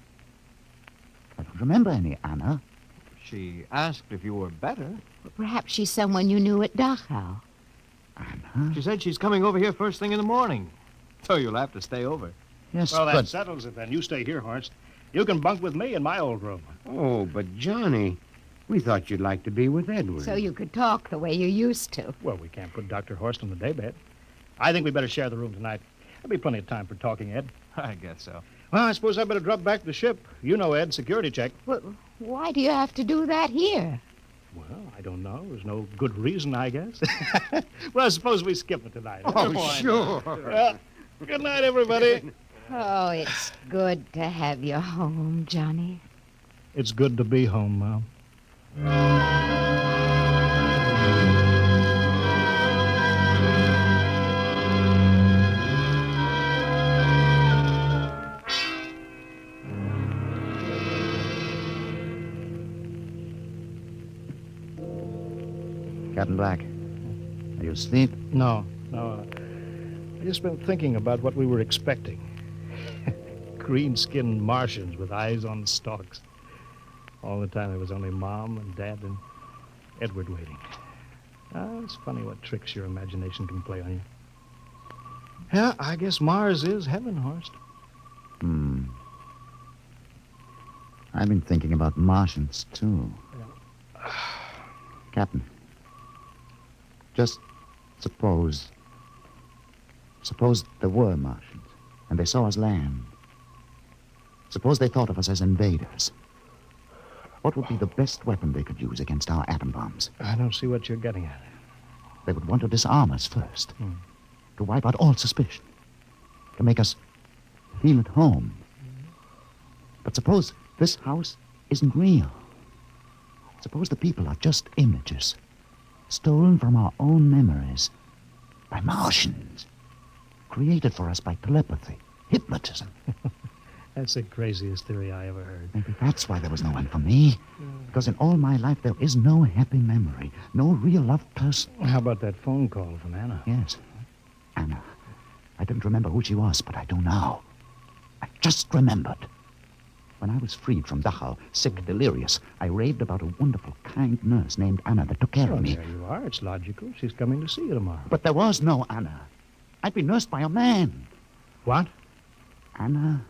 I don't remember any Anna. She asked if you were better. Perhaps she's someone you knew at Dachau. Anna? She said she's coming over here first thing in the morning. So you'll have to stay over. Yes, Well, that but... settles it then. You stay here, Horst. You can bunk with me in my old room. Oh, but Johnny, we thought you'd like to be with Edward. So you could talk the way you used to. Well, we can't put Dr. Horst on the daybed. I think we better share the room tonight. There'll be plenty of time for talking, Ed. I guess so. Well, I suppose I better drop back to the ship. You know, Ed, security check. Well, why do you have to do that here? Well, I don't know. There's no good reason, I guess. Well, suppose we skip it tonight. Oh, sure. Well, good night, everybody. Oh, it's good to have you home, Johnny. It's good to be home, Mom. Captain Black, are you asleep? No. I just been thinking about what we were expecting. Green-skinned Martians with eyes on stalks. All the time there was only Mom and Dad and Edward waiting. It's funny what tricks your imagination can play on you. Yeah, I guess Mars is heaven, Horst. I've been thinking about Martians, too. Captain, just suppose there were Martians, and they saw us land. Suppose they thought of us as invaders. What would be the best weapon they could use against our atom bombs? I don't see what you're getting at. They would want to disarm us first, to wipe out all suspicion, to make us feel at home. But suppose this house isn't real. Suppose the people are just images, stolen from our own memories by Martians, created for us by telepathy, hypnotism. That's the craziest theory I ever heard. Maybe that's why there was no one for me. Because in all my life, there is no happy memory, no real loved person. How about that phone call from Anna? Yes. Anna. I didn't remember who she was, but I do now. I just remembered. When I was freed from Dachau, sick, delirious, I raved about a wonderful, kind nurse named Anna that took care of me. There you are. It's logical. She's coming to see you tomorrow. But there was no Anna. I'd been nursed by a man. What? Anna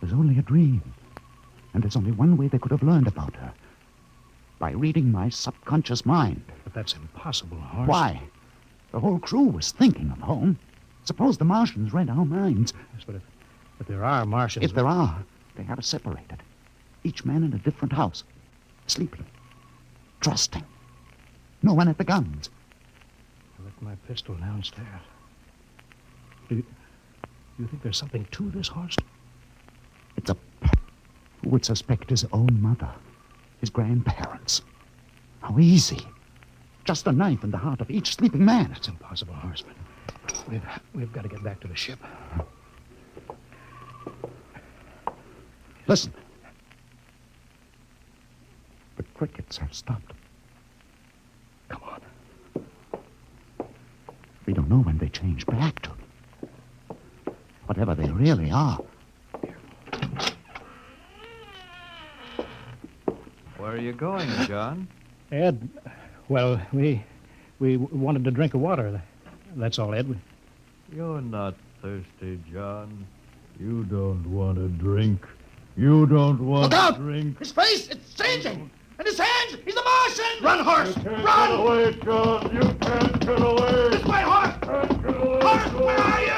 was only a dream. And there's only one way they could have learned about her. By reading my subconscious mind. But that's impossible, Horst. Why? The whole crew was thinking of home. Suppose the Martians read our minds. Yes, but if there are Martians... If there are, they have us separated. Each man in a different house. Sleeping. Trusting. No one at the guns. I left my pistol downstairs. Do you think there's something to this, Horst? It's a... Who would suspect his own mother? His grandparents? How easy. Just a knife in the heart of each sleeping man. It's impossible, Horst, but we've got to get back to the ship. Listen. The crickets have stopped. Come on. We don't know when they change back to. Whatever they really are. Where are you going, John? Ed, well, we wanted to drink of water. That's all, Ed. You're not thirsty, John. You don't want to drink. You don't want to drink. His face, it's changing! And his hands, he's a Martian! Run, Horst! Run! Run! Get away, John! You can't get away! This way, Horst! Horst, where are you?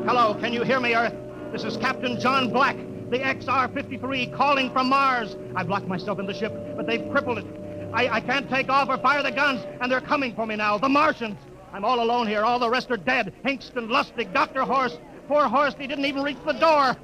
Hello, This is Captain John Black, the XR-53, calling from Mars. I've locked myself in the ship, but they've crippled it. I can't take off or fire the guns, and they're coming for me now, the Martians. I'm all alone here. All the rest are dead. Hinkston, Lustig, Dr. Horst. Poor Horst, he didn't even reach the door.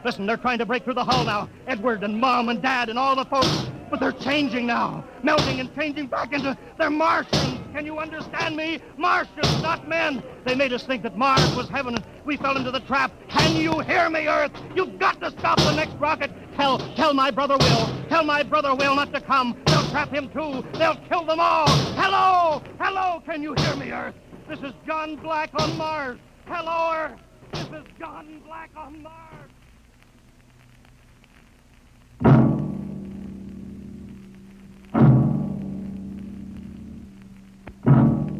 Listen, they're trying to break through the hull now. Edward and Mom and Dad and all the folks. But they're changing now. Melting and changing back into... They're Martians. Can you understand me? Martians, not men. They made us think that Mars was heaven, and we fell into the trap. Can you hear me, Earth? You've got to stop the next rocket. Tell my brother Will. Tell my brother Will not to come. They'll trap him, too. They'll kill them all. Hello, can you hear me, Earth? This is John Black on Mars. Hello, Earth. This is John Black on Mars.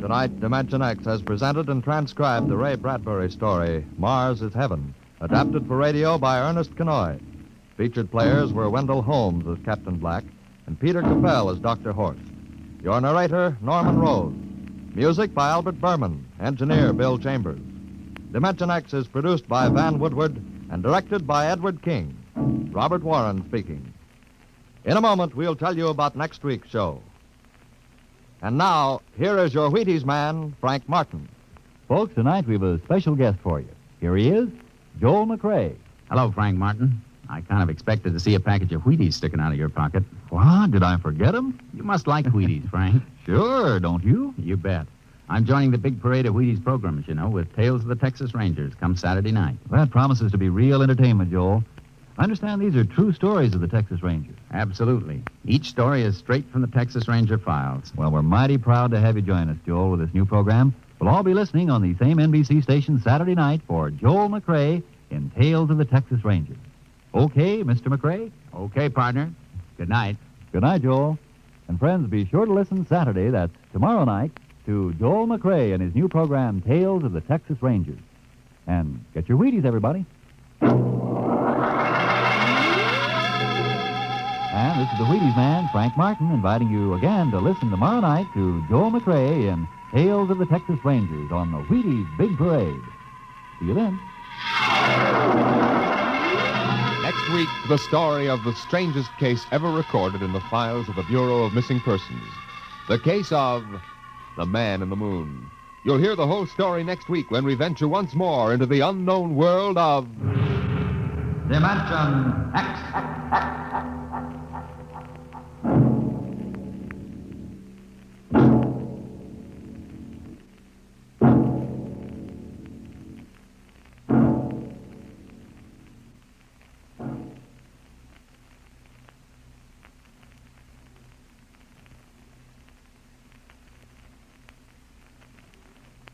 Tonight, Dimension X has presented and transcribed the Ray Bradbury story, Mars is Heaven, adapted for radio by Ernest Kenoy. Featured players were Wendell Holmes as Captain Black and Peter Capell as Dr. Horst. Your narrator, Norman Rose. Music by Albert Berman, engineer Bill Chambers. Dimension X is produced by Van Woodward and directed by Edward King. Robert Warren speaking. In a moment, we'll tell you about next week's show. And now, here is your Wheaties man, Frank Martin. Folks, tonight we have a special guest for you. Here he is, Joel McRae. Hello, Frank Martin. I kind of expected to see a package of Wheaties sticking out of your pocket. What? Did I forget them? You must like Wheaties, Frank. Sure, don't you? You bet. I'm joining the big parade of Wheaties programs, you know, with Tales of the Texas Rangers come Saturday night. That promises to be real entertainment, Joel. I understand these are true stories of the Texas Rangers. Absolutely. Each story is straight from the Texas Ranger files. Well, we're mighty proud to have you join us, Joel, with this new program. We'll all be listening on the same NBC station Saturday night for Joel McRae in Tales of the Texas Rangers. Okay, Mr. McRae? Okay, partner. Good night. Good night, Joel. And friends, be sure to listen Saturday, that's tomorrow night, to Joel McRae and his new program, Tales of the Texas Rangers. And get your Wheaties, everybody. And this is the Wheaties man, Frank Martin, inviting you again to listen tomorrow night to Joel McRae in Tales of the Texas Rangers on the Wheaties Big Parade. See you then. Next week, the story of the strangest case ever recorded in the files of the Bureau of Missing Persons. The case of the Man in the Moon. You'll hear the whole story next week when we venture once more into the unknown world of... Dimension X.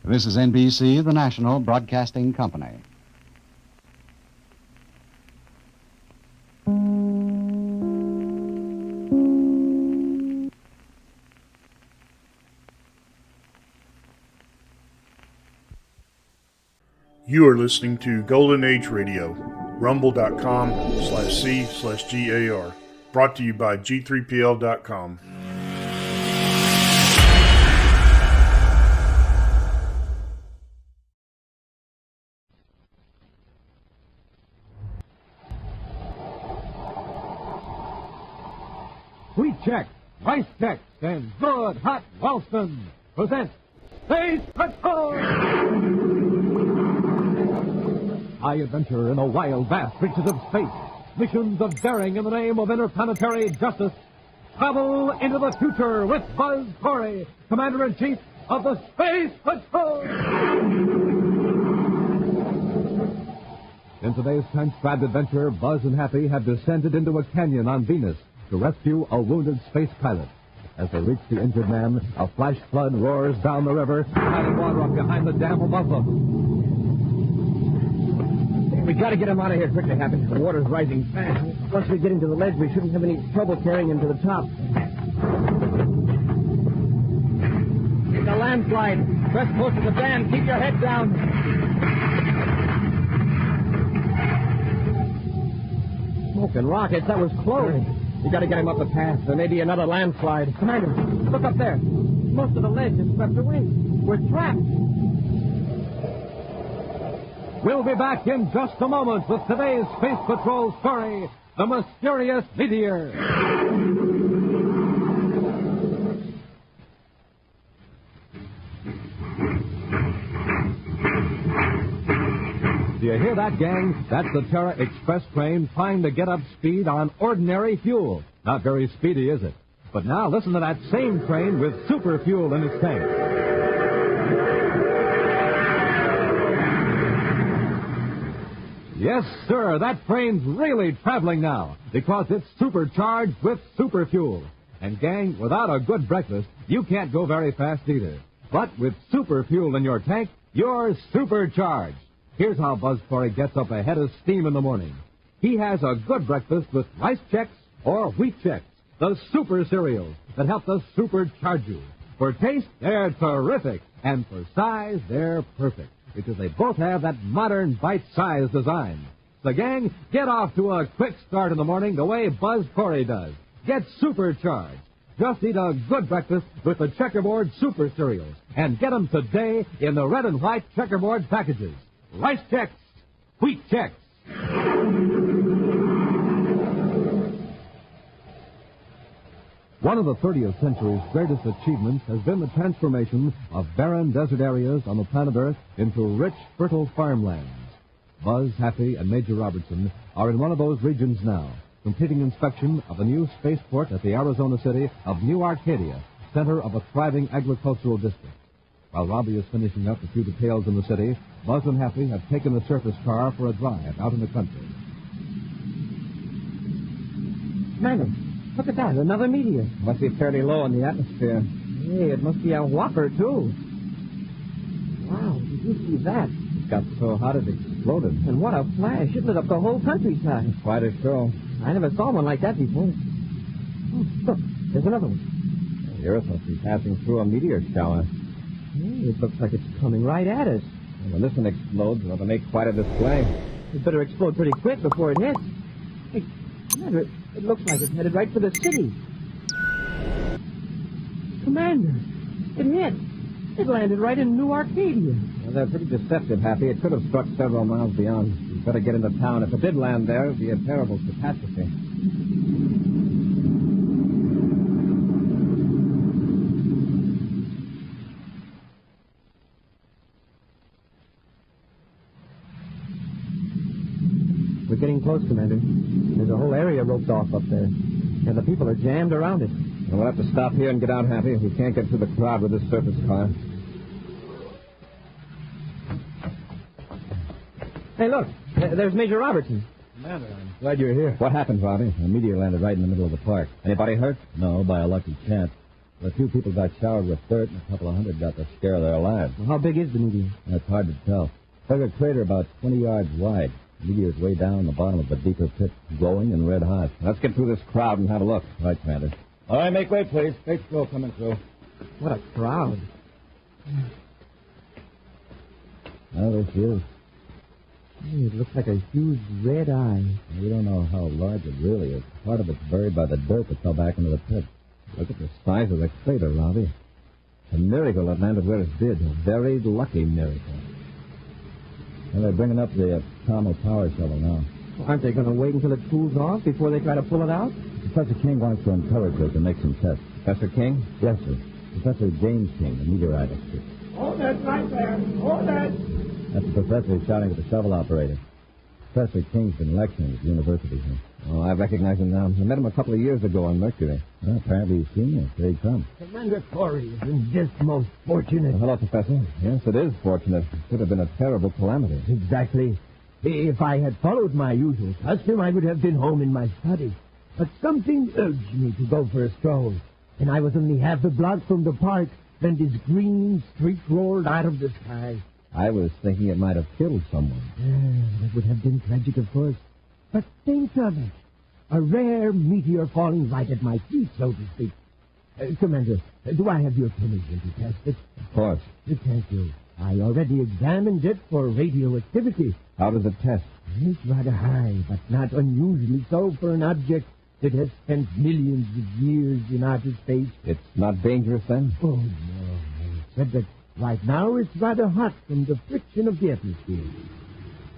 This is NBC, the National Broadcasting Company. You are listening to Golden Age Radio, rumble.com/C/GAR. Brought to you by G3PL.com. Sweet Check, Rice Check, and Good Hot Ralston present Space Patrol! High adventure in the wild, vast reaches of space. Missions of daring in the name of interplanetary justice. Travel into the future with Buzz Corey, Commander-in-Chief of the Space Patrol! In today's transcribed adventure, Buzz and Happy have descended into a canyon on Venus to rescue a wounded space pilot. As they reach the injured man, a flash flood roars down the river, flooding water up behind the dam above them. We gotta get him out of here quickly, Happy. The water's rising fast. Once we get him to the ledge, we shouldn't have any trouble carrying him to the top. It's a landslide. Press close to the dam. Keep your head down. Smoking rockets. That was close. We gotta get him up the path. There may be another landslide. Commander, look up there. Most of the ledge is swept away. We're trapped. We'll be back in just a moment with today's Space Patrol story, The Mysterious Meteor. Do you hear that, gang? That's the Terra Express train trying to get up speed on ordinary fuel. Not very speedy, is it? But now listen to that same train with super fuel in its tank. Yes, sir, that train's really traveling now because it's supercharged with super fuel. And, gang, without a good breakfast, you can't go very fast either. But with super fuel in your tank, you're supercharged. Here's how Buzz Corey gets up a head of steam in the morning. He has a good breakfast with Rice Chex or Wheat Chex, the super cereals that help to supercharge you. For taste, they're terrific. And for size, they're perfect, because they both have that modern bite-sized design. So, gang, get off to a quick start in the morning the way Buzz Corey does. Get supercharged. Just eat a good breakfast with the Checkerboard Super Cereals. And get them today in the red and white Checkerboard packages. Rice Chex, Wheat Chex. One of the 30th century's greatest achievements has been the transformation of barren desert areas on the planet Earth into rich, fertile farmlands. Buzz, Happy, and Major Robertson are in one of those regions now, completing inspection of the new spaceport at the Arizona city of New Arcadia, center of a thriving agricultural district. While Robbie is finishing up a few details in the city, Buzz and Happy have taken the surface car for a drive out in the country. Madam. Look at that, another meteor. Must be fairly low in the atmosphere. Hey, it must be a whopper, too. Wow, did you see that? It got so hot it exploded. And what a flash. It lit up the whole countryside. Quite a show. I never saw one like that before. Oh, look, there's another one. The Earth must be passing through a meteor shower. Hey, it looks like it's coming right at us. And when this one explodes, it'll make quite a display. It better explode pretty quick before it hits. Hey, Commander, it looks like it's headed right for the city. Commander, it hit. It landed right in New Arcadia. Well, they're pretty deceptive, Happy. It could have struck several miles beyond. You'd better get into town. If it did land there, it'd be a terrible catastrophe. We're getting close, Commander. There's a whole area roped off up there, and the people are jammed around it. And we'll have to stop here and get out, Happy. We can't get through the crowd with this surface car. Hey, look. There's Major Robertson. Commander, I'm glad you're here. What happened, Robbie? A meteor landed right in the middle of the park. Anybody hurt? No, by a lucky chance. A few people got showered with dirt, and a couple of hundred got the scare of their lives. Well, how big is the meteor? That's hard to tell. There's a crater about 20 yards wide. The meteor's way down the bottom of the deeper pit, glowing and red hot. Let's get through this crowd and have a look. Right, Commander. All right, make way, please. Space Patrol coming through. What a crowd. Well, there she is. Hey, it looks like a huge red eye. We don't know how large it really is. Part of it's buried by the dirt that fell back into the pit. Look at the size of the crater, Robbie. It's a miracle it landed where it did. A very lucky miracle. Well, they're bringing up the Atomo power shovel now. Well, aren't they going to wait until it cools off before they try to pull it out? Professor King wants to encourage her to make some tests. Professor King? Yes, sir. Professor James King, the meteorite expert. Hold that right there. Hold that. That's the professor shouting at the shovel operator. Professor King's been lecturing at the university here. Oh, I recognize him now. I met him a couple of years ago on Mercury. Well, apparently he's seen you. There he comes. Commander Corey is in just most fortunate. Hello, Professor. Yes, it is fortunate. It could have been a terrible calamity. Exactly. If I had followed my usual custom, I would have been home in my study. But something urged me to go for a stroll. And I was only half a block from the park when this green streak rolled out of the sky. I was thinking it might have killed someone. That would have been tragic, of course. But think of it. A rare meteor falling right at my feet, so to speak. Commander, do I have your permission to test it? Of course. Thank you. I already examined it for radioactivity. How does it test? It's rather high, but not unusually so for an object that has spent millions of years in outer space. It's not dangerous, then? Oh, no. Except that right now it's rather hot from the friction of the atmosphere.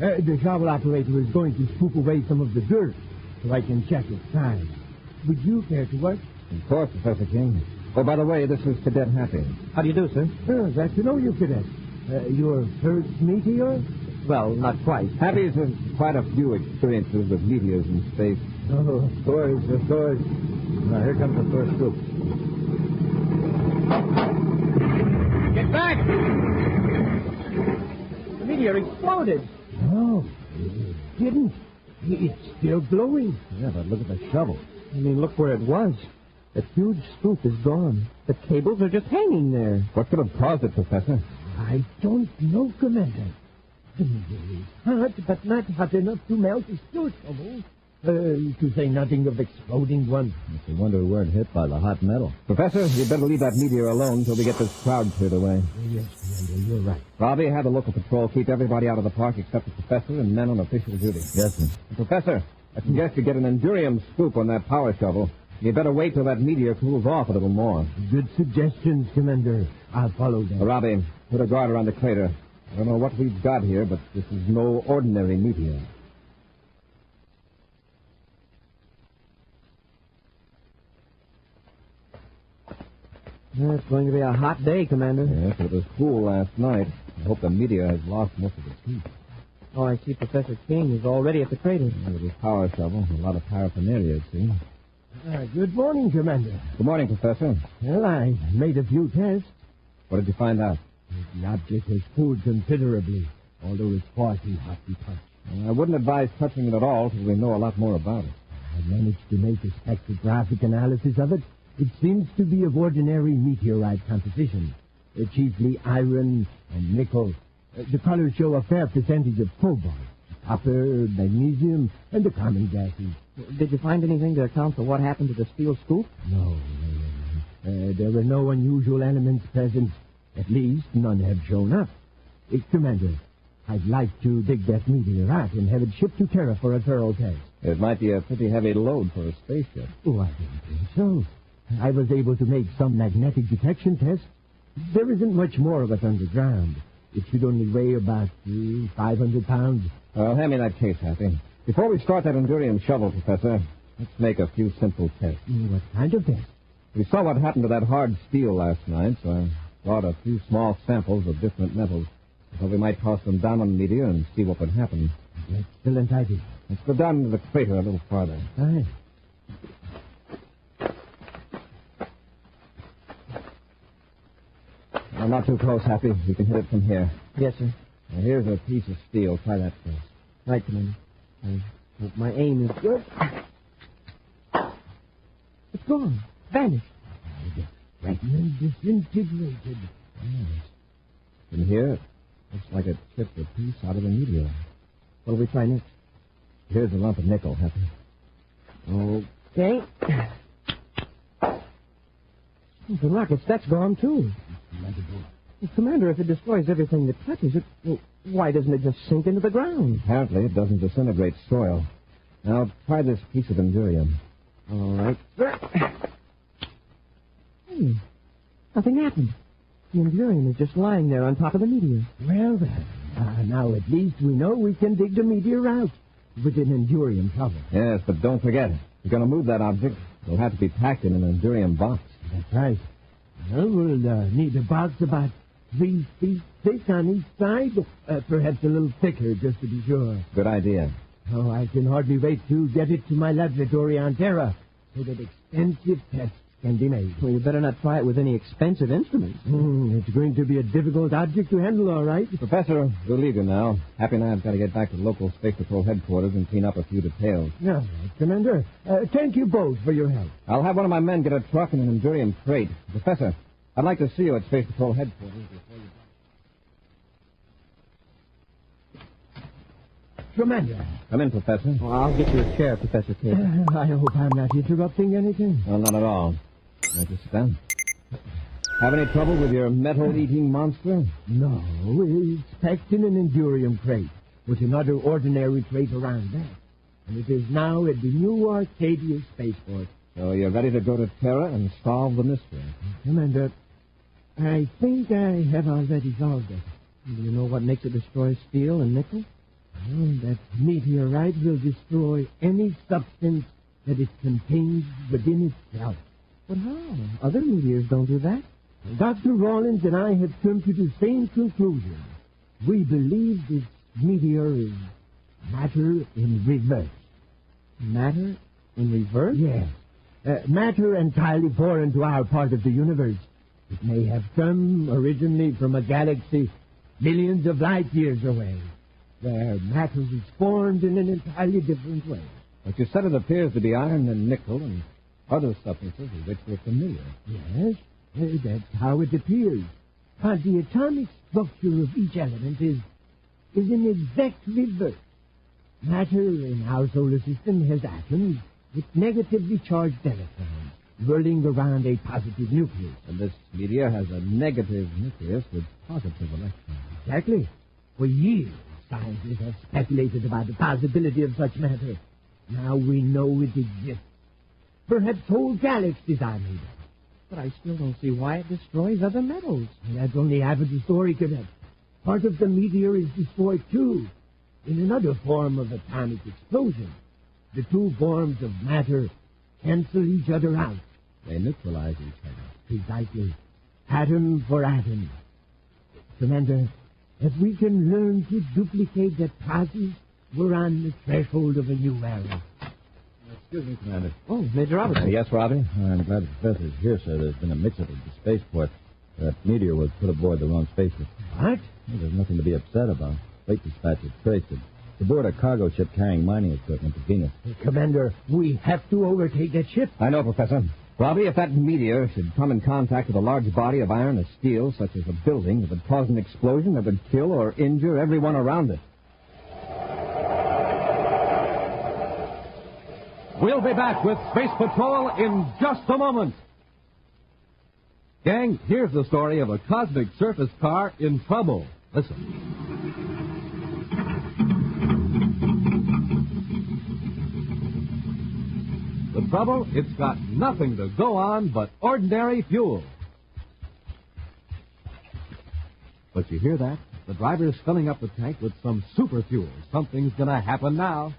The shovel operator is going to scoop away some of the dirt so I can check its size. Would you care to watch? Of course, Professor King. Oh, by the way, this is Cadet Happy. How do you do, sir? Glad to know you, Cadet. Your first meteor? Well, not quite. Happy's has quite a few experiences with meteors in space. Oh, of course, of course. Now, here comes the first group. Get back! The meteor exploded. No, it didn't. It's still glowing. Yeah, but look at the shovel. I mean, look where it was. That huge scoop is gone. The cables are just hanging there. What could have caused it, Professor? I don't know, Commander. The meteor is hot, but not hot enough to melt a steel shovel. To say nothing of exploding one. It's a wonder we weren't hit by the hot metal. Professor, you'd better leave that meteor alone until we get this crowd cleared away. Yes, Commander, you're right. Robbie, have the local patrol keep everybody out of the park except the professor and men on official duty. Yes, sir. Professor, I suggest you get an Endurium scoop on that power shovel. You better wait till that meteor cools off a little more. Good suggestions, Commander. I'll follow them. Robbie, put a guard around the crater. I don't know what we've got here, but this is no ordinary meteor. It's going to be a hot day, Commander. Yes, it was cool last night. I hope the meteor has lost most of its heat. Oh, I see Professor King is already at the crater. With his power shovel, a lot of paraphernalia, it seems. Good morning, Commander. Good morning, Professor. Well, I made a few tests. What did you find out? The object has cooled considerably, although it's far too hot to touch. I wouldn't advise touching it at all till we know a lot more about it. I managed to make a spectrographic analysis of it. It seems to be of ordinary meteorite composition, chiefly iron and nickel. The colors show a fair percentage of cobalt, copper, magnesium, and the common gases. Did you find anything to account for what happened to the steel scoop? No. There were no unusual elements present. At least none have shown up. Commander, I'd like to dig that meteor out and have it shipped to Terra for a thorough test. It might be a pretty heavy load for a spaceship. Oh, I don't think so. I was able to make some magnetic detection tests. There isn't much more of it underground. It should only weigh about 500 pounds. Well, hand me that case, Happy. Before we start that Endurium shovel, Professor, let's make a few simple tests. What kind of tests? We saw what happened to that hard steel last night, so I brought a few small samples of different metals. I thought we might toss them down on the meteor and see what would happen. Excellent idea. Let's go down into the crater a little farther. Aye. Not too close, Happy. We can hit it from here. Yes, sir. Now, here's a piece of steel. Try that first. Right, Commander. I hope my aim is good. It's gone. Vanished. Fragment disintegrated. Yes. From here, it looks like it chipped a piece out of the meteor. What'll we try next? Here's a lump of nickel, Happy. Okay. The rockets, that's gone, too. Well, Commander, if it destroys everything that touches it, well, why doesn't it just sink into the ground? Apparently, it doesn't disintegrate soil. Now, try this piece of Endurium. All right, sir. Hey, nothing happened. The Endurium is just lying there on top of the meteor. Well, now at least we know we can dig the meteor out with an Endurium shovel. Yes, but don't forget, if you're going to move that object, it'll have to be packed in an Endurium box. That's right. Well, we'll need a box about 3 feet thick on each side, perhaps a little thicker, just to be sure. Good idea. Oh, I can hardly wait to get it to my laboratory on Terra so that extensive tests can be made. Well, you better not try it with any expensive instruments. It's going to be a difficult object to handle, all right. Professor, we'll leave you now. Happy and I have got to get back to local Space Patrol headquarters and clean up a few details. All right, Commander. Thank you both for your help. I'll have one of my men get a truck and an Endurium crate. Professor, I'd like to see you at Space Patrol headquarters before you... Commander. Come in, Professor. Well, I'll get you a chair, Professor King. I hope I'm not interrupting anything. No, not at all. Won't you sit down? Have any trouble with your metal-eating monster? No, it's packed in an Endurium crate with another ordinary crate around that. And it is now at the new Arcadia spaceport. So you're ready to go to Terra and solve the mystery? Commander, I think I have already solved it. Do you know what makes it destroy steel and nickel? Well, that meteorite will destroy any substance that it contains within itself. But how? Other meteors don't do that. Dr. Rawlins and I have come to the same conclusion. We believe this meteor is matter in reverse. Matter in reverse? Yes. Matter entirely foreign to our part of the universe. It may have come originally from a galaxy millions of light years away, where matter is formed in an entirely different way. But you said it appears to be iron and nickel and other substances with which we're familiar. Yes, that's how it appears. But the atomic structure of each element is in exact reverse. Matter in our solar system has atoms with negatively charged electrons whirling around a positive nucleus. And this meteor has a negative nucleus with positive electrons. Exactly. For years, scientists have speculated about the possibility of such matter. Now we know it exists. Perhaps whole galaxies are made of. But I still don't see why it destroys other metals. And that's only half of the story, Cadet. Part of the meteor is destroyed, too, in another form of atomic explosion. The two forms of matter cancel each other out. They neutralize each other. Precisely. Atom for atom. Commander, if we can learn to duplicate that process, we're on the threshold of a new era. Excuse me, Commander. Oh, Major Robertson. Yes, Robbie? I'm glad the professor's here, sir. There's been a mix-up at the spaceport. That meteor was put aboard the wrong spaceship. What? Well, there's nothing to be upset about. Freight dispatch is traced. It's aboard a cargo ship carrying mining equipment to Venus. Commander, we have to overtake that ship. I know, Professor. Robbie, if that meteor should come in contact with a large body of iron or steel, such as a building, it would cause an explosion that would kill or injure everyone around it. We'll be back with Space Patrol in just a moment. Gang, here's the story of a cosmic surface car in trouble. Listen. The trouble, it's got nothing to go on but ordinary fuel. But you hear that? The driver's filling up the tank with some super fuel. Something's going to happen now.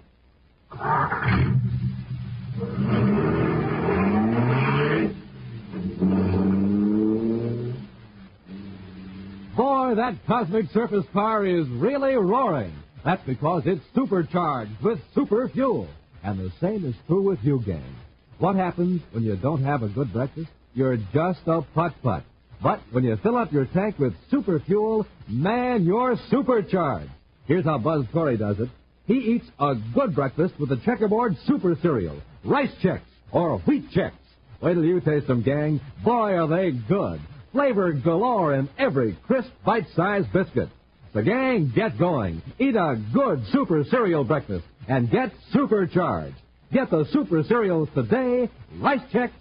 Boy, that cosmic surface car is really roaring. That's because it's supercharged with super fuel. And the same is true with you, gang. What happens when you don't have a good breakfast? You're just a putt-putt. But when you fill up your tank with super fuel, man, you're supercharged. Here's how Buzz Corey does it. He eats a good breakfast with the Checkerboard Super Cereal, Rice Chex, or Wheat Chex. Wait till you taste them, gang. Boy, are they good. Flavor galore in every crisp, bite-sized biscuit. So, gang, get going. Eat a good Super Cereal breakfast and get supercharged. Get the Super Cereals today. Rice Chex,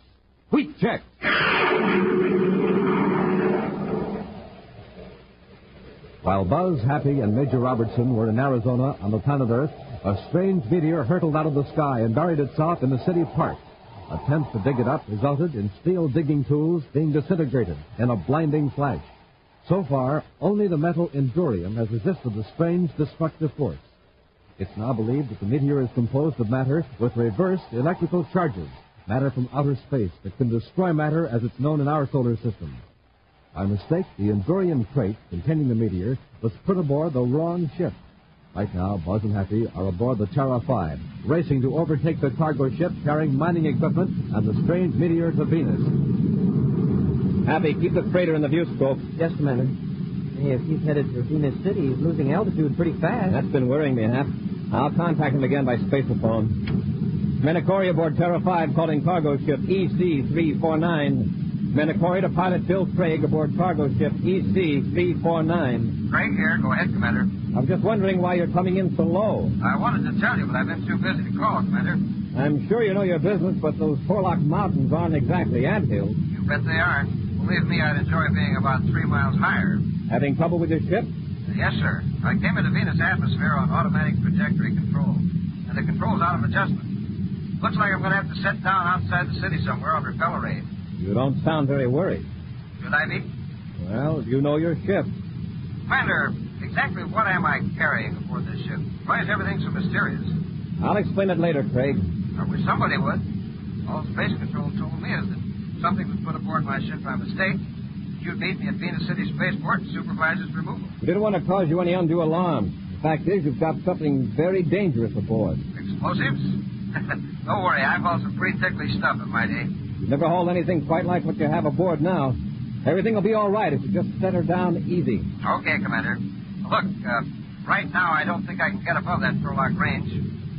Wheat Chex. While Buzz, Happy, and Major Robertson were in Arizona on the planet Earth, a strange meteor hurtled out of the sky and buried itself in the city park. Attempts to dig it up resulted in steel digging tools being disintegrated in a blinding flash. So far, only the metal Endurium has resisted the strange destructive force. It's now believed that the meteor is composed of matter with reversed electrical charges, matter from outer space that can destroy matter as it's known in our solar system. By mistake, the Endurium crate containing the meteor was put aboard the wrong ship. Right now, Buzz and Happy are aboard the Terra 5, racing to overtake the cargo ship carrying mining equipment and the strange meteor to Venus. Happy, keep the freighter in the viewscope. Yes, Commander. Hey, if he's headed for Venus City, he's losing altitude pretty fast. That's been worrying me, Hap. I'll contact him again by spaceophone. Menacori aboard Terra 5 calling cargo ship EC-349. Menacori to pilot Bill Craig aboard cargo ship EC-349. Craig here. Go ahead, Commander. I'm just wondering why you're coming in so low. I wanted to tell you, but I've been too busy to call, Commander. I'm sure you know your business, but those Porlock Mountains aren't exactly anthills. You bet they are. Believe me, I'd enjoy being about 3 miles higher. Having trouble with your ship? Yes, sir. I came into Venus atmosphere on automatic trajectory control, and the control's out of adjustment. Looks like I'm going to have to set down outside the city somewhere under repellor aid. You don't sound very worried. Should I be? Well, you know your ship. Commander, exactly what am I carrying aboard this ship? Why is everything so mysterious? I'll explain it later, Craig. I wish somebody would. All Space Control told me is that something was put aboard my ship by mistake. You'd meet me at Venus City Spaceport and supervise its removal. We didn't want to cause you any undue alarm. The fact is, you've got something very dangerous aboard. Explosives? Don't worry, I've hauled some pretty ticklish stuff in my day. You've never hauled anything quite like what you have aboard now. Everything will be all right if you just set her down easy. Okay, Commander. Look, right now I don't think I can get above that prologue range.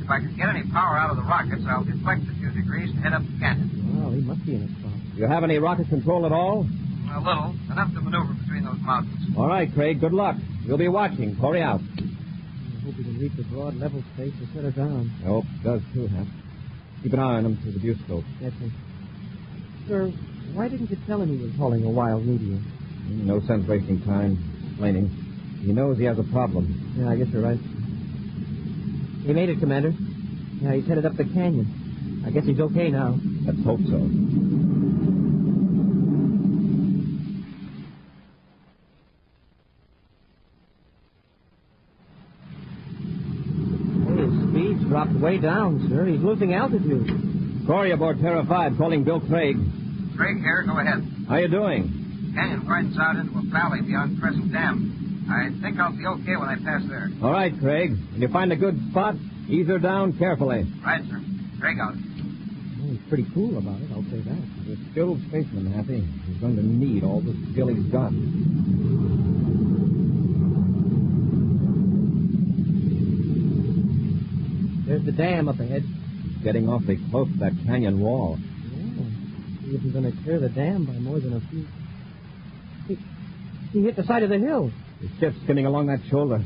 If I can get any power out of the rockets, I'll deflect a few degrees and head up the canyon. Well, he must be in a spot. You have any rocket control at all? A little. Enough to maneuver between those mountains. All right, Craig. Good luck. We'll be watching. Corey out. I hope he can reach a broad level space to set her down. I hope it does, too, Hap. Keep an eye on him through the viewscope. Yes, sir. Sir, why didn't you tell him he was hauling a wild meteor? No sense wasting time explaining. He knows he has a problem. Yeah, I guess you're right. He made it, Commander. Yeah, he's headed up the canyon. I guess he's okay now. Let's hope so. Speed's dropped way down, sir. He's losing altitude. Corey aboard Terra 5, calling Bill Craig. Craig here, go ahead. How you doing? Canyon widens out into a valley beyond Crescent Dam. I think I'll be okay when I pass there. All right, Craig. When you find a good spot, ease her down carefully. Right, sir. Craig out. Well, he's pretty cool about it, I'll say that. He's a skilled spaceman, Happy. He's going to need all the skill he's got. There's the dam up ahead. Getting awfully close to that canyon wall. Yeah. He isn't going to clear the dam by more than a few. He hit the side of the hill. The ship's skimming along that shoulder.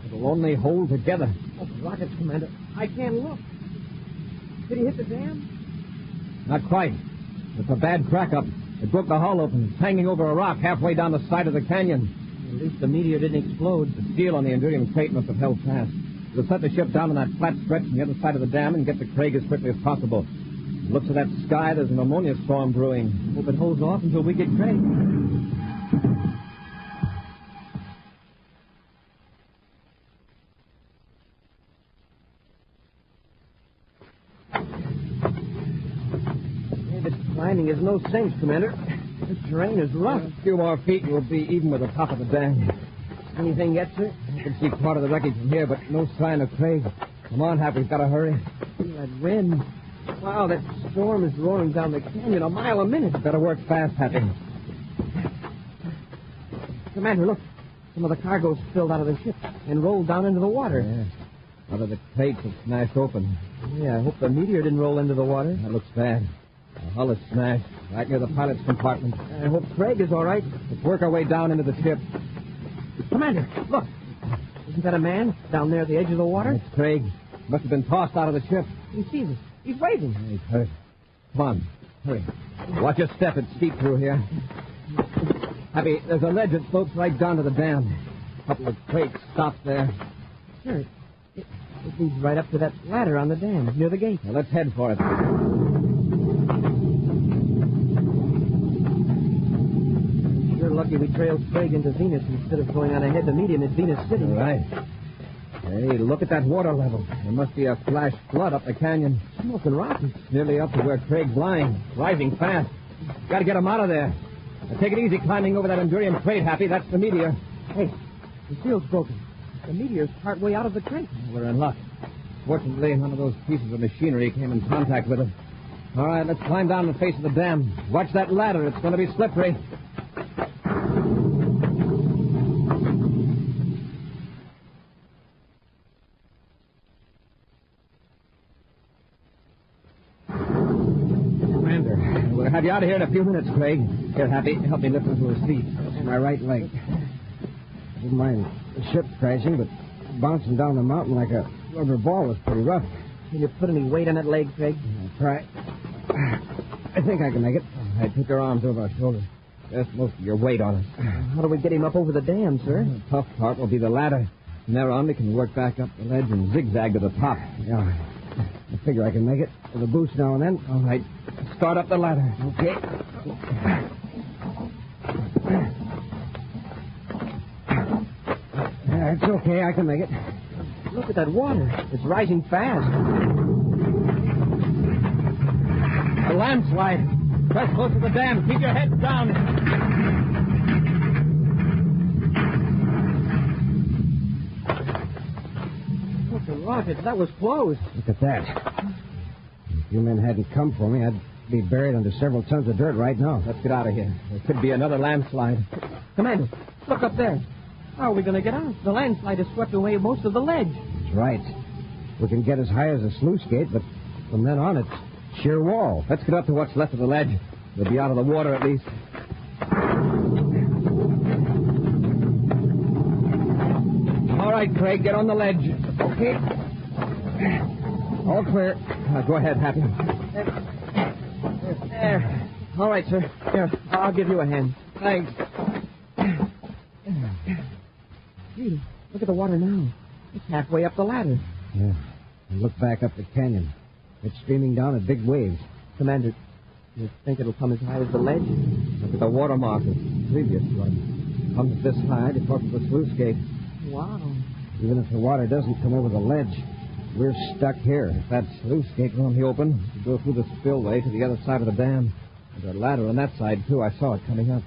It'll only hold together. Oh, rockets, Commander. I can't look. Did he hit the dam? Not quite. It's a bad crack up. It broke the hull open. It's hanging over a rock halfway down the side of the canyon. At least the meteor didn't explode. The steel on the Endurium crate must have held fast. We'll set the ship down on that flat stretch on the other side of the dam and get to Craig as quickly as possible. Looks at that sky, there's an ammonia storm brewing. Hope it holds off until we get Craig. Climbing is no cinch, Commander. This terrain is rough. A few more feet and we'll be even with the top of the dam. Anything yet, sir? I can see part of the wreckage from here, but no sign of Craig. Come on, Hap, we've got to hurry. That wind. Wow, that storm is roaring down the canyon a mile a minute. Better work fast, Happy. Commander, look. Some of the cargo's spilled out of the ship and rolled down into the water. Yeah. One of the crates have smashed open. Yeah, I hope the meteor didn't roll into the water. That looks bad. The hull is smashed, right near the pilot's compartment. I hope Craig is all right. Let's work our way down into the ship. Commander, look. Isn't that a man down there at the edge of the water? It's Craig. Must have been tossed out of the ship. He sees us. He's waving. He's hurt. Come on, hurry. Watch your step. It's steep through here. Happy, there's a ledge that slopes right down to the dam. A couple of crates stopped there. Sure. It leads right up to that ladder on the dam near the gate. Now, let's head for it. Sure lucky we trailed Craig into Venus instead of going on ahead to meet him at Venus City. All right. Hey, look at that water level. There must be a flash flood up the canyon. Smoking rockets. Nearly up to where Craig's lying. Rising fast. Got to get him out of there. Now, take it easy climbing over that Endurium crate, Happy. That's the meteor. Hey, the seal's broken. The meteor's partway out of the crate. We're in luck. Fortunately, none of those pieces of machinery came in contact with it. All right, let's climb down the face of the dam. Watch that ladder. It's going to be slippery. Commander, we'll have you out of here in a few minutes, Craig. Here, Happy, help me lift onto a seat. That's my right leg. I didn't mind the ship crashing, but bouncing down the mountain like a rubber ball was pretty rough. Can you put any weight on that leg, Craig? I'll try. I think I can make it. I took your arms over our shoulders. There's most of your weight on it. How do we get him up over the dam, sir? The tough part will be the ladder. From there on, we can work back up the ledge and zigzag to the top. Yeah. I figure I can make it with a boost now and then. All right. Start up the ladder. Okay. It's okay. I can make it. Look at that water. It's rising fast. A landslide. Press close to the dam. Keep your heads down. Look, the rocket. That was close. Look at that. If you men hadn't come for me, I'd be buried under several tons of dirt right now. Let's get out of here. There could be another landslide. Commander, look up there. How are we going to get out? The landslide has swept away most of the ledge. That's right. We can get as high as a sluice gate, but from then on, it's sheer wall. Let's get up to what's left of the ledge. We'll be out of the water at least. All right, Craig, get on the ledge. Okay. All clear. Go ahead, Happy. There. All right, sir. Here, I'll give you a hand. Thanks. Gee, look at the water now. It's halfway up the ladder. Yeah. And look back up the canyon. It's streaming down at big waves. Commander, you think it'll come as high as the ledge? Look at the watermark of the previous flood. Comes this high because of the sluice gate. Wow. Even if the water doesn't come over the ledge, we're stuck here. If that sluice gate will only open, we go through the spillway to the other side of the dam. There's a ladder on that side, too. I saw it coming up.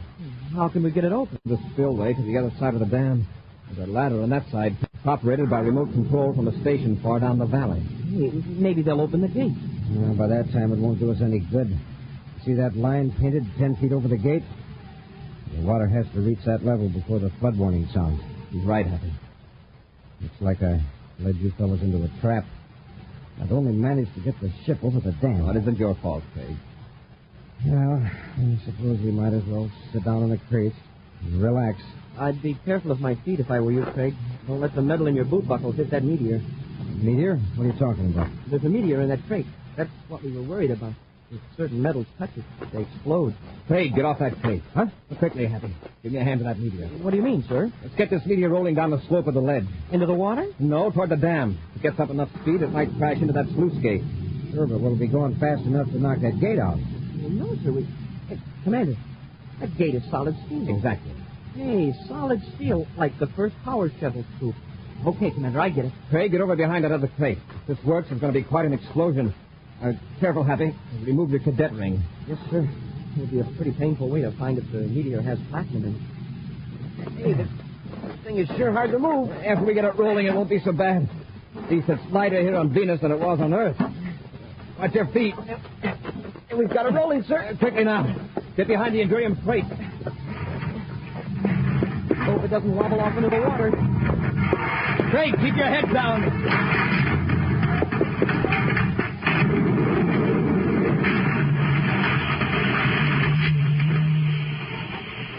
How can we get it open? The spillway to the other side of the dam. There's a ladder on that side, operated by remote control from a station far down the valley. Maybe they'll open the gate. By that time, it won't do us any good. See that line painted 10 feet over the gate? The water has to reach that level before the flood warning sounds. He's right, Happy. Looks like I led you fellas into a trap. I'd only managed to get the ship over the dam. Well, it isn't your fault, Craig. Well, I suppose we might as well sit down in the crate and relax. I'd be careful of my feet if I were you, Craig. Don't let the metal in your boot buckle hit that meteor. Meteor? What are you talking about? There's a meteor in that crate. That's what we were worried about. If certain metals touch it, they explode. Craig, get off that crate. Huh? Quickly, Happy. Give me a hand to that meteor. What do you mean, sir? Let's get this meteor rolling down the slope of the ledge. Into the water? No, toward the dam. If it gets up enough speed, it might crash into that sluice gate. Sure, but will it be going fast enough to knock that gate out? Well, no, sir. Hey, Commander, that gate is solid steel. Exactly. Hey, solid steel, like the first power shovel scoop. Okay, Commander, I get it. Craig, get over behind that other crate. If this works, it's going to be quite an explosion. Careful, Happy. Remove your cadet ring. Yes, sir. It'll be a pretty painful way to find if the meteor has platinum in it. Hey, this thing is sure hard to move. After we get it rolling, it won't be so bad. At least it's lighter here on Venus than it was on Earth. Watch your feet. We've got it rolling, sir. Quickly now. Get behind the Endurium crate. Hope it doesn't wobble off into the water. Craig, keep your head down.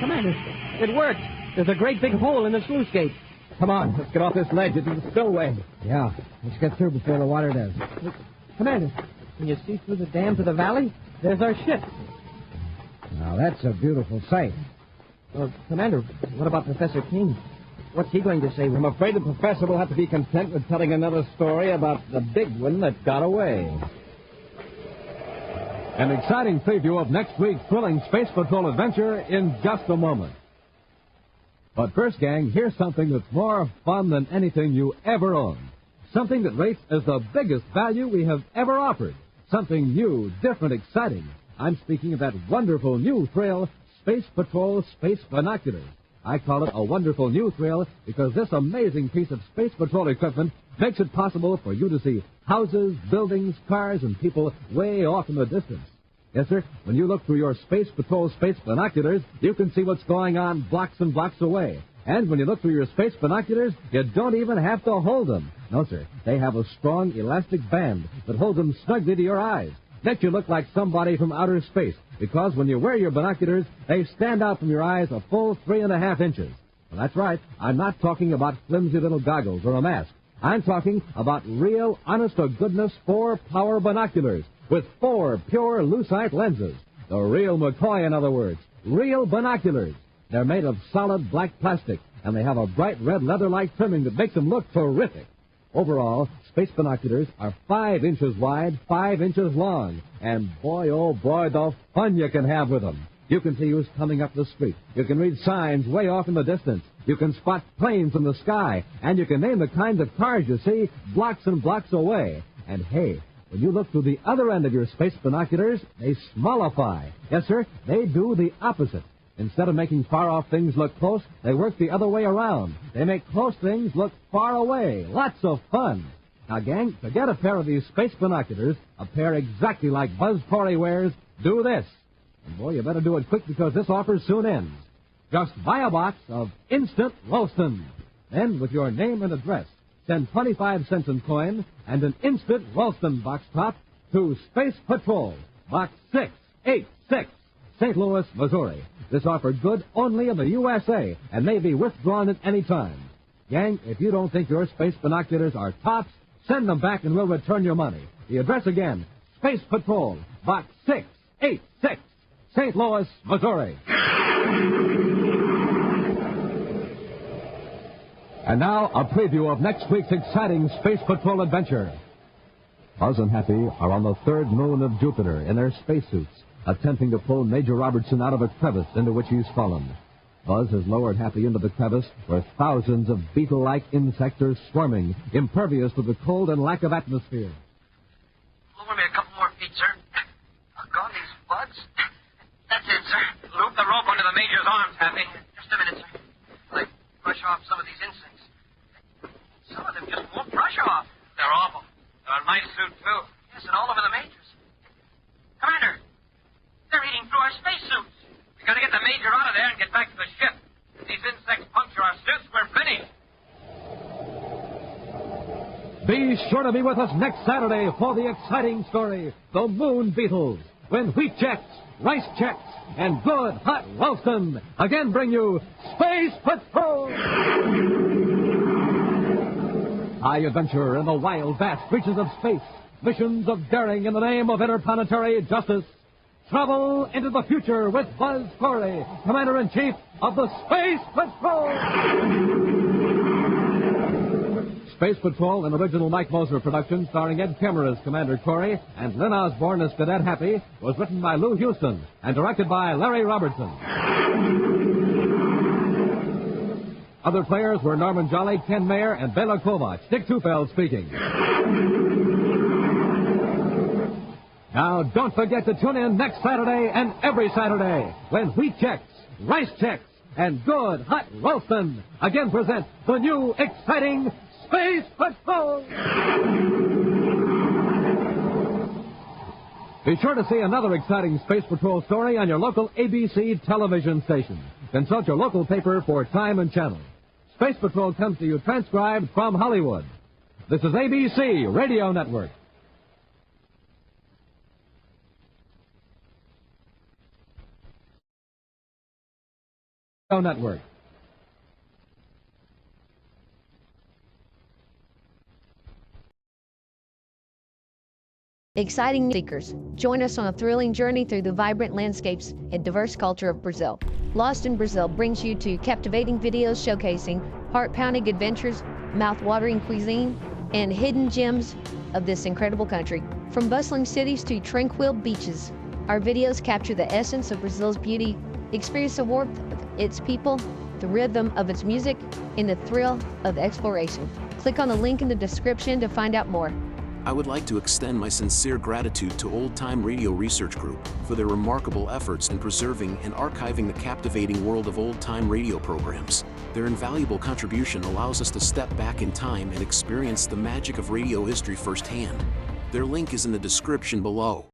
Commander, it worked. There's a great big hole in the sluice gate. Come on, let's get off this ledge into the spillway. Yeah, let's get through before the water does. Look, Commander, can you see through the dam to the valley? There's our ship. Now, that's a beautiful sight. Well, Commander, what about Professor King? What's he going to say? I'm afraid the professor will have to be content with telling another story about the big one that got away. An exciting preview of next week's thrilling Space Patrol adventure in just a moment. But first, gang, here's something that's more fun than anything you ever owned. Something that rates as the biggest value we have ever offered. Something new, different, exciting. I'm speaking of that wonderful new thrill, Space Patrol Space Binoculars. I call it a wonderful new thrill because this amazing piece of Space Patrol equipment makes it possible for you to see houses, buildings, cars, and people way off in the distance. Yes, sir, when you look through your Space Patrol Space Binoculars, you can see what's going on blocks and blocks away. And when you look through your Space Binoculars, you don't even have to hold them. No, sir, they have a strong elastic band that holds them snugly to your eyes. Makes you look like somebody from outer space, because when you wear your binoculars, they stand out from your eyes a full 3.5 inches. Well, that's right. I'm not talking about flimsy little goggles or a mask. I'm talking about real, honest-to-goodness 4-power binoculars with 4 pure lucite lenses. The real McCoy, in other words. Real binoculars. They're made of solid black plastic, and they have a bright red leather-like trimming that makes them look terrific. Overall, space binoculars are 5 inches wide, 5 inches long. And boy, oh boy, the fun you can have with them. You can see who's coming up the street. You can read signs way off in the distance. You can spot planes in the sky, and you can name the kinds of cars you see blocks and blocks away. And hey, when you look through the other end of your space binoculars, they smallify. Yes, sir, they do the opposite. Instead of making far-off things look close, they work the other way around. They make close things look far away. Lots of fun. Now, gang, to get a pair of these space binoculars, a pair exactly like Buzz Corey wears, do this. And boy, you better do it quick because this offer soon ends. Just buy a box of Instant Ralston. Then, with your name and address, send 25 cents in coin and an Instant Ralston box top to Space Patrol, Box 686, St. Louis, Missouri. This offer good only in the USA and may be withdrawn at any time. Gang, if you don't think your space binoculars are tops, send them back and we'll return your money. The address again, Space Patrol, Box 686, St. Louis, Missouri. And now, a preview of next week's exciting Space Patrol adventure. Buzz and Happy are on the third moon of Jupiter in their spacesuits, attempting to pull Major Robertson out of a crevice into which he's fallen. Buzz has lowered Happy into the crevice where thousands of beetle-like insects are swarming, impervious to the cold and lack of atmosphere. Lower me a couple more feet, sir. Got these buds? That's it, sir. Loop the rope under the Major's arms, Happy. Just a minute, sir. Like, brush off some of these insects. Some of them just won't brush off. They're awful. They're on my suit, too. Yes, and all over the Major's. Commander, they're eating through our spacesuits. We gotta get the Major out of there and get back to the ship. If these insects puncture our suits, we're finished. Be sure to be with us next Saturday for the exciting story, The Moon Beetles, when wheat checks, rice checks, and good hot Ralston again bring you Space Patrol! High adventure in the wild, vast reaches of space. Missions of daring in the name of interplanetary justice. Travel into the future with Buzz Corey, Commander-in-Chief of the Space Patrol! Space Patrol, an original Mike Moser production starring Ed Kemmer as Commander Corey and Lynn Osborne as Cadet Happy, was written by Lou Houston and directed by Larry Robertson. Other players were Norman Jolly, Ken Mayer, and Bela Kovac. Dick Tufeld speaking. Now, don't forget to tune in next Saturday and every Saturday when wheat checks, rice checks, and good hot Ralston again present the new exciting Space Patrol! Be sure to see another exciting Space Patrol story on your local ABC television station. Consult your local paper for time and channel. Space Patrol comes to you transcribed from Hollywood. This is ABC Radio Network. Network. Exciting seekers, join us on a thrilling journey through the vibrant landscapes and diverse culture of Brazil. Lost in Brazil brings you to captivating videos showcasing heart-pounding adventures, mouth-watering cuisine, and hidden gems of this incredible country. From bustling cities to tranquil beaches, our videos capture the essence of Brazil's beauty. Experience the warmth of its people, the rhythm of its music, and the thrill of exploration. Click on the link in the description to find out more. I would like to extend my sincere gratitude to Old Time Radio Research Group for their remarkable efforts in preserving and archiving the captivating world of old-time radio programs. Their invaluable contribution allows us to step back in time and experience the magic of radio history firsthand. Their link is in the description below.